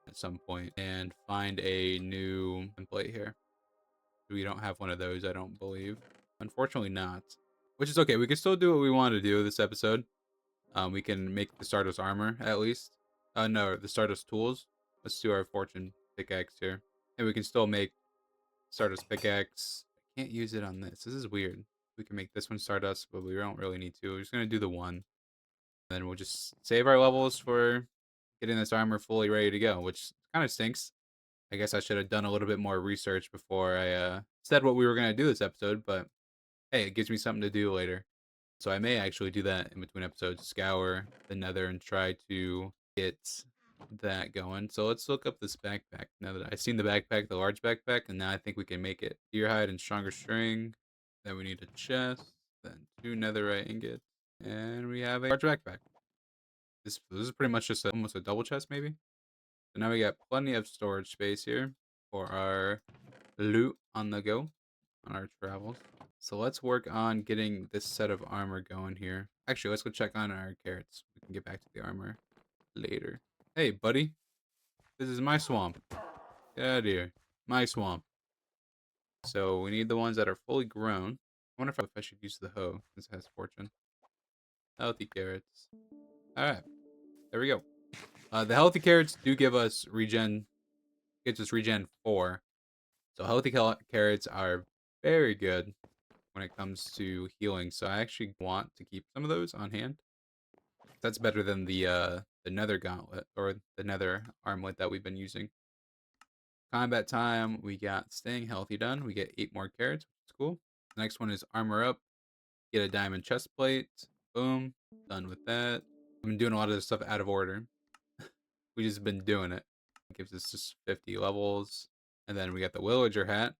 Speaker 1: at some point and find a new template here. We don't have one of those, I don't believe. Unfortunately not. Which is okay. We can still do what we want to do this episode. We can make the Stardust armor, at least. No, the Stardust tools. Let's do our fortune pickaxe here. And we can still make Stardust pickaxe. I can't use it on this. This is weird. We can make this one Stardust, but we don't really need to. We're just going to do the one. And then we'll just save our levels for getting this armor fully ready to go, which kind of stinks. I guess I should have done a little bit more research before I said what we were going to do this episode, but hey, it gives me something to do later. So I may actually do that in between episodes, scour the nether and try to get that going. So let's look up this backpack. Now that I've seen the backpack, the large backpack, and now I think we can make it. Deer hide and stronger string. Then we need a chest, then 2 netherite ingots, and we have a large backpack. This is pretty much just almost a double chest, maybe. So now we got plenty of storage space here for our loot on the go, on our travels. So let's work on getting this set of armor going here. Actually, let's go check on our carrots. We can get back to the armor later. Hey, buddy. This is my swamp. Get out of here. My swamp. So we need the ones that are fully grown. I wonder if I should use the hoe, since it has fortune. Healthy carrots. Alright. There we go. The healthy carrots do give us regen. Gives us regen 4. So healthy carrots are very good when it comes to healing. So I actually want to keep some of those on hand. That's better than the nether gauntlet or the nether armlet that we've been using. Combat time, we got staying healthy done. We get 8 more carrots, which is cool. The next one is armor up. Get a diamond chest plate. Boom. Done with that. I've been doing a lot of this stuff out of order. We just been doing it. It gives us just 50 levels. And then we got the villager hat.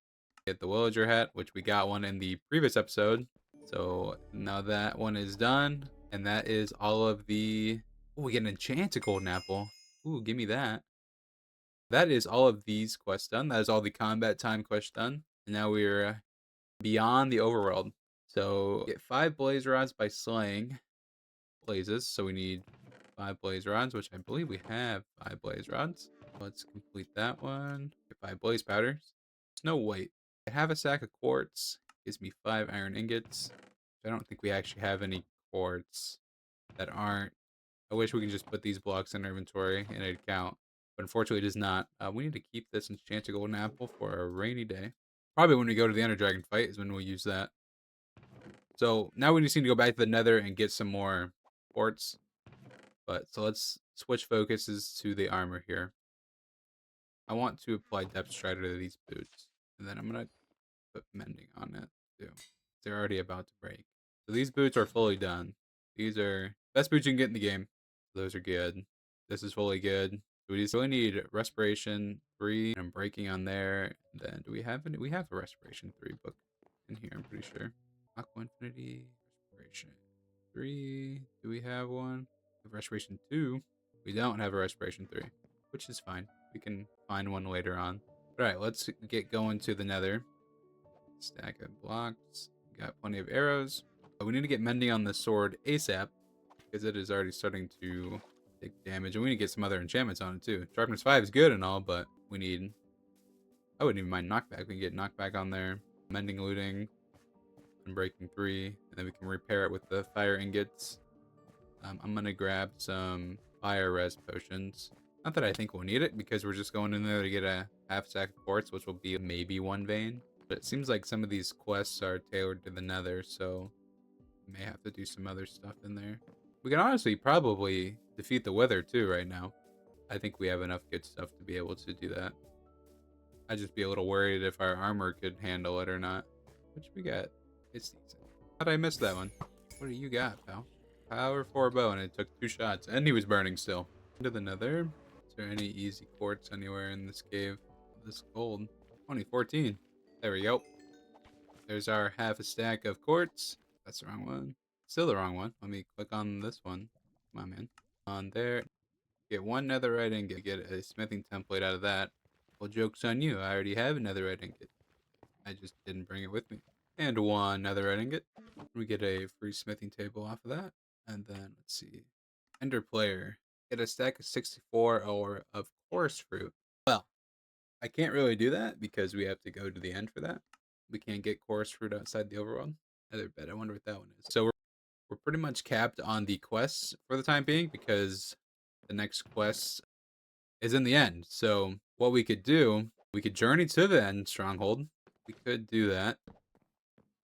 Speaker 1: Get the villager hat, which we got one in the previous episode. So now that one is done. And that is all of the... Oh, we get an enchanted golden apple. Ooh, give me that. That is all of these quests done. That is all the combat time quests done. And now we're beyond the overworld. So get 5 blaze rods by slaying blazes. So we need 5 blaze rods, which I believe we have 5 blaze rods. Let's complete that one. Get 5 blaze powders. Snow white. I have a sack of quartz. Gives me 5 iron ingots. I don't think we actually have any quartz that aren't. I wish we could just put these blocks in our inventory and it'd count. But unfortunately, it does not. We need to keep this enchanted golden apple for a rainy day. Probably when we go to the Ender Dragon fight is when we'll use that. So now we just need to go back to the nether and get some more quartz. But so let's switch focuses to the armor here. I want to apply depth strider to these boots. And then I'm going to put mending on it too. They're already about to break. So these boots are fully done. These are best boots you can get in the game. Those are good. This is fully good. We just really need respiration 3. I'm breaking on there. Then do we have any? We have a respiration 3 book in here, I'm pretty sure. Aqua Infinity, respiration 3. Do we have one? We have respiration 2. We don't have a respiration 3, which is fine. We can find one later on. All right, let's get going to the nether. Stack of blocks. Got plenty of arrows. But we need to get mending on the sword ASAP because it is already starting to take damage. And we need to get some other enchantments on it too. Sharpness 5 is good and all, but we need... I wouldn't even mind knockback. We can get knockback on there. Mending, looting, unbreaking 3. And then we can repair it with the fire ingots. I'm going to grab some fire res potions. Not that I think we'll need it because we're just going in there to get a half stack of quartz, which will be maybe 1 vein. But it seems like some of these quests are tailored to the nether, so we may have to do some other stuff in there. We can honestly probably defeat the wither too right now. I think we have enough good stuff to be able to do that. I'd just be a little worried if our armor could handle it or not. Which we got. It's decent. How'd I miss that one? What do you got, pal? Power 4 bow, and it took 2 shots, and he was burning still. Into the nether. Is there any easy quartz anywhere in this cave? This gold. Only 14. There we go. There's our half a stack of quartz. That's the wrong one. Still the wrong one. Let me click on this one. Come on, man. On there. Get 1 netherite ingot. Get a smithing template out of that. Well, joke's on you. I already have a netherite ingot. I just didn't bring it with me. And 1 netherite ingot. We get a free smithing table off of that. And then, let's see. Ender player. Get a stack of 64 or of course fruit. Well, I can't really do that because we have to go to the end for that. We can't get chorus fruit outside the overworld. Another bed. I wonder what that one is. So we're pretty much capped on the quests for the time being because the next quest is in the end. So what we could do, we could journey to the end stronghold. We could do that.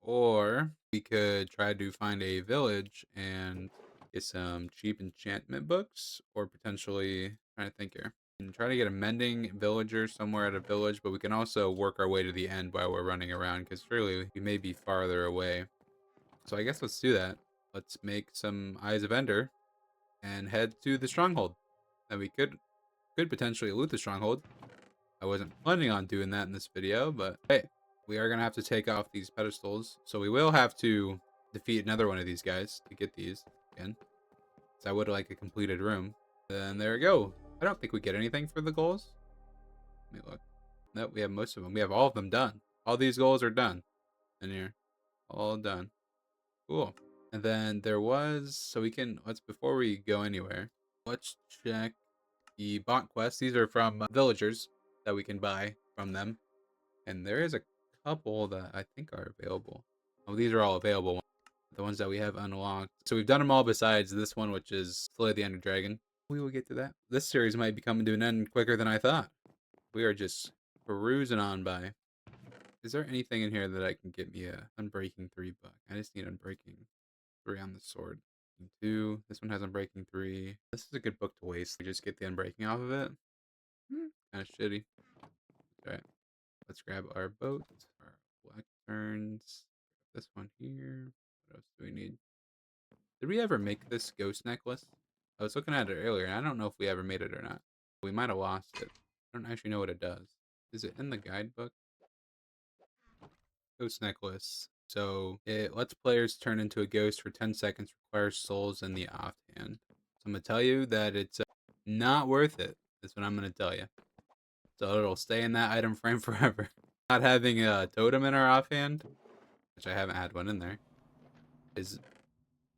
Speaker 1: Or we could try to find a village and get some cheap enchantment books, or potentially, trying to think here, and try to get a mending villager somewhere at a village, but we can also work our way to the end while we're running around because really we may be farther away. So I guess let's do that. Let's make some Eyes of Ender and head to the stronghold. And we could potentially loot the stronghold. I wasn't planning on doing that in this video, but hey, we are gonna have to take off these pedestals, so we will have to defeat another one of these guys to get these again. So I would like a completed room. Then there we go. I don't think we get anything for the goals. Let me look. Nope, we have most of them. We have all of them done. All these goals are done in here. All done. Cool. And then there was, so we can, before we go anywhere, let's check the bot quests. These are from villagers that we can buy from them. And there is a couple that I think are available. Oh, these are all available. The ones that we have unlocked. So we've done them all besides this one, which is Slay the Ender Dragon. We will get to that. This series might be coming to an end quicker than I thought. We are just perusing on by. Is there anything in here that I can get me a Unbreaking 3 book? I just need Unbreaking 3 on the sword. 2. This one has Unbreaking 3. This is a good book to waste. We just get the Unbreaking off of it. Kind of shitty. Alright. Let's grab our boat. Our black turns. This one here. What else do we need? Did we ever make this ghost necklace? I was looking at it earlier, and I don't know if we ever made it or not. We might have lost it. I don't actually know what it does. Is it in the guidebook? Ghost necklace. So it lets players turn into a ghost for 10 seconds, requires souls in the offhand. So I'm going to tell you that it's not worth it. That's what I'm going to tell you. So it'll stay in that item frame forever. Not having a totem in our offhand, which I haven't had one in there, is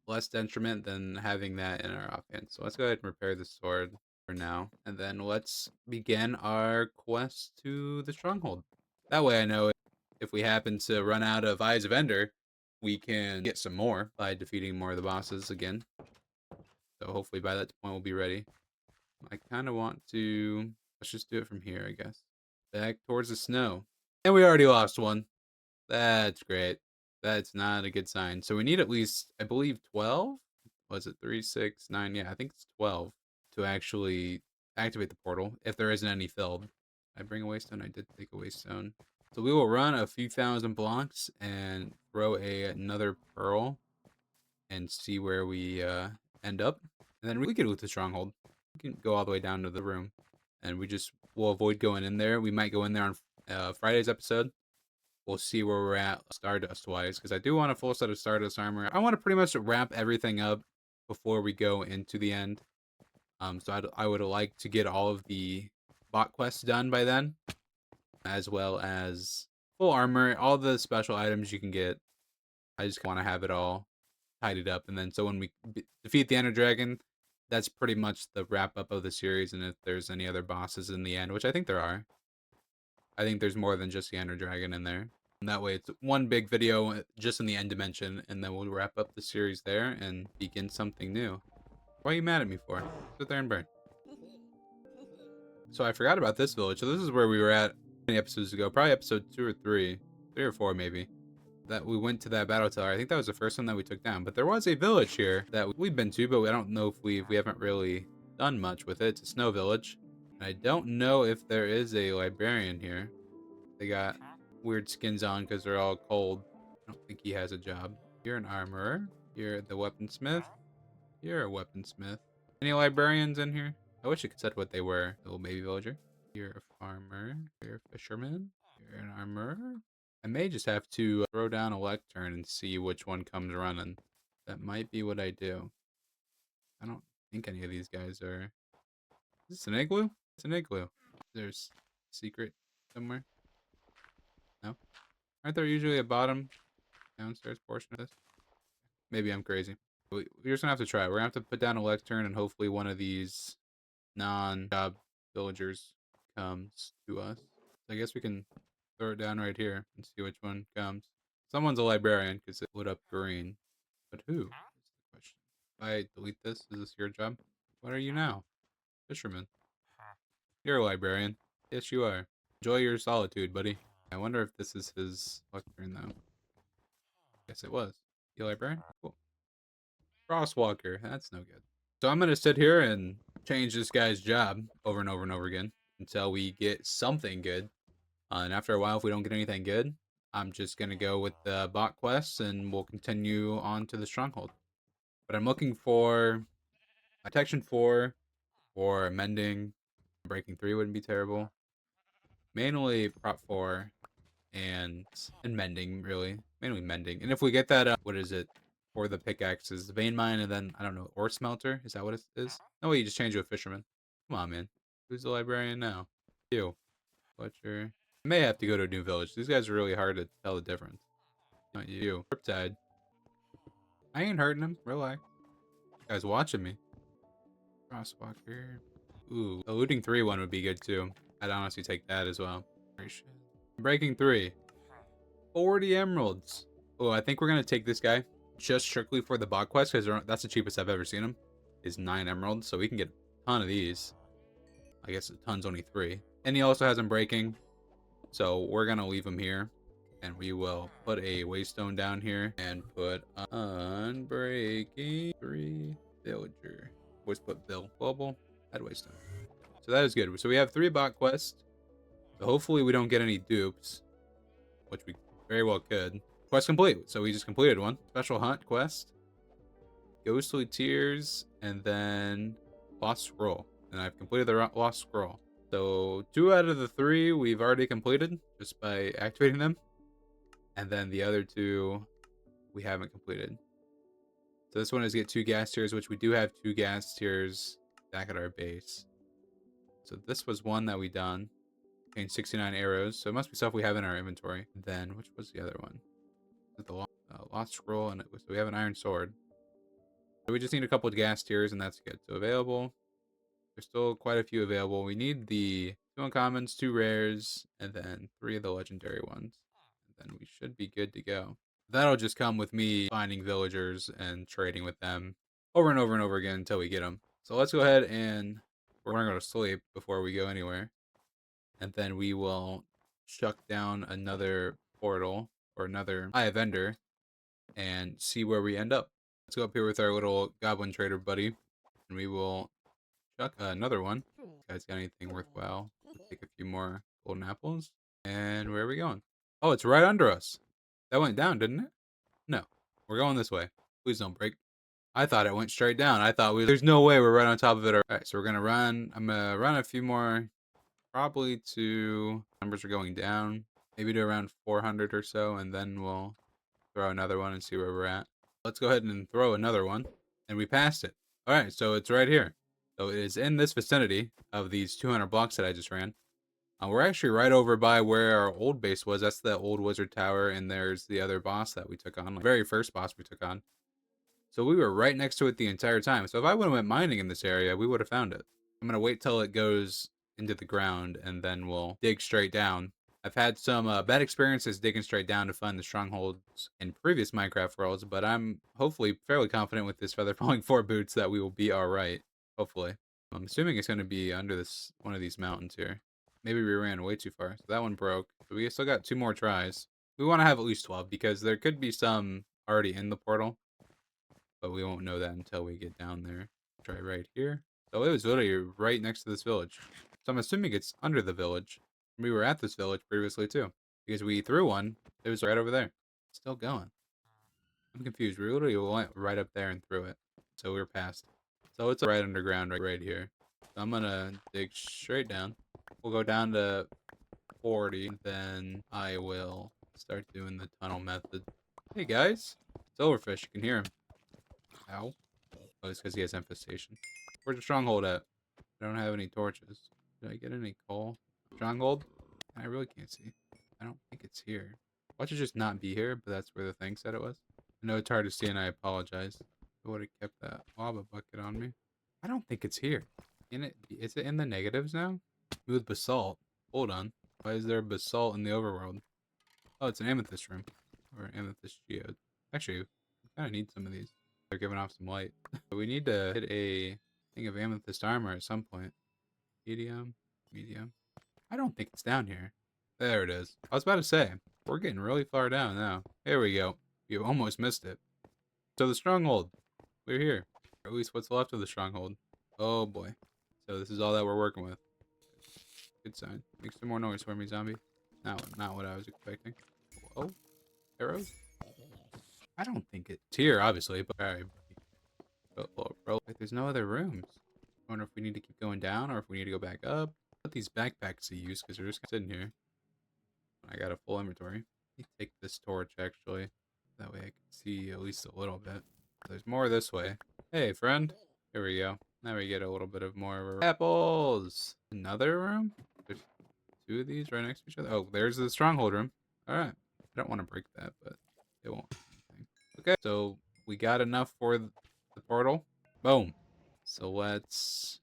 Speaker 1: less detriment than having that in our offhand. So let's go ahead and repair the sword for now. And then let's begin our quest to the stronghold. That way I know if we happen to run out of Eyes of Ender, we can get some more by defeating more of the bosses again. So hopefully by that point we'll be ready. I kind of want to... Let's just do it from here, I guess. Back towards the snow. And we already lost one. That's great. That's not a good sign. So we need at least, I believe, 12? Was it 3, 6, 9? Yeah, I think it's 12 to actually activate the portal if there isn't any filled. I bring a waystone? I did take a waystone. So we will run a few thousand blocks and throw another pearl and see where we end up. And then we can loot the stronghold. We can go all the way down to the room. And we'll avoid going in there. We might go in there on Friday's episode. We'll see where we're at Stardust-wise, because I do want a full set of Stardust armor. I want to pretty much wrap everything up before we go into the end. So I would like to get all of the bot quests done by then, as well as full armor, all the special items you can get. I just want to have it all tidied up, and then so when we defeat the Ender Dragon, that's pretty much the wrap up of the series. And if there's any other bosses in the end, which I think there are, I think there's more than just the Ender Dragon in there. And that way, it's one big video just in the end dimension, and then we'll wrap up the series there and begin something new. Why are you mad at me for? Sit there and burn. So I forgot about this village. So this is where we were at many episodes ago, probably episode 2 or 3 or 4 maybe. That we went to that battle tower. I think that was the first one that we took down. But there was a village here that we've been to, but I don't know if we haven't really done much with it. It's a snow village. And I don't know if there is a librarian here. They got weird skins on because they're all cold. I don't think he has a job. You're an armorer. You're the weaponsmith. You're a weaponsmith. Any librarians in here? I wish it could said what they were. Little baby villager. You're a farmer. You're a fisherman. You're an armorer. I may just have to throw down a lectern and see which one comes running. That might be what I do. I don't think any of these guys are... Is this an igloo? It's an igloo. There's a secret somewhere. No? Aren't there usually a bottom downstairs portion of this? Maybe I'm crazy. We're just gonna have to try. We're gonna have to put down a lectern and hopefully one of these non-job villagers comes to us. So I guess we can throw it down right here and see which one comes. Someone's a librarian because it lit up green. But who? Is the question. If I delete this, is this your job? What are you now? Fisherman. You're a librarian. Yes, you are. Enjoy your solitude, buddy. I wonder if this is his lectern, though. Yes, it was. You a librarian? Cool. Crosswalker. That's no good. So I'm going to sit here and change this guy's job over and over and over again until we get something good. And after a while, if we don't get anything good, I'm just going to go with the bot quests and we'll continue on to the stronghold. But I'm looking for protection 4 or mending. Breaking 3 wouldn't be terrible. Mainly prop 4 and mending, really. Mainly mending. And if we get that, what is it? For the pickaxes, the vein mine, and then, I don't know, ore smelter? Is that what it is? No way, you just change to a fisherman. Come on, man. Who's the librarian now? You. Butcher. I may have to go to a new village. These guys are really hard to tell the difference. Not you. Riptide. I ain't hurting him. Relax. This guy's watching me. Crosswalker. Ooh. A looting 3 one would be good, too. I'd honestly take that as well. Breaking 3. 40 emeralds. Oh, I think we're going to take this guy just strictly for the bot quest because that's the cheapest I've ever seen him. Is 9 emeralds, so we can get a ton of these. I guess a ton's only 3. And he also has him breaking, so we're going to leave him here. And we will put a waystone down here and put unbreaking 3 villager. Always put Bill Global, add waystone. So that is good. So we have 3 bot quests. So hopefully we don't get any dupes, which we very well could. Quest complete. So we just completed one. Special hunt quest. Ghostly tears. And then lost scroll. And I've completed the lost scroll. So 2 out of the 3 we've already completed just by activating them. And then the other 2 we haven't completed. So this one is get 2 gas tiers, which we do have 2 gas tiers back at our base. So this was one that we done. Gained 69 arrows. So it must be stuff we have in our inventory. Then, which was the other one? The lost scroll, and so we have an iron sword. So we just need a couple of gas tiers, and that's good. So available. There's still quite a few available. We need the 2 uncommons, 2 rares, and then 3 of the legendary ones. And then we should be good to go. That'll just come with me finding villagers and trading with them over and over and over again until we get them. So let's go ahead and we're going to go to sleep before we go anywhere. And then we will chuck down another portal or another eye of ender and see where we end up. Let's go up here with our little goblin trader buddy and we will chuck another one. If you guys got anything worthwhile? We'll take a few more golden apples. And where are we going? Oh, it's right under us. That went down, didn't it? No. We're going this way. Please don't break. I thought it went straight down. I thought there's no way we're right on top of it. All right, so we're going to run. I'm going to run a few more. Probably to numbers are going down, maybe to around 400 or so, and then we'll throw another one and see where we're at. Let's go ahead and throw another one and we passed it. All right, so it's right here. So it is in this vicinity of these 200 blocks that I just ran. We're actually right over by where our old base was. That's the old wizard tower, and there's the other boss that we took on, the very first boss we took on. So we were right next to it the entire time. So if I would have went mining in this area, we would have found it. I'm gonna wait till it goes into the ground, and then we'll dig straight down. I've had some bad experiences digging straight down to find the strongholds in previous Minecraft worlds, but I'm hopefully fairly confident with this feather falling 4 boots that we will be alright. Hopefully. I'm assuming it's going to be under this one of these mountains here. Maybe we ran way too far. So that one broke. But we still got 2 more tries. We want to have at least 12 because there could be some already in the portal. But we won't know that until we get down there. Try right here. So it was literally right next to this village. So I'm assuming it's under the village. We were at this village previously too. Because we threw one. It was right over there. Still going. I'm confused. We literally went right up there and threw it. So we're past. So it's right underground right here. So I'm gonna dig straight down. We'll go down to 40. Then I will start doing the tunnel method. Hey guys. Silverfish. You can hear him. Ow. Oh, it's because he has infestation. Where's the stronghold at? I don't have any torches. Did I get any coal? Stronghold? I really can't see. I don't think it's here. Watch it just not be here, but that's where the thing said it was. I know it's hard to see, and I apologize. I would have kept that lava bucket on me. I don't think it's here. Is it in the negatives now? Smooth basalt. Hold on. Why is there basalt in the overworld? Oh, it's an amethyst room. Or an amethyst geode. Actually, we kind of need some of these. They're giving off some light. We need to hit a thing of amethyst armor at some point. Medium. Medium. I don't think it's down here. There it is. I was about to say, we're getting really far down now. Here we go. You almost missed it. So the stronghold. We're here. Or at least what's left of the stronghold. Oh boy. So this is all that we're working with. Good sign. Make some more noise for me, zombie. Not what I was expecting. Oh, arrows? I don't think it's here, obviously, but alright. Like, there's no other rooms. I wonder if we need to keep going down or if we need to go back up. Put these backpacks to use because they're just sitting here. I got a full inventory. Let me take this torch actually. That way I can see at least a little bit. There's more this way. Hey, friend. Here we go. Now we get a little bit of more of our apples. Another room? There's 2 of these right next to each other. Oh, there's the stronghold room. All right. I don't want to break that, but it won't do anything. Okay, so we got enough for the portal. Boom. So let's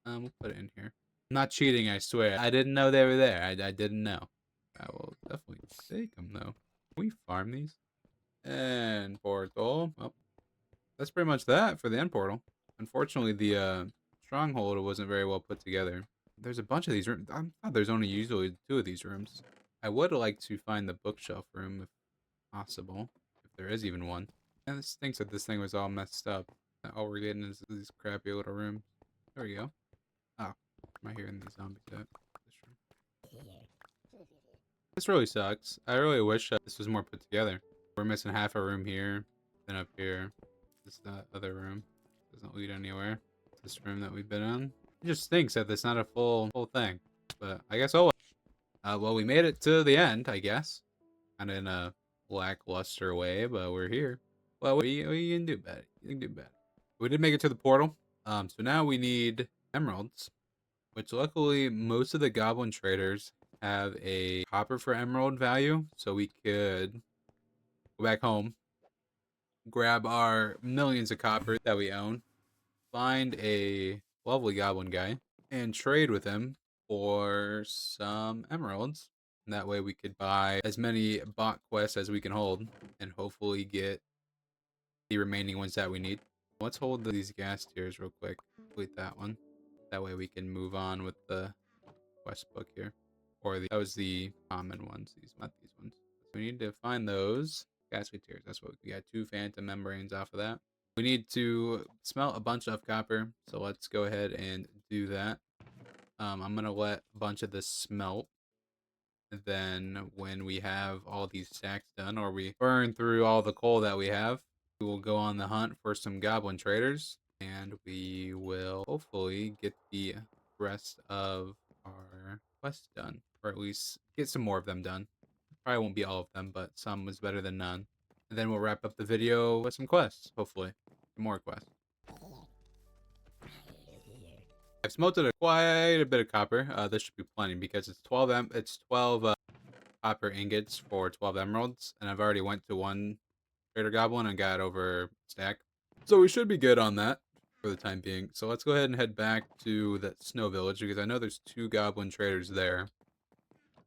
Speaker 1: we'll put it in here. I'm not cheating, I swear. I didn't know they were there. I didn't know. I will definitely take them though. Can we farm these? And portal. Oh, that's pretty much that for the end portal. Unfortunately, the stronghold wasn't very well put together. There's a bunch of these rooms. I thought there's only usually 2 of these rooms. I would like to find the bookshelf room if possible, if there is even one. And this thinks that this thing was all messed up. All we're getting is these crappy little rooms. There we go. Oh, am I hearing these zombies at this room? This really sucks. I really wish this was more put together. We're missing half a room here, then up here. That other room doesn't lead anywhere. This room that we've been in. It just stinks that it's not a full thing. But I guess well, we made it to the end, I guess. Kind of in a lackluster way, but we're here. Well, we can do better. You can do better. We did make it to the portal. So now we need emeralds, which luckily most of the goblin traders have a copper for emerald value, so we could go back home, grab our millions of copper that we own, find a lovely goblin guy, and trade with him for some emeralds. And that way we could buy as many bot quests as we can hold and hopefully get the remaining ones that we need. Let's hold these gas tiers real quick. Complete that one. That way we can move on with the quest book here. Or that was the common ones. These, not these ones. So we need to find those gas tiers. That's what we got. 2 phantom membranes off of that. We need to smelt a bunch of copper. So let's go ahead and do that. I'm gonna let a bunch of this smelt. Then when we have all these stacks done, or we burn through all the coal that we have, we will go on the hunt for some goblin traders, and we will hopefully get the rest of our quests done, or at least get some more of them done. Probably won't be all of them, but some was better than none. And then we'll wrap up the video with some quests, hopefully. More quests. I've smelted quite a bit of copper. This should be plenty because it's 12 copper ingots for 12 emeralds, and I've already went to one trader goblin and got over stack. So we should be good on that for the time being. So let's go ahead and head back to that snow village because I know there's 2 goblin traders there.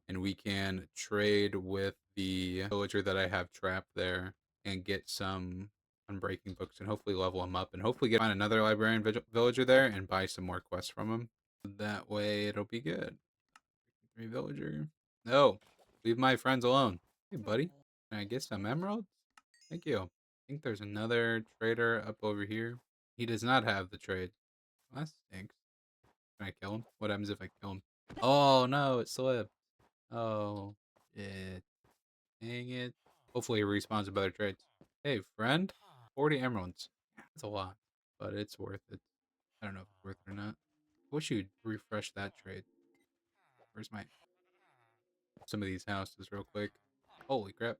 Speaker 1: And we can trade with the villager that I have trapped there and get some unbreaking books and hopefully level him up and hopefully find another librarian villager there and buy some more quests from him. That way it'll be good. 3 villager. No, leave my friends alone. Hey, buddy. Can I get some emeralds? Thank you. I think there's another trader up over here. He does not have the trade. Well, that stinks. Can I kill him? What happens if I kill him? Oh, no, it slipped. Oh, shit. Dang it. Hopefully he respawns with better trades. Hey, friend. 40 emeralds. That's a lot, but it's worth it. I don't know if it's worth it or not. I wish you'd refresh that trade. Where's my... some of these houses real quick. Holy crap.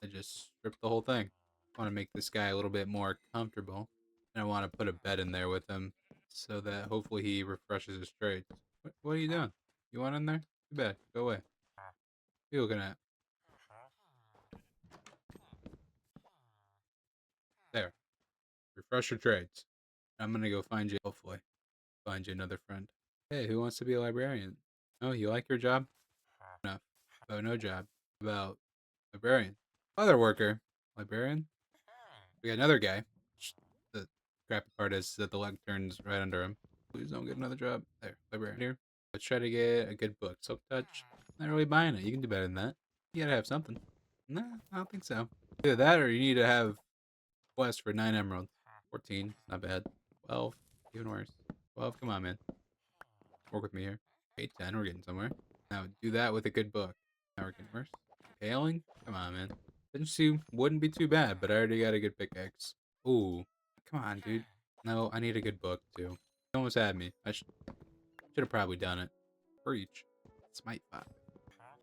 Speaker 1: I just stripped the whole thing. I want to make this guy a little bit more comfortable. And I want to put a bed in there with him so that hopefully he refreshes his trades. What are you doing? You want in there? Too bad. Go away. What are you looking at? There. Refresh your trades. I'm gonna go find you, hopefully. Find you another friend. Hey, who wants to be a librarian? Oh, you like your job? Enough. About no job. About librarian. Other worker. Librarian? We got another guy. The crappy part is that the lectern's right under him. Please don't get another job. There, librarian here. Let's try to get a good book. Silk Touch. Not really buying it. You can do better than that. You gotta have something. No, I don't think so. Either that or you need to have quest for 9 emeralds. 14. Not bad. 12. Even worse. 12. Come on, man. Work with me here. 8, 10. We're getting somewhere. Now do that with a good book. Now we're getting worse. Hailing? Come on, man. Efficiency wouldn't be too bad, but I already got a good pickaxe. Ooh. Come on, dude. No, I need a good book, too. You almost had me. I should have probably done it. Preach. Smite 5.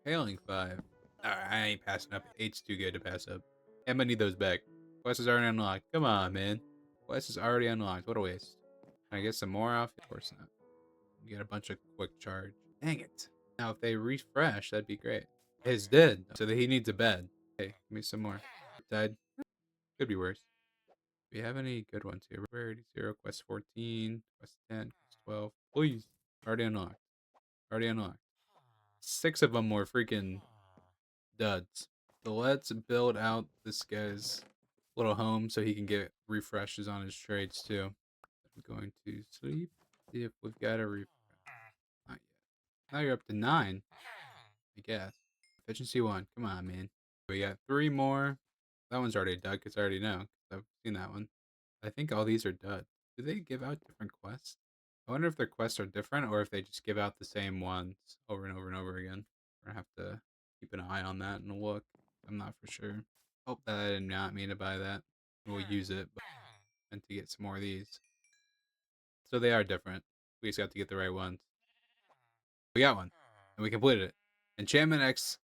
Speaker 1: Hailing 5. Alright, I ain't passing up. 8's too good to pass up. I'm gonna need those back. Quest is already unlocked. Come on, man. Quest is already unlocked. What a waste. Can I get some more off? Of course not. Get a bunch of quick charge. Dang it. Now, if they refresh, that'd be great. His dead, so that he needs a bed. Hey, give me some more. Died. Could be worse. Do we have any good ones here? Rarity 0, quest 14, quest 10, quest 12. Please. Already unlocked. Already unlocked. 6 of them were freaking duds. So let's build out this guy's little home so he can get refreshes on his trades too. I'm going to sleep. See if we've got a refresh. Not yet. Now you're up to 9, I guess. Efficiency 1. Come on, man. We got 3 more. That one's already a dud because I already know. I've seen that one. I think all these are dud. Do they give out different quests? I wonder if their quests are different or if they just give out the same ones over and over and over again. We're gonna have to keep an eye on that and look. I'm not for sure. Hope that I did not mean to buy that. We'll use it, but I meant to get some more of these. So they are different. We just got to get the right ones. We got one. And we completed it. Enchantment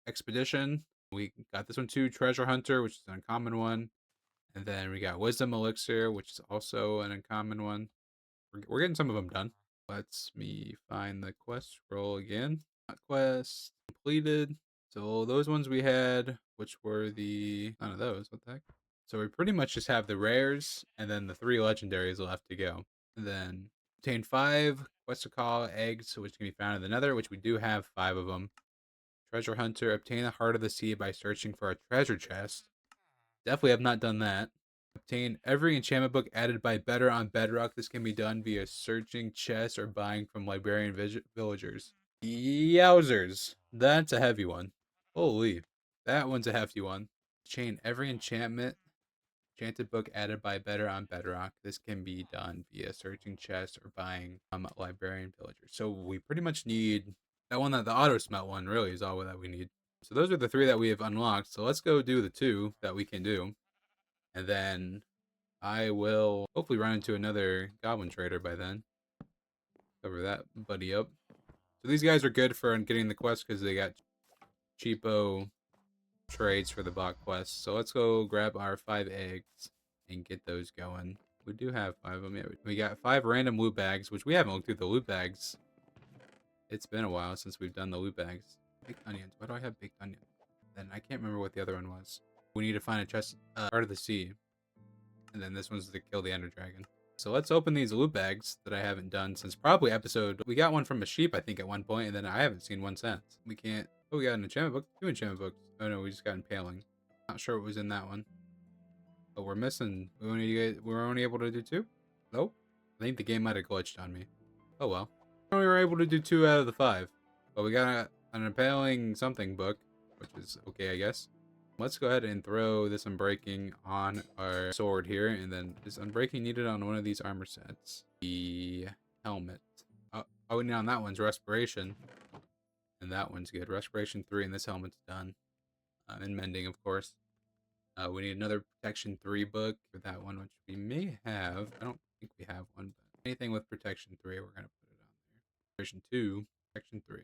Speaker 1: Expedition. We got this one too. Treasure Hunter, which is an uncommon one. And then we got Wisdom Elixir, which is also an uncommon one. We're getting some of them done. Let's me find the quest scroll again. Quest completed. So those ones we had, which were none of those. What the heck? So we pretty much just have the rares and then the 3 legendaries left to go. And then obtain 5 Questacall eggs, which can be found in the Nether, which we do have 5 of them. Treasure Hunter, obtain the Heart of the Sea by searching for a treasure chest. Definitely have not done that. Obtain every enchantment book added by Better on Bedrock. This can be done via searching chests or buying from librarian villagers. Yowzers. That's a heavy one. Holy. That one's a hefty one. Chain every enchanted book added by Better on Bedrock. This can be done via searching chests or buying from librarian villagers. So we pretty much need that one, that the auto smelt one really is all that we need. So those are the 3 that we have unlocked. So let's go do the 2 that we can do. And then I will hopefully run into another goblin trader by then. Cover that buddy up. So these guys are good for getting the quest because they got cheapo trades for the bot quest. So let's go grab our 5 eggs and get those going. We do have 5 of them. Yeah, we got 5 random loot bags, which we haven't looked through the loot bags. It's been a while since we've done the loot bags. Baked onions. Why do I have baked onions? Then I can't remember what the other one was. We need to find a chest, Heart of the Sea. And then this one's to kill the Ender Dragon. So let's open these loot bags that I haven't done since probably episode. We got one from a sheep, I think, at one point, and then I haven't seen one since. We can't. Oh, we got an enchantment book. 2 enchantment books. Oh no, we just got impaling. Not sure what was in that one. But we're missing. We're only able to do 2? Nope. I think the game might have glitched on me. Oh well. We were able to do 2 out of the 5. But we got an impaling something book, which is okay, I guess. Let's go ahead and throw this unbreaking on our sword here, and then is unbreaking needed on one of these armor sets? The helmet. Oh, and on that one's respiration, and that one's good. Respiration 3, and this helmet's done. And mending, of course. We need another protection 3 book for that one, which we may have. I don't think we have one, but anything with protection 3, we're gonna put it on there. Respiration 2, protection 3.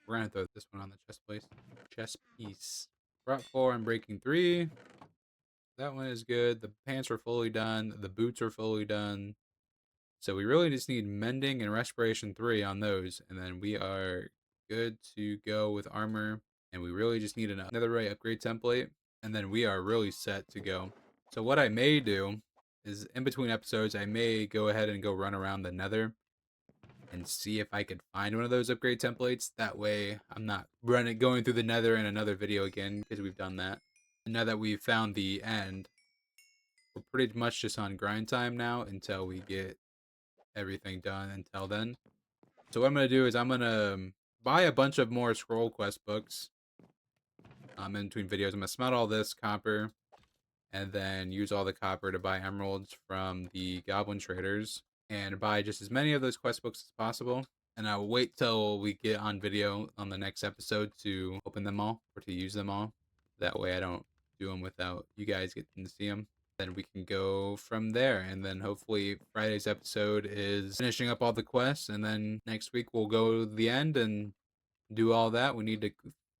Speaker 1: We're gonna throw this one on the chest place. Chest piece. Brought 4 and breaking 3. That one is good. The pants are fully done. The boots are fully done. So we really just need mending and respiration 3 on those. And then we are good to go with armor. And we really just need another netherite upgrade template. And then we are really set to go. So what I may do is in between episodes, I may go ahead and go run around the nether and see if I could find one of those upgrade templates. That way I'm not going through the nether in another video again, because we've done that. And now that we've found the end, we're pretty much just on grind time now until we get everything done until then. So what I'm going to do is I'm going to buy a bunch of more scroll quest books in between videos. I'm going to smelt all this copper and then use all the copper to buy emeralds from the goblin traders and buy just as many of those quest books as possible. And I'll wait till we get on video on the next episode to open them all or to use them all. That way I don't do them without you guys getting to see them. Then we can go from there. And then hopefully Friday's episode is finishing up all the quests. And then next week we'll go to the end and do all that. We need to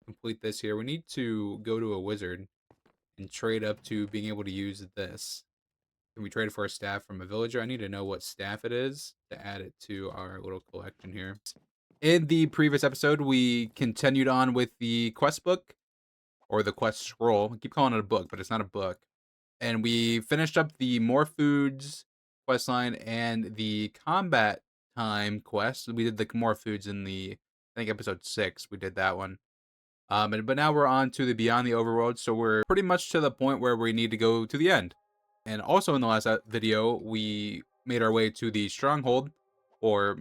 Speaker 1: complete this here. We need to go to a wizard and trade up to being able to use this. Can we trade it for a staff from a villager? I need to know what staff it is to add it to our little collection here. In the previous episode, we continued on with the quest book, or the quest scroll. I keep calling it a book, but it's not a book. And we finished up the More Foods quest line and the Combat Time quest. We did the More Foods in the, I think, episode 6. We did that one. But now we're on to the Beyond the Overworld, so we're pretty much to the point where we need to go to the end. And also in the last video, we made our way to the Stronghold, or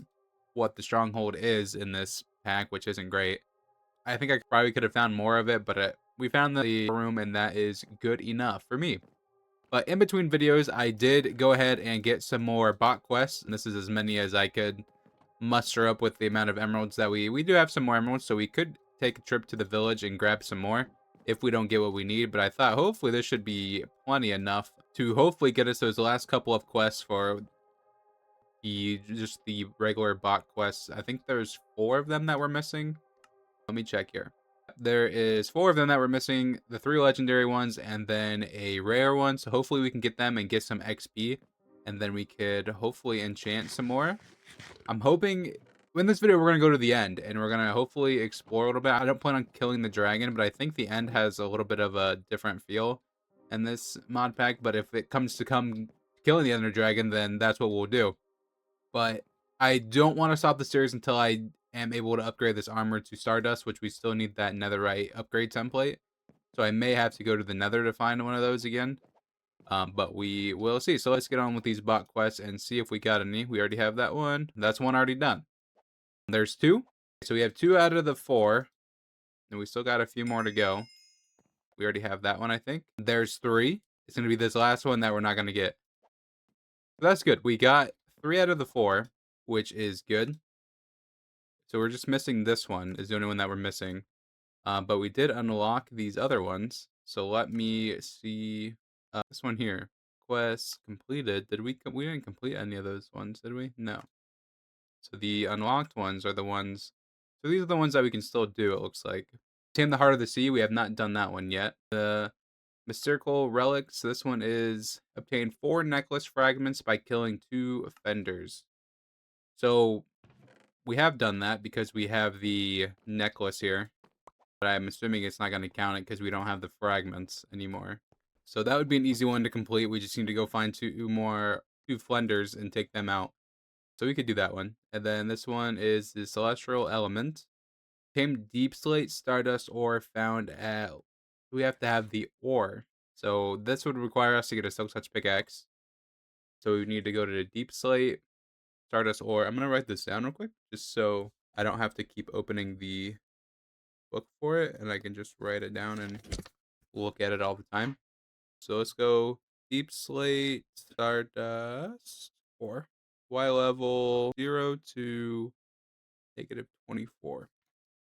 Speaker 1: what the Stronghold is in this pack, which isn't great. I think I probably could have found more of it, but we found the room, and that is good enough for me. But in between videos, I did go ahead and get some more bot quests, and this is as many as I could muster up with the amount of emeralds that we do have some more emeralds, so we could take a trip to the village and grab some more if we don't get what we need. But I thought hopefully this should be plenty enough to hopefully get us those last couple of quests for just the regular bot quests. I think there's 4 of them that we're missing. Let me check here. There is 4 of them that we're missing, the 3 legendary ones and then a rare one. So hopefully we can get them and get some XP, and then we could hopefully enchant some more. I'm hoping in this video we're going to go to the end and we're going to hopefully explore a little bit. I don't plan on killing the dragon, but I think the end has a little bit of a different feel in this mod pack. But if it comes to killing the Ender Dragon, then that's what we'll do. But I don't want to stop the series until I am able to upgrade this armor to Stardust, which we still need that netherite upgrade template. So I may have to go to the nether to find one of those again. But we will see. So let's get on with these bot quests and see if we got any. We already have that one. That's one already done. There's 2. So we have 2 out of the 4. And we still got a few more to go. We already have that one, I think. There's 3. It's going to be this last one that we're not going to get. So that's good. We got 3 out of the 4, which is good. So we're just missing this one. Is the only one that we're missing. But we did unlock these other ones. So let me see. This one here. Quest completed. We didn't complete any of those ones, did we? No. So the unlocked ones are the ones. So these are the ones that we can still do, it looks like. Tame the Heart of the Sea. We have not done that one yet. The Mystical relics. This one is obtain 4 necklace fragments by killing 2 offenders. So we have done that because we have the necklace here. But I'm assuming it's not going to count it because we don't have the fragments anymore. So that would be an easy one to complete. We just need to go find two flenders and take them out. So we could do that one. And then this one is the celestial element. Tame deep slate, stardust ore found at. We have to have the ore. So this would require us to get a silk touch pickaxe. So we need to go to the deep slate, stardust ore. I'm gonna write this down real quick, just so I don't have to keep opening the book for it, and I can just write it down and look at it all the time. So let's go deep slate, stardust ore. Y level 0 to -24.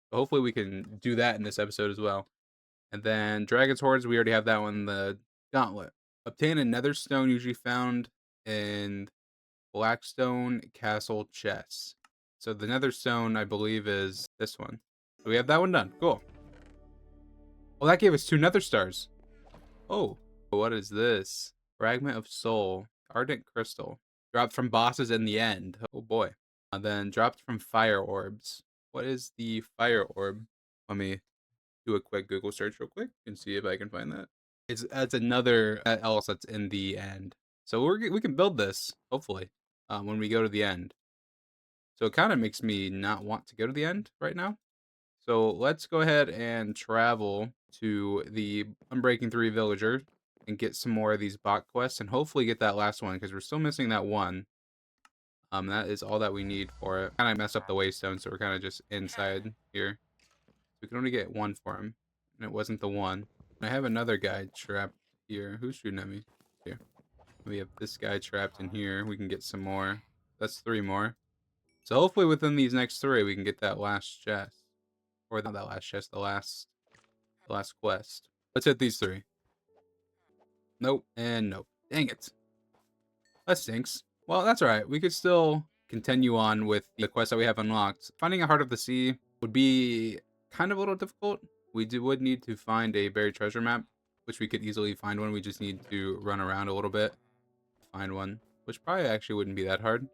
Speaker 1: So hopefully we can do that in this episode as well. And then Dragon's Hordes, we already have that one, the Gauntlet. Obtain a nether stone usually found in Blackstone Castle chests. So the nether stone, I believe, is this one. So we have that one done. Cool. Well, that gave us 2 nether stars. Oh, what is this? Fragment of Soul. Ardent Crystal. Dropped from bosses in the end. Oh boy. Then dropped from fire orbs. What is the fire orb? Let me do a quick Google search real quick and see if I can find that. That's another else that's in the end. So we can build this hopefully when we go to the end. So it kind of makes me not want to go to the end right now. So let's go ahead and travel to the Unbreaking 3 villager and get some more of these bot quests and hopefully get that last one because we're still missing that one. That is all that we need for it. Kind of messed up the waystone, so we're kind of just inside here. We can only get one for him, and it wasn't the one. I have another guy trapped here. Who's shooting at me? Here. We have this guy trapped in here. We can get some more. That's 3 more. So hopefully within these next 3, we can get that last chest. Or not that last chest, the last quest. Let's hit these 3. Nope, and nope. Dang it. That stinks. Well, that's alright. We could still continue on with the quest that we have unlocked. Finding a Heart of the Sea would be kind of a little difficult. We would need to find a buried treasure map, which we could easily find one. We just need to run around a little bit to find one, which probably actually wouldn't be that hard.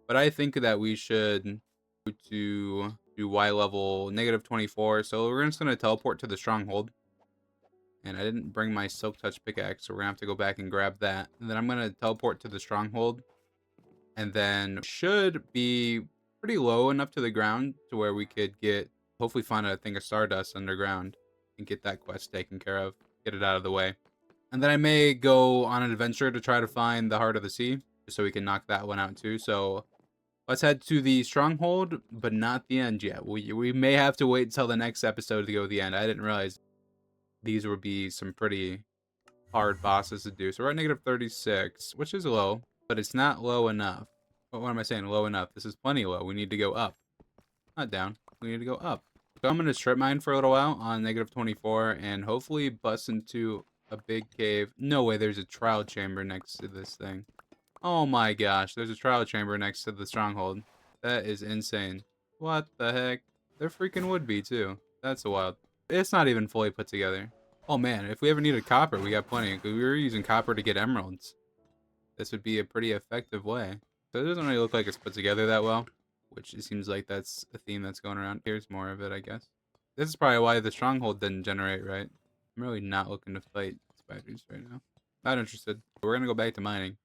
Speaker 1: But I think that we should go to do Y level -24. So we're just going to teleport to the stronghold. And I didn't bring my silk touch pickaxe, so we're gonna have to go back and grab that. And then I'm gonna teleport to the stronghold. And then should be pretty low enough to the ground to where we could hopefully find a thing of stardust underground and get that quest taken care of, get it out of the way. And then I may go on an adventure to try to find the Heart of the Sea, so we can knock that one out too. So let's head to the stronghold, but not the end yet. We may have to wait until the next episode to go to the end. I didn't realize these would be some pretty hard bosses to do. So we're at -36, which is low, but it's not low enough. What am I saying? Low enough. This is plenty low. We need to go up. Not down. We need to go up. So I'm going to strip mine for a little while on -24 and hopefully bust into a big cave. No way there's a trial chamber next to this thing. Oh my gosh, there's a trial chamber next to the stronghold. That is insane. What the heck? There freaking would be too. That's wild. It's not even fully put together. Oh man, if we ever needed copper, we got plenty. We were using copper to get emeralds. This would be a pretty effective way. So it doesn't really look like it's put together that well, which it seems like that's a theme that's going around. Here's more of it, I guess. This is probably why the stronghold didn't generate, right? I'm really not looking to fight spiders right now. Not interested. We're gonna go back to mining.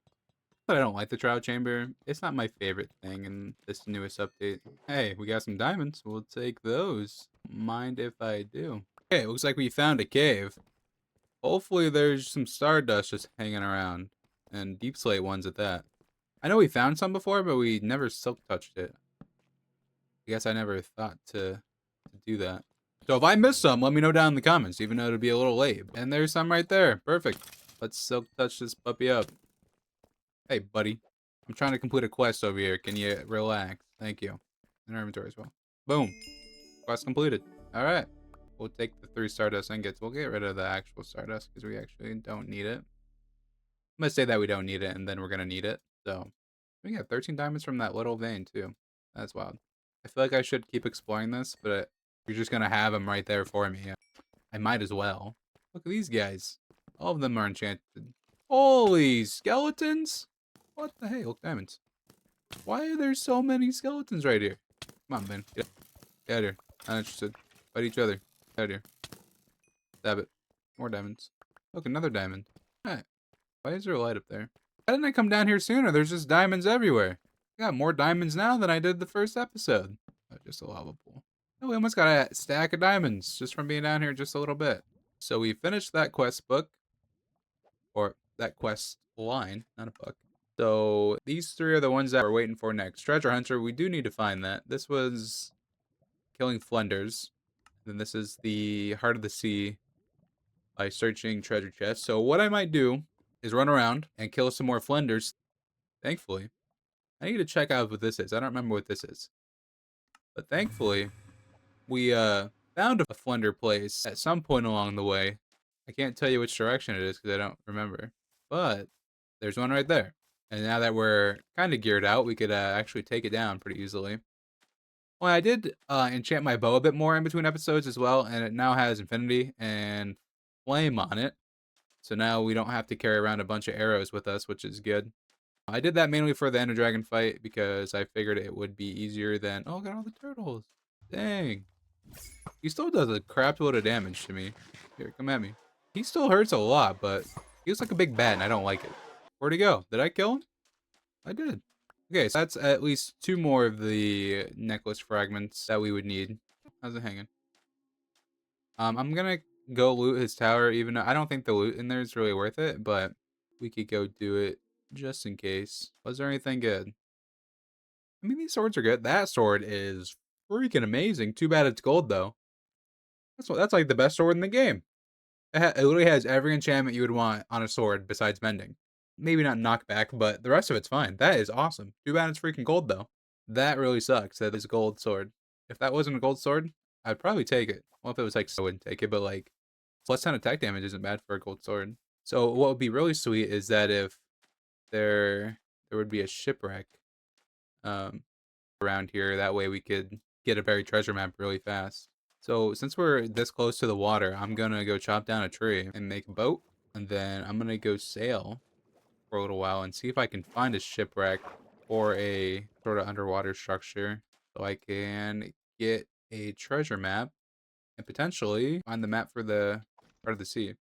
Speaker 1: But I don't like the trial chamber. It's not my favorite thing in this newest update. Hey, we got some diamonds. We'll take those. Mind if I do. Okay, it looks like we found a cave. Hopefully there's some stardust just hanging around. And deep slate ones at that. I know we found some before, but we never silk touched it. I guess I never thought to do that. So if I missed some, let me know down in the comments, even though it'll be a little late. And there's some right there. Perfect. Let's silk touch this puppy up. Hey, buddy. I'm trying to complete a quest over here. Can you relax? Thank you. In our inventory as well. Boom. Quest completed. All right. We'll take the 3 stardust ingots. We'll get rid of the actual stardust because we actually don't need it. I'm going to say that we don't need it, and then we're going to need it. So, we got 13 diamonds from that little vein, too. That's wild. I feel like I should keep exploring this, but you're just going to have them right there for me. I might as well. Look at these guys. All of them are enchanted. Holy skeletons! What the hey, look, diamonds. Why are there so many skeletons right here? Come on, man. Get out of here. Not interested. Fight each other. Get out of here. Stab it. More diamonds. Look, another diamond. Alright. Why is there a light up there? Why didn't I come down here sooner? There's just diamonds everywhere. I got more diamonds now than I did the first episode. Oh, just a lava pool. Oh, we almost got a stack of diamonds just from being down here just a little bit. So we finished that quest book. Or that quest line, not a book. So these three are the ones that we're waiting for next. Treasure Hunter, we do need to find that. This was killing Flenders. Then this is the Heart of the Sea by searching treasure chests. So what I might do is run around and kill some more Flenders. Thankfully. I need to check out what this is. I don't remember what this is. But thankfully, we found a Flender place at some point along the way. I can't tell you which direction it is because I don't remember. But there's one right there. And now that we're kind of geared out, we could actually take it down pretty easily. Well, I did enchant my bow a bit more in between episodes as well, and it now has infinity and flame on it. So now we don't have to carry around a bunch of arrows with us, which is good. I did that mainly for the Ender Dragon fight because I figured it would be easier than... Oh, got all the turtles. Dang. He still does a crap load of damage to me. Here, come at me. He still hurts a lot, but he looks like a big bat and I don't like it. Where'd he go? Did I kill him? I did. Okay, so that's at least 2 more of the necklace fragments that we would need. How's it hanging? I'm gonna go loot his tower, even though I don't think the loot in there is really worth it, but we could go do it just in case. Was there anything good? I mean, these swords are good. That sword is freaking amazing. Too bad it's gold, though. That's like the best sword in the game. It literally has every enchantment you would want on a sword besides mending. Maybe not knockback, but the rest of it's fine. That is awesome. Too bad it's freaking gold, though. That really sucks that it's a gold sword. If that wasn't a gold sword, I'd probably take it. Well, if it was like, I wouldn't take it, but like, plus 10 attack damage isn't bad for a gold sword. So what would be really sweet is that if there would be a shipwreck around here, that way we could get a buried treasure map really fast. So since we're this close to the water, I'm gonna go chop down a tree and make a boat, and then I'm gonna go sail for a little while and see if I can find a shipwreck or a sort of underwater structure so I can get a treasure map and potentially find the map for the Heart of the Sea. And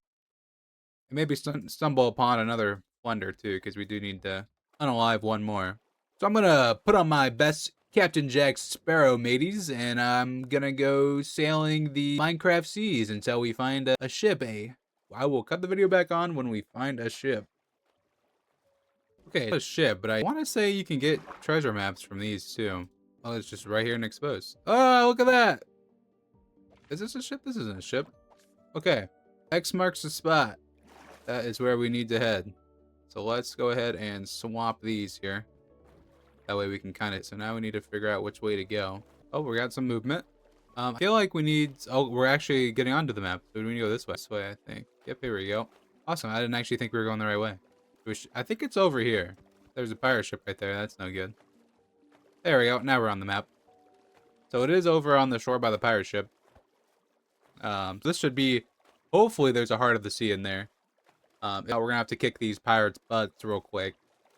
Speaker 1: maybe stumble upon another plunder too, because we do need to unalive one more. So I'm gonna put on my best Captain Jack Sparrow mateys, and I'm gonna go sailing the Minecraft seas until we find a ship. I will cut the video back on when we find a ship. Okay, a ship, but I want to say you can get treasure maps from these too. Oh, it's just right here and exposed. Oh, look at that! Is this a ship? This isn't a ship. Okay, X marks the spot. That is where we need to head. So let's go ahead and swap these here. That way we can kind of... So now we need to figure out which way to go. Oh, we got some movement. I feel like we need... Oh, we're actually getting onto the map. So we need to go this way. This way, I think. Yep, here we go. Awesome. I didn't actually think we were going the right way. I think it's over here. There's a pirate ship right there. That's no good. There we go. Now we're on the map. So it is over on the shore by the pirate ship. This should be... Hopefully there's a Heart of the Sea in there. We're gonna have to kick these pirates' butts real quick.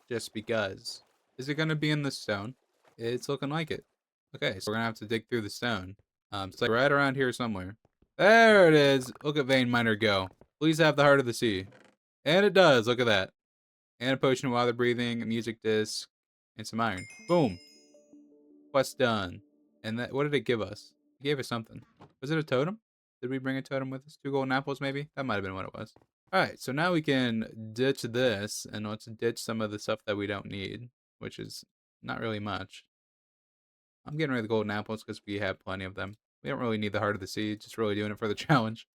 Speaker 1: Just because. Is it gonna be in the stone? It's looking like it. Okay, so we're gonna have to dig through the stone. It's like right around here somewhere. There it is! Look at Vein Miner go. Please have the Heart of the Sea. And it does, look at that. And a potion of water breathing, a music disc, and some iron. Boom! Quest done. And that, what did it give us? It gave us something. Was it a totem? Did we bring a totem with us? 2 golden apples, maybe? That might have been what it was. Alright, so now we can ditch this, and let's ditch some of the stuff that we don't need, which is not really much. I'm getting rid of the golden apples because we have plenty of them. We don't really need the Heart of the Sea, just really doing it for the challenge.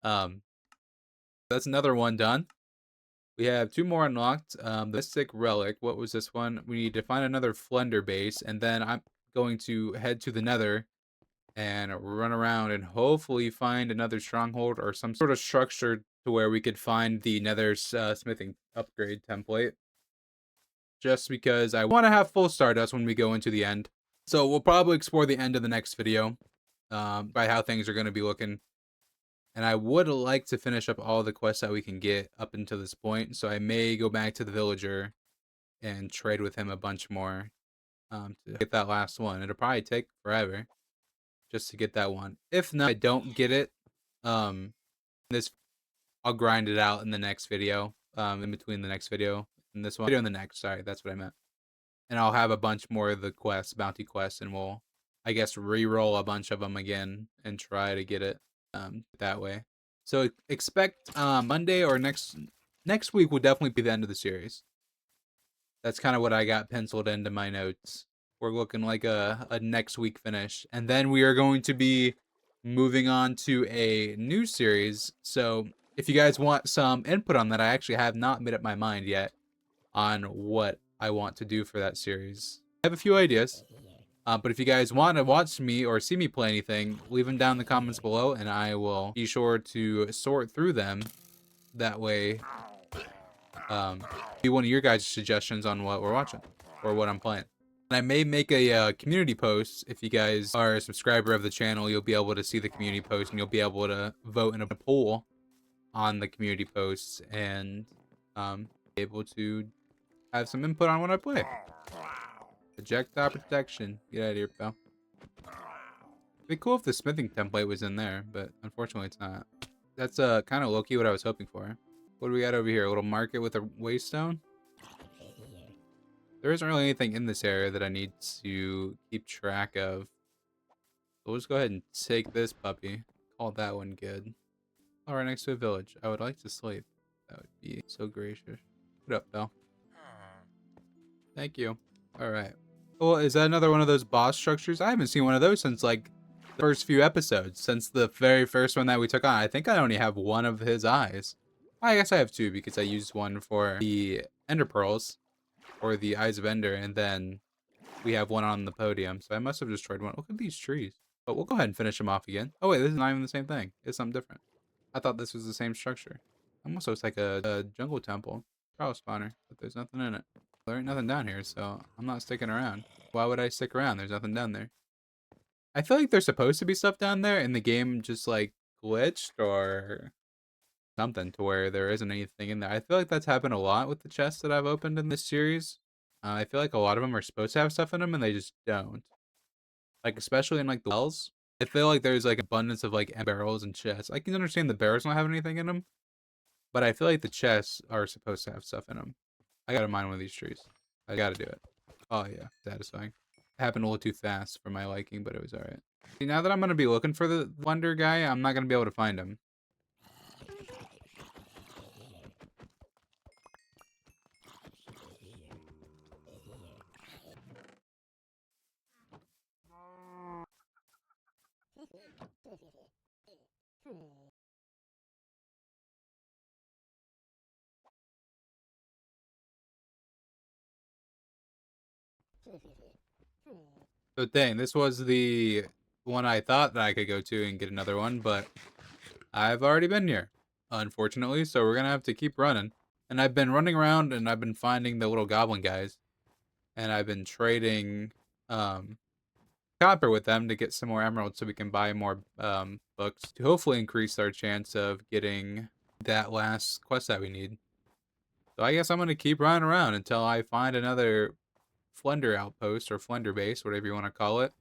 Speaker 1: That's another one done. We have 2 more unlocked. The Mystic Relic, what was this one? We need to find another Flender base, and then I'm going to head to the Nether and run around and hopefully find another stronghold or some sort of structure to where we could find the Nether's smithing upgrade template. Just because I want to have full Stardust when we go into the end. So we'll probably explore the end of the next video by how things are going to be looking. And I would like to finish up all the quests that we can get up until this point. So I may go back to the villager and trade with him a bunch more to get that last one. It'll probably take forever just to get that one. If not, I don't get it. This I'll grind it out in the next video. In between the next video and this one. Video in the next, sorry, that's what I meant. And I'll have a bunch more of the quests, bounty quests, and we'll, I guess, re-roll a bunch of them again and try to get it that way. So expect Monday or next week will definitely be the end of the series. That's kind of what I got penciled into my notes. We're looking like a next week finish. And then we are going to be moving on to a new series. So if you guys want some input on that, I actually have not made up my mind yet on what I want to do for that series. I have a few ideas. But if you guys want to watch me or see me play anything, leave them down in the comments below, and I will be sure to sort through them. That way, be one of your guys' suggestions on what we're watching or what I'm playing. And I may make a community post. If you guys are a subscriber of the channel, you'll be able to see the community post, and you'll be able to vote in a poll on the community posts and be able to have some input on what I play. Projectile protection. Get out of here, pal. It'd be cool if the smithing template was in there, but unfortunately it's not. That's kind of low-key what I was hoping for. What do we got over here? A little market with a waystone? There isn't really anything in this area that I need to keep track of. So we'll just go ahead and take this puppy. Call that one good. All right, next to a village. I would like to sleep. That would be so gracious. What up, pal? Thank you. All right. Well, is that another one of those boss structures? I haven't seen one of those since like the first few episodes. Since the very first one that we took on. I think I only have one of his eyes. I guess I have two because I used one for the Ender Pearls or the Eyes of Ender, and then we have one on the podium. So I must have destroyed one. Look at these trees. But we'll go ahead and finish them off again. Oh wait, this is not even the same thing. It's something different. I thought this was the same structure. Almost looks like a jungle temple. Trial spawner, but there's nothing in it. There ain't nothing down here, so I'm not sticking around. Why would I stick around? There's nothing down there. I feel like there's supposed to be stuff down there, and the game just like glitched or something to where there isn't anything in there. I feel like that's happened a lot with the chests that I've opened in this series. I feel like a lot of them are supposed to have stuff in them, and they just don't. Like especially in like the wells, I feel like there's like abundance of like barrels and chests. I can understand the barrels not having anything in them, but I feel like the chests are supposed to have stuff in them. I gotta mine one of these trees. I gotta do it. Oh yeah, satisfying. It happened a little too fast for my liking, but it was alright. See, now that I'm gonna be looking for the Wonder guy, I'm not gonna be able to find him. So dang, this was the one I thought that I could go to and get another one, but I've already been here, unfortunately, so we're gonna have to keep running. And I've been running around and I've been finding the little goblin guys, and I've been trading copper with them to get some more emeralds so we can buy more books to hopefully increase our chance of getting that last quest that we need. So I guess I'm gonna keep running around until I find another Flender outpost or Flender base, whatever you want to call it,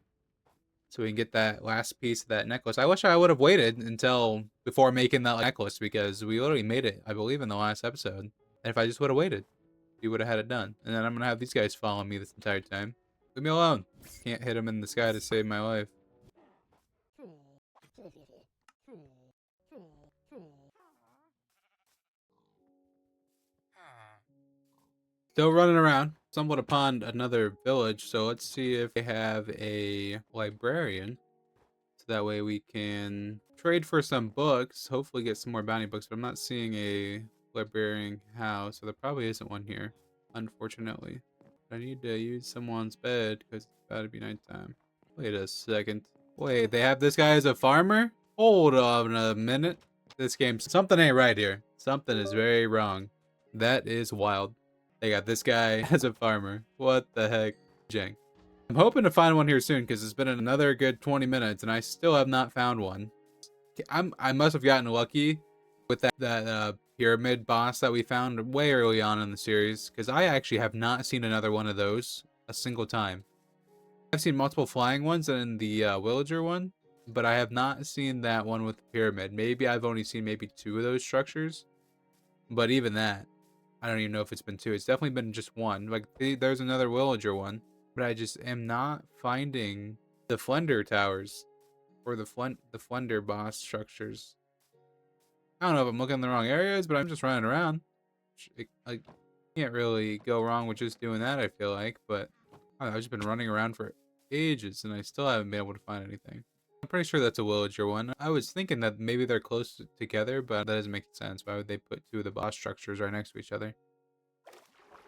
Speaker 1: so we can get that last piece of that necklace. I wish I would have waited until before making that necklace, because we literally made it, I believe, in the last episode. And if I just would have waited, we would have had it done. And then I'm gonna have these guys follow me this entire time. Leave me alone. Can't hit them in the sky to save my life. Still running around. Stumbled upon another village, so let's see if they have a librarian. So that way we can trade for some books, hopefully get some more bounty books, but I'm not seeing a librarian house, so there probably isn't one here, unfortunately. I need to use someone's bed because it's about to be nighttime. Wait a second. Wait, they have this guy as a farmer? Hold on a minute. This game, something ain't right here. Something is very wrong. That is wild. They got this guy as a farmer. What the heck? Jang. I'm hoping to find one here soon because it's been another good 20 minutes and I still have not found one. I must have gotten lucky with that pyramid boss that we found way early on in the series, because I actually have not seen another one of those a single time. I've seen multiple flying ones and the villager one, but I have not seen that one with the pyramid. Maybe I've only seen maybe 2 of those structures, but even that, I don't even know if it's been 2. It's definitely been just 1. Like there's another villager one, but I just am not finding the Flender towers or the Flender boss structures. I don't know if I'm looking in the wrong areas, but I'm just running around. I can't really go wrong with just doing that, I feel like, but I've just been running around for ages and I still haven't been able to find anything. I'm pretty sure that's a villager one. I was thinking that maybe they're close together, but that doesn't make sense. Why would they put 2 of the boss structures right next to each other?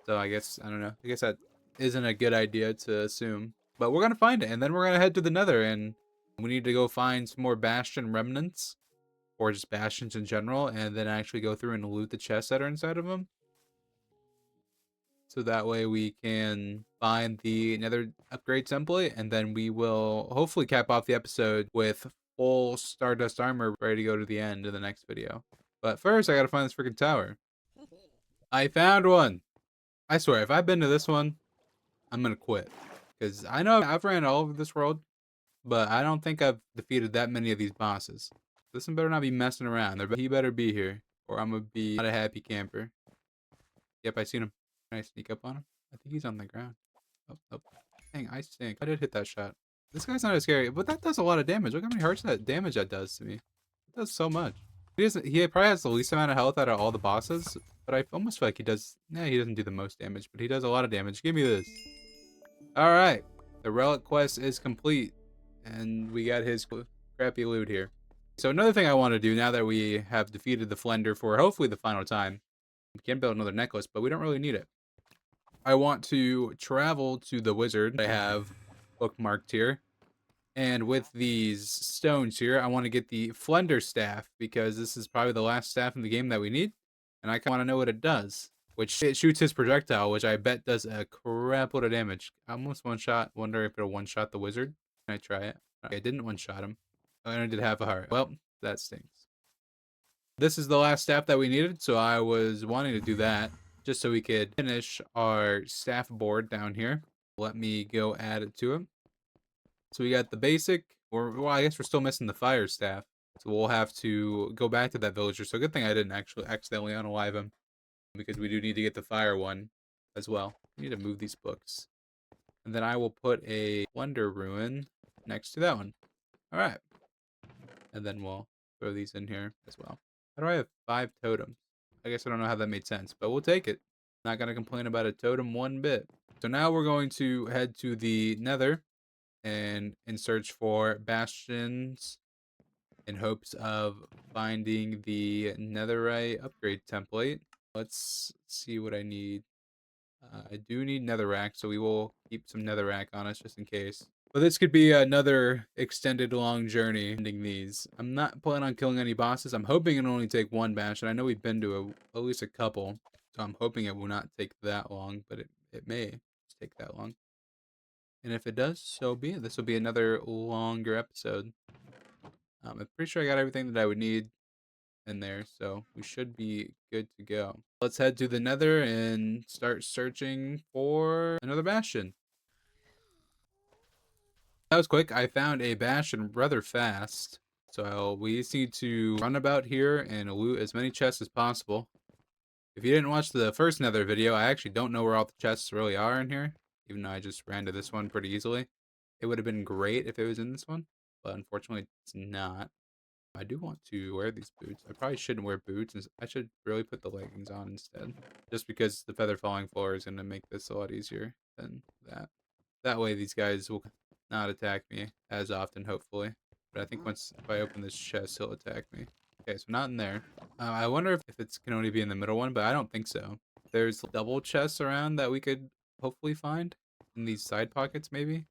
Speaker 1: So I guess, I don't know. I guess that isn't a good idea to assume. But we're going to find it, and then we're going to head to the nether, and we need to go find some more bastion remnants, or just bastions in general, and then actually go through and loot the chests that are inside of them. So that way we can find the nether upgrade template, and then we will hopefully cap off the episode with full Stardust armor ready to go to the end of the next video. But first, I gotta find this freaking tower. I found one! I swear, if I've been to this one, I'm gonna quit. Because I know I've ran all over this world, but I don't think I've defeated that many of these bosses. This one better not be messing around. He better be here, or I'm gonna be not a happy camper. Yep, I seen him. Can I sneak up on him? I think he's on the ground. Oh, oh. Dang, I stink. I did hit that shot. This guy's not as scary, but that does a lot of damage. Look how many hearts that damage that does to me. It does so much. He probably has the least amount of health out of all the bosses, but I almost feel like he does. Nah, he doesn't do the most damage, but he does a lot of damage. Give me this. All right, the relic quest is complete, and we got his crappy loot here. So another thing I want to do now that we have defeated the Flender for hopefully the final time, we can build another necklace, but we don't really need it. I want to travel to the wizard I have bookmarked here. And with these stones here, I want to get the Flender staff because this is probably the last staff in the game that we need. And I kind of want to know what it does. Which it shoots his projectile, which I bet does a crap load of damage. Almost one shot. Wonder if it'll one shot the wizard. Can I try it? Okay, I didn't one shot him. I only did half a heart. Well, that stinks. This is the last staff that we needed, so I was wanting to do that just so we could finish our staff board down here. Let me go add it to it. So we got the basic, or well, I guess we're still missing the fire staff. So we'll have to go back to that villager. So good thing I didn't actually accidentally unalive him, because we do need to get the fire one as well. We need to move these books. And then I will put a Wonder Ruin next to that one. All right. And then we'll throw these in here as well. How do I have 5 totems? I guess I don't know how that made sense, but we'll take it. Not going to complain about a totem one bit. So now we're going to head to the nether and in search for bastions in hopes of finding the netherite upgrade template. Let's see what I need. I do need netherrack, so we will keep some netherrack on us just in case. But this could be another extended long journey ending these. I'm not planning on killing any bosses. I'm hoping it'll only take 1 bastion. I know we've been to at least a couple, so I'm hoping it will not take that long, but it may take that long. And if it does, so be it. This will be another longer episode. I'm pretty sure I got everything that I would need in there, so we should be good to go. Let's head to the nether and start searching for another bastion. That was quick. I found a bastion rather fast, so we just need to run about here and loot as many chests as possible. If you didn't watch the first nether video, I actually don't know where all the chests really are in here, even though I just ran to this one pretty easily. It would have been great if it was in this one, but unfortunately it's not. I do want to wear these boots. I probably shouldn't wear boots. I should really put the leggings on instead. Just because the feather falling floor is going to make this a lot easier than that. That way these guys will not attack me as often, hopefully. But I think if I open this chest, he'll attack me. Okay, so not in there. I wonder if it can only be in the middle one, but I don't think so. There's double chests around that we could hopefully find. In these side pockets, maybe.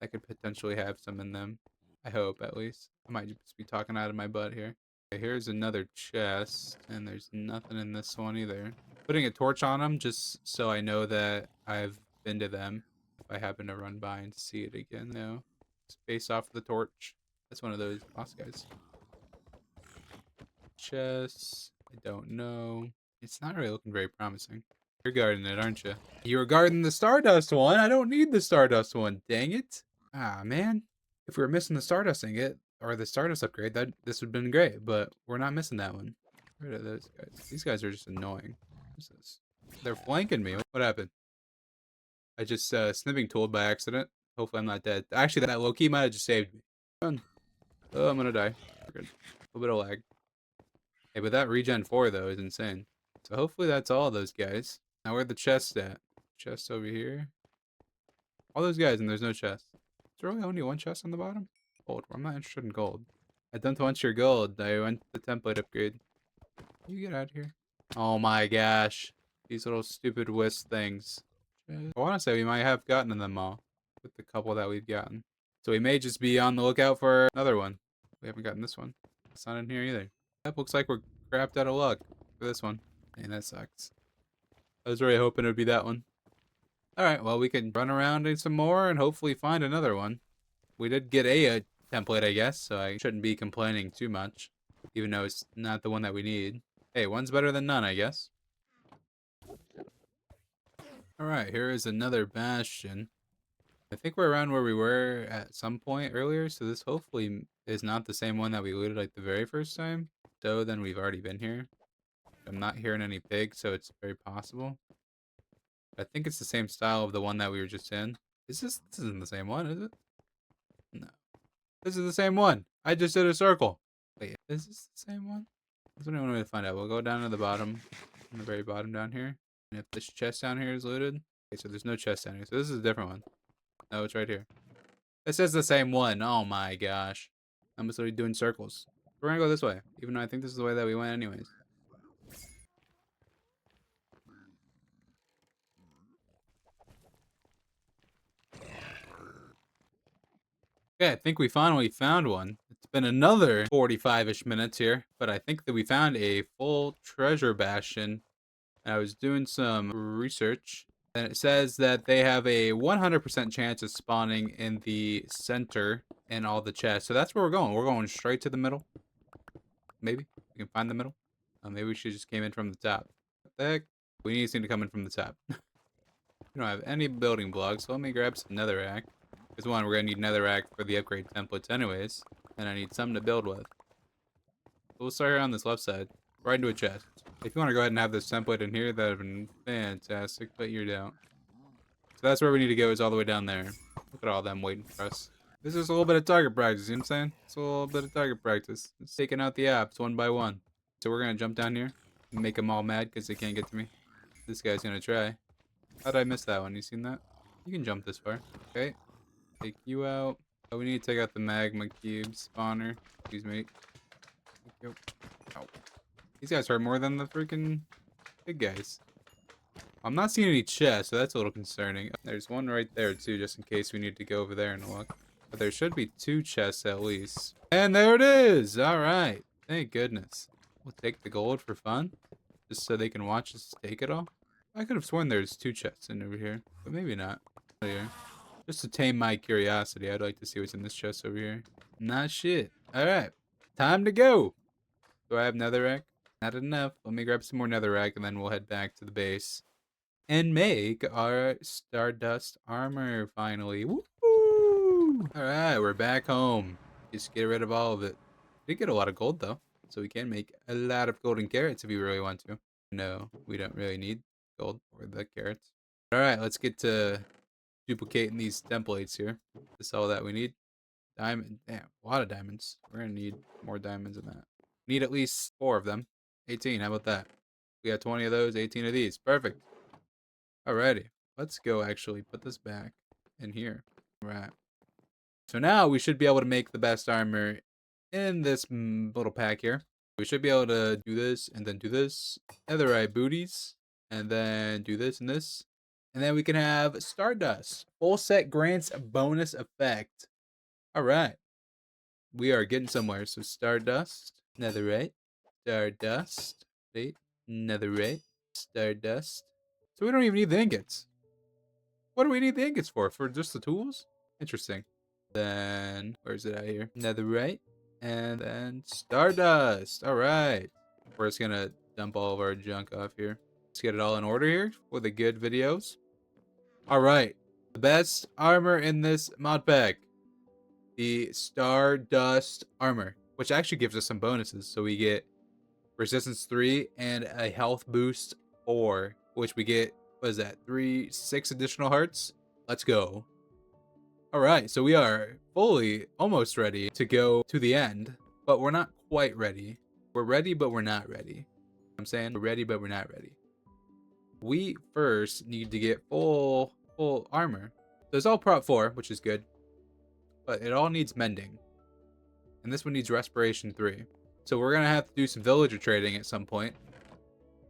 Speaker 1: I could potentially have some in them. I hope, at least. I might just be talking out of my butt here. Okay, here's another chest, and there's nothing in this one either. Putting a torch on them just so I know that I've been to them. If I happen to run by and see it again, no. Just face off the torch. That's one of those boss guys. chests. I don't know. It's not really looking very promising. You're guarding it, aren't you? You were guarding the Stardust one. I don't need the Stardust one. Dang it. Ah, man. If we were missing the Stardust ingot or the Stardust upgrade, this would have been great. But we're not missing that one. Get rid of those guys. These guys are just annoying. What's this? They're flanking me. What happened? I just snipping tooled by accident. Hopefully I'm not dead. Actually, that low-key might have just saved me. Run. Oh, I'm gonna die. We're good. A little bit of lag. Hey, but that regen 4 though is insane. So hopefully that's all those guys. Now where the chest at? Chest over here. All those guys and there's no chest. Is there really only one chest on the bottom? Gold. I'm not interested in gold. I don't want your gold. I want the template upgrade. You get out of here. Oh my gosh. These little stupid wisp things. I want to say we might have gotten them all with the couple that we've gotten. So we may just be on the lookout for another one. We haven't gotten this one. It's not in here either. That looks like we're crapped out of luck for this one. And that sucks. I was really hoping it would be that one. Alright, well we can run around and some more and hopefully find another one. We did get a template, I guess, so I shouldn't be complaining too much. Even though it's not the one that we need. Hey, one's better than none, I guess. Alright, here is another bastion. I think we're around where we were at some point earlier, so this hopefully is not the same one that we looted like the very first time. So then we've already been here. I'm not hearing any pigs, so it's very possible. I think it's the same style of the one that we were just in. This isn't the same one, is it? No. This is the same one. I just did a circle. Wait, is this the same one? That's what I want to find out. We'll go down to the bottom, on the very bottom down here. And if this chest down here is looted. Okay, so there's no chest down here. So this is a different one. No, it's right here. This is the same one. Oh my gosh. I'm just doing circles. We're gonna go this way, even though I think this is the way that we went anyways. Okay, I think we finally found one. It's been another 45-ish minutes here, but I think that we found a full treasure bastion. And I was doing some research, and it says that they have a 100% chance of spawning in the center in all the chests. So that's where we're going. We're going straight to the middle. Maybe we can find the middle. Maybe we should just came in from the top. What the heck? We need to come in from the top. We don't have any building blocks, so let me grab some netherrack. Because one, we're going to need netherrack for the upgrade templates anyways. And I need something to build with. So we'll start here on this left side. Right into a chest. If you want to go ahead and have this template in here, that would have been fantastic, but you don't. So that's where we need to go, is all the way down there. Look at all them waiting for us. This is a little bit of target practice, you know what I'm saying? It's a little bit of target practice. It's taking out the apps one by one. So we're going to jump down here and make them all mad because they can't get to me. This guy's going to try. How did I miss that one? You seen that? You can jump this far. Okay. Take you out. Oh, we need to take out the magma cube spawner. Excuse me. Ow. These guys hurt more than the freaking big guys. I'm not seeing any chests, so that's a little concerning. There's one right there too, just in case we need to go over there and look. But there should be 2 chests at least. And there it is! Alright. Thank goodness. We'll take the gold for fun. Just so they can watch us take it all. I could have sworn there's 2 chests in over here. But maybe not. Here. Just to tame my curiosity, I'd like to see what's in this chest over here. Not shit. Alright. Time to go! Do I have netherrack? Not enough. Let me grab some more netherrack and then we'll head back to the base. And make our Stardust armor finally. Woo! Alright, we're back home. Just get rid of all of it. We did get a lot of gold though. So we can make a lot of golden carrots if we really want to. No, we don't really need gold for the carrots. Alright, let's get to duplicating these templates here. That's all that we need. Diamond. Damn, a lot of diamonds. We're gonna need more diamonds than that. Need at least 4 of them. 18, how about that? We got 20 of those, 18 of these. Perfect. Alrighty. Let's go actually put this back in here. Right. So now we should be able to make the best armor in this little pack here. We should be able to do this and then do this. Netherite booties. And then do this and this. And then we can have Stardust. Full set grants a bonus effect. Alright. We are getting somewhere. So Stardust. Netherite. Stardust. Wait. Netherite. Stardust. So we don't even need the ingots. What do we need the ingots for? For just the tools? Interesting. Then, where's it out here? Netherite. And then Stardust. All right. We're just going to dump all of our junk off here. Let's get it all in order here for the good videos. All right. The best armor in this mod pack. The Stardust armor, which actually gives us some bonuses. So we get resistance 3 and a health boost 4, which we get, what is that, 6 additional hearts? Let's go. All right, so we are fully almost ready to go to the end, but we're not quite ready. We're ready, but we're not ready. I'm saying we're ready, but we're not ready. We first need to get full armor. So it's all prop 4, which is good, but it all needs mending. And this one needs respiration 3. So we're gonna have to do some villager trading at some point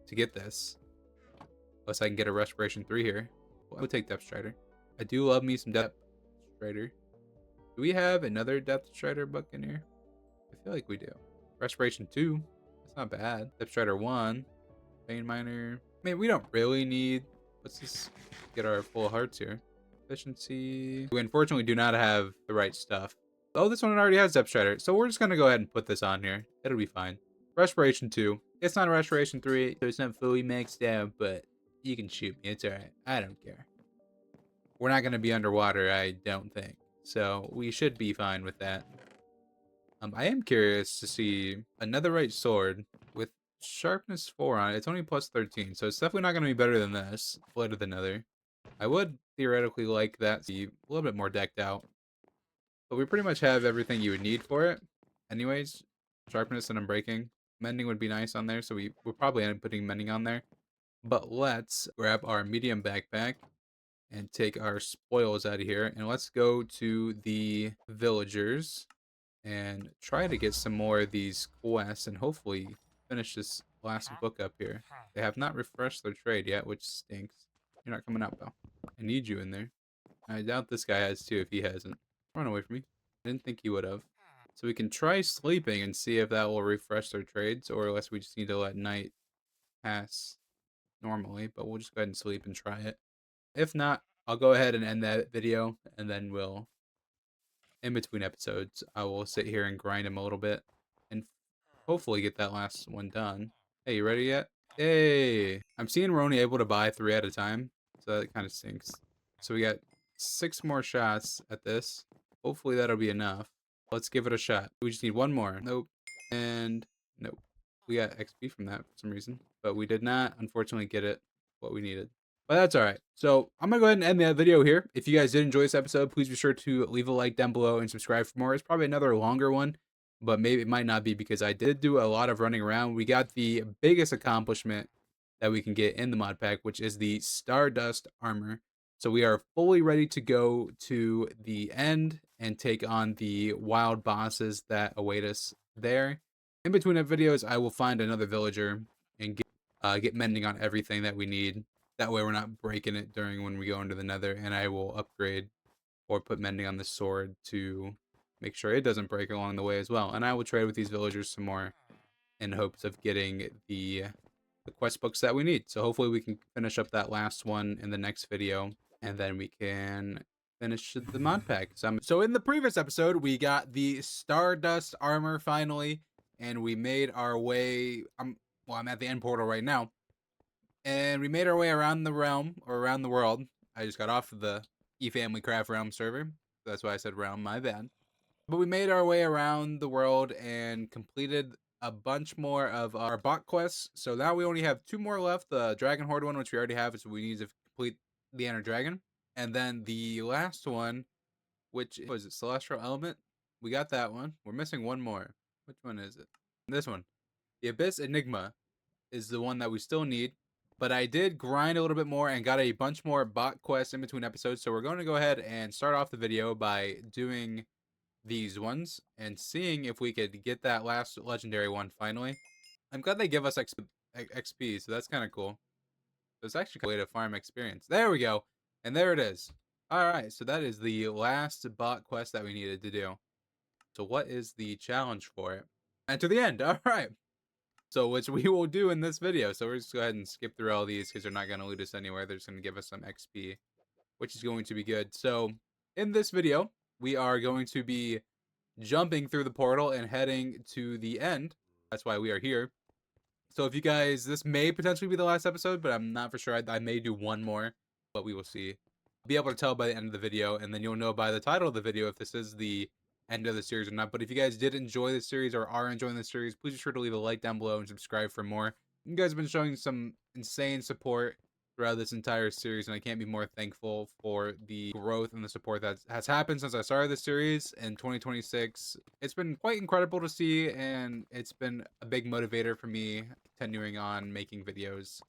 Speaker 1: to get this. Unless I can get a respiration 3 here. Well, I would take Depth Strider. I do love me some Depth Strider. Do we have another Depth Strider book in here? I feel like we do. Respiration 2. That's not bad. Depth Strider 1. Vein Miner. I mean, we don't really need... Let's just get our full hearts here. Efficiency. We unfortunately do not have the right stuff. Oh, this one already has Depth Strider, so we're just gonna go ahead and put this on here. It'll be fine. Respiration 2. It's not a Respiration 3, so it's not fully maxed out, but you can shoot me. It's alright. I don't care. We're not gonna be underwater, I don't think. So we should be fine with that. I am curious to see another right sword with sharpness 4 on it. It's only plus 13, so it's definitely not gonna be better than this. Blade of the Nether. I would theoretically like that to be a little bit more decked out. But we pretty much have everything you would need for it. Anyways, sharpness and unbreaking. Mending would be nice on there, so we'll probably end up putting mending on there. But let's grab our medium backpack and take our spoils out of here. And let's go to the villagers and try to get some more of these quests and hopefully finish this last book up here. They have not refreshed their trade yet, which stinks. You're not coming out, pal. I need you in there. I doubt this guy has too if he hasn't. Run away from me. I didn't think he would have. So we can try sleeping and see if that will refresh their trades, or unless we just need to let night pass normally, but we'll just go ahead and sleep and try it. If not, I'll go ahead and end that video, and then we'll, in between episodes, I will sit here and grind him a little bit, and hopefully get that last one done. Hey, you ready yet? Hey! I'm seeing we're only able to buy 3 at a time, so that kind of stinks. So we got 6 more shots at this. Hopefully that'll be enough. Let's give it a shot. We just need 1 more. Nope. And nope. We got XP from that for some reason. But we did not, unfortunately, get it what we needed. But that's alright. So I'm going to go ahead and end that video here. If you guys did enjoy this episode, please be sure to leave a like down below and subscribe for more. It's probably another longer one, but maybe it might not be because I did do a lot of running around. We got the biggest accomplishment that we can get in the mod pack, which is the Stardust armor. So we are fully ready to go to the end and take on the wild bosses that await us there. In between the videos, I will find another villager and get mending on everything that we need. That way we're not breaking it during when we go into the nether, and I will upgrade or put mending on the sword to make sure it doesn't break along the way as well. And I will trade with these villagers some more in hopes of getting the quest books that we need. So hopefully we can finish up that last one in the next video, and then we can finish the mod pack. So in the previous episode, we got the Stardust armor finally, and we made our way. I'm at the end portal right now, and we made our way around the realm, or around the world. I just got off of the eFamily Craft realm server, so that's why I said realm, my bad. But we made our way around the world and completed a bunch more of our bot quests. So now we only have 2 more left. The Dragon Horde one, which we already have, so we need to complete the Ender Dragon. And then the last one, which was it, Celestial Element? We got that one. We're missing 1 more. Which one is it? This one. The Abyss Enigma is the one that we still need. But I did grind a little bit more and got a bunch more bot quests in between episodes. So we're going to go ahead and start off the video by doing these ones and seeing if we could get that last legendary one finally. I'm glad they give us XP, so that's kind of cool. So it's actually a way to farm experience. There we go. And there it is. Alright, so that is the last bot quest that we needed to do. So what is the challenge for it? And to the end. Alright. So which we will do in this video. So we're just go ahead and skip through all these because they're not going to lead us anywhere. They're just going to give us some XP, which is going to be good. So in this video, we are going to be jumping through the portal and heading to the end. That's why we are here. So if you guys, this may potentially be the last episode, but I'm not for sure. I may do one more, but we will see. I'll be able to tell by the end of the video, and then you'll know by the title of the video if this is the end of the series or not. But if you guys did enjoy the series or are enjoying the series, please be sure to leave a like down below and subscribe for more. You guys have been showing some insane support throughout this entire series, and I can't be more thankful for the growth and the support that has happened since I started this series in 2026. It's been quite incredible to see, and it's been a big motivator for me continuing on making videos,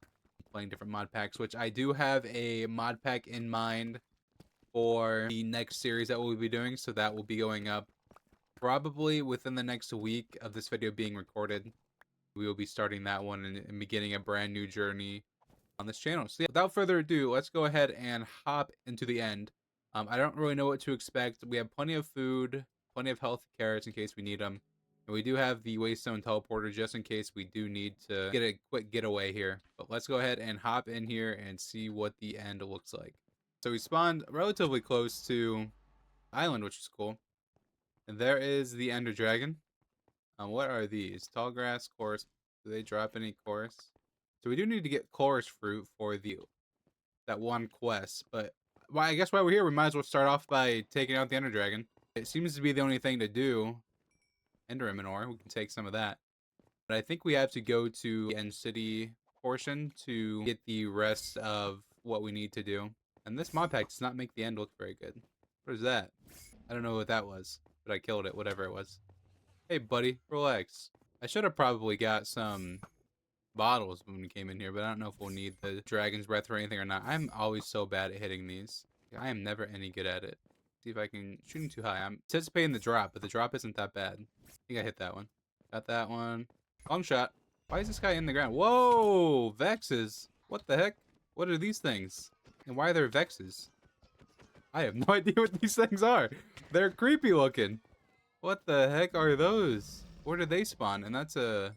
Speaker 1: playing different mod packs, which I do have a mod pack in mind for the next series that we'll be doing, so that will be going up probably within the next week of this video being recorded. We will be starting that one and beginning a brand new journey on this channel. So yeah, without further ado, let's go ahead and hop into the end. I don't really know what to expect. We have plenty of food, plenty of healthy carrots in case we need them. And we do have the Waystone teleporter just in case we do need to get a quick getaway here. But let's go ahead and hop in here and see what the end looks like. So we spawned relatively close to island, which is cool. And there is the Ender Dragon. What are these? Tall grass, chorus. Do they drop any chorus? So we do need to get chorus fruit for that one quest. But I guess while we're here, we might as well start off by taking out the Ender Dragon. It seems to be the only thing to do. Enderman ore. We can take some of that. But I think we have to go to the End City portion to get the rest of what we need to do. And this mod pack does not make the end look very good. What is that? I don't know what that was, but I killed it, whatever it was. Hey, buddy, relax. I should have probably got some bottles when we came in here, but I don't know if we'll need the dragon's breath or anything or not. I'm always so bad at hitting these. I am never any good at it. See if I can... Shooting too high. I'm anticipating the drop, but the drop isn't that bad. I think I hit that one. Got that one. Long shot. Why is this guy in the ground? Whoa! Vexes. What the heck? What are these things? And why are there Vexes? I have no idea what these things are. They're creepy looking. What the heck are those? Where did they spawn? And that's a...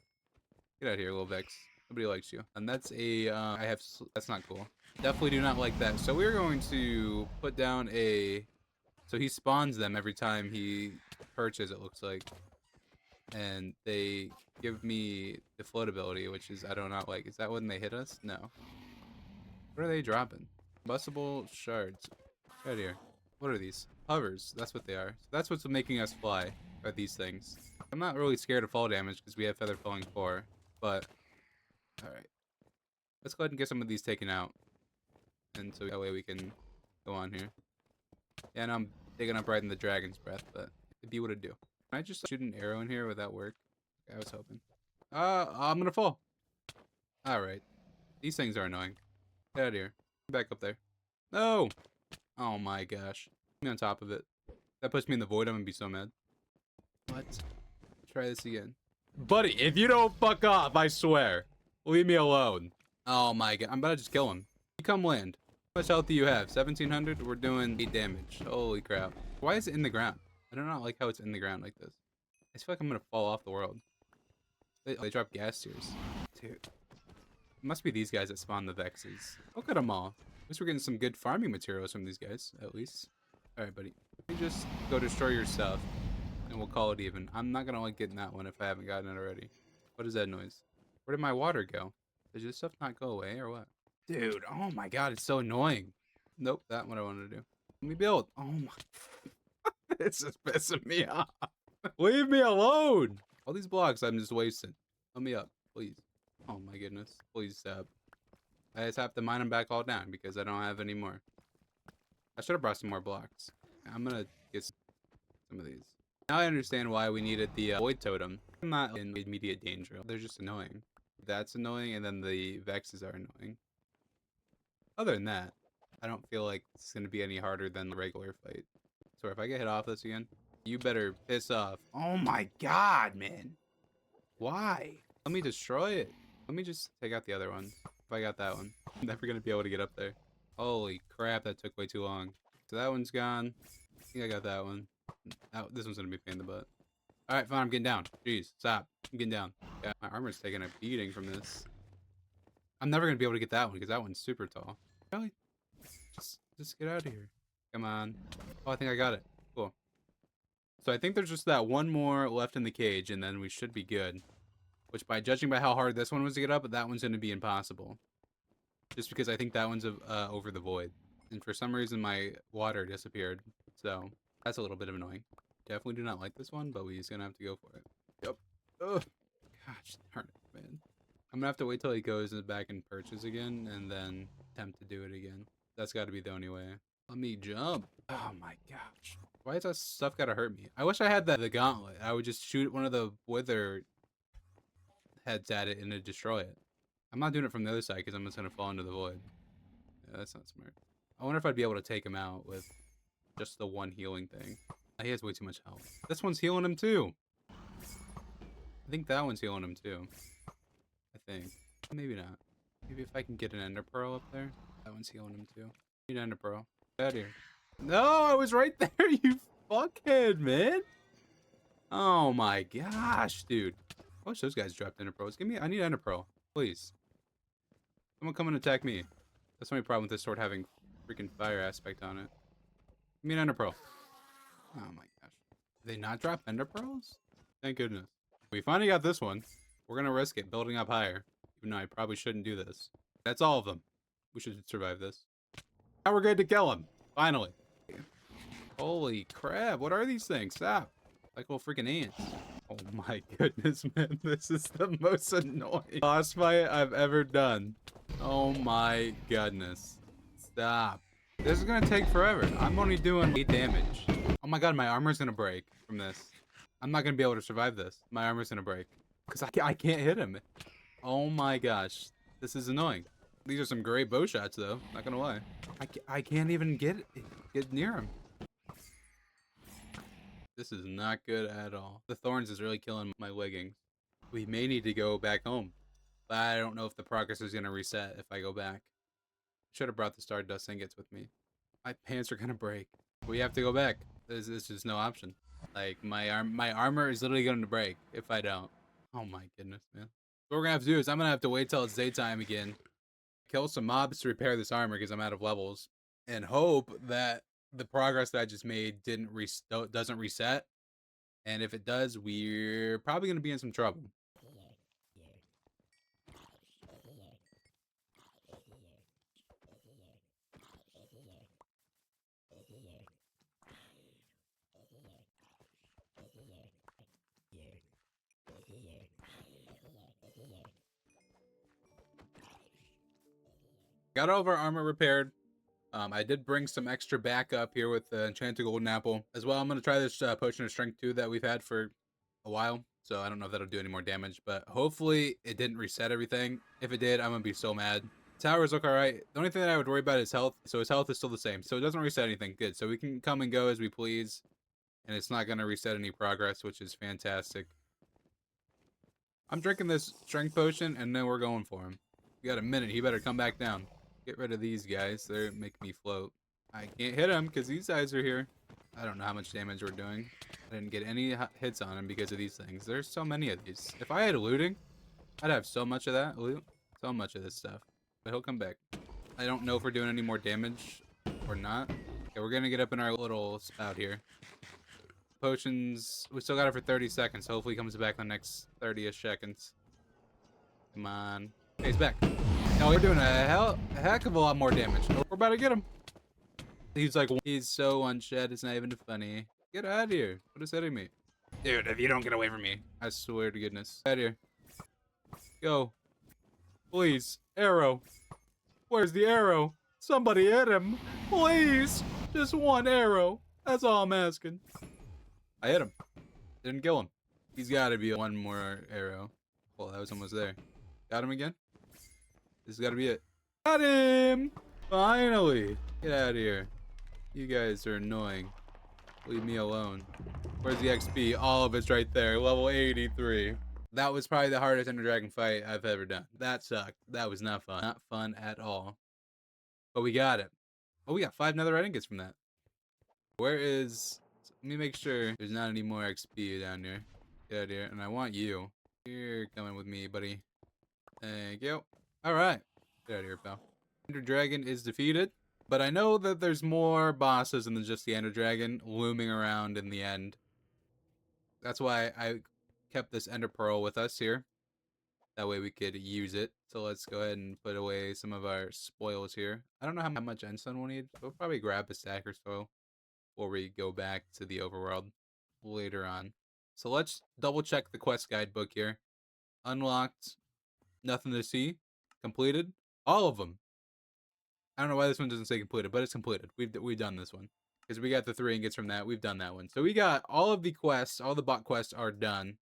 Speaker 1: Get out of here, little Vex. Nobody likes you. And that's a... That's not cool. Definitely do not like that. So we're going to put down a... So he spawns them every time he perches, it looks like. And they give me the float ability, which is I do not like. Is that when they hit us? No. What are they dropping? Combustible shards. Right here. What are these? Hovers. That's what they are. So that's what's making us fly. Are these things. I'm not really scared of fall damage because we have feather falling 4. But alright. Let's go ahead and get some of these taken out. And so that way we can go on here. Yeah, and I'm digging up right in the dragon's breath, but it'd be what it'd do. Can I just shoot an arrow in here? Would that work? I was hoping. I'm gonna fall. Alright. These things are annoying. Get out of here. Back up there. No! Oh my gosh. Put me on top of it. That puts me in the void. I'm gonna be so mad. What? Try this again. Buddy, if you don't fuck off, I swear. Leave me alone. Oh my god. I'm about to just kill him. You come land. How much health do you have? 1700? We're doing 8 damage. Holy crap. Why is it in the ground? I do not like how it's in the ground like this. I just feel like I'm gonna fall off the world. They drop gas tiers. Dude. It must be these guys that spawn the Vexes. Look at them all. At least we're getting some good farming materials from these guys, at least. Alright, buddy. You just go destroy your stuff, and we'll call it even. I'm not gonna like getting that one if I haven't gotten it already. What is that noise? Where did my water go? Does this stuff not go away, or what? Dude, oh my god, it's so annoying. Nope, that's what I wanted to do. Let me build. Oh my... This is pissing me off. Leave me alone! All these blocks I'm just wasting. Let me up, please. Oh my goodness. Please stop. I just have to mine them back all down because I don't have any more. I should have brought some more blocks. I'm gonna get some of these. Now I understand why we needed the void totem. I'm not in immediate danger. They're just annoying. That's annoying, and then the Vexes are annoying. Other than that, I don't feel like it's gonna be any harder than the regular fight. So if I get hit off this again, you better piss off. Oh my god, man. Why? Let me destroy it. Let me just take out the other one. If I got that one, I'm never gonna be able to get up there. Holy crap, that took way too long. So that one's gone. I think I got that one. This one's gonna be a pain in the butt. Alright, fine, I'm getting down. Jeez, stop. I'm getting down. Yeah, my armor's taking a beating from this. I'm never gonna be able to get that one because that one's super tall. Really? Just get out of here. Come on. Oh, I think I got it. Cool. So I think there's just that one more left in the cage, and then we should be good. Which, by judging by how hard this one was to get up, that one's going to be impossible. Just because I think that one's over the void. And for some reason, my water disappeared. So that's a little bit of annoying. Definitely do not like this one, but we're just going to have to go for it. Yep. Ugh. Gosh darn it, man. I'm going to have to wait till he goes back and perches again, and then attempt to do it again. That's got to be the only way. Let me jump. Oh my gosh. Why is that stuff gotta hurt me? I wish I had the gauntlet. I would just shoot one of the wither heads at it and it'd destroy it. I'm not doing it from the other side because I'm just gonna fall into the void. Yeah, that's not smart. I wonder if I'd be able to take him out with just the one healing thing. He has way too much health. This one's healing him too. I think that one's healing him too. I think. Maybe not. Maybe if I can get an ender pearl up there. That one's healing him too. Need an ender pearl. Get out of here. No, I was right there, you fuckhead, man. Oh my gosh, dude. I wish those guys dropped ender pearls. I need ender pearl, please. Someone come and attack me. That's the only problem with this sword having freaking fire aspect on it. Give me an ender pearl. Oh my gosh. Did they not drop ender pearls? Thank goodness. We finally got this one. We're gonna risk it, building up higher. Even though I probably shouldn't do this. That's all of them. We should survive this. Now we're good to kill him. Finally. Holy crap, what are these things? Stop. Like little freaking ants. Oh my goodness, man. This is the most annoying boss fight I've ever done. Oh my goodness. Stop. This is gonna take forever. I'm only doing 8 damage. Oh my god, my armor's gonna break from this. I'm not gonna be able to survive this. My armor's gonna break. Because I can't hit him. Oh my gosh. This is annoying. These are some great bow shots though, not gonna lie. I can't even get near him. This is not good at all. The thorns is really killing my leggings. We may need to go back home. But I don't know if the progress is gonna reset if I go back. Should have brought the Stardust ingots with me. My pants are gonna break. We have to go back. There's just no option. Like my armor is literally gonna break if I don't. Oh my goodness, man. What we're gonna have to do is I'm gonna have to wait till it's daytime again. Kill some mobs to repair this armor because I'm out of levels, and hope that the progress that I just made doesn't reset. And if it does, we're probably gonna be in some trouble. Got all of our armor repaired. I did bring some extra backup here with the enchanted golden apple as well. I'm gonna try this potion of strength 2 that we've had for a while, so I don't know if that'll do any more damage, but hopefully it didn't reset everything. If it did, I'm gonna be so mad. Towers look all right. The only thing that I would worry about is health, so his health is still the same, so it doesn't reset anything. Good, so we can come and go as we please, and it's not gonna reset any progress, which is fantastic. I'm drinking this strength potion, and then we're going for him. We got a minute. He better come back down. Get rid of these guys. They're making me float. I can't hit him because these guys are here. I don't know how much damage we're doing. I didn't get any hits on him because of these things. There's so many of these. If I had looting, I'd have so much of that loot. So much of this stuff. But he'll come back. I don't know if we're doing any more damage or not. Okay, we're going to get up in our little spout here. Potions. We still got it for 30 seconds. Hopefully he comes back in the next 30-ish seconds. Come on. Okay, he's back. No, we're doing a heck of a lot more damage. We're about to get him. He's so unshed, it's not even funny. Get out of here. What is hitting me? Dude, if you don't get away from me, I swear to goodness. Get out of here. Go. Please. Arrow. Where's the arrow? Somebody hit him. Please. Just one arrow. That's all I'm asking. I hit him. Didn't kill him. He's got to be one more arrow. Well, that was almost there. Got him again? This has got to be it. Got him! Finally! Get out of here. You guys are annoying. Leave me alone. Where's the XP? All of it's right there. Level 83. That was probably the hardest Ender Dragon fight I've ever done. That sucked. That was not fun. Not fun at all. But we got it. Oh, we got 5 netherite ingots from that. Where is... Let me make sure there's not any more XP down here. Get out of here. And I want you. You're coming with me, buddy. Thank you. Alright. Get out of here, pal. Ender Dragon is defeated. But I know that there's more bosses than just the Ender Dragon looming around in the end. That's why I kept this ender pearl with us here. That way we could use it. So let's go ahead and put away some of our spoils here. I don't know how much endstone we'll need. We'll probably grab a stack or so before we go back to the overworld later on. So let's double check the quest guidebook here. Unlocked, nothing to see. Completed, all of them. I don't know why this one doesn't say completed, but it's completed. We've done this one because we got the 3 ingots from that. We've done that one. So we got all of the quests. All the bot quests are done,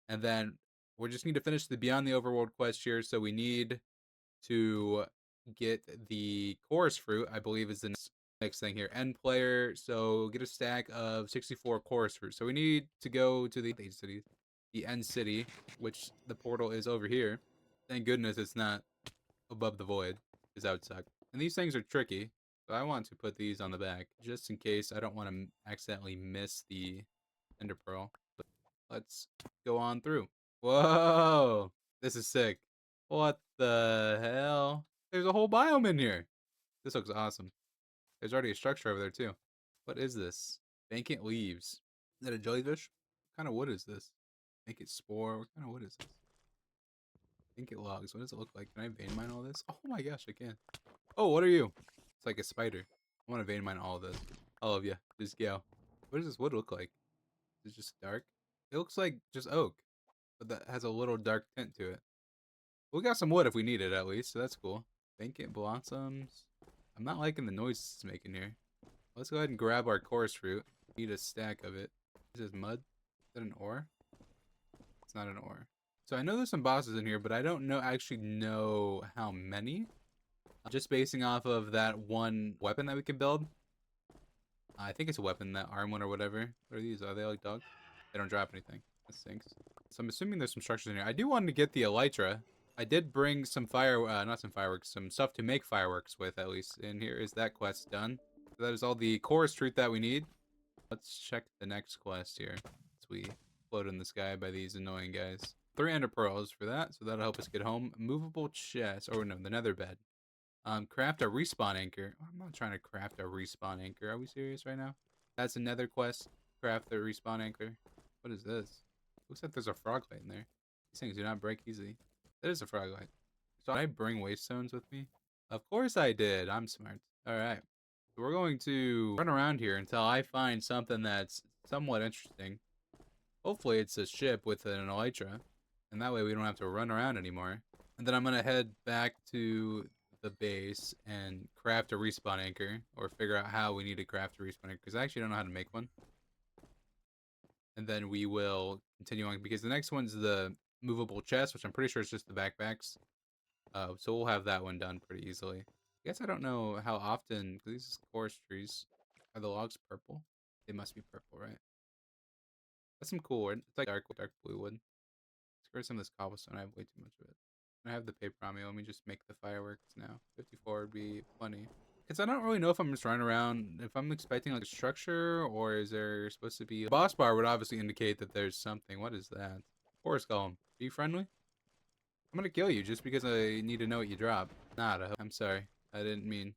Speaker 1: and then we just need to finish the Beyond the Overworld quest here. So we need to get the chorus fruit. I believe is the next thing here. End player. So get a stack of 64 chorus fruit. So we need to go to the city, the end city, which the portal is over here. Thank goodness it's not above the void, because that would suck. And these things are tricky, so I want to put these on the back, just in case I don't want to accidentally miss the ender pearl. But let's go on through. Whoa! This is sick. What the hell? There's a whole biome in here. This looks awesome. There's already a structure over there, too. What is this? Vacant leaves. Is that a jellyfish? What kind of wood is this? Make it spore. What kind of wood is this? Think it logs. What does it look like? Can I vein mine all this? Oh my gosh, I can. Oh, what are you? It's like a spider. I want to vein mine all of this. All of you. Just go. What does this wood look like? Is it just dark? It looks like just oak, but that has a little dark tint to it. We got some wood if we need it at least, so that's cool. Vacant blossoms. I'm not liking the noise it's making here. Let's go ahead and grab our chorus fruit. Need a stack of it. This is mud. Is that an ore? It's not an ore. So I know there's some bosses in here, but I don't actually know how many. Just basing off of that one weapon that we can build. I think it's a weapon, that arm one or whatever. What are these? Are they like dogs? They don't drop anything. That stinks. So I'm assuming there's some structures in here. I do want to get the elytra. I did bring some not some fireworks, some stuff to make fireworks with at least. And here is that quest done. So that is all the chorus fruit that we need. Let's check the next quest here. As we float in the sky by these annoying guys. 3 ender pearls for that, so that'll help us get home. Movable chest, or no, the nether bed. Craft a respawn anchor. I'm not trying to craft a respawn anchor. Are we serious right now? That's another quest. Craft the respawn anchor. What is this? Looks like there's a frog light in there. These things do not break easily. That is a frog light. So did I bring waste stones with me? Of course I did. I'm smart. Alright. So we're going to run around here until I find something that's somewhat interesting. Hopefully it's a ship with an elytra. And that way we don't have to run around anymore. And then I'm going to head back to the base and craft a respawn anchor. Or figure out how we need to craft a respawn anchor. Because I actually don't know how to make one. And then we will continue on. Because the next one's the movable chest. Which I'm pretty sure is just the backpacks. So we'll have that one done pretty easily. I guess I don't know how often. Because these are forest trees. Are the logs purple? They must be purple, right? That's some cool wood. It's like dark blue wood. Let's some of this cobblestone. I have way too much of it. I have the paper on me. Let me just make the fireworks now. 54 would be plenty. Because I don't really know if I'm just running around, if I'm expecting like a structure, or is there supposed to be... A boss bar would obviously indicate that there's something. What is that? Forest golem. Are you friendly? I'm gonna kill you just because I need to know what you drop. Nada. I'm sorry. I didn't mean...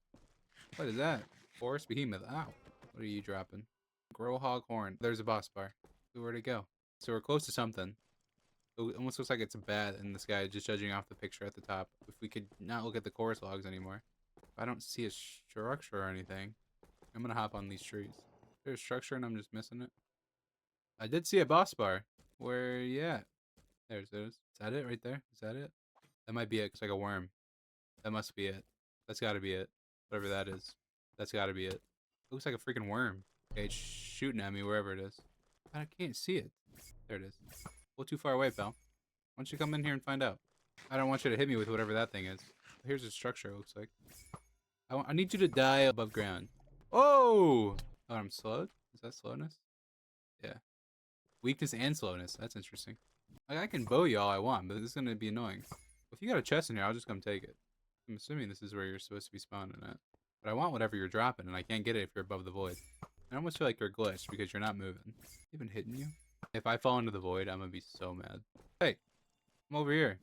Speaker 1: What is that? Forest behemoth. Ow. What are you dropping? Growhog horn. There's a boss bar. Where'd it go? So we're close to something. It almost looks like it's a bat in the sky, just judging off the picture at the top. If we could not look at the chorus logs anymore. I don't see a structure or anything. I'm gonna hop on these trees. There's a structure and I'm just missing it. I did see a boss bar. Where you at? There's it. Is that it right there? Is that it? That might be it. It's like a worm. That must be it. That's gotta be it. Whatever that is. That's gotta be it. It looks like a freaking worm. Okay, it's shooting at me wherever it is. I can't see it. There it is. A little too far away, pal. Why don't you come in here and find out? I don't want you to hit me with whatever that thing is. Here's a structure, it looks like. I need you to die above ground. Oh! Oh, I'm slowed? Is that slowness? Yeah. Weakness and slowness. That's interesting. Like, I can bow you all I want, but this is going to be annoying. If you got a chest in here, I'll just come take it. I'm assuming this is where you're supposed to be spawning at. But I want whatever you're dropping, and I can't get it if you're above the void. I almost feel like you're glitched because you're not moving. Even hitting you? If I fall into the void, I'm gonna be so mad. Hey, I'm over here.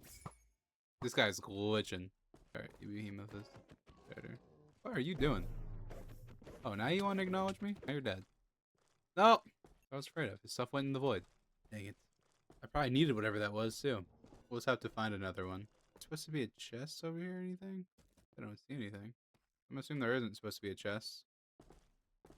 Speaker 1: This guy's glitching. Alright, you behemoth is better. What are you doing? Oh, now you want to acknowledge me? Now you're dead. No! I was afraid of. His stuff went in the void. Dang it. I probably needed whatever that was, too. We'll just have to find another one. It's supposed to be a chest over here or anything? I don't see anything. I'm assuming there isn't supposed to be a chest.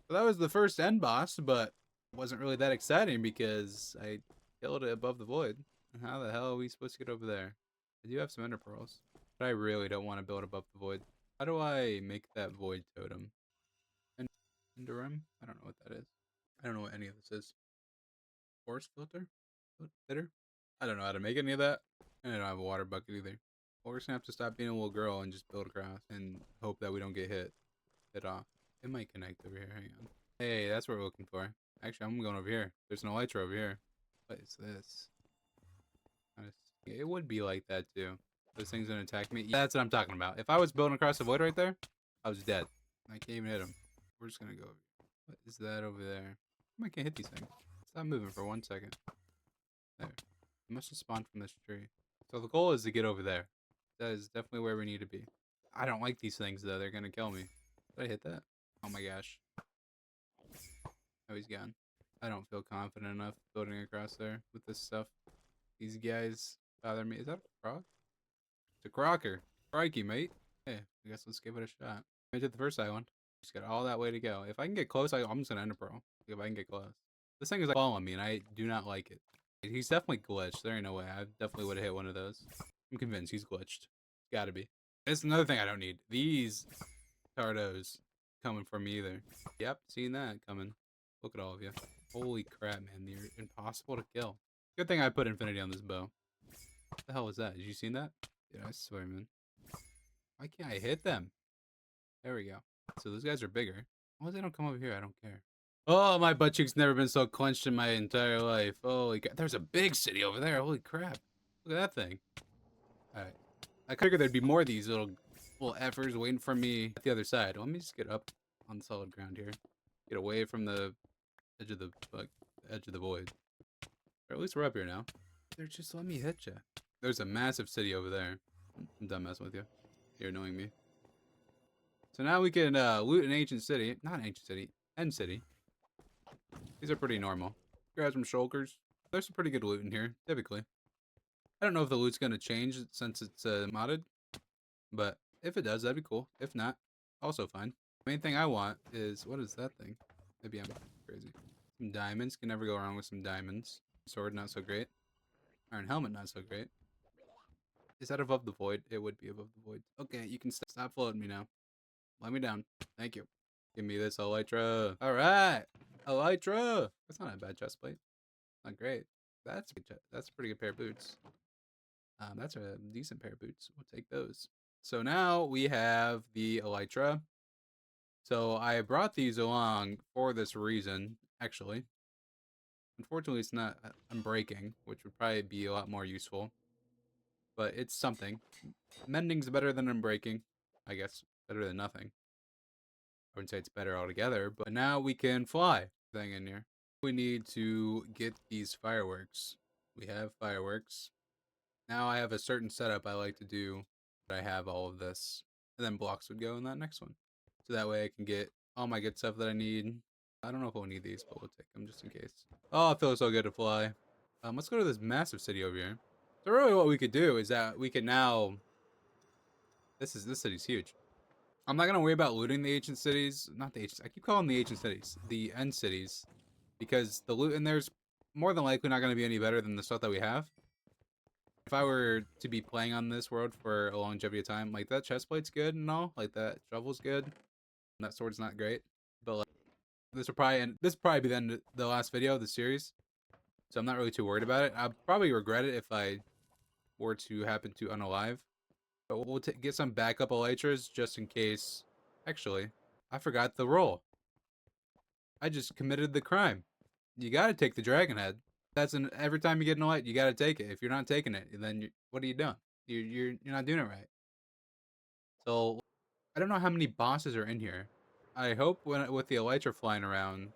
Speaker 1: So that was the first end boss, but it wasn't really that exciting because I killed it above the void. How the hell are we supposed to get over there? I do have some ender pearls, but I really don't want to build above the void. How do I make that void totem? Ender room? I don't know what that is. I don't know what any of this is. Force filter? Fitter? I don't know how to make any of that. And I don't have a water bucket either. Well, we're just gonna have to stop being a little girl and just build across and hope that we don't get hit off. It might connect over here. Hang on. Hey, that's what we're looking for. Actually, I'm going over here. There's an elytra over here. What is this? It would be like that too. Those things gonna attack me. Yeah, that's what I'm talking about. If I was building across the void right there, I was dead. I can't even hit him. We're just gonna go. What is that over there? I can't hit these things. Stop moving for 1 second. There. It must have spawned from this tree. So the goal is to get over there. That is definitely where we need to be. I don't like these things though. They're gonna kill me. Did I hit that? Oh my gosh. Oh, he's gone. I don't feel confident enough building across there with this stuff. These guys bother me. Is that a frog? It's a crocker. Crikey, mate. Hey, I guess let's give it a shot. I did the first island. Just got all that way to go. If I can get close, I'm just gonna end a pro. If I can get close. This thing is like following me, and I do not like it. He's definitely glitched. There ain't no way. I definitely would have hit one of those. I'm convinced he's glitched. Gotta be. That's another thing I don't need. These Tardos coming for me either. Yep, seen that coming. Look at all of you. Holy crap, man. You're impossible to kill. Good thing I put infinity on this bow. What the hell was that? Did you seen that? Yeah, I swear, man. Why can't I hit them? There we go. So those guys are bigger. As long as they don't come over here, I don't care. Oh, my butt cheek's never been so clenched in my entire life. Holy god. There's a big city over there. Holy crap. Look at that thing. Alright. I figured there'd be more of these little effers waiting for me at the other side. Let me just get up on the solid ground here. Get away from the edge of the void. Or at least we're up here now. They're just letting me hit you. There's a massive city over there. I'm done messing with you. You're annoying me. So now we can loot an ancient city. Not an ancient city. End city. These are pretty normal. Grab some shulkers. There's some pretty good loot in here, typically. I don't know if the loot's going to change since it's modded. But if it does, that'd be cool. If not, also fine. Main thing I want is... What is that thing? Maybe I'm crazy. Some diamonds. Can never go wrong with some diamonds. Sword, not so great. Iron helmet, not so great. Is that above the void? It would be above the void. Okay, you can stop floating me now. Let me down. Thank you. Give me this elytra. All right, elytra. That's not a bad chest plate. Not great. That's a pretty good pair of boots. That's a decent pair of boots. We'll take those. So now we have the elytra. So I brought these along for this reason, actually. Unfortunately, it's not unbreaking, which would probably be a lot more useful. But it's something. Mending's better than unbreaking, I guess. Better than nothing. I wouldn't say it's better altogether, but now we can fly. Thing in here. We need to get these fireworks. We have fireworks. Now I have a certain setup I like to do. I have all of this. And then blocks would go in that next one. So that way I can get all my good stuff that I need. I don't know if we'll need these, but we'll take them just in case. Oh, it feels so good to fly. Let's go to this massive city over here. So really what we could do is that we can now... This city's huge. I'm not going to worry about looting the ancient cities. Not the ancient... I keep calling them the ancient cities. The end cities. Because the loot in there's more than likely not going to be any better than the stuff that we have. If I were to be playing on this world for a longevity of time, like that chestplate's good and all. Like that shovel's good. And that sword's not great. But like, this will probably be the last video of the series. So I'm not really too worried about it. I'll probably regret it if I were to happen to unalive. But we'll get some backup elytras just in case. Actually, I forgot the roll. I just committed the crime. You gotta take the dragon head. Every time you get an elytra, you gotta take it. If you're not taking it, then what are you doing? You're not doing it right. So I don't know how many bosses are in here. I hope with the elytra flying around,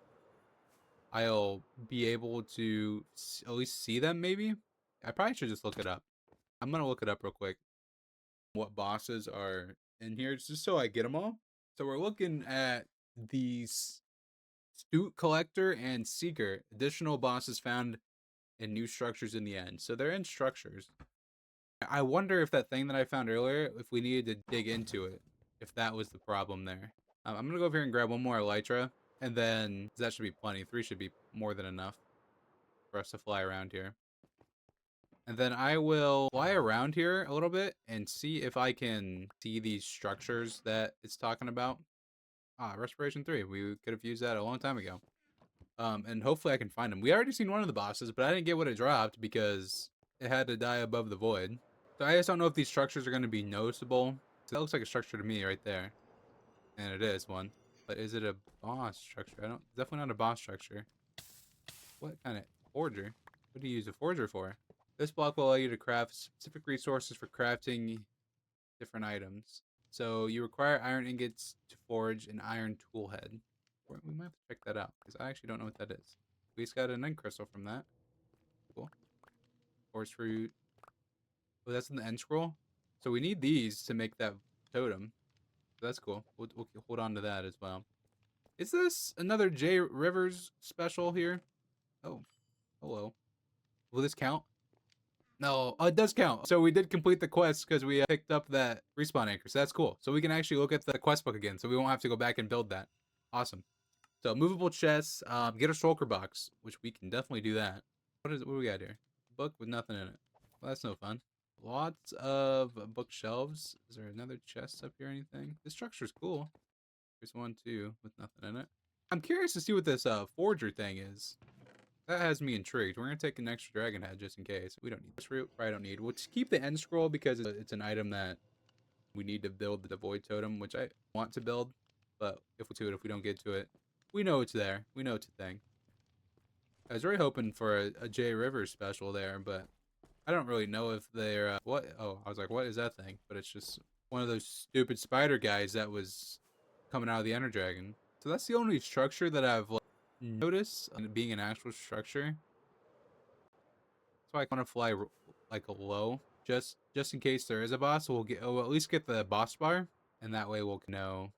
Speaker 1: I'll be able to at least see them. Maybe I probably should just look it up. I'm gonna look it up real quick. What bosses are in here, just so I get them all. So we're looking at these Stute Collector and Seeker, additional bosses found and new structures in the end. So they're in structures. I wonder if that thing that I found earlier, if we needed to dig into it, if that was the problem there. I'm gonna go over here and grab one more elytra, and then that should be plenty. 3 should be more than enough for us to fly around here. And then I will fly around here a little bit and see if I can see these structures that it's talking about. Ah, Respiration 3. We could have used that a long time ago. And hopefully I can find them. We already seen one of the bosses, but I didn't get what it dropped because it had to die above the void. So I just don't know if these structures are going to be noticeable. So that looks like a structure to me right there. And it is one. But is it a boss structure? Definitely not a boss structure. What kind of forger? What do you use a forger for? This block will allow you to craft specific resources for crafting different items. So you require iron ingots to forge an iron tool head. We might have to check that out because I actually don't know what that is. We just got an end crystal from that. Cool. Force fruit. Oh, that's in the end scroll. So we need these to make that totem. So that's cool. We'll hold on to that as well. Is this another J Rivers special here? Oh, hello. Will this count? No, it does count. So we did complete the quest because we picked up that respawn anchor. So that's cool. So we can actually look at the quest book again. So we won't have to go back and build that. Awesome. So movable chests, get a shulker box, which we can definitely do that. What do we got here? Book with nothing in it. Well, that's no fun. Lots of bookshelves. Is there another chest up here or anything? This structure's cool. There's one, too, with nothing in it. I'm curious to see what this forger thing is. That has me intrigued. We're going to take an extra dragon head just in case. We don't need this root. Probably don't need. We'll just keep the end scroll because it's an item that we need to build the void totem, which I want to build. But if we don't get to it, we know it's there. We know it's a thing. I was really hoping for a J Rivers special there, but I don't really know if they're what. Oh, I was like, what is that thing? But it's just one of those stupid spider guys that was coming out of the Ender Dragon. So that's the only structure that I've noticed being an actual structure. So I want to fly like low, just in case there is a boss. We'll at least get the boss bar, and that way we'll know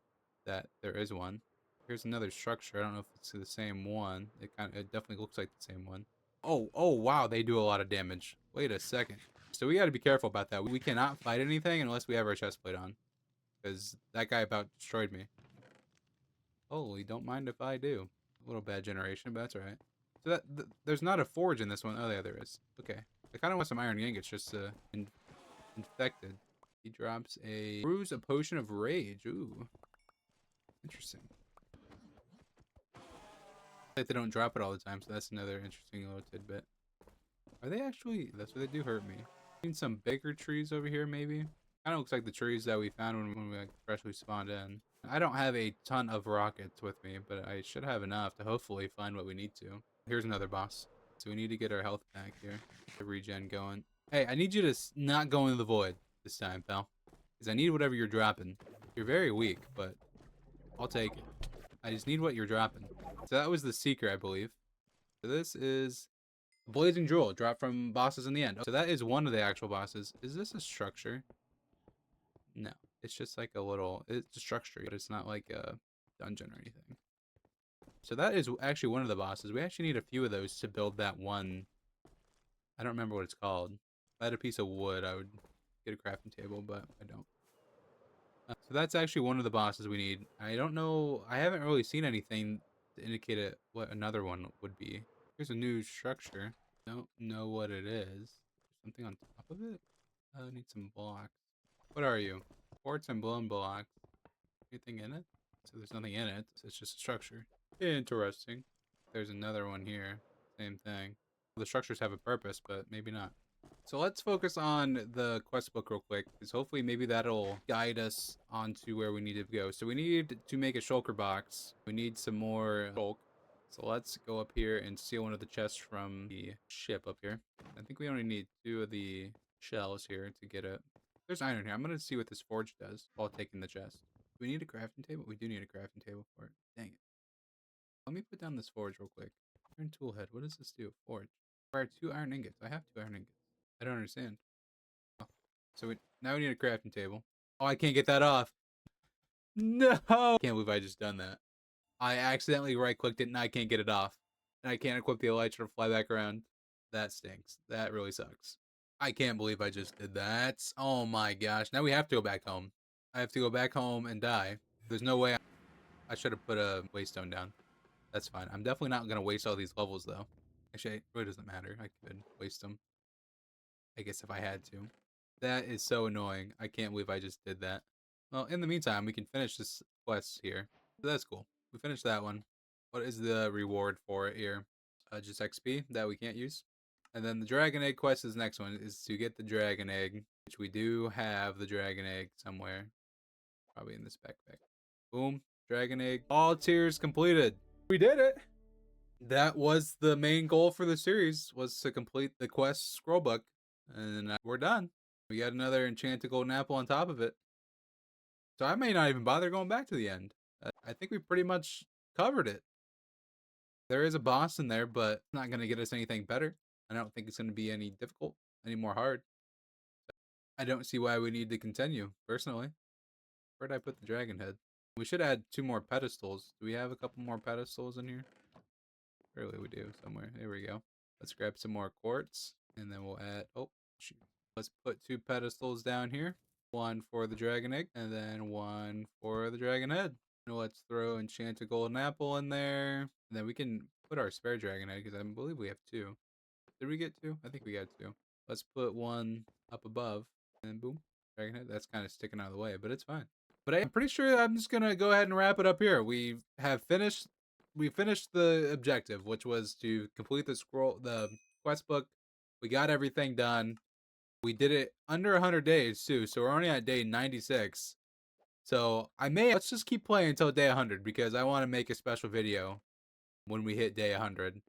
Speaker 1: that there is one. Here's another structure. I don't know if it's the same one. It definitely looks like the same one. Oh wow, they do a lot of damage. Wait a second. So we got to be careful about that. We cannot fight anything unless we have our chest plate on, because that guy about destroyed me. Holy, don't mind if I do. A little bad generation, but that's alright. So there's not a forge in this one. Oh, yeah, there is. Okay. I kind of want some iron ingots just infected. He drops brews a potion of rage. Ooh. Interesting. Like they don't drop it all the time, so that's another interesting little tidbit. Are they actually? That's what they do hurt me. Seen some bigger trees over here, maybe. Kind of looks like the trees that we found when we like, freshly spawned in. I don't have a ton of rockets with me, but I should have enough to hopefully find what we need to. Here's another boss. So we need to get our health back here. The regen going. Hey, I need you to not go into the void this time, pal. Because I need whatever you're dropping. You're very weak, but I'll take it. I just need what you're dropping. So that was the Seeker, I believe. So this is Blazing Jewel, dropped from bosses in the end. So that is one of the actual bosses. Is this a structure? No. It's just like it's a structure, but it's not like a dungeon or anything. So that is actually one of the bosses. We actually need a few of those to build that one. I don't remember what it's called. If I had a piece of wood, I would get a crafting table, but I don't. So that's actually one of the bosses we need. I don't know. I haven't really seen anything to indicate what another one would be. Here's a new structure. Don't know what it is. Something on top of it? I need some blocks. What are you? Quartz and blown blocks. Anything in it? So there's nothing in it. So it's just a structure. Interesting. There's another one here. Same thing. The structures have a purpose, but maybe not. So let's focus on the quest book real quick, because hopefully maybe that'll guide us onto where we need to go. So we need to make a shulker box. We need some more shulk. So let's go up here and steal one of the chests from the ship up here. I think we only need 2 of the shells here to get it. There's iron here. I'm going to see what this forge does while taking the chest. Do we need a crafting table? We do need a crafting table for it. Dang it. Let me put down this forge real quick. Iron tool head. What does this do? Forge. Require 2 iron ingots. I have 2 iron ingots. I don't understand. Oh. So now we need a crafting table. Oh, I can't get that off. No! I can't believe I just done that. I accidentally right-clicked it and I can't get it off. And I can't equip the elytra to fly back around. That stinks. That really sucks. I can't believe I just did that. Oh my gosh. Now we have to go back home. I have to go back home and die. There's no way. I should have put a waystone down. That's fine. I'm definitely not going to waste all these levels, though. Actually, it really doesn't matter. I could waste them, I guess, if I had to. That is so annoying. I can't believe I just did that. Well, in the meantime, we can finish this quest here. So that's cool. We finished that one. What is the reward for it here? Just XP that we can't use. And then the dragon egg quest is the next one, is to get the dragon egg, which we do have the dragon egg somewhere. Probably in this backpack. Boom. Dragon egg. All tiers completed. We did it. That was the main goal for the series, was to complete the quest scroll book. And we're done. We got another enchanted golden apple on top of it. So I may not even bother going back to the end. I think we pretty much covered it. There is a boss in there, but it's not going to get us anything better. I don't think it's going to be any difficult, any more hard. I don't see why we need to continue, personally. Where'd I put the dragon head? We should add 2 more pedestals. Do we have a couple more pedestals in here? Surely we do, somewhere. There we go. Let's grab some more quartz, and then we'll add... Oh, shoot. Let's put 2 pedestals down here. 1 for the dragon egg, and then 1 for the dragon head. And let's throw enchanted golden apple in there. And then we can put our spare dragon egg, because I believe we have 2. Did we get 2? I think we got 2. Let's put 1 up above, and boom. Dragon head. That's kind of sticking out of the way, but it's fine. But I'm pretty sure I'm just going to go ahead and wrap it up here. We finished the objective, which was to complete the quest book. We got everything done. We did it under 100 days too, so we're only at day 96. So let's just keep playing until day 100, because I want to make a special video when we hit day 100.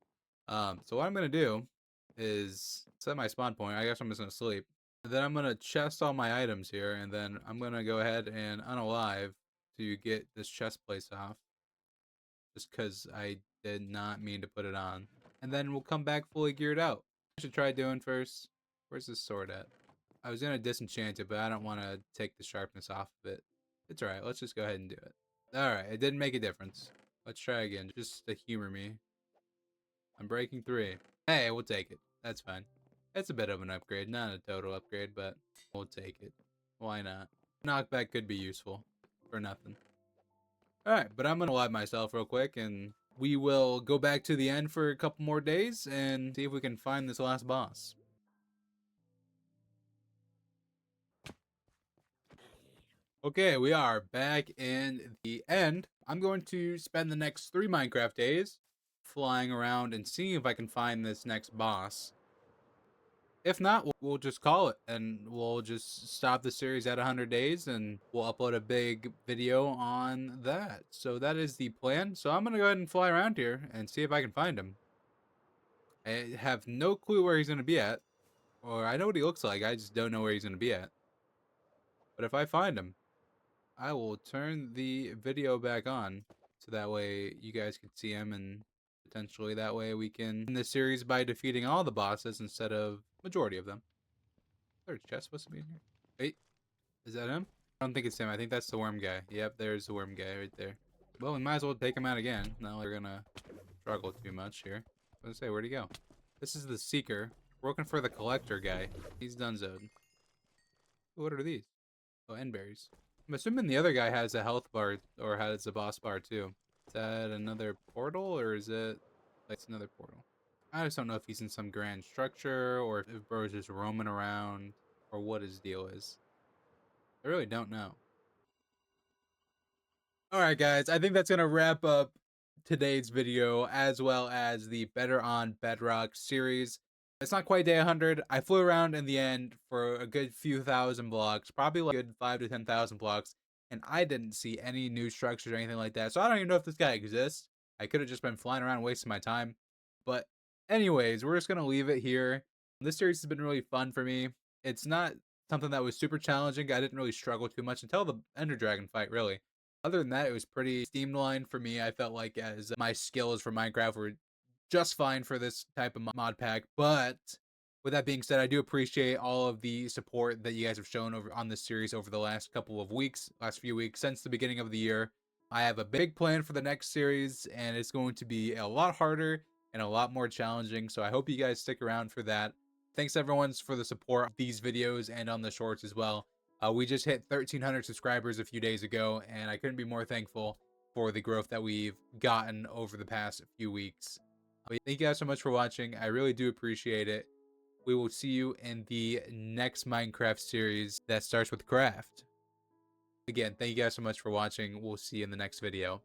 Speaker 1: So what I'm gonna do is set my spawn point. I guess I'm just gonna sleep. And then I'm gonna chest all my items here, and then I'm gonna go ahead and unalive to get this chest place off. Just because I did not mean to put it on. And then we'll come back fully geared out. I should try doing first. Where's this sword at? I was gonna disenchant it, but I don't want to take the sharpness off of it. It's alright, let's just go ahead and do it. Alright, it didn't make a difference. Let's try again, just to humor me. I'm breaking 3. Hey, we'll take it. That's fine. It's a bit of an upgrade, not a total upgrade, but we'll take it. Why not? Knockback could be useful. For nothing. Alright, but I'm gonna live myself real quick, and we will go back to the end for a couple more days and see if we can find this last boss. Okay, we are back in the end. I'm going to spend the next 3 Minecraft days flying around and seeing if I can find this next boss. If not, we'll just call it, and we'll just stop the series at 100 days, and we'll upload a big video on that. So that is the plan. So I'm going to go ahead and fly around here and see if I can find him. I have no clue where he's going to be at, or I know what he looks like. I just don't know where he's going to be at. But if I find him, I will turn the video back on, so that way you guys can see him, and potentially that way we can end the series by defeating all the bosses instead of majority of them. There's a chest supposed to be in here. Wait, is that him? I don't think it's him. I think that's the worm guy. Yep, there's the worm guy right there. Well, we might as well take him out again. Not like we're gonna struggle too much here. I was gonna say, where'd he go? This is the seeker. We're looking for the collector guy. He's donezoed. What are these? Oh, end berries. I'm assuming the other guy has a health bar, or has a boss bar too. Is that another portal, or is it... It's another portal. I just don't know if he's in some grand structure, or if bro's just roaming around, or what his deal is. I really don't know. Alright guys, I think that's going to wrap up today's video, as well as the Better on Bedrock series. It's not quite day 100. I flew around in the end for a good few thousand blocks, probably like a good 5 to 10,000 blocks, and I didn't see any new structures or anything like that, so I don't even know if this guy exists. I could have just been flying around wasting my time. But anyways, we're just going to leave it here. This series has been really fun for me. It's not something that was super challenging. I didn't really struggle too much until the Ender Dragon fight, really. Other than that, it was pretty streamlined for me. I felt like as my skills for Minecraft were just fine for this type of mod pack. But with that being said, I do appreciate all of the support that you guys have shown over on this series over the last couple of weeks, last few weeks, since the beginning of the year. I have a big plan for the next series, and it's going to be a lot harder and a lot more challenging. So I hope you guys stick around for that. Thanks everyone for the support of these videos and on the shorts as well. We just hit 1,300 subscribers a few days ago, and I couldn't be more thankful for the growth that we've gotten over the past few weeks. Thank you guys so much for watching. I really do appreciate it. We will see you in the next Minecraft series that starts with craft. Again, thank you guys so much for watching. We'll see you in the next video.